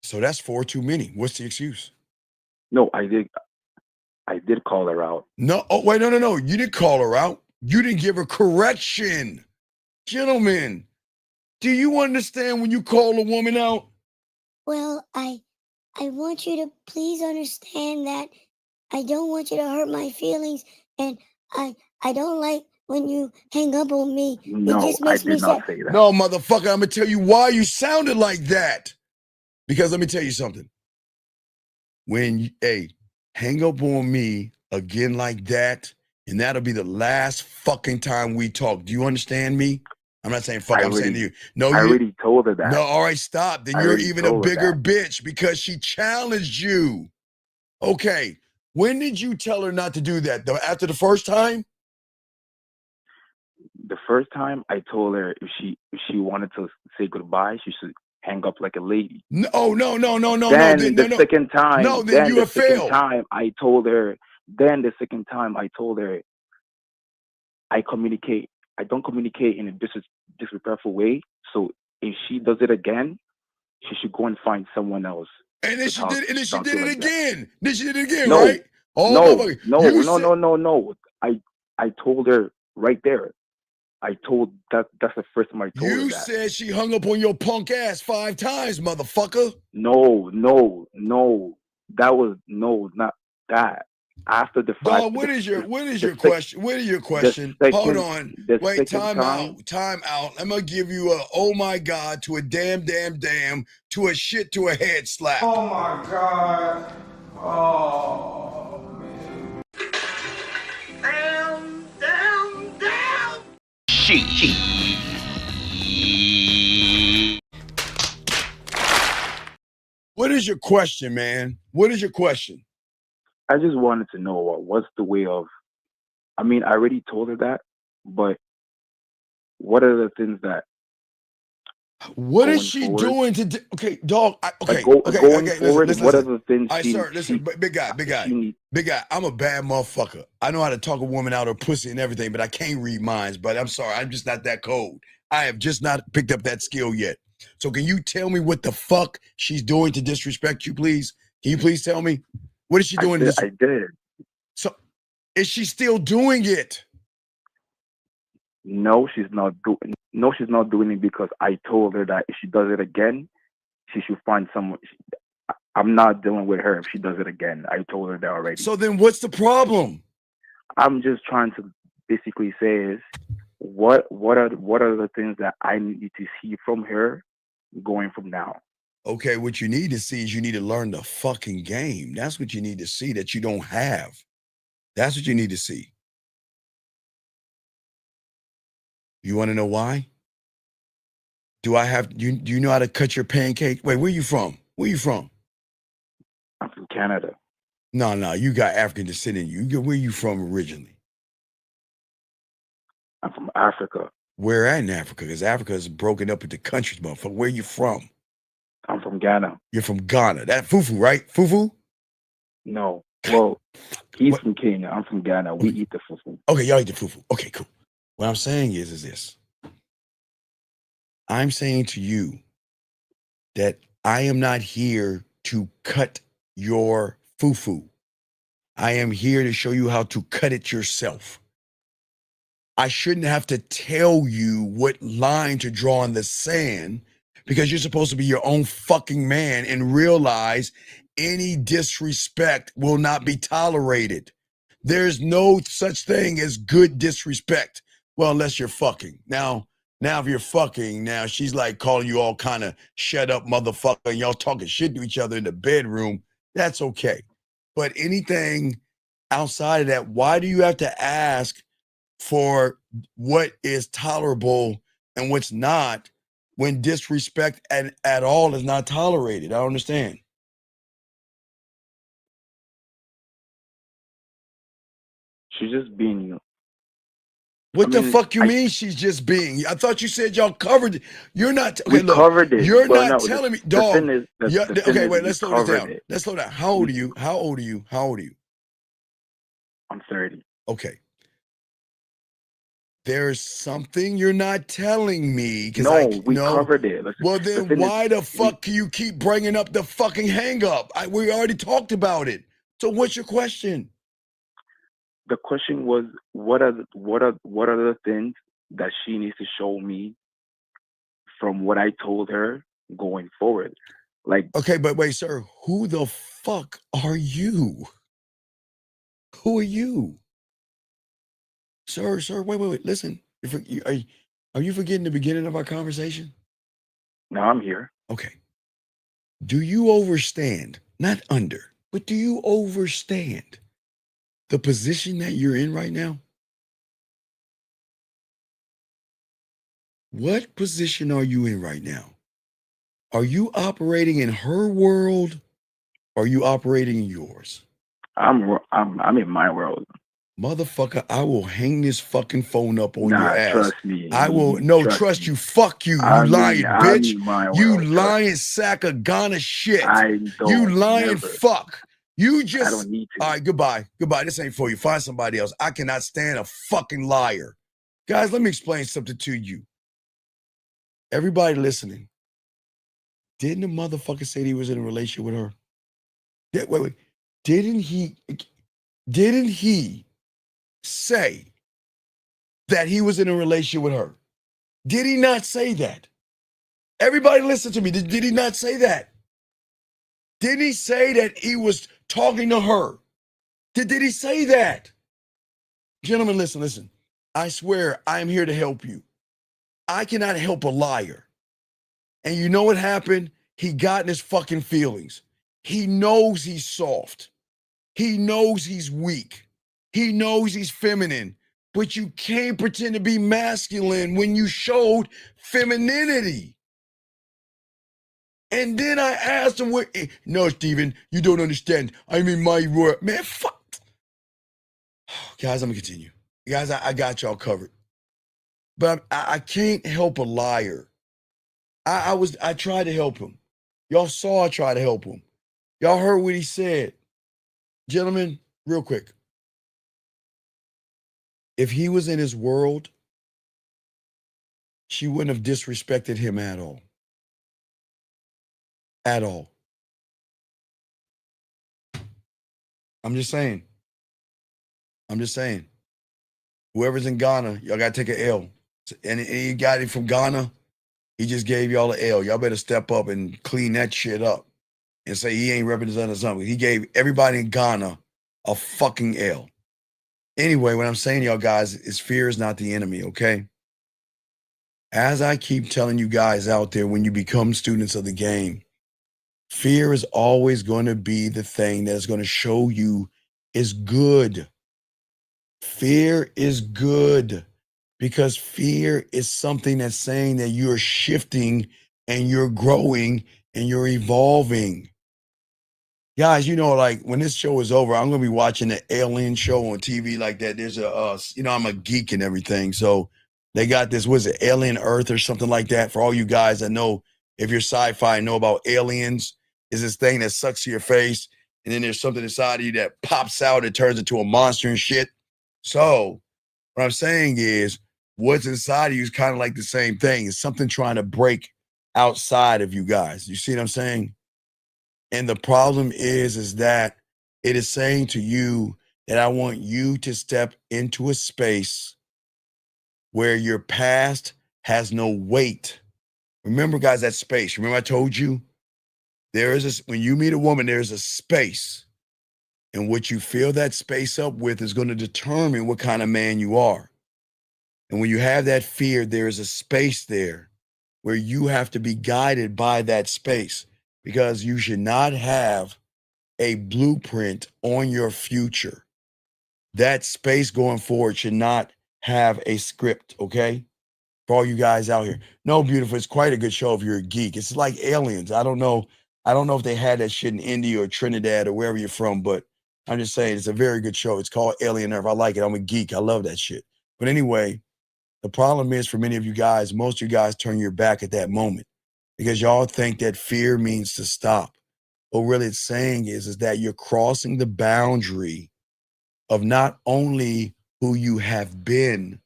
S13: So that's 4 too many. What's the excuse?
S8: No, I did call her out.
S13: No, oh wait, no. You didn't call her out. You didn't give her correction. Gentlemen, do you understand when you call a woman out?
S19: Well, I want you to please understand that I don't want you to hurt my feelings, and I don't like when you hang up on me.
S8: No,
S19: it just makes
S8: I did not
S19: sad.
S8: say that.
S13: No, motherfucker, I'm gonna tell you why you sounded like that. Because let me tell you something. When you, hang up on me again like that, and that'll be the last fucking time we talk. Do you understand me? I'm not saying fuck, I'm saying to you. No,
S8: I already told her that.
S13: No, all right, stop. Then you're even a bigger bitch because she challenged you. Okay. When did you tell her not to do that? After the first time?
S8: The first time I told her if she wanted to say goodbye, she should hang up like a lady.
S13: No.
S8: Then the second time,
S13: no, then you have failed.
S8: I told her. Then the second time I told her, I don't communicate in a disrespectful way. So if she does it again, she should go and find someone else.
S13: And then she did it again. Then she did it again,
S8: no,
S13: right? Oh,
S8: no. I told her right there. I told that's the first time I told her that.
S13: You said she hung up on your punk ass 5 times, motherfucker.
S8: No. That was not that. After the five.
S13: Dog, what is your question? What is your question? Hold on. Wait, time out. I'm gonna give you a oh my God to a damn to a shit to a head slap.
S3: Oh my God. Oh man.
S13: What is your question, man? What is your question?
S8: I just wanted to know what's the way of. I mean, I already told her that, but what are the things that
S13: What is
S8: going
S13: she
S8: forward?
S13: doing to? Okay, dog. Okay,
S8: Going
S13: okay.
S8: forward,
S13: Listen.
S8: what are the things
S13: All right,
S8: she?
S13: sir. Listen, big guy. Big guy. I'm a bad motherfucker. I know how to talk a woman out of pussy and everything, but I can't read minds. But I'm sorry, I'm just not that cold. I have just not picked up that skill yet. So can you tell me what the fuck she's doing to disrespect you, please? Can you please tell me what is she doing?
S8: I did.
S13: So is she still doing it?
S8: No, she's not doing. No, she's not doing it because I told her that if she does it again, she should find someone. I'm not dealing with her if she does it again. I told her that already.
S13: So then what's the problem?
S8: I'm just trying to basically say is what are the things that I need to see from her going from now?
S13: Okay, what you need to see is you need to learn the fucking game. That's what you need to see that you don't have. That's what you need to see. You want to know why? Do you know how to cut your pancake? Wait, where you from? Where you from?
S8: I'm from Canada.
S13: No, you got African descent in you. Where you from originally?
S8: I'm from Africa.
S13: Where at in Africa? Because Africa is broken up into countries, motherfucker. Where you from?
S8: I'm from Ghana.
S13: You're from Ghana. That Fufu, right? Fufu?
S8: No. Well, he's from Kenya. I'm from Ghana. We eat the fufu.
S13: Okay, y'all eat the fufu. Okay, cool. What I'm saying is this. I'm saying to you that I am not here to cut your fufu. I am here to show you how to cut it yourself. I shouldn't have to tell you what line to draw in the sand because you're supposed to be your own fucking man and realize any disrespect will not be tolerated. There's no such thing as good disrespect. Well, unless you're fucking. Now if you're fucking, now she's like calling you all kind of shut up motherfucker and y'all talking shit to each other in the bedroom. That's okay. But anything outside of that, why do you have to ask for what is tolerable and what's not when disrespect at all is not tolerated? I don't understand.
S8: She's just being.
S13: What the fuck you mean she's just being? I thought you said y'all covered it. You're not. Okay,
S8: we covered it.
S13: You're not
S8: no,
S13: telling me,
S8: the
S13: dog.
S8: thing is,
S13: Okay, wait. Let's slow this down.
S8: It.
S13: Let's slow down. How old are you? How old are you? How old are you?
S8: I'm 30.
S13: Okay. There's something you're not telling me.
S8: No, we covered it. Listen,
S13: well, then why the fuck do you keep bringing up the fucking hang up? We already talked about it. So what's your question?
S8: The question was, what are the things that she needs to show me from what I told her going forward? Like,
S13: okay, but wait, sir, who the fuck are you? Who are you? Sir, wait. Listen, are you forgetting the beginning of our conversation?
S8: No, I'm here.
S13: Okay. Do you understand, not under, but do you understand the position that you're in right now? What position are you in right now? Are you operating in her world or are you operating in yours?
S8: I'm in my world.
S13: Motherfucker, I will hang this fucking phone up on your ass.
S8: Trust me.
S13: I will trust you. Fuck you, lying bitch. You lying sack of Ghana shit. You lying fuck. You just.
S8: I don't need to.
S13: All right, goodbye. This ain't for you. Find somebody else. I cannot stand a fucking liar. Guys, let me explain something to you. Everybody listening. Didn't the motherfucker say he was in a relationship with her? Wait. Didn't he say that he was in a relationship with her? Did he not say that? Everybody listen to me. Did he not say that? Did he say that he was talking to her? Did he say that? Gentlemen, listen. I swear I am here to help you. I cannot help a liar. And you know what happened? He got in his fucking feelings. He knows he's soft. He knows he's weak. He knows he's feminine. But you can't pretend to be masculine when you showed femininity. And then I asked him, no, Steven, you don't understand. I'm in my world. Man, fuck. Guys, I'm going to continue. Guys, I got y'all covered. But I can't help a liar. I tried to help him. Y'all saw I tried to help him. Y'all heard what he said. Gentlemen, real quick. If he was in his world, she wouldn't have disrespected him at all. At all. I'm just saying. Whoever's in Ghana, y'all got to take an L. And any guy from Ghana, he just gave y'all an L. Y'all better step up and clean that shit up and say he ain't representing something. He gave everybody in Ghana a fucking L. Anyway, what I'm saying to y'all guys is fear is not the enemy, okay? As I keep telling you guys out there, when you become students of the game, fear is always going to be the thing that's going to show you is good. Fear is good because fear is something that's saying that you're shifting and you're growing and you're evolving. Guys, you know, like when this show is over, I'm going to be watching the Alien show on TV like that. There's I'm a geek and everything. So they got this, was it Alien Earth or something like that? For all you guys that know, if you're sci-fi and know about aliens, is this thing that sucks to your face. And then there's something inside of you that pops out and turns into a monster and shit. So what I'm saying is what's inside of you is kind of like the same thing. It's something trying to break outside of you guys. You see what I'm saying? And the problem is that it is saying to you that I want you to step into a space where your past has no weight. Remember, guys, that space. Remember I told you? When you meet a woman, there's a space. And what you fill that space up with is going to determine what kind of man you are. And when you have that fear, there is a space there where you have to be guided by that space, because you should not have a blueprint on your future. That space going forward should not have a script, okay? For all you guys out here. No, beautiful, it's quite a good show if you're a geek. It's like Aliens. I don't know if they had that shit in India or Trinidad or wherever you're from, but I'm just saying it's a very good show. It's called Alien Earth. I like it. I'm a geek. I love that shit. But anyway, the problem is for many of you guys, most of you guys turn your back at that moment because y'all think that fear means to stop. What really it's saying is that you're crossing the boundary of not only who you have been,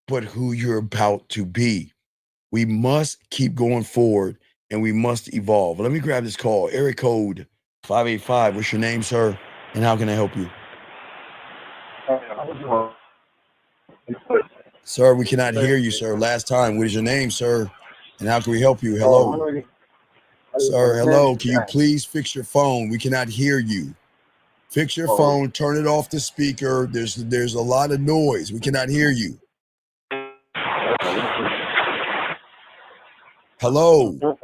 S13: but who you're about to be. We must keep going forward and we must evolve. Let me grab this call. Area code 585. What's your name, sir? And how can I help you? Sir, we cannot hear you, sir. Last time. What is your name, sir? And how can we help you? Hello. Sir, hello. Can you please fix your phone? We cannot hear you. Fix your phone. Turn it off the speaker. There's a lot of noise. We cannot hear you. Hello.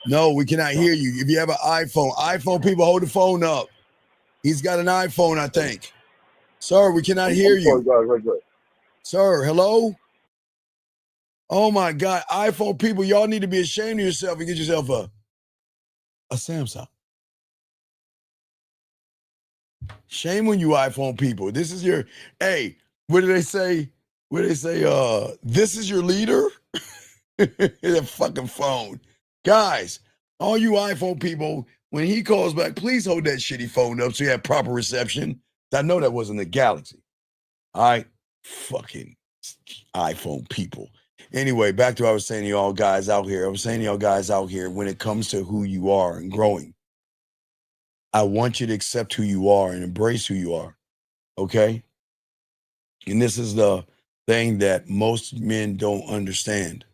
S13: No, we cannot hear you. If you have an iPhone people, hold the phone up. He's got an iPhone, I think. Sir, we cannot hear you. Sir, hello? Oh my God. iPhone people, y'all need to be ashamed of yourself and get yourself a Samsung. Shame on you iPhone people. This is your, hey, what do they say? This is your leader? That fucking phone. Guys, all you iPhone people, when he calls back, please hold that shitty phone up so you have proper reception. I know that wasn't the Galaxy. All right? Fucking iPhone people. Anyway, back to what I was saying to y'all guys out here. When it comes to who you are and growing, I want you to accept who you are and embrace who you are. Okay? And this is the thing that most men don't understand.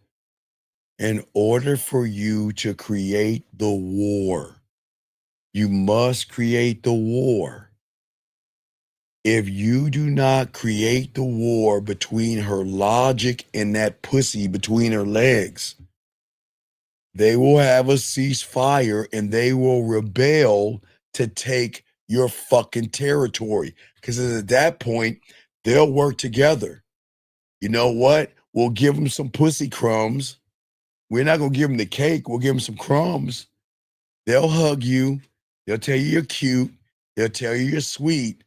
S13: In order for you to create the war, you must create the war. If you do not create the war between her logic and that pussy between her legs, they will have a ceasefire and they will rebel to take your fucking territory. Because at that point, they'll work together. You know what? We'll give them some pussy crumbs. We're not going to give them the cake. We'll give them some crumbs. They'll hug you. They'll tell you you're cute. They'll tell you you're sweet,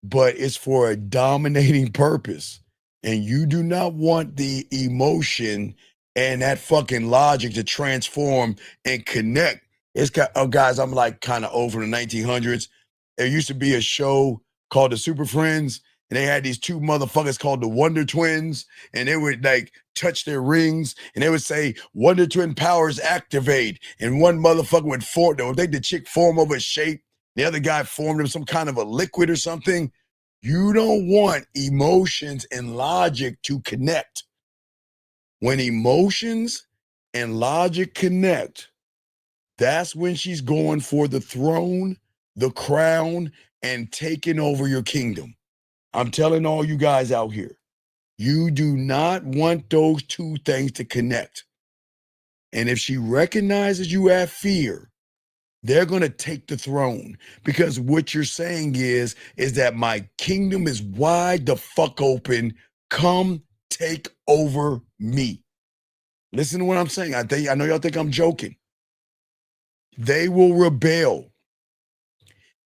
S13: but it's for a dominating purpose. And you do not want the emotion and that fucking logic to transform and connect. It's got, oh, guys, I'm like kind of over the 1900s. There used to be a show called The Super Friends, and they had these two motherfuckers called the Wonder Twins, and they would like touch their rings, and they would say, Wonder Twin powers activate. And one motherfucker would form, they would make the chick form of a shape. The other guy formed him some kind of a liquid or something. You don't want emotions and logic to connect. When emotions and logic connect, that's when she's going for the throne, the crown, and taking over your kingdom. I'm telling all you guys out here, you do not want those two things to connect. And if she recognizes you have fear, they're going to take the throne, because what you're saying is that my kingdom is wide the fuck open. Come take over me. Listen to what I'm saying. I know y'all think I'm joking. They will rebel,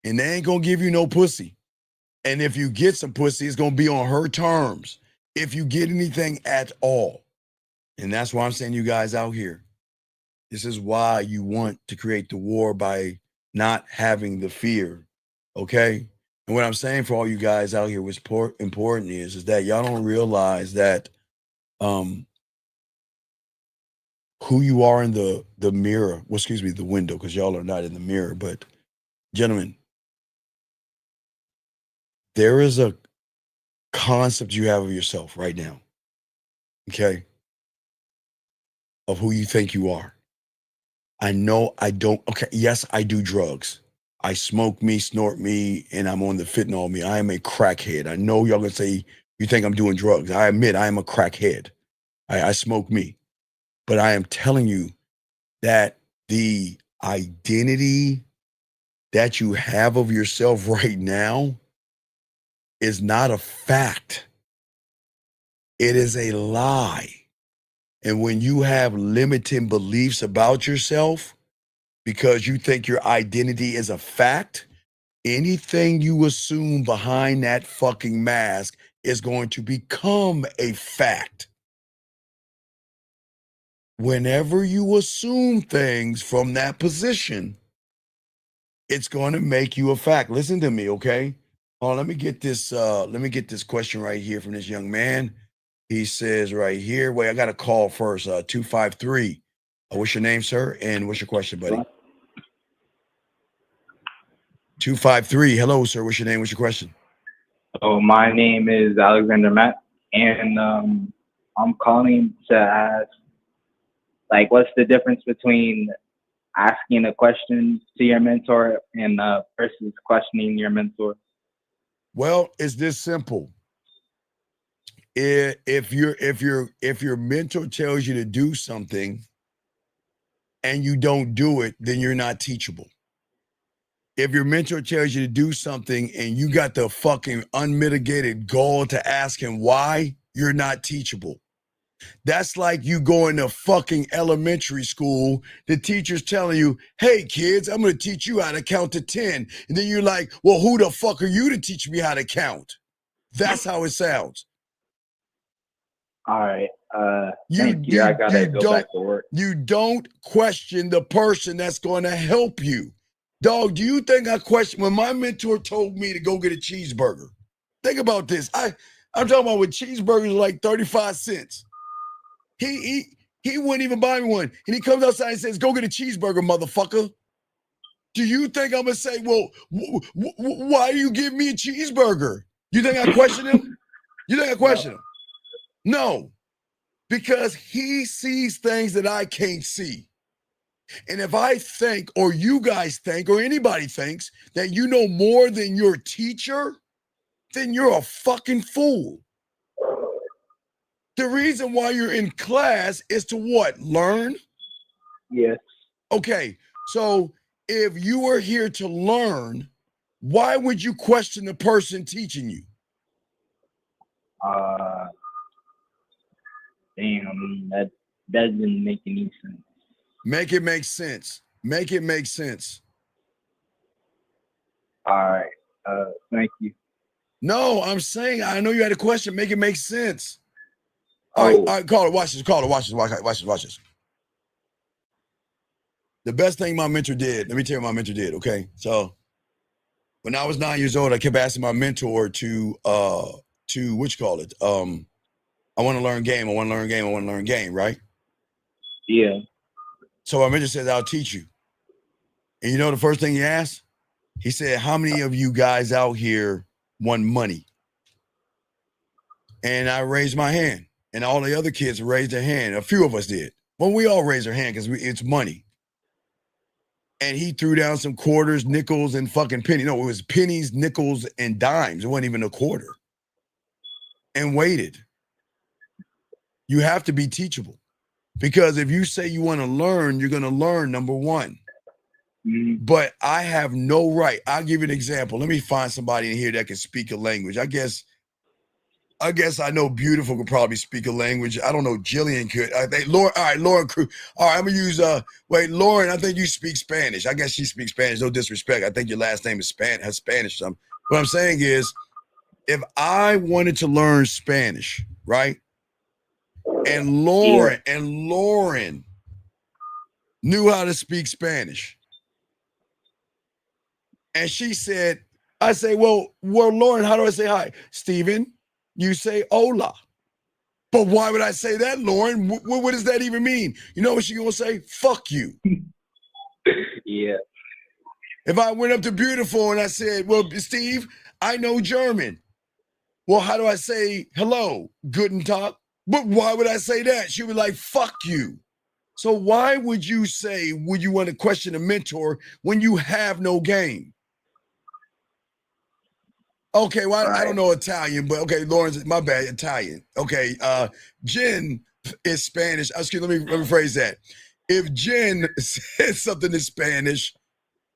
S13: and they ain't going to give you no pussy. And if you get some pussy, it's going to be on her terms, if you get anything at all. And that's why I'm saying, you guys out here, this is why you want to create the war by not having the fear, okay? And what I'm saying for all you guys out here, what's important is that y'all don't realize that who you are in the mirror, well, excuse me, the window, because y'all are not in the mirror. But gentlemen, there is a concept you have of yourself right now, okay, of who you think you are. I know I don't, okay, yes, I do drugs. I smoke me, snort me, and I'm on the fentanyl me. I am a crackhead. I know y'all gonna say, you think I'm doing drugs. I admit I am a crackhead. I smoke me. But I am telling you that the identity that you have of yourself right now is not a fact. It is a lie. And when you have limiting beliefs about yourself because you think your identity is a fact, anything you assume behind that fucking mask is going to become a fact. Whenever you assume things from that position, it's going to make you a fact. Listen to me, okay? Oh, let me get this question right here from this young man. He says right here, wait, I got a call first. 253. What's your name, sir? And what's your question, buddy? 253. Hello, sir. What's your name? What's your question?
S9: So my name is Alexander Matt, and I'm calling to ask, like, what's the difference between asking a question to your mentor and versus questioning your mentor?
S13: Well, it's this simple. If your mentor tells you to do something and you don't do it, then you're not teachable. If your mentor tells you to do something and you got the fucking unmitigated gall to ask him why, you're not teachable. That's like you going to fucking elementary school, the teacher's telling you, hey kids, I'm going to teach you how to count to 10. And then you're like, well, who the fuck are you to teach me how to count? That's how it sounds.
S9: All right. Thank you. I gotta go back to work.
S13: You don't question the person that's going to help you. Dog, do you think I question when my mentor told me to go get a cheeseburger? Think about this. I'm talking about when cheeseburgers are like 35 cents. He wouldn't even buy me one. And he comes outside and says, go get a cheeseburger, motherfucker. Do you think I'm going to say, well, why do you give me a cheeseburger? You think I question him? You think I question him? No, because he sees things that I can't see. And if I think, or you guys think, or anybody thinks that you know more than your teacher, then you're a fucking fool. The reason why you're in class is to what? Learn?
S9: Yes.
S13: Okay, so if you are here to learn, why would you question the person teaching you?
S9: Damn, that doesn't make any sense.
S13: Make it make sense. Make it make sense.
S9: All right. Thank you.
S13: No, I'm saying I know you had a question. Make it make sense. All right, caller, watch this. Caller, watch this. The best thing my mentor did, let me tell you what my mentor did, okay? So when I was 9 years old, I kept asking my mentor to what you call it? I want to learn game, right?
S9: Yeah.
S13: So my mentor says, I'll teach you. And you know the first thing he asked? He said, how many of you guys out here want money? And I raised my hand. And all the other kids raised their hand. A few of us did. Well, we all raised our hand because it's money. And he threw down some quarters, nickels, and fucking pennies. No, it was pennies, nickels, and dimes. It wasn't even a quarter. And waited. You have to be teachable. Because if you say you want to learn, you're going to learn, number one. But I have no right. I'll give you an example. Let me find somebody in here that can speak a language. I guess I know Beautiful could probably speak a language. I don't know. Jillian could. I think Lauren. All right, Lauren. All right, I'm gonna use. Lauren. I think you speak Spanish. I guess she speaks Spanish. No disrespect. I think your last name is has Spanish. Something. What I'm saying is, if I wanted to learn Spanish, right, and Lauren knew how to speak Spanish, and she said, I say, well, Lauren, how do I say hi, Steven? You say hola. But why would I say that, Lauren? What does that even mean? You know what she gonna say? Fuck you.
S9: Yeah.
S13: If I went up to Beautiful and I said, well, Steve, I know German. Well, how do I say hello? Guten Tag. But why would I say that? She would be like, fuck you. So why would you say, would you want to question a mentor when you have no game? Okay, well, I don't know Italian, but okay, Lauren's my bad, Italian. Okay, Jen is Spanish. Excuse me, let me phrase that. If Jen says something in Spanish,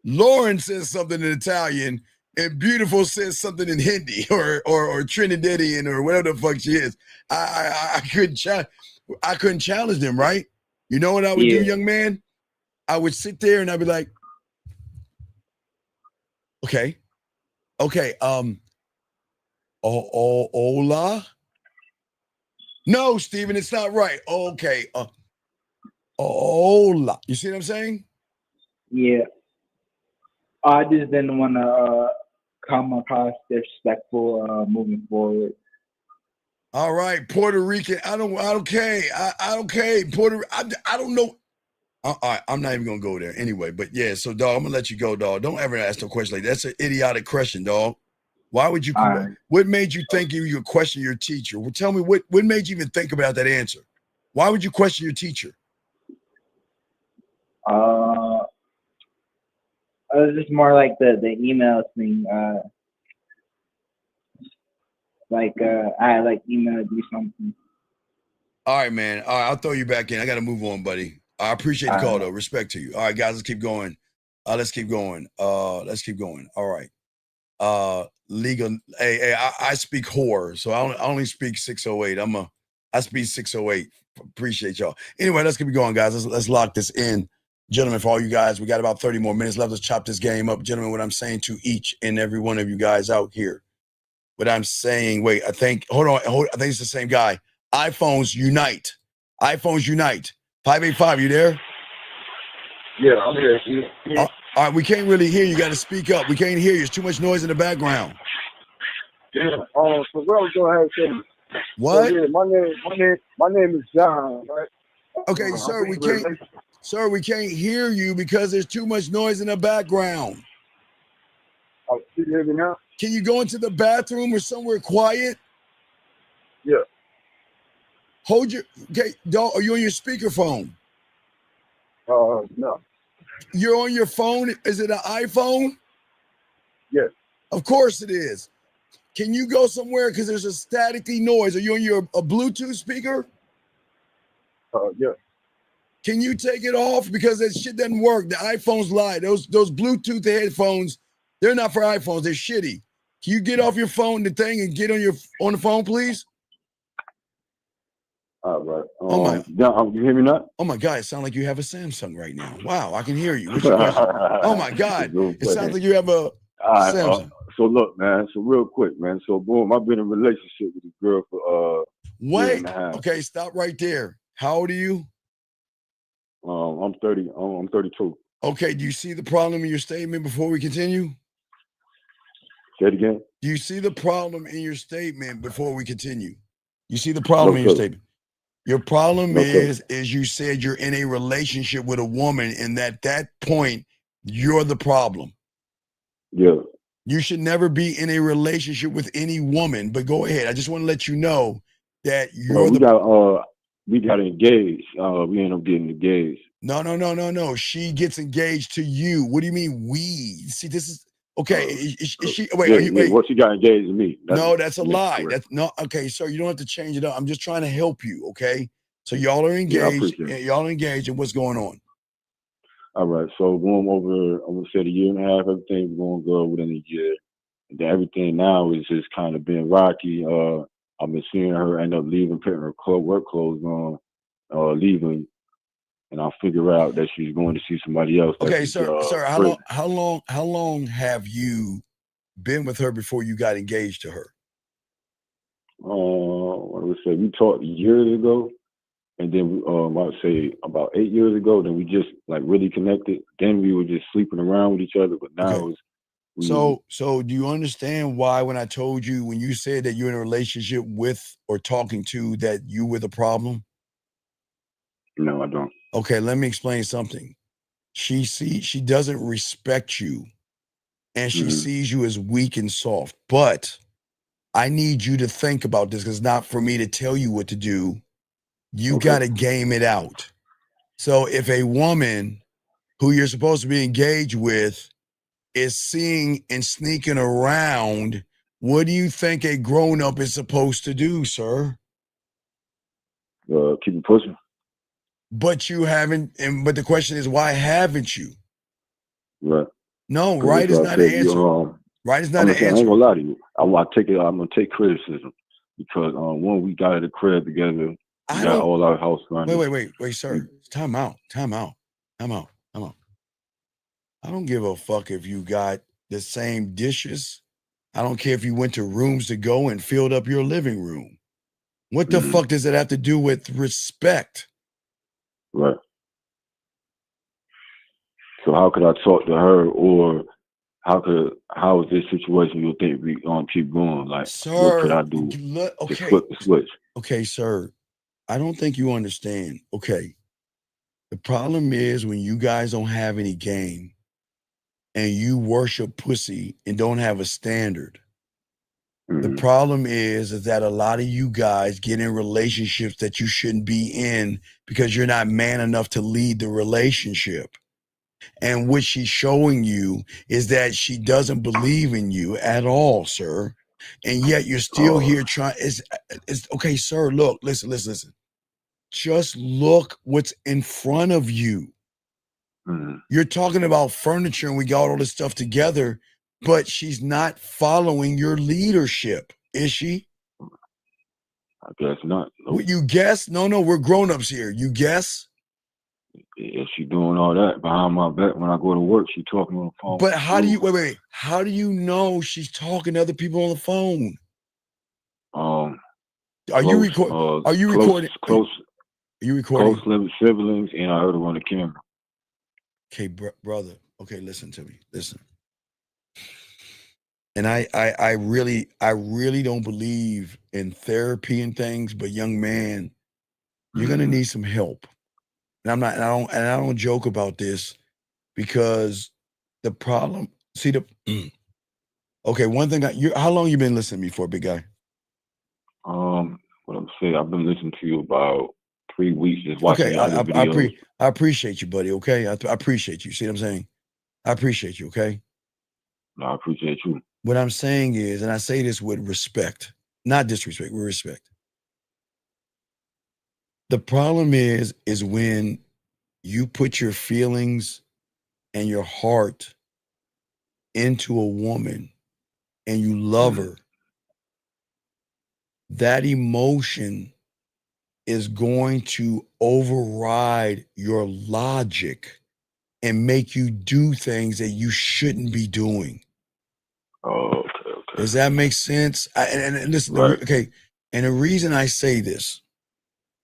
S13: Lauren says something in Italian, and Beautiful says something in Hindi or Trinidadian or whatever the fuck she is, I couldn't challenge them, right? You know what I would do, young man? I would sit there and I'd be like, okay, hola? No, Steven, it's not right. Okay. Hola. You see what I'm saying?
S9: Yeah. I just didn't want to come across disrespectful moving forward.
S13: All right, Puerto Rican. I don't care. I don't care. I don't know. All right, I'm not even gonna go there anyway. But yeah, so dog, I'm gonna let you go, dog. Don't ever ask no question like that. That's an idiotic question, dog. Why would you? What made you think you question your teacher? Well, tell me what made you even think about that answer? Why would you question your teacher?
S9: It was just more like the email thing. I like emailed you something.
S13: All right, man. All right, I'll throw you back in. I got to move on, buddy. I appreciate the call, though. Respect to you. All right, guys, let's keep going. Let's keep going. All right. Legal. Hey, I speak horror, so I only speak 608. I speak 608. Appreciate y'all. Anyway, let's keep going, guys. Let's lock this in. Gentlemen, for all you guys, we got about 30 more minutes left. Let's chop this game up. Gentlemen, what I'm saying to each and every one of you guys out here, what I'm saying, I think it's the same guy. iPhones unite. 585, you there?
S17: Yeah, I'm here.
S13: All right, we can't really hear you. You got to speak up. We can't hear you. There's too much noise in the background.
S17: Yeah. So what I was going to say.
S13: What?
S17: So, yeah, my name is John, right?
S13: Okay, sir, we can't hear you because there's too much noise in the background.
S17: Oh, can you hear me now?
S13: Can you go into the bathroom or somewhere quiet?
S17: Yeah.
S13: Are you on your speakerphone?
S17: No.
S13: You're on your phone? Is it an iPhone?
S17: Yes.
S13: Of course it is. Can you go somewhere because there's a staticky noise? Are you on a Bluetooth speaker?
S17: Yeah.
S13: Can you take it off because that shit doesn't work? The iPhones lie. Those Bluetooth headphones, they're not for iPhones. They're shitty. Can you get off your phone, the thing, and get on the phone, please?
S10: All right.
S13: Oh my.
S10: You hear me now?
S13: Oh my God! It sounds like you have a Samsung right now. Wow, I can hear you. What's your question? Oh my God! It sounds like you have a
S10: All right.
S13: Samsung.
S10: So look, man. So real quick, man. So boom, I've been in a relationship with this girl for a year
S13: Wait.
S10: and a half.
S13: Okay, stop right there. How old are you?
S10: I'm 30. I'm 32.
S13: Okay. Do you see the problem in your statement before we continue?
S10: Say it again.
S13: Do you see the problem in your statement before we continue? You see the problem
S10: No,
S13: in your
S10: sir.
S13: statement? Your problem
S10: No, sir.
S13: is you said you're in a relationship with a woman, and at that point, you're the problem.
S10: Yeah.
S13: You should never be in a relationship with any woman. But go ahead. I just want to let you know that you're
S10: we got engaged. We ended up getting engaged.
S13: No. She gets engaged to you. What do you mean we? See, this is okay. Is she? Wait,
S10: Yeah,
S13: are you? Wait.
S10: Well, she got engaged to me.
S13: No, that's a
S10: to make it
S13: lie.
S10: correct.
S13: That's no. Okay, sir, you don't have to change it up. I'm just trying to help you. Okay, so y'all are
S10: Yeah, I
S13: engaged.
S10: appreciate it.
S13: Y'all are engaged, and what's going on?
S10: All right. So going over, I'm gonna say a year and a half, everything's going good within a year. And then everything now is just kind of been rocky. I've been seeing her end up leaving, putting her work clothes on, leaving, and I'll figure out that she's going to see somebody else.
S13: Okay, sir. How long have you been with her before you got engaged to her?
S10: What would say we talked years ago, and then I would say about 8 years ago. Then we just like really connected. Then we were just sleeping around with each other, but now it's
S13: So do you understand why when I told you, when you said that you're in a relationship with or talking to, that you were the problem?
S10: No, I don't.
S13: Okay, let me explain something. She doesn't respect you, and she sees you as weak and soft. But I need you to think about this, because it's not for me to tell you what to do. You got to game it out. So if a woman who you're supposed to be engaged with is seeing and sneaking around, what do you think a grown-up is supposed to do, sir?
S10: Keep it pushing.
S13: But you haven't, but the question is, why haven't you?
S10: Right.
S13: No,
S10: 'Cause
S13: right
S10: that's
S13: is
S10: what I
S13: not an
S10: said,
S13: answer. Right is not
S10: I'm
S13: an
S10: not saying, I ain't
S13: answer.
S10: gonna lie to you. I'm gonna take criticism because when we got at the crib together, we got all our house furniture.
S13: Wait, sir. Time out. I don't give a fuck if you got the same dishes. I don't care if you went to rooms to go and filled up your living room. What the fuck does it have to do with respect?
S10: Right. So how could I talk to her, or how is this situation you think we gonna keep going? Like, what could I do to flip the switch?
S13: Okay, sir. I don't think you understand. Okay. The problem is when you guys don't have any game and you worship pussy and don't have a standard. The problem is that a lot of you guys get in relationships that you shouldn't be in because you're not man enough to lead the relationship. And what she's showing you is that she doesn't believe in you at all, sir. And yet you're still here trying. It's okay, sir. Look, listen. Just look what's in front of you. You're talking about furniture and we got all this stuff together, but she's not following your leadership, is she?
S10: I guess not.
S13: What, you guess? No, we're grown-ups here. You guess?
S10: If she doing all that behind my back when I go to work, she talking on the phone.
S13: But how do you wait? How do you know she's talking to other people on the phone? Are you recording? Are you recording?
S10: Close.
S13: Are you recording?
S10: Close siblings, and I heard her on the camera.
S13: Okay, brother. Okay, listen to me. Listen. And I really don't believe in therapy and things, but young man, you're gonna need some help. And I don't joke about this because the problem. See the. Okay, one thing. How long you been listening to me for, big guy?
S10: What I'm saying, I've been listening to you about 3 weeks, just watching your other videos.
S13: I appreciate you, buddy. Okay, I appreciate you. See what I'm saying? I appreciate you. Okay.
S10: No, I appreciate you.
S13: What I'm saying is, and I say this with respect, not disrespect, with respect. The problem is when you put your feelings and your heart into a woman and you love her, that emotion is going to override your logic and make you do things that you shouldn't be doing.
S10: Oh, okay.
S13: Does that make sense? And listen,
S10: Right.
S13: okay. And the reason I say this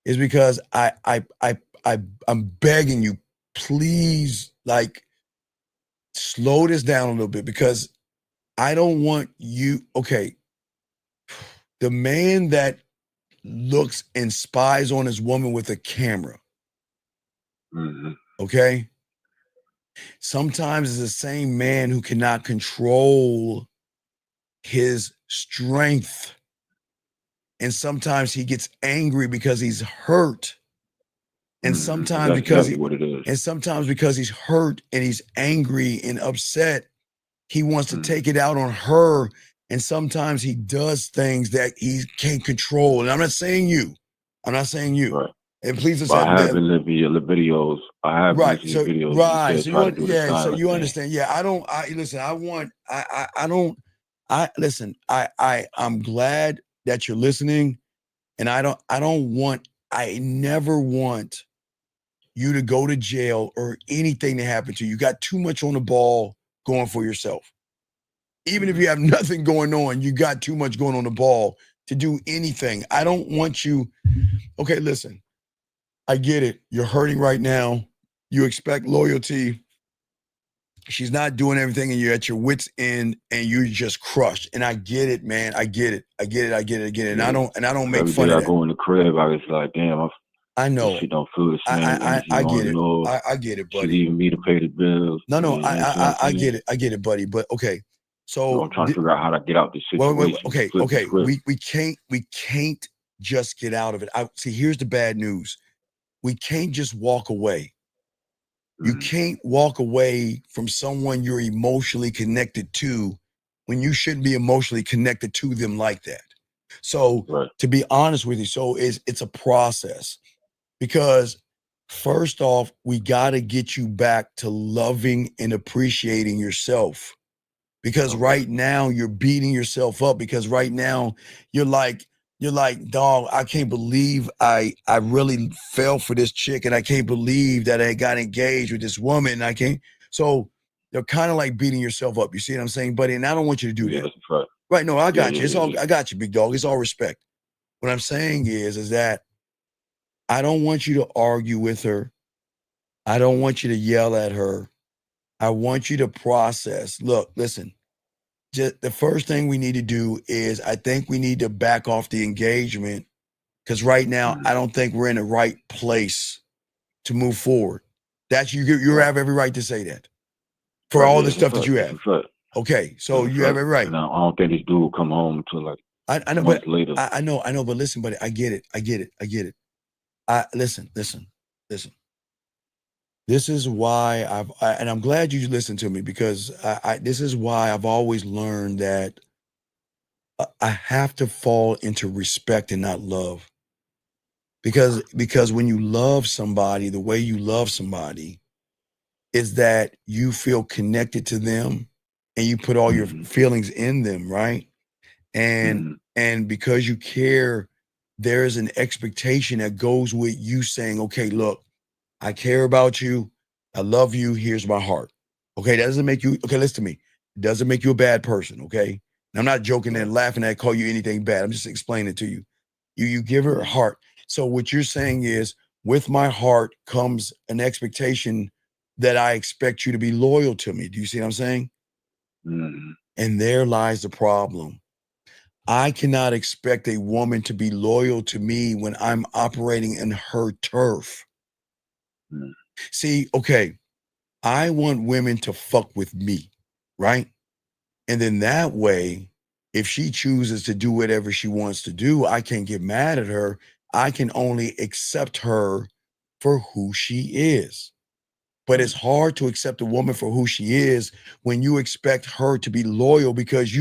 S13: is because I'm begging you, please, like, slow this down a little bit, because I don't want you. Okay, the man that looks and spies on his woman with a camera.
S10: Mm-hmm.
S13: Okay. Sometimes it's the same man who cannot control his strength. And sometimes he gets angry because he's hurt. And sometimes
S10: That's
S13: because
S10: exactly what it is.
S13: and sometimes because he's hurt and he's angry and upset, he wants to take it out on her. And sometimes he does things that he can't control. And I'm not saying you. I'm not saying you.
S10: Right.
S13: And please
S10: But
S13: listen.
S10: I have been living your videos. I have
S13: Right.
S10: listened
S13: So
S10: to your videos.
S13: right.
S10: You said
S13: So
S10: try to do the
S13: so
S10: silent
S13: you
S10: thing.
S13: understand. Yeah. I'm glad that you're listening. And I never want you to go to jail or anything to happen to you. You got too much on the ball going for yourself. Even if you have nothing going on, you got too much going on the ball to do anything. I don't want you. Okay, listen, I get it. You're hurting right now. You expect loyalty. She's not doing everything and you're at your wit's end and you're just crushed. And I get it, man. I get it. And I don't make
S10: Every
S13: fun
S10: day
S13: of
S10: I
S13: that.
S10: go in the crib, I was like, damn,
S13: I know.
S10: She don't feel the same energy
S13: I
S10: no
S13: get it.
S10: more.
S13: I get it,
S10: She
S13: buddy.
S10: leaving me to pay the bills.
S13: No,
S10: You know what I'm
S13: I
S10: saying?
S13: get it, buddy. But okay. So
S10: I'm trying to figure out how to get out this
S13: wait,
S10: situation.
S13: okay.
S10: Flip the script.
S13: We can't just get out of it. See, here's the bad news. We can't just walk away. You can't walk away from someone you're emotionally connected to when you shouldn't be emotionally connected to them like that. So to be honest with you, so it's a process, because first off, we got to get you back to loving and appreciating yourself. Because right now you're beating yourself up, because right now you're like, dog, I can't believe I really fell for this chick, and I can't believe that I got engaged with this woman. I can't. So you're kind of like beating yourself up. You see what I'm saying, buddy? And I don't want you to do that. Right. No, I got you. It's all, I got you, big dog. It's all respect. What I'm saying is that I don't want you to argue with her. I don't want you to yell at her. I want you to process. Look, listen. Just the first thing we need to do is, I think we need to back off the engagement, because right now I don't think we're in the right place to move forward. That's you have every right to say that for all the stuff that you have. Okay, so you have every right.
S10: And I don't think this dude will come home until like
S13: I know,
S10: months
S13: but
S10: later.
S13: I know, but listen, buddy, I get it. Listen. This is why and I'm glad you listened to me, because this is why I've always learned that I have to fall into respect and not love. Because when you love somebody, the way you love somebody is that you feel connected to them and you put all your feelings in them, right? And because you care, there is an expectation that goes with you saying, okay, look, I care about you. I love you. Here's my heart. Okay, that doesn't make you, okay, listen to me. It doesn't make you a bad person, okay? And I'm not joking and laughing at call you anything bad. I'm just explaining it to you. You give her a heart. So what you're saying is, with my heart comes an expectation that I expect you to be loyal to me. Do you see what I'm saying? And there lies the problem. I cannot expect a woman to be loyal to me when I'm operating in her turf. See, okay, I want women to fuck with me, right? And then that way, if she chooses to do whatever she wants to do, I can't get mad at her. I can only accept her for who she is. But it's hard to accept a woman for who she is when you expect her to be loyal, because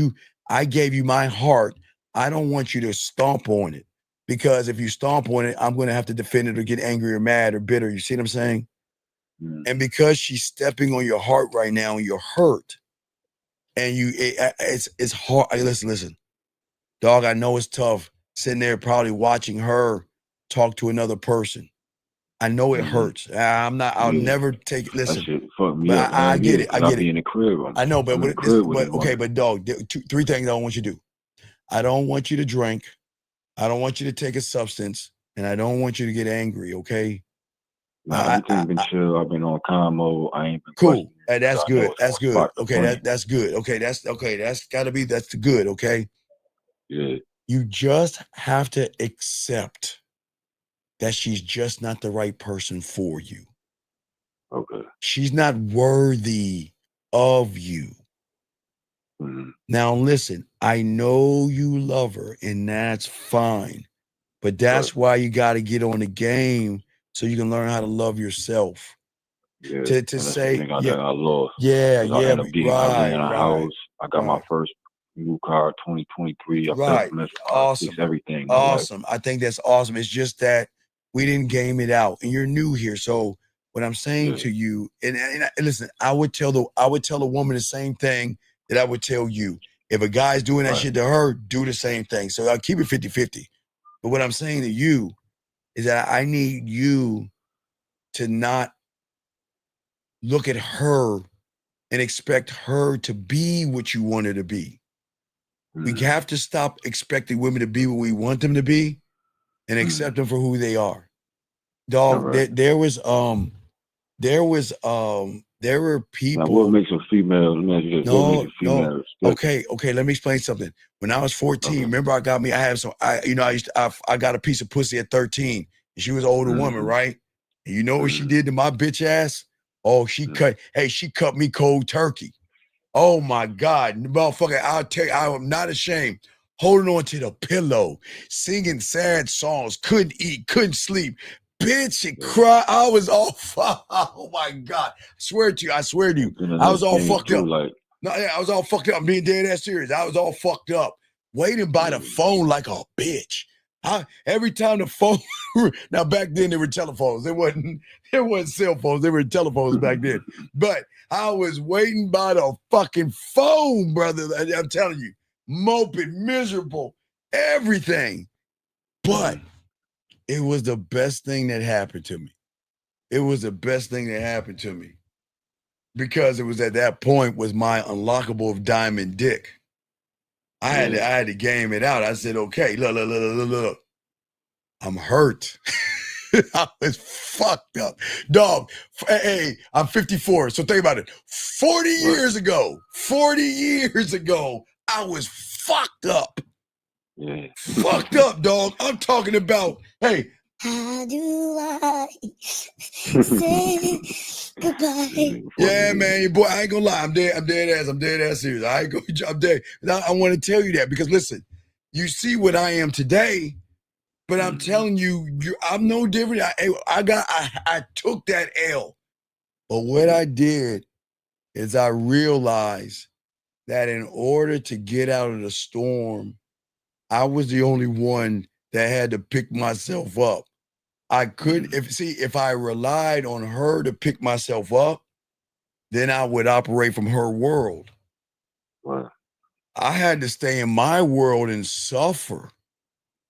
S13: I gave you my heart. I don't want you to stomp on it, because if you stomp on it, I'm going to have to defend it or get angry or mad or bitter. You see what I'm saying? And because she's stepping on your heart right now and you're hurt, and it's hard. Listen, dog, I know it's tough sitting there probably watching her talk to another person. I know it hurts. I'll
S10: Yeah.
S13: never take,
S10: That
S13: listen,
S10: shit fucked me
S13: but
S10: up.
S13: I
S10: Hell
S13: get
S10: yeah,
S13: it. I
S10: because I
S13: get
S10: be
S13: it.
S10: in the crib.
S13: I know, but
S10: I'm in the
S13: this,
S10: crib with
S13: but
S10: him.
S13: okay, but dog, three things I don't want you to do. I don't want you to drink. I don't want you to take a substance, and I don't want you to get angry. Okay.
S10: Nah, everything been chill. I've been on calm mode. I ain't been questioning
S13: Cool. Hey, that's
S10: because I know
S13: good.
S10: it's
S13: That's
S10: gonna
S13: good.
S10: spark the
S13: Okay,
S10: flame.
S13: that's good. Okay, that's gotta be that's the good. Okay.
S10: Yeah.
S13: You just have to accept that she's just not the right person for you.
S10: Okay.
S13: She's not worthy of you. Now listen, I know you love her, and that's fine. But that's why you got to get on the game so you can learn how to love yourself.
S10: Yeah.
S13: To
S10: And that's the
S13: say,
S10: thing I lost.
S13: yeah,
S10: Because I ended up getting, I
S13: right,
S10: ran a house. I got my first new car 2023. I built a Memphis car, fixed everything in my life.
S13: awesome. I think that's awesome. It's just that we didn't game it out, and you're new here. So what I'm saying to you, and listen, I would tell a woman the same thing that I would tell you. If a guy's doing that shit to her, do the same thing. So I'll keep it 50-50. But what I'm saying to you is that I need you to not look at her and expect her to be what you want her to be. We have to stop expecting women to be what we want them to be and accept them for who they are. Dog, there were people.
S10: Now, what makes a female? Let me ask you this. What makes a female respectable?
S13: Okay, let me explain something. When I was 14, remember I got a piece of pussy at 13, and she was an older woman, right? And you know what she did to my bitch ass? Oh, she cut me cold turkey. Oh my God, motherfucker, I'll tell you, I am not ashamed. Holding on to the pillow, singing sad songs, couldn't eat, couldn't sleep. Bitch, and cry. I was all oh my God. I swear to you, I was all fucked up. No, yeah, I was all fucked up. I'm being dead ass serious. I was all fucked up, waiting by the phone like a bitch. Every time the phone, now back then there were telephones. There wasn't cell phones. There were telephones back then. But I was waiting by the fucking phone, brother. I'm telling you, moping, miserable, everything. But it was the best thing that happened to me. It was the best thing that happened to me. Because it was at that point was my unlockable of diamond dick. I had to game it out. I said, okay, look. I'm hurt. I was fucked up. Dog, hey, I'm 54. So think about it. 40 years ago, I was fucked up.
S10: Yeah.
S13: Fucked up, dog. I'm talking about, hey.
S19: How do I say goodbye?
S13: Yeah, man, boy, I ain't gonna lie. I'm dead ass serious. I'm dead. I want to tell you that because listen, you see what I am today, but I'm telling you, I'm no different. I took that L. But what I did is I realized that in order to get out of the storm, I was the only one that had to pick myself up. I couldn't, if I relied on her to pick myself up, then I would operate from her world. I had to stay in my world and suffer.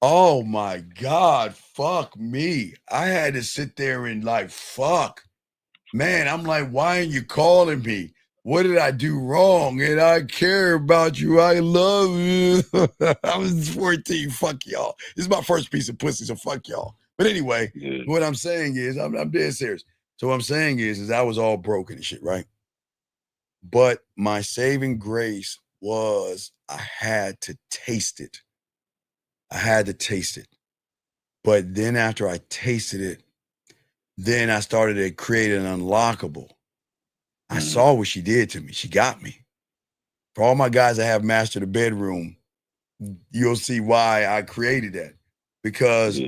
S13: Oh my God, fuck me. I had to sit there and like, fuck. Man, I'm like, why aren't you calling me? What did I do wrong? And I care about you. I love you. I was 14. Fuck y'all. This is my first piece of pussy, so fuck y'all. But anyway, what I'm saying is, I'm dead serious. So what I'm saying is I was all broken and shit, right? But my saving grace was I had to taste it. But then after I tasted it, then I started to create an unlockable. I saw what she did to me. She got me. For all my guys that have mastered the bedroom, you'll see why I created that. Because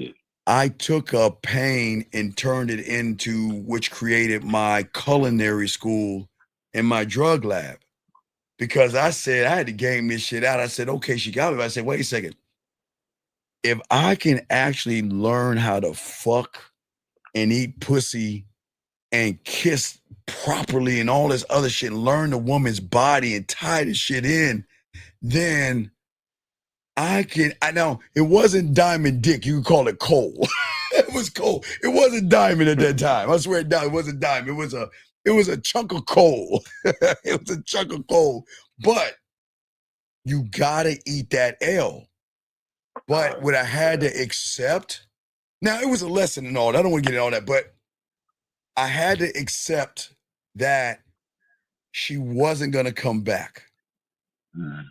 S13: I took a pain and turned it into which created my culinary school and my drug lab. Because I said, I had to game this shit out. I said, okay, she got me. But I said, wait a second. If I can actually learn how to fuck and eat pussy and kiss properly and all this other shit, and learn the woman's body and tie the shit in, then I know it wasn't diamond dick. You could call it coal. It was coal. It wasn't diamond at that time. I swear to God, it wasn't diamond. It was a chunk of coal. It was a chunk of coal. But you gotta eat that L. But what I had to accept, now it was a lesson and all. I don't want to get into all that, but I had to accept that she wasn't gonna come back.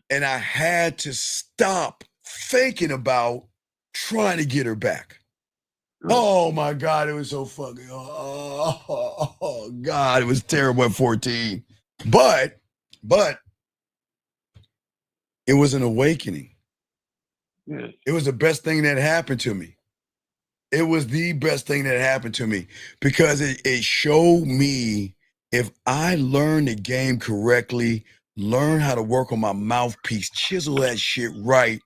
S13: And I had to stop thinking about trying to get her back. Oh my God, it was so fucking, oh God, it was terrible at 14. But it was an awakening. It was the best thing that happened to me. It was the best thing that happened to me because it showed me if I learn the game correctly, learn how to work on my mouthpiece, chisel that shit right,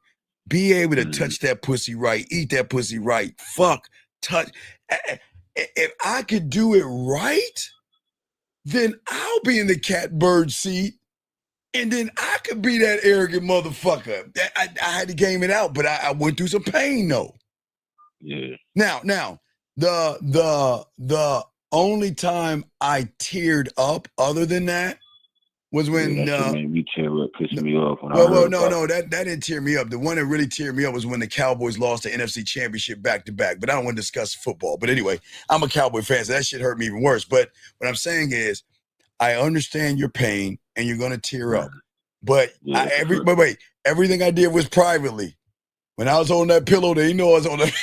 S13: be able to touch that pussy right, eat that pussy right, fuck, touch. If I could do it right, then I'll be in the catbird seat. And then I could be that arrogant motherfucker. I had to game it out, but I went through some pain though.
S10: Yeah.
S13: Now, the only time I teared up other than that was when
S10: that shit made me tear up, pissed me off when I
S13: well,
S10: heard
S13: no, that didn't tear me up. The one that really teared me up was when the Cowboys lost the NFC Championship back to back. But I don't want to discuss football. But anyway, I'm a Cowboy fan, so that shit hurt me even worse. But what I'm saying is, I understand your pain and you're gonna tear up. But everything I did was privately. When I was on that pillow, they know I was on the.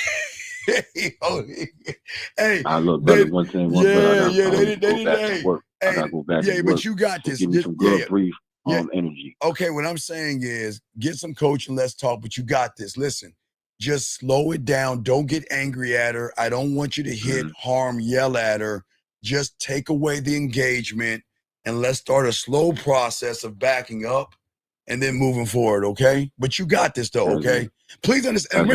S13: Hey,
S10: I look, brother, one thing, brother, I gotta go back to work. I gotta go back to work.
S13: But you got this.
S10: Give me some good brief energy.
S13: Okay, what I'm saying is get some coaching, let's talk, but you got this. Listen, just slow it down. Don't get angry at her. I don't want you to hit, harm, yell at her. Just take away the engagement and let's start a slow process of backing up and then moving forward, okay? But you got this though, okay? Please understand.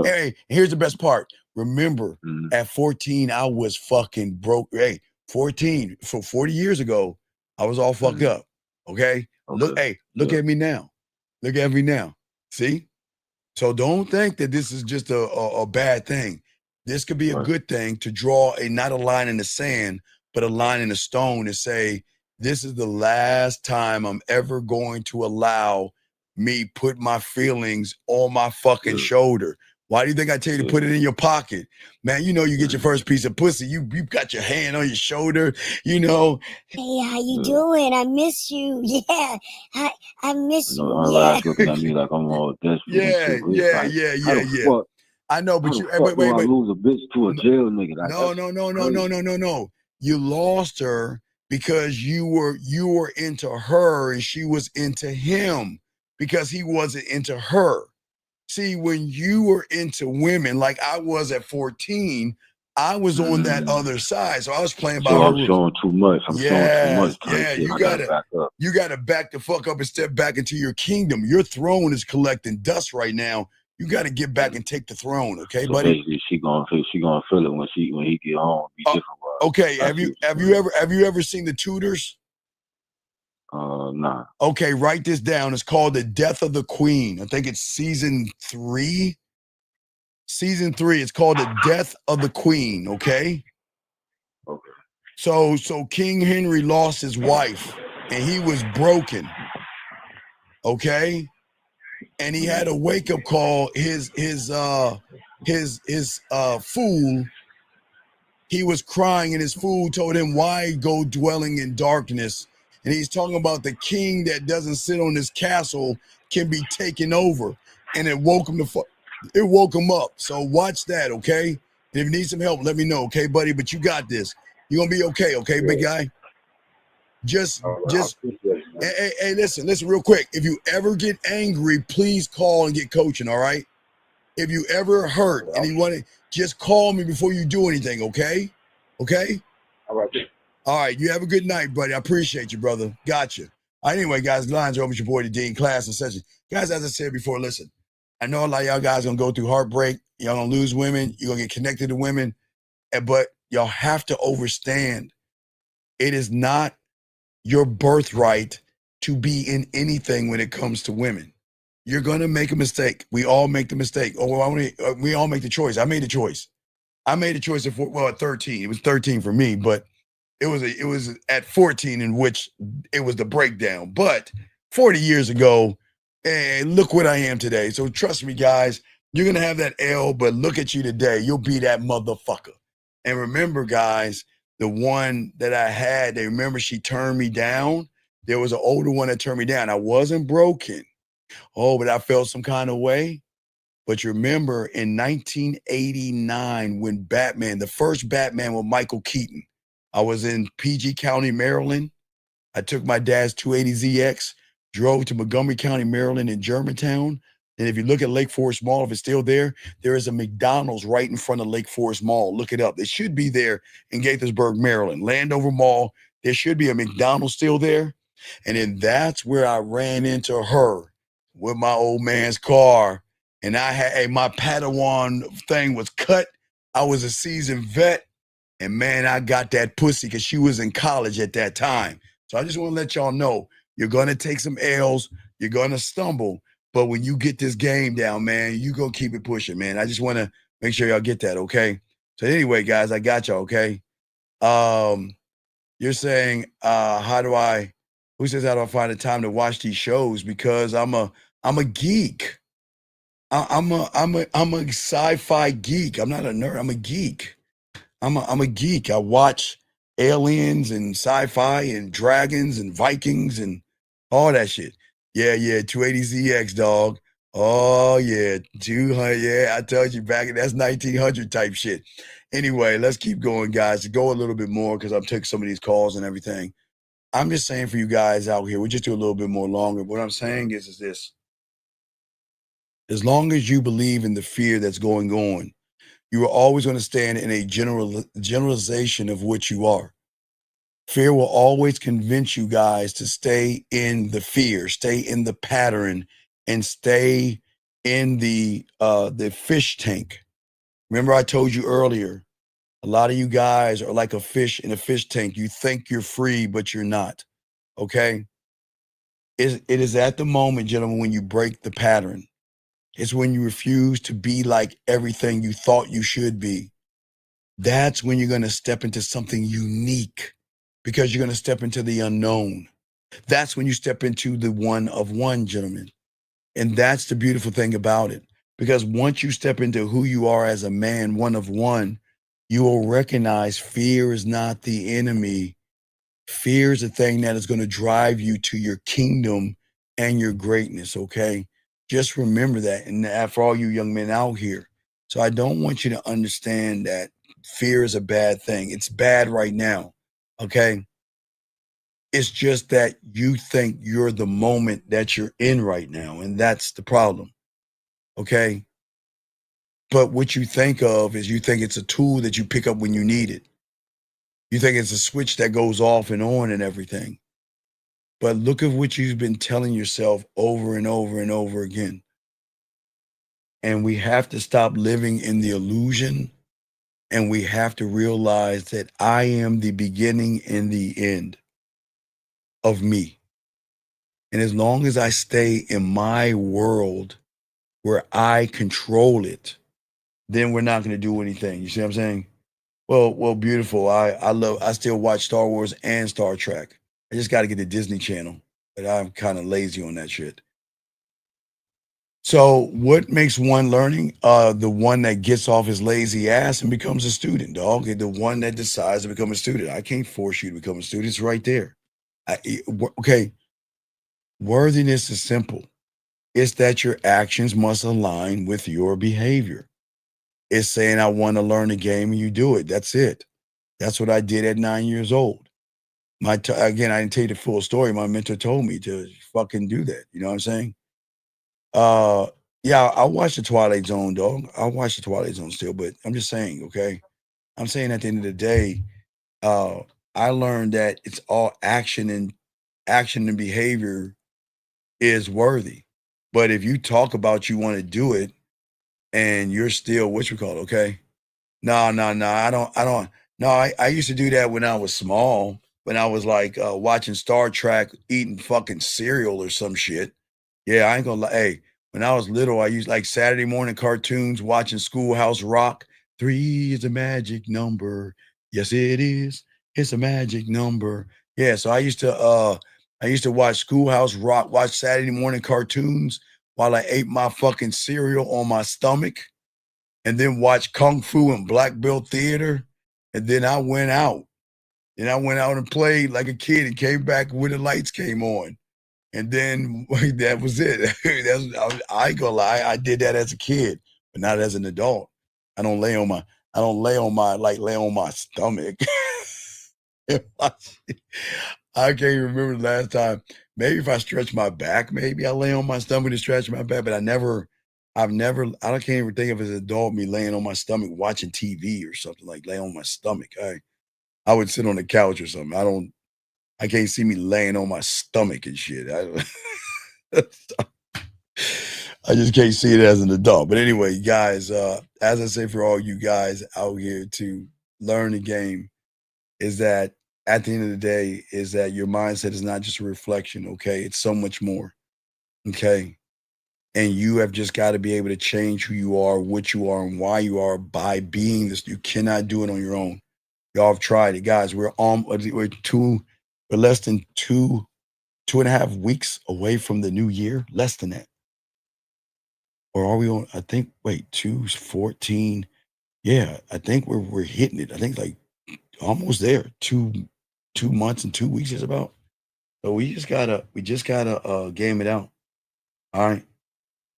S13: Hey, here's the best part. Remember, at 14, I was fucking broke. Hey, 14, for 40 years ago, I was all fucked up, okay? Look at me now. Look at me now. See? So don't think that this is just a bad thing. This could be a good thing to draw not a line in the sand, but a line in the stone and say, this is the last time I'm ever going to allow me put my feelings on my fucking shoulder. Why do you think I tell you to put it in your pocket? Man, you know you get your first piece of pussy, you got your hand on your shoulder, you know.
S19: Hey, how you doing? I miss you. Yeah, I miss you.
S10: Yeah. Looking at me like I'm all desperate.
S13: Yeah. I know, but you wait.
S10: I lose a bitch to a jail nigga.
S13: No. You lost her because you were into her and she was into him because he wasn't into her. See, when you were into women like I was at 14, I was on that other side. So I was playing by her
S10: I'm
S13: rules.
S10: showing too much. I'm showing too much.
S13: Yeah, you gotta back the fuck up and step back into your kingdom. Your throne is collecting dust right now. You gotta get back and take the throne, okay,
S10: so
S13: buddy?
S10: Basically, she gonna feel it when he get home. Be different.
S13: Okay, have you ever seen The Tudors?
S10: Nah.
S13: Okay, write this down. It's called The Death of the Queen. I think it's season 3. Season 3. It's called The Death of the Queen. Okay.
S10: Okay.
S13: So King Henry lost his wife, and he was broken. Okay, and he had a wake up call. His fool. He was crying, and his fool told him, "Why go dwelling in darkness?" And he's talking about the king that doesn't sit on his castle can be taken over. And it woke him up. So watch that, okay? And if you need some help, let me know, okay, buddy? But you got this. You're gonna be okay, big guy? Hey, listen real quick. If you ever get angry, please call and get coaching, all right? If you ever hurt and you want to, just call me before you do anything, okay? Okay? All right, you have a good night, buddy. I appreciate you, brother. Gotcha. Anyway, guys, the lines are over. It's your boy, the Dean, class and session. Guys, as I said before, listen, I know a lot of y'all guys going to go through heartbreak. Y'all going to lose women. You're going to get connected to women. But y'all have to understand, it is not your birthright to be in anything when it comes to women. You're going to make a mistake. We all make the mistake. We all make the choice. I made the choice. I made a choice at 13. It was 13 for me, but it was at 14 in which it was the breakdown. But 40 years ago, and look what I am today. So trust me, guys, you're gonna have that L, but look at you today. You'll be that motherfucker. And remember, guys, the one that I had, they remember she turned me down. There was an older one that turned me down. I wasn't broken. Oh, but I felt some kind of way. But you remember in 1989 when Batman, the first Batman with Michael Keaton, I was in PG County, Maryland. I took my dad's 280ZX, drove to Montgomery County, Maryland in Germantown. And if you look at Lake Forest Mall, if it's still there, there is a McDonald's right in front of Lake Forest Mall. Look it up. It should be there in Gaithersburg, Maryland. Landover Mall, there should be a McDonald's still there. And then that's where I ran into her with my old man's car. And I had my Padawan thing was cut. I was a seasoned vet. And man, I got that pussy because she was in college at that time. So I just want to let y'all know, you're going to take some L's. You're going to stumble. But when you get this game down, man, you go keep it pushing, man. I just want to make sure y'all get that, okay? So anyway, guys, I got y'all, okay? You're saying, who says how do I find the time to watch these shows? Because I'm a geek. I'm a sci-fi geek. I'm not a nerd. I'm a geek. I'm a geek. I watch aliens and sci-fi and dragons and Vikings and all that shit. Yeah, 280ZX, dog. Oh yeah, 200. Yeah, I told you that's 1900 type shit. Anyway, let's keep going, guys. Go a little bit more because I'm taking some of these calls and everything. I'm just saying for you guys out here, we'll just do a little bit more longer. What I'm saying is this. As long as you believe in the fear that's going on, you are always going to stand in a generalization of what you are. Fear will always convince you guys to stay in the fear, stay in the pattern, and stay in the fish tank. Remember I told you earlier, a lot of you guys are like a fish in a fish tank. You think you're free, but you're not, okay? It is at the moment, gentlemen, when you break the pattern. It's when you refuse to be like everything you thought you should be. That's when you're going to step into something unique because you're going to step into the unknown. That's when you step into the one of one, gentlemen. And that's the beautiful thing about it. Because once you step into who you are as a man, one of one, you will recognize fear is not the enemy. Fear is the thing that is going to drive you to your kingdom and your greatness, okay? Just remember that. And for all you young men out here. So I don't want you to understand that fear is a bad thing. It's bad right now, okay? It's just that you think you're the moment that you're in right now, and that's the problem, okay? But what you think of is you think it's a tool that you pick up when you need it. You think it's a switch that goes off and on and everything. But look at what you've been telling yourself over and over and over again. And we have to stop living in the illusion, and we have to realize that I am the beginning and the end of me. And as long as I stay in my world where I control it, then we're not going to do anything. You see what I'm saying? Well, beautiful. I still watch Star Wars and Star Trek. I just got to get the Disney Channel, but I'm kind of lazy on that shit. So what makes one learning? The one that gets off his lazy ass and becomes a student, dog. The one that decides to become a student. I can't force you to become a student. It's right there. Okay. Worthiness is simple. It's that your actions must align with your behavior. It's saying, I want to learn the game and you do it. That's it. That's what I did at 9 years old. Again, I didn't tell you the full story. My mentor told me to fucking do that. You know what I'm saying? Yeah, I watch the Twilight Zone, dog. I watch the Twilight Zone still, but I'm just saying, okay? I'm saying at the end of the day, I learned that it's all action and behavior is worthy. But if you talk about you want to do it and you're still okay? No, I don't. No, I used to do that when I was small, when I was like watching Star Trek, eating fucking cereal or some shit. Yeah, I ain't gonna lie. Hey, when I was little, I used like Saturday morning cartoons, watching Schoolhouse Rock. 3 is a magic number. Yes, it is. It's a magic number. Yeah, so I used to watch Schoolhouse Rock, watch Saturday morning cartoons while I ate my fucking cereal on my stomach, and then watch Kung Fu and Black Belt Theater. And then I went out. And I went out and played like a kid and came back when the lights came on. And then that was it. I ain't gonna lie, I did that as a kid, but not as an adult. I don't lay on my stomach. I can't even remember the last time. Maybe if I stretch my back, maybe I lay on my stomach to stretch my back, but I can't even think of as an adult me laying on my stomach watching TV or something, like laying on my stomach. I would sit on the couch or something. I can't see me laying on my stomach and shit. I just can't see it as an adult. But anyway, guys, as I say for all you guys out here to learn the game, is that at the end of the day, is that your mindset is not just a reflection, okay? It's so much more, okay? And you have just got to be able to change who you are, what you are, and why you are by being this. You cannot do it on your own. Y'all have tried it, guys. We're less than 2.5 weeks away from the new year. Less than that. Or are we on? I think. Wait, 2/14. Yeah, I think we're hitting it. I think like almost there. 2 months and 2 weeks is about. So we just gotta game it out. All right.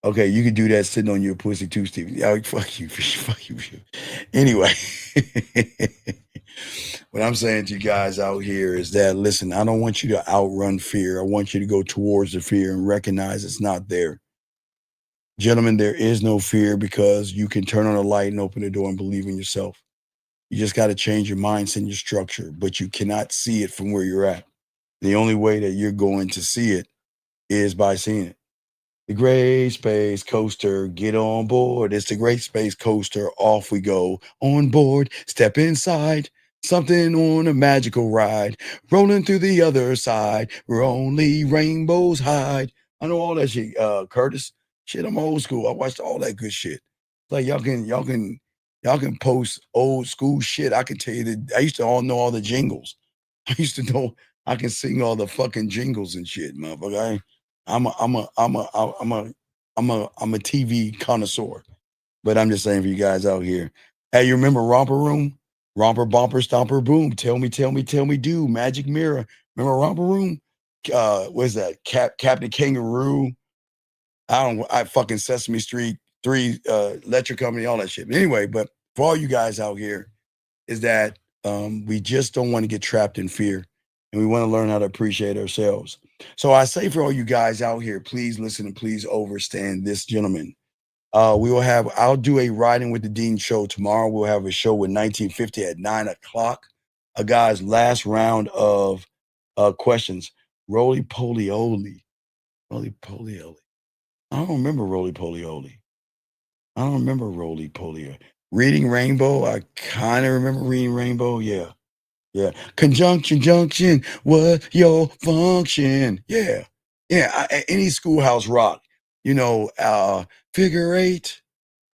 S13: Okay, you can do that sitting on your pussy too, Stevie. Yeah, fuck you, fuck you. Anyway, what I'm saying to you guys out here is that, listen, I don't want you to outrun fear. I want you to go towards the fear and recognize it's not there. Gentlemen, there is no fear because you can turn on a light and open the door and believe in yourself. You just got to change your mindset and your structure, but you cannot see it from where you're at. The only way that you're going to see it is by seeing it. The Great Space Coaster, get on board. It's the Great Space Coaster. Off we go. On board, step inside. Something on a magical ride. Rolling through the other side where only rainbows hide. I know all that shit, Curtis. Shit, I'm old school. I watched all that good shit. Like y'all can post old school shit. I can tell you that I used to all know all the jingles. I used to know I can sing all the fucking jingles and shit, motherfucker. I'm a TV connoisseur, but I'm just saying for you guys out here. Hey, you remember Romper Room? Romper Bumper Stomper Boom. Tell me, do Magic Mirror. Remember Romper Room? What's that? Captain Kangaroo. I fucking Sesame Street 3, Electric Company, all that shit. But anyway, but for all you guys out here, is that we just don't want to get trapped in fear, and we want to learn how to appreciate ourselves. So I say for all you guys out here, please listen and please overstand this, gentleman. I'll do a Riding with the Dean show tomorrow. We'll have a show with 1950 at 9:00. Guys, last round of questions. Roly Poly Oly. Roly Poly Oly. I don't remember Roly Poly Oly. I don't remember Roly Poly. Reading Rainbow. I kind of remember Reading Rainbow. Yeah. Yeah. Conjunction, junction. What your function? Yeah. Yeah. Any Schoolhouse Rock. Figure eight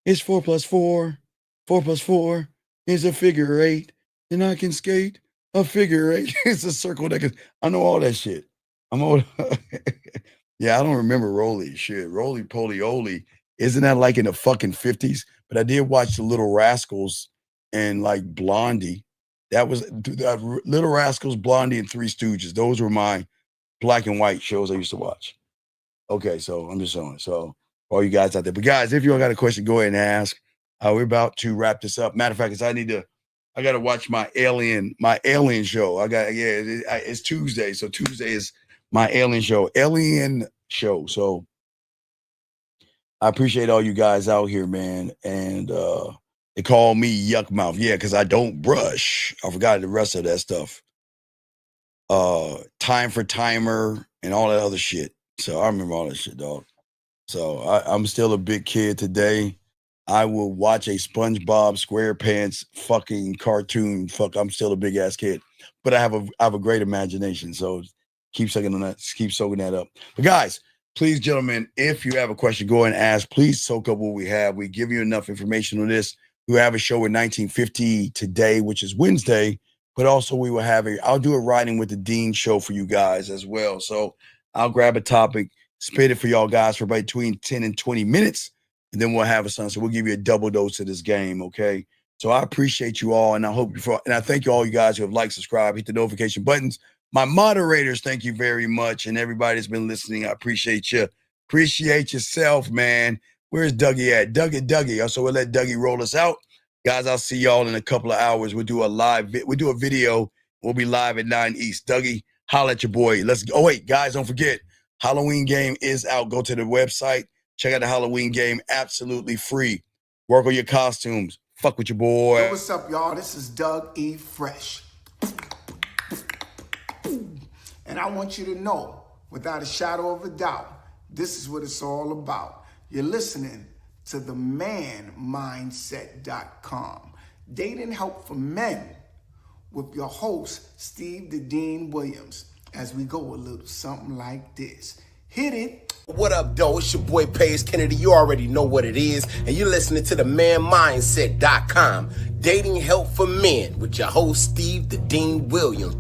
S13: is 4 + 4. 4 + 4 is a figure eight. And I can skate a figure eight. It's a circle that can. I know all that shit. I'm old. Yeah, I don't remember Roly shit. Roly Poly Oly. Isn't that like in the fucking 50s? But I did watch the Little Rascals and like Blondie. That was Little Rascals, Blondie, and Three Stooges. Those were my black and white shows I used to watch. Okay, so I'm just showing. So all you guys out there. But guys, if you all got a question, go ahead and ask. We're about to wrap this up. Matter of fact, I gotta watch my alien show. It's Tuesday. So Tuesday is my alien show. So I appreciate all you guys out here, man. And they call me Yuck Mouth. Yeah, because I don't brush. I forgot the rest of that stuff. Time for Timer and all that other shit. So I remember all that shit, dog. So I'm still a big kid today. I will watch a SpongeBob SquarePants fucking cartoon. I'm still a big ass kid, but I have a great imagination. So keep soaking that up. But guys, please, gentlemen, if you have a question, go ahead and ask. Please soak up what we have. We give you enough information on this. We have a show at 1950 today, which is Wednesday, but also we will have I'll do a Riding with the Dean show for you guys as well. So I'll grab a topic, spit it for y'all guys for between 10 and 20 minutes, and then we'll have a son. So we'll give you a double dose of this game, okay? So I appreciate you all, and I thank you all you guys who have liked, subscribed, hit the notification buttons. My moderators, thank you very much, and everybody that's been listening, I appreciate you. Appreciate yourself, man. Where's Dougie at? Dougie. So we'll let Dougie roll us out. Guys, I'll see y'all in a couple of hours. We'll do a video. We'll be live at 9 East. Dougie, holla at your boy. Let's go. Oh, wait, guys, don't forget, Halloween game is out. Go to the website. Check out the Halloween game. Absolutely free. Work on your costumes. Fuck with your boy.
S11: Yo, what's up, y'all? This is Doug E. Fresh. And I want you to know, without a shadow of a doubt, this is what it's all about. You're listening to themanmindset.com. Dating help for men with your host, Steve the Dean Williams, as we go a little something like this. Hit it.
S22: What up, though? It's your boy, Paige Kennedy. You already know what it is, and you're listening to themanmindset.com. Dating help for men with your host, Steve the Dean Williams.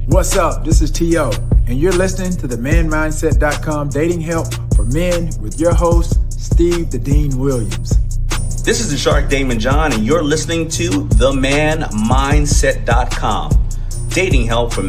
S23: What's up? This is T.O., and you're listening to themanmindset.com dating help for men with your host, Steve the Dean Williams.
S24: This is the Shark Damon John, and you're listening to themanmindset.com dating help for men.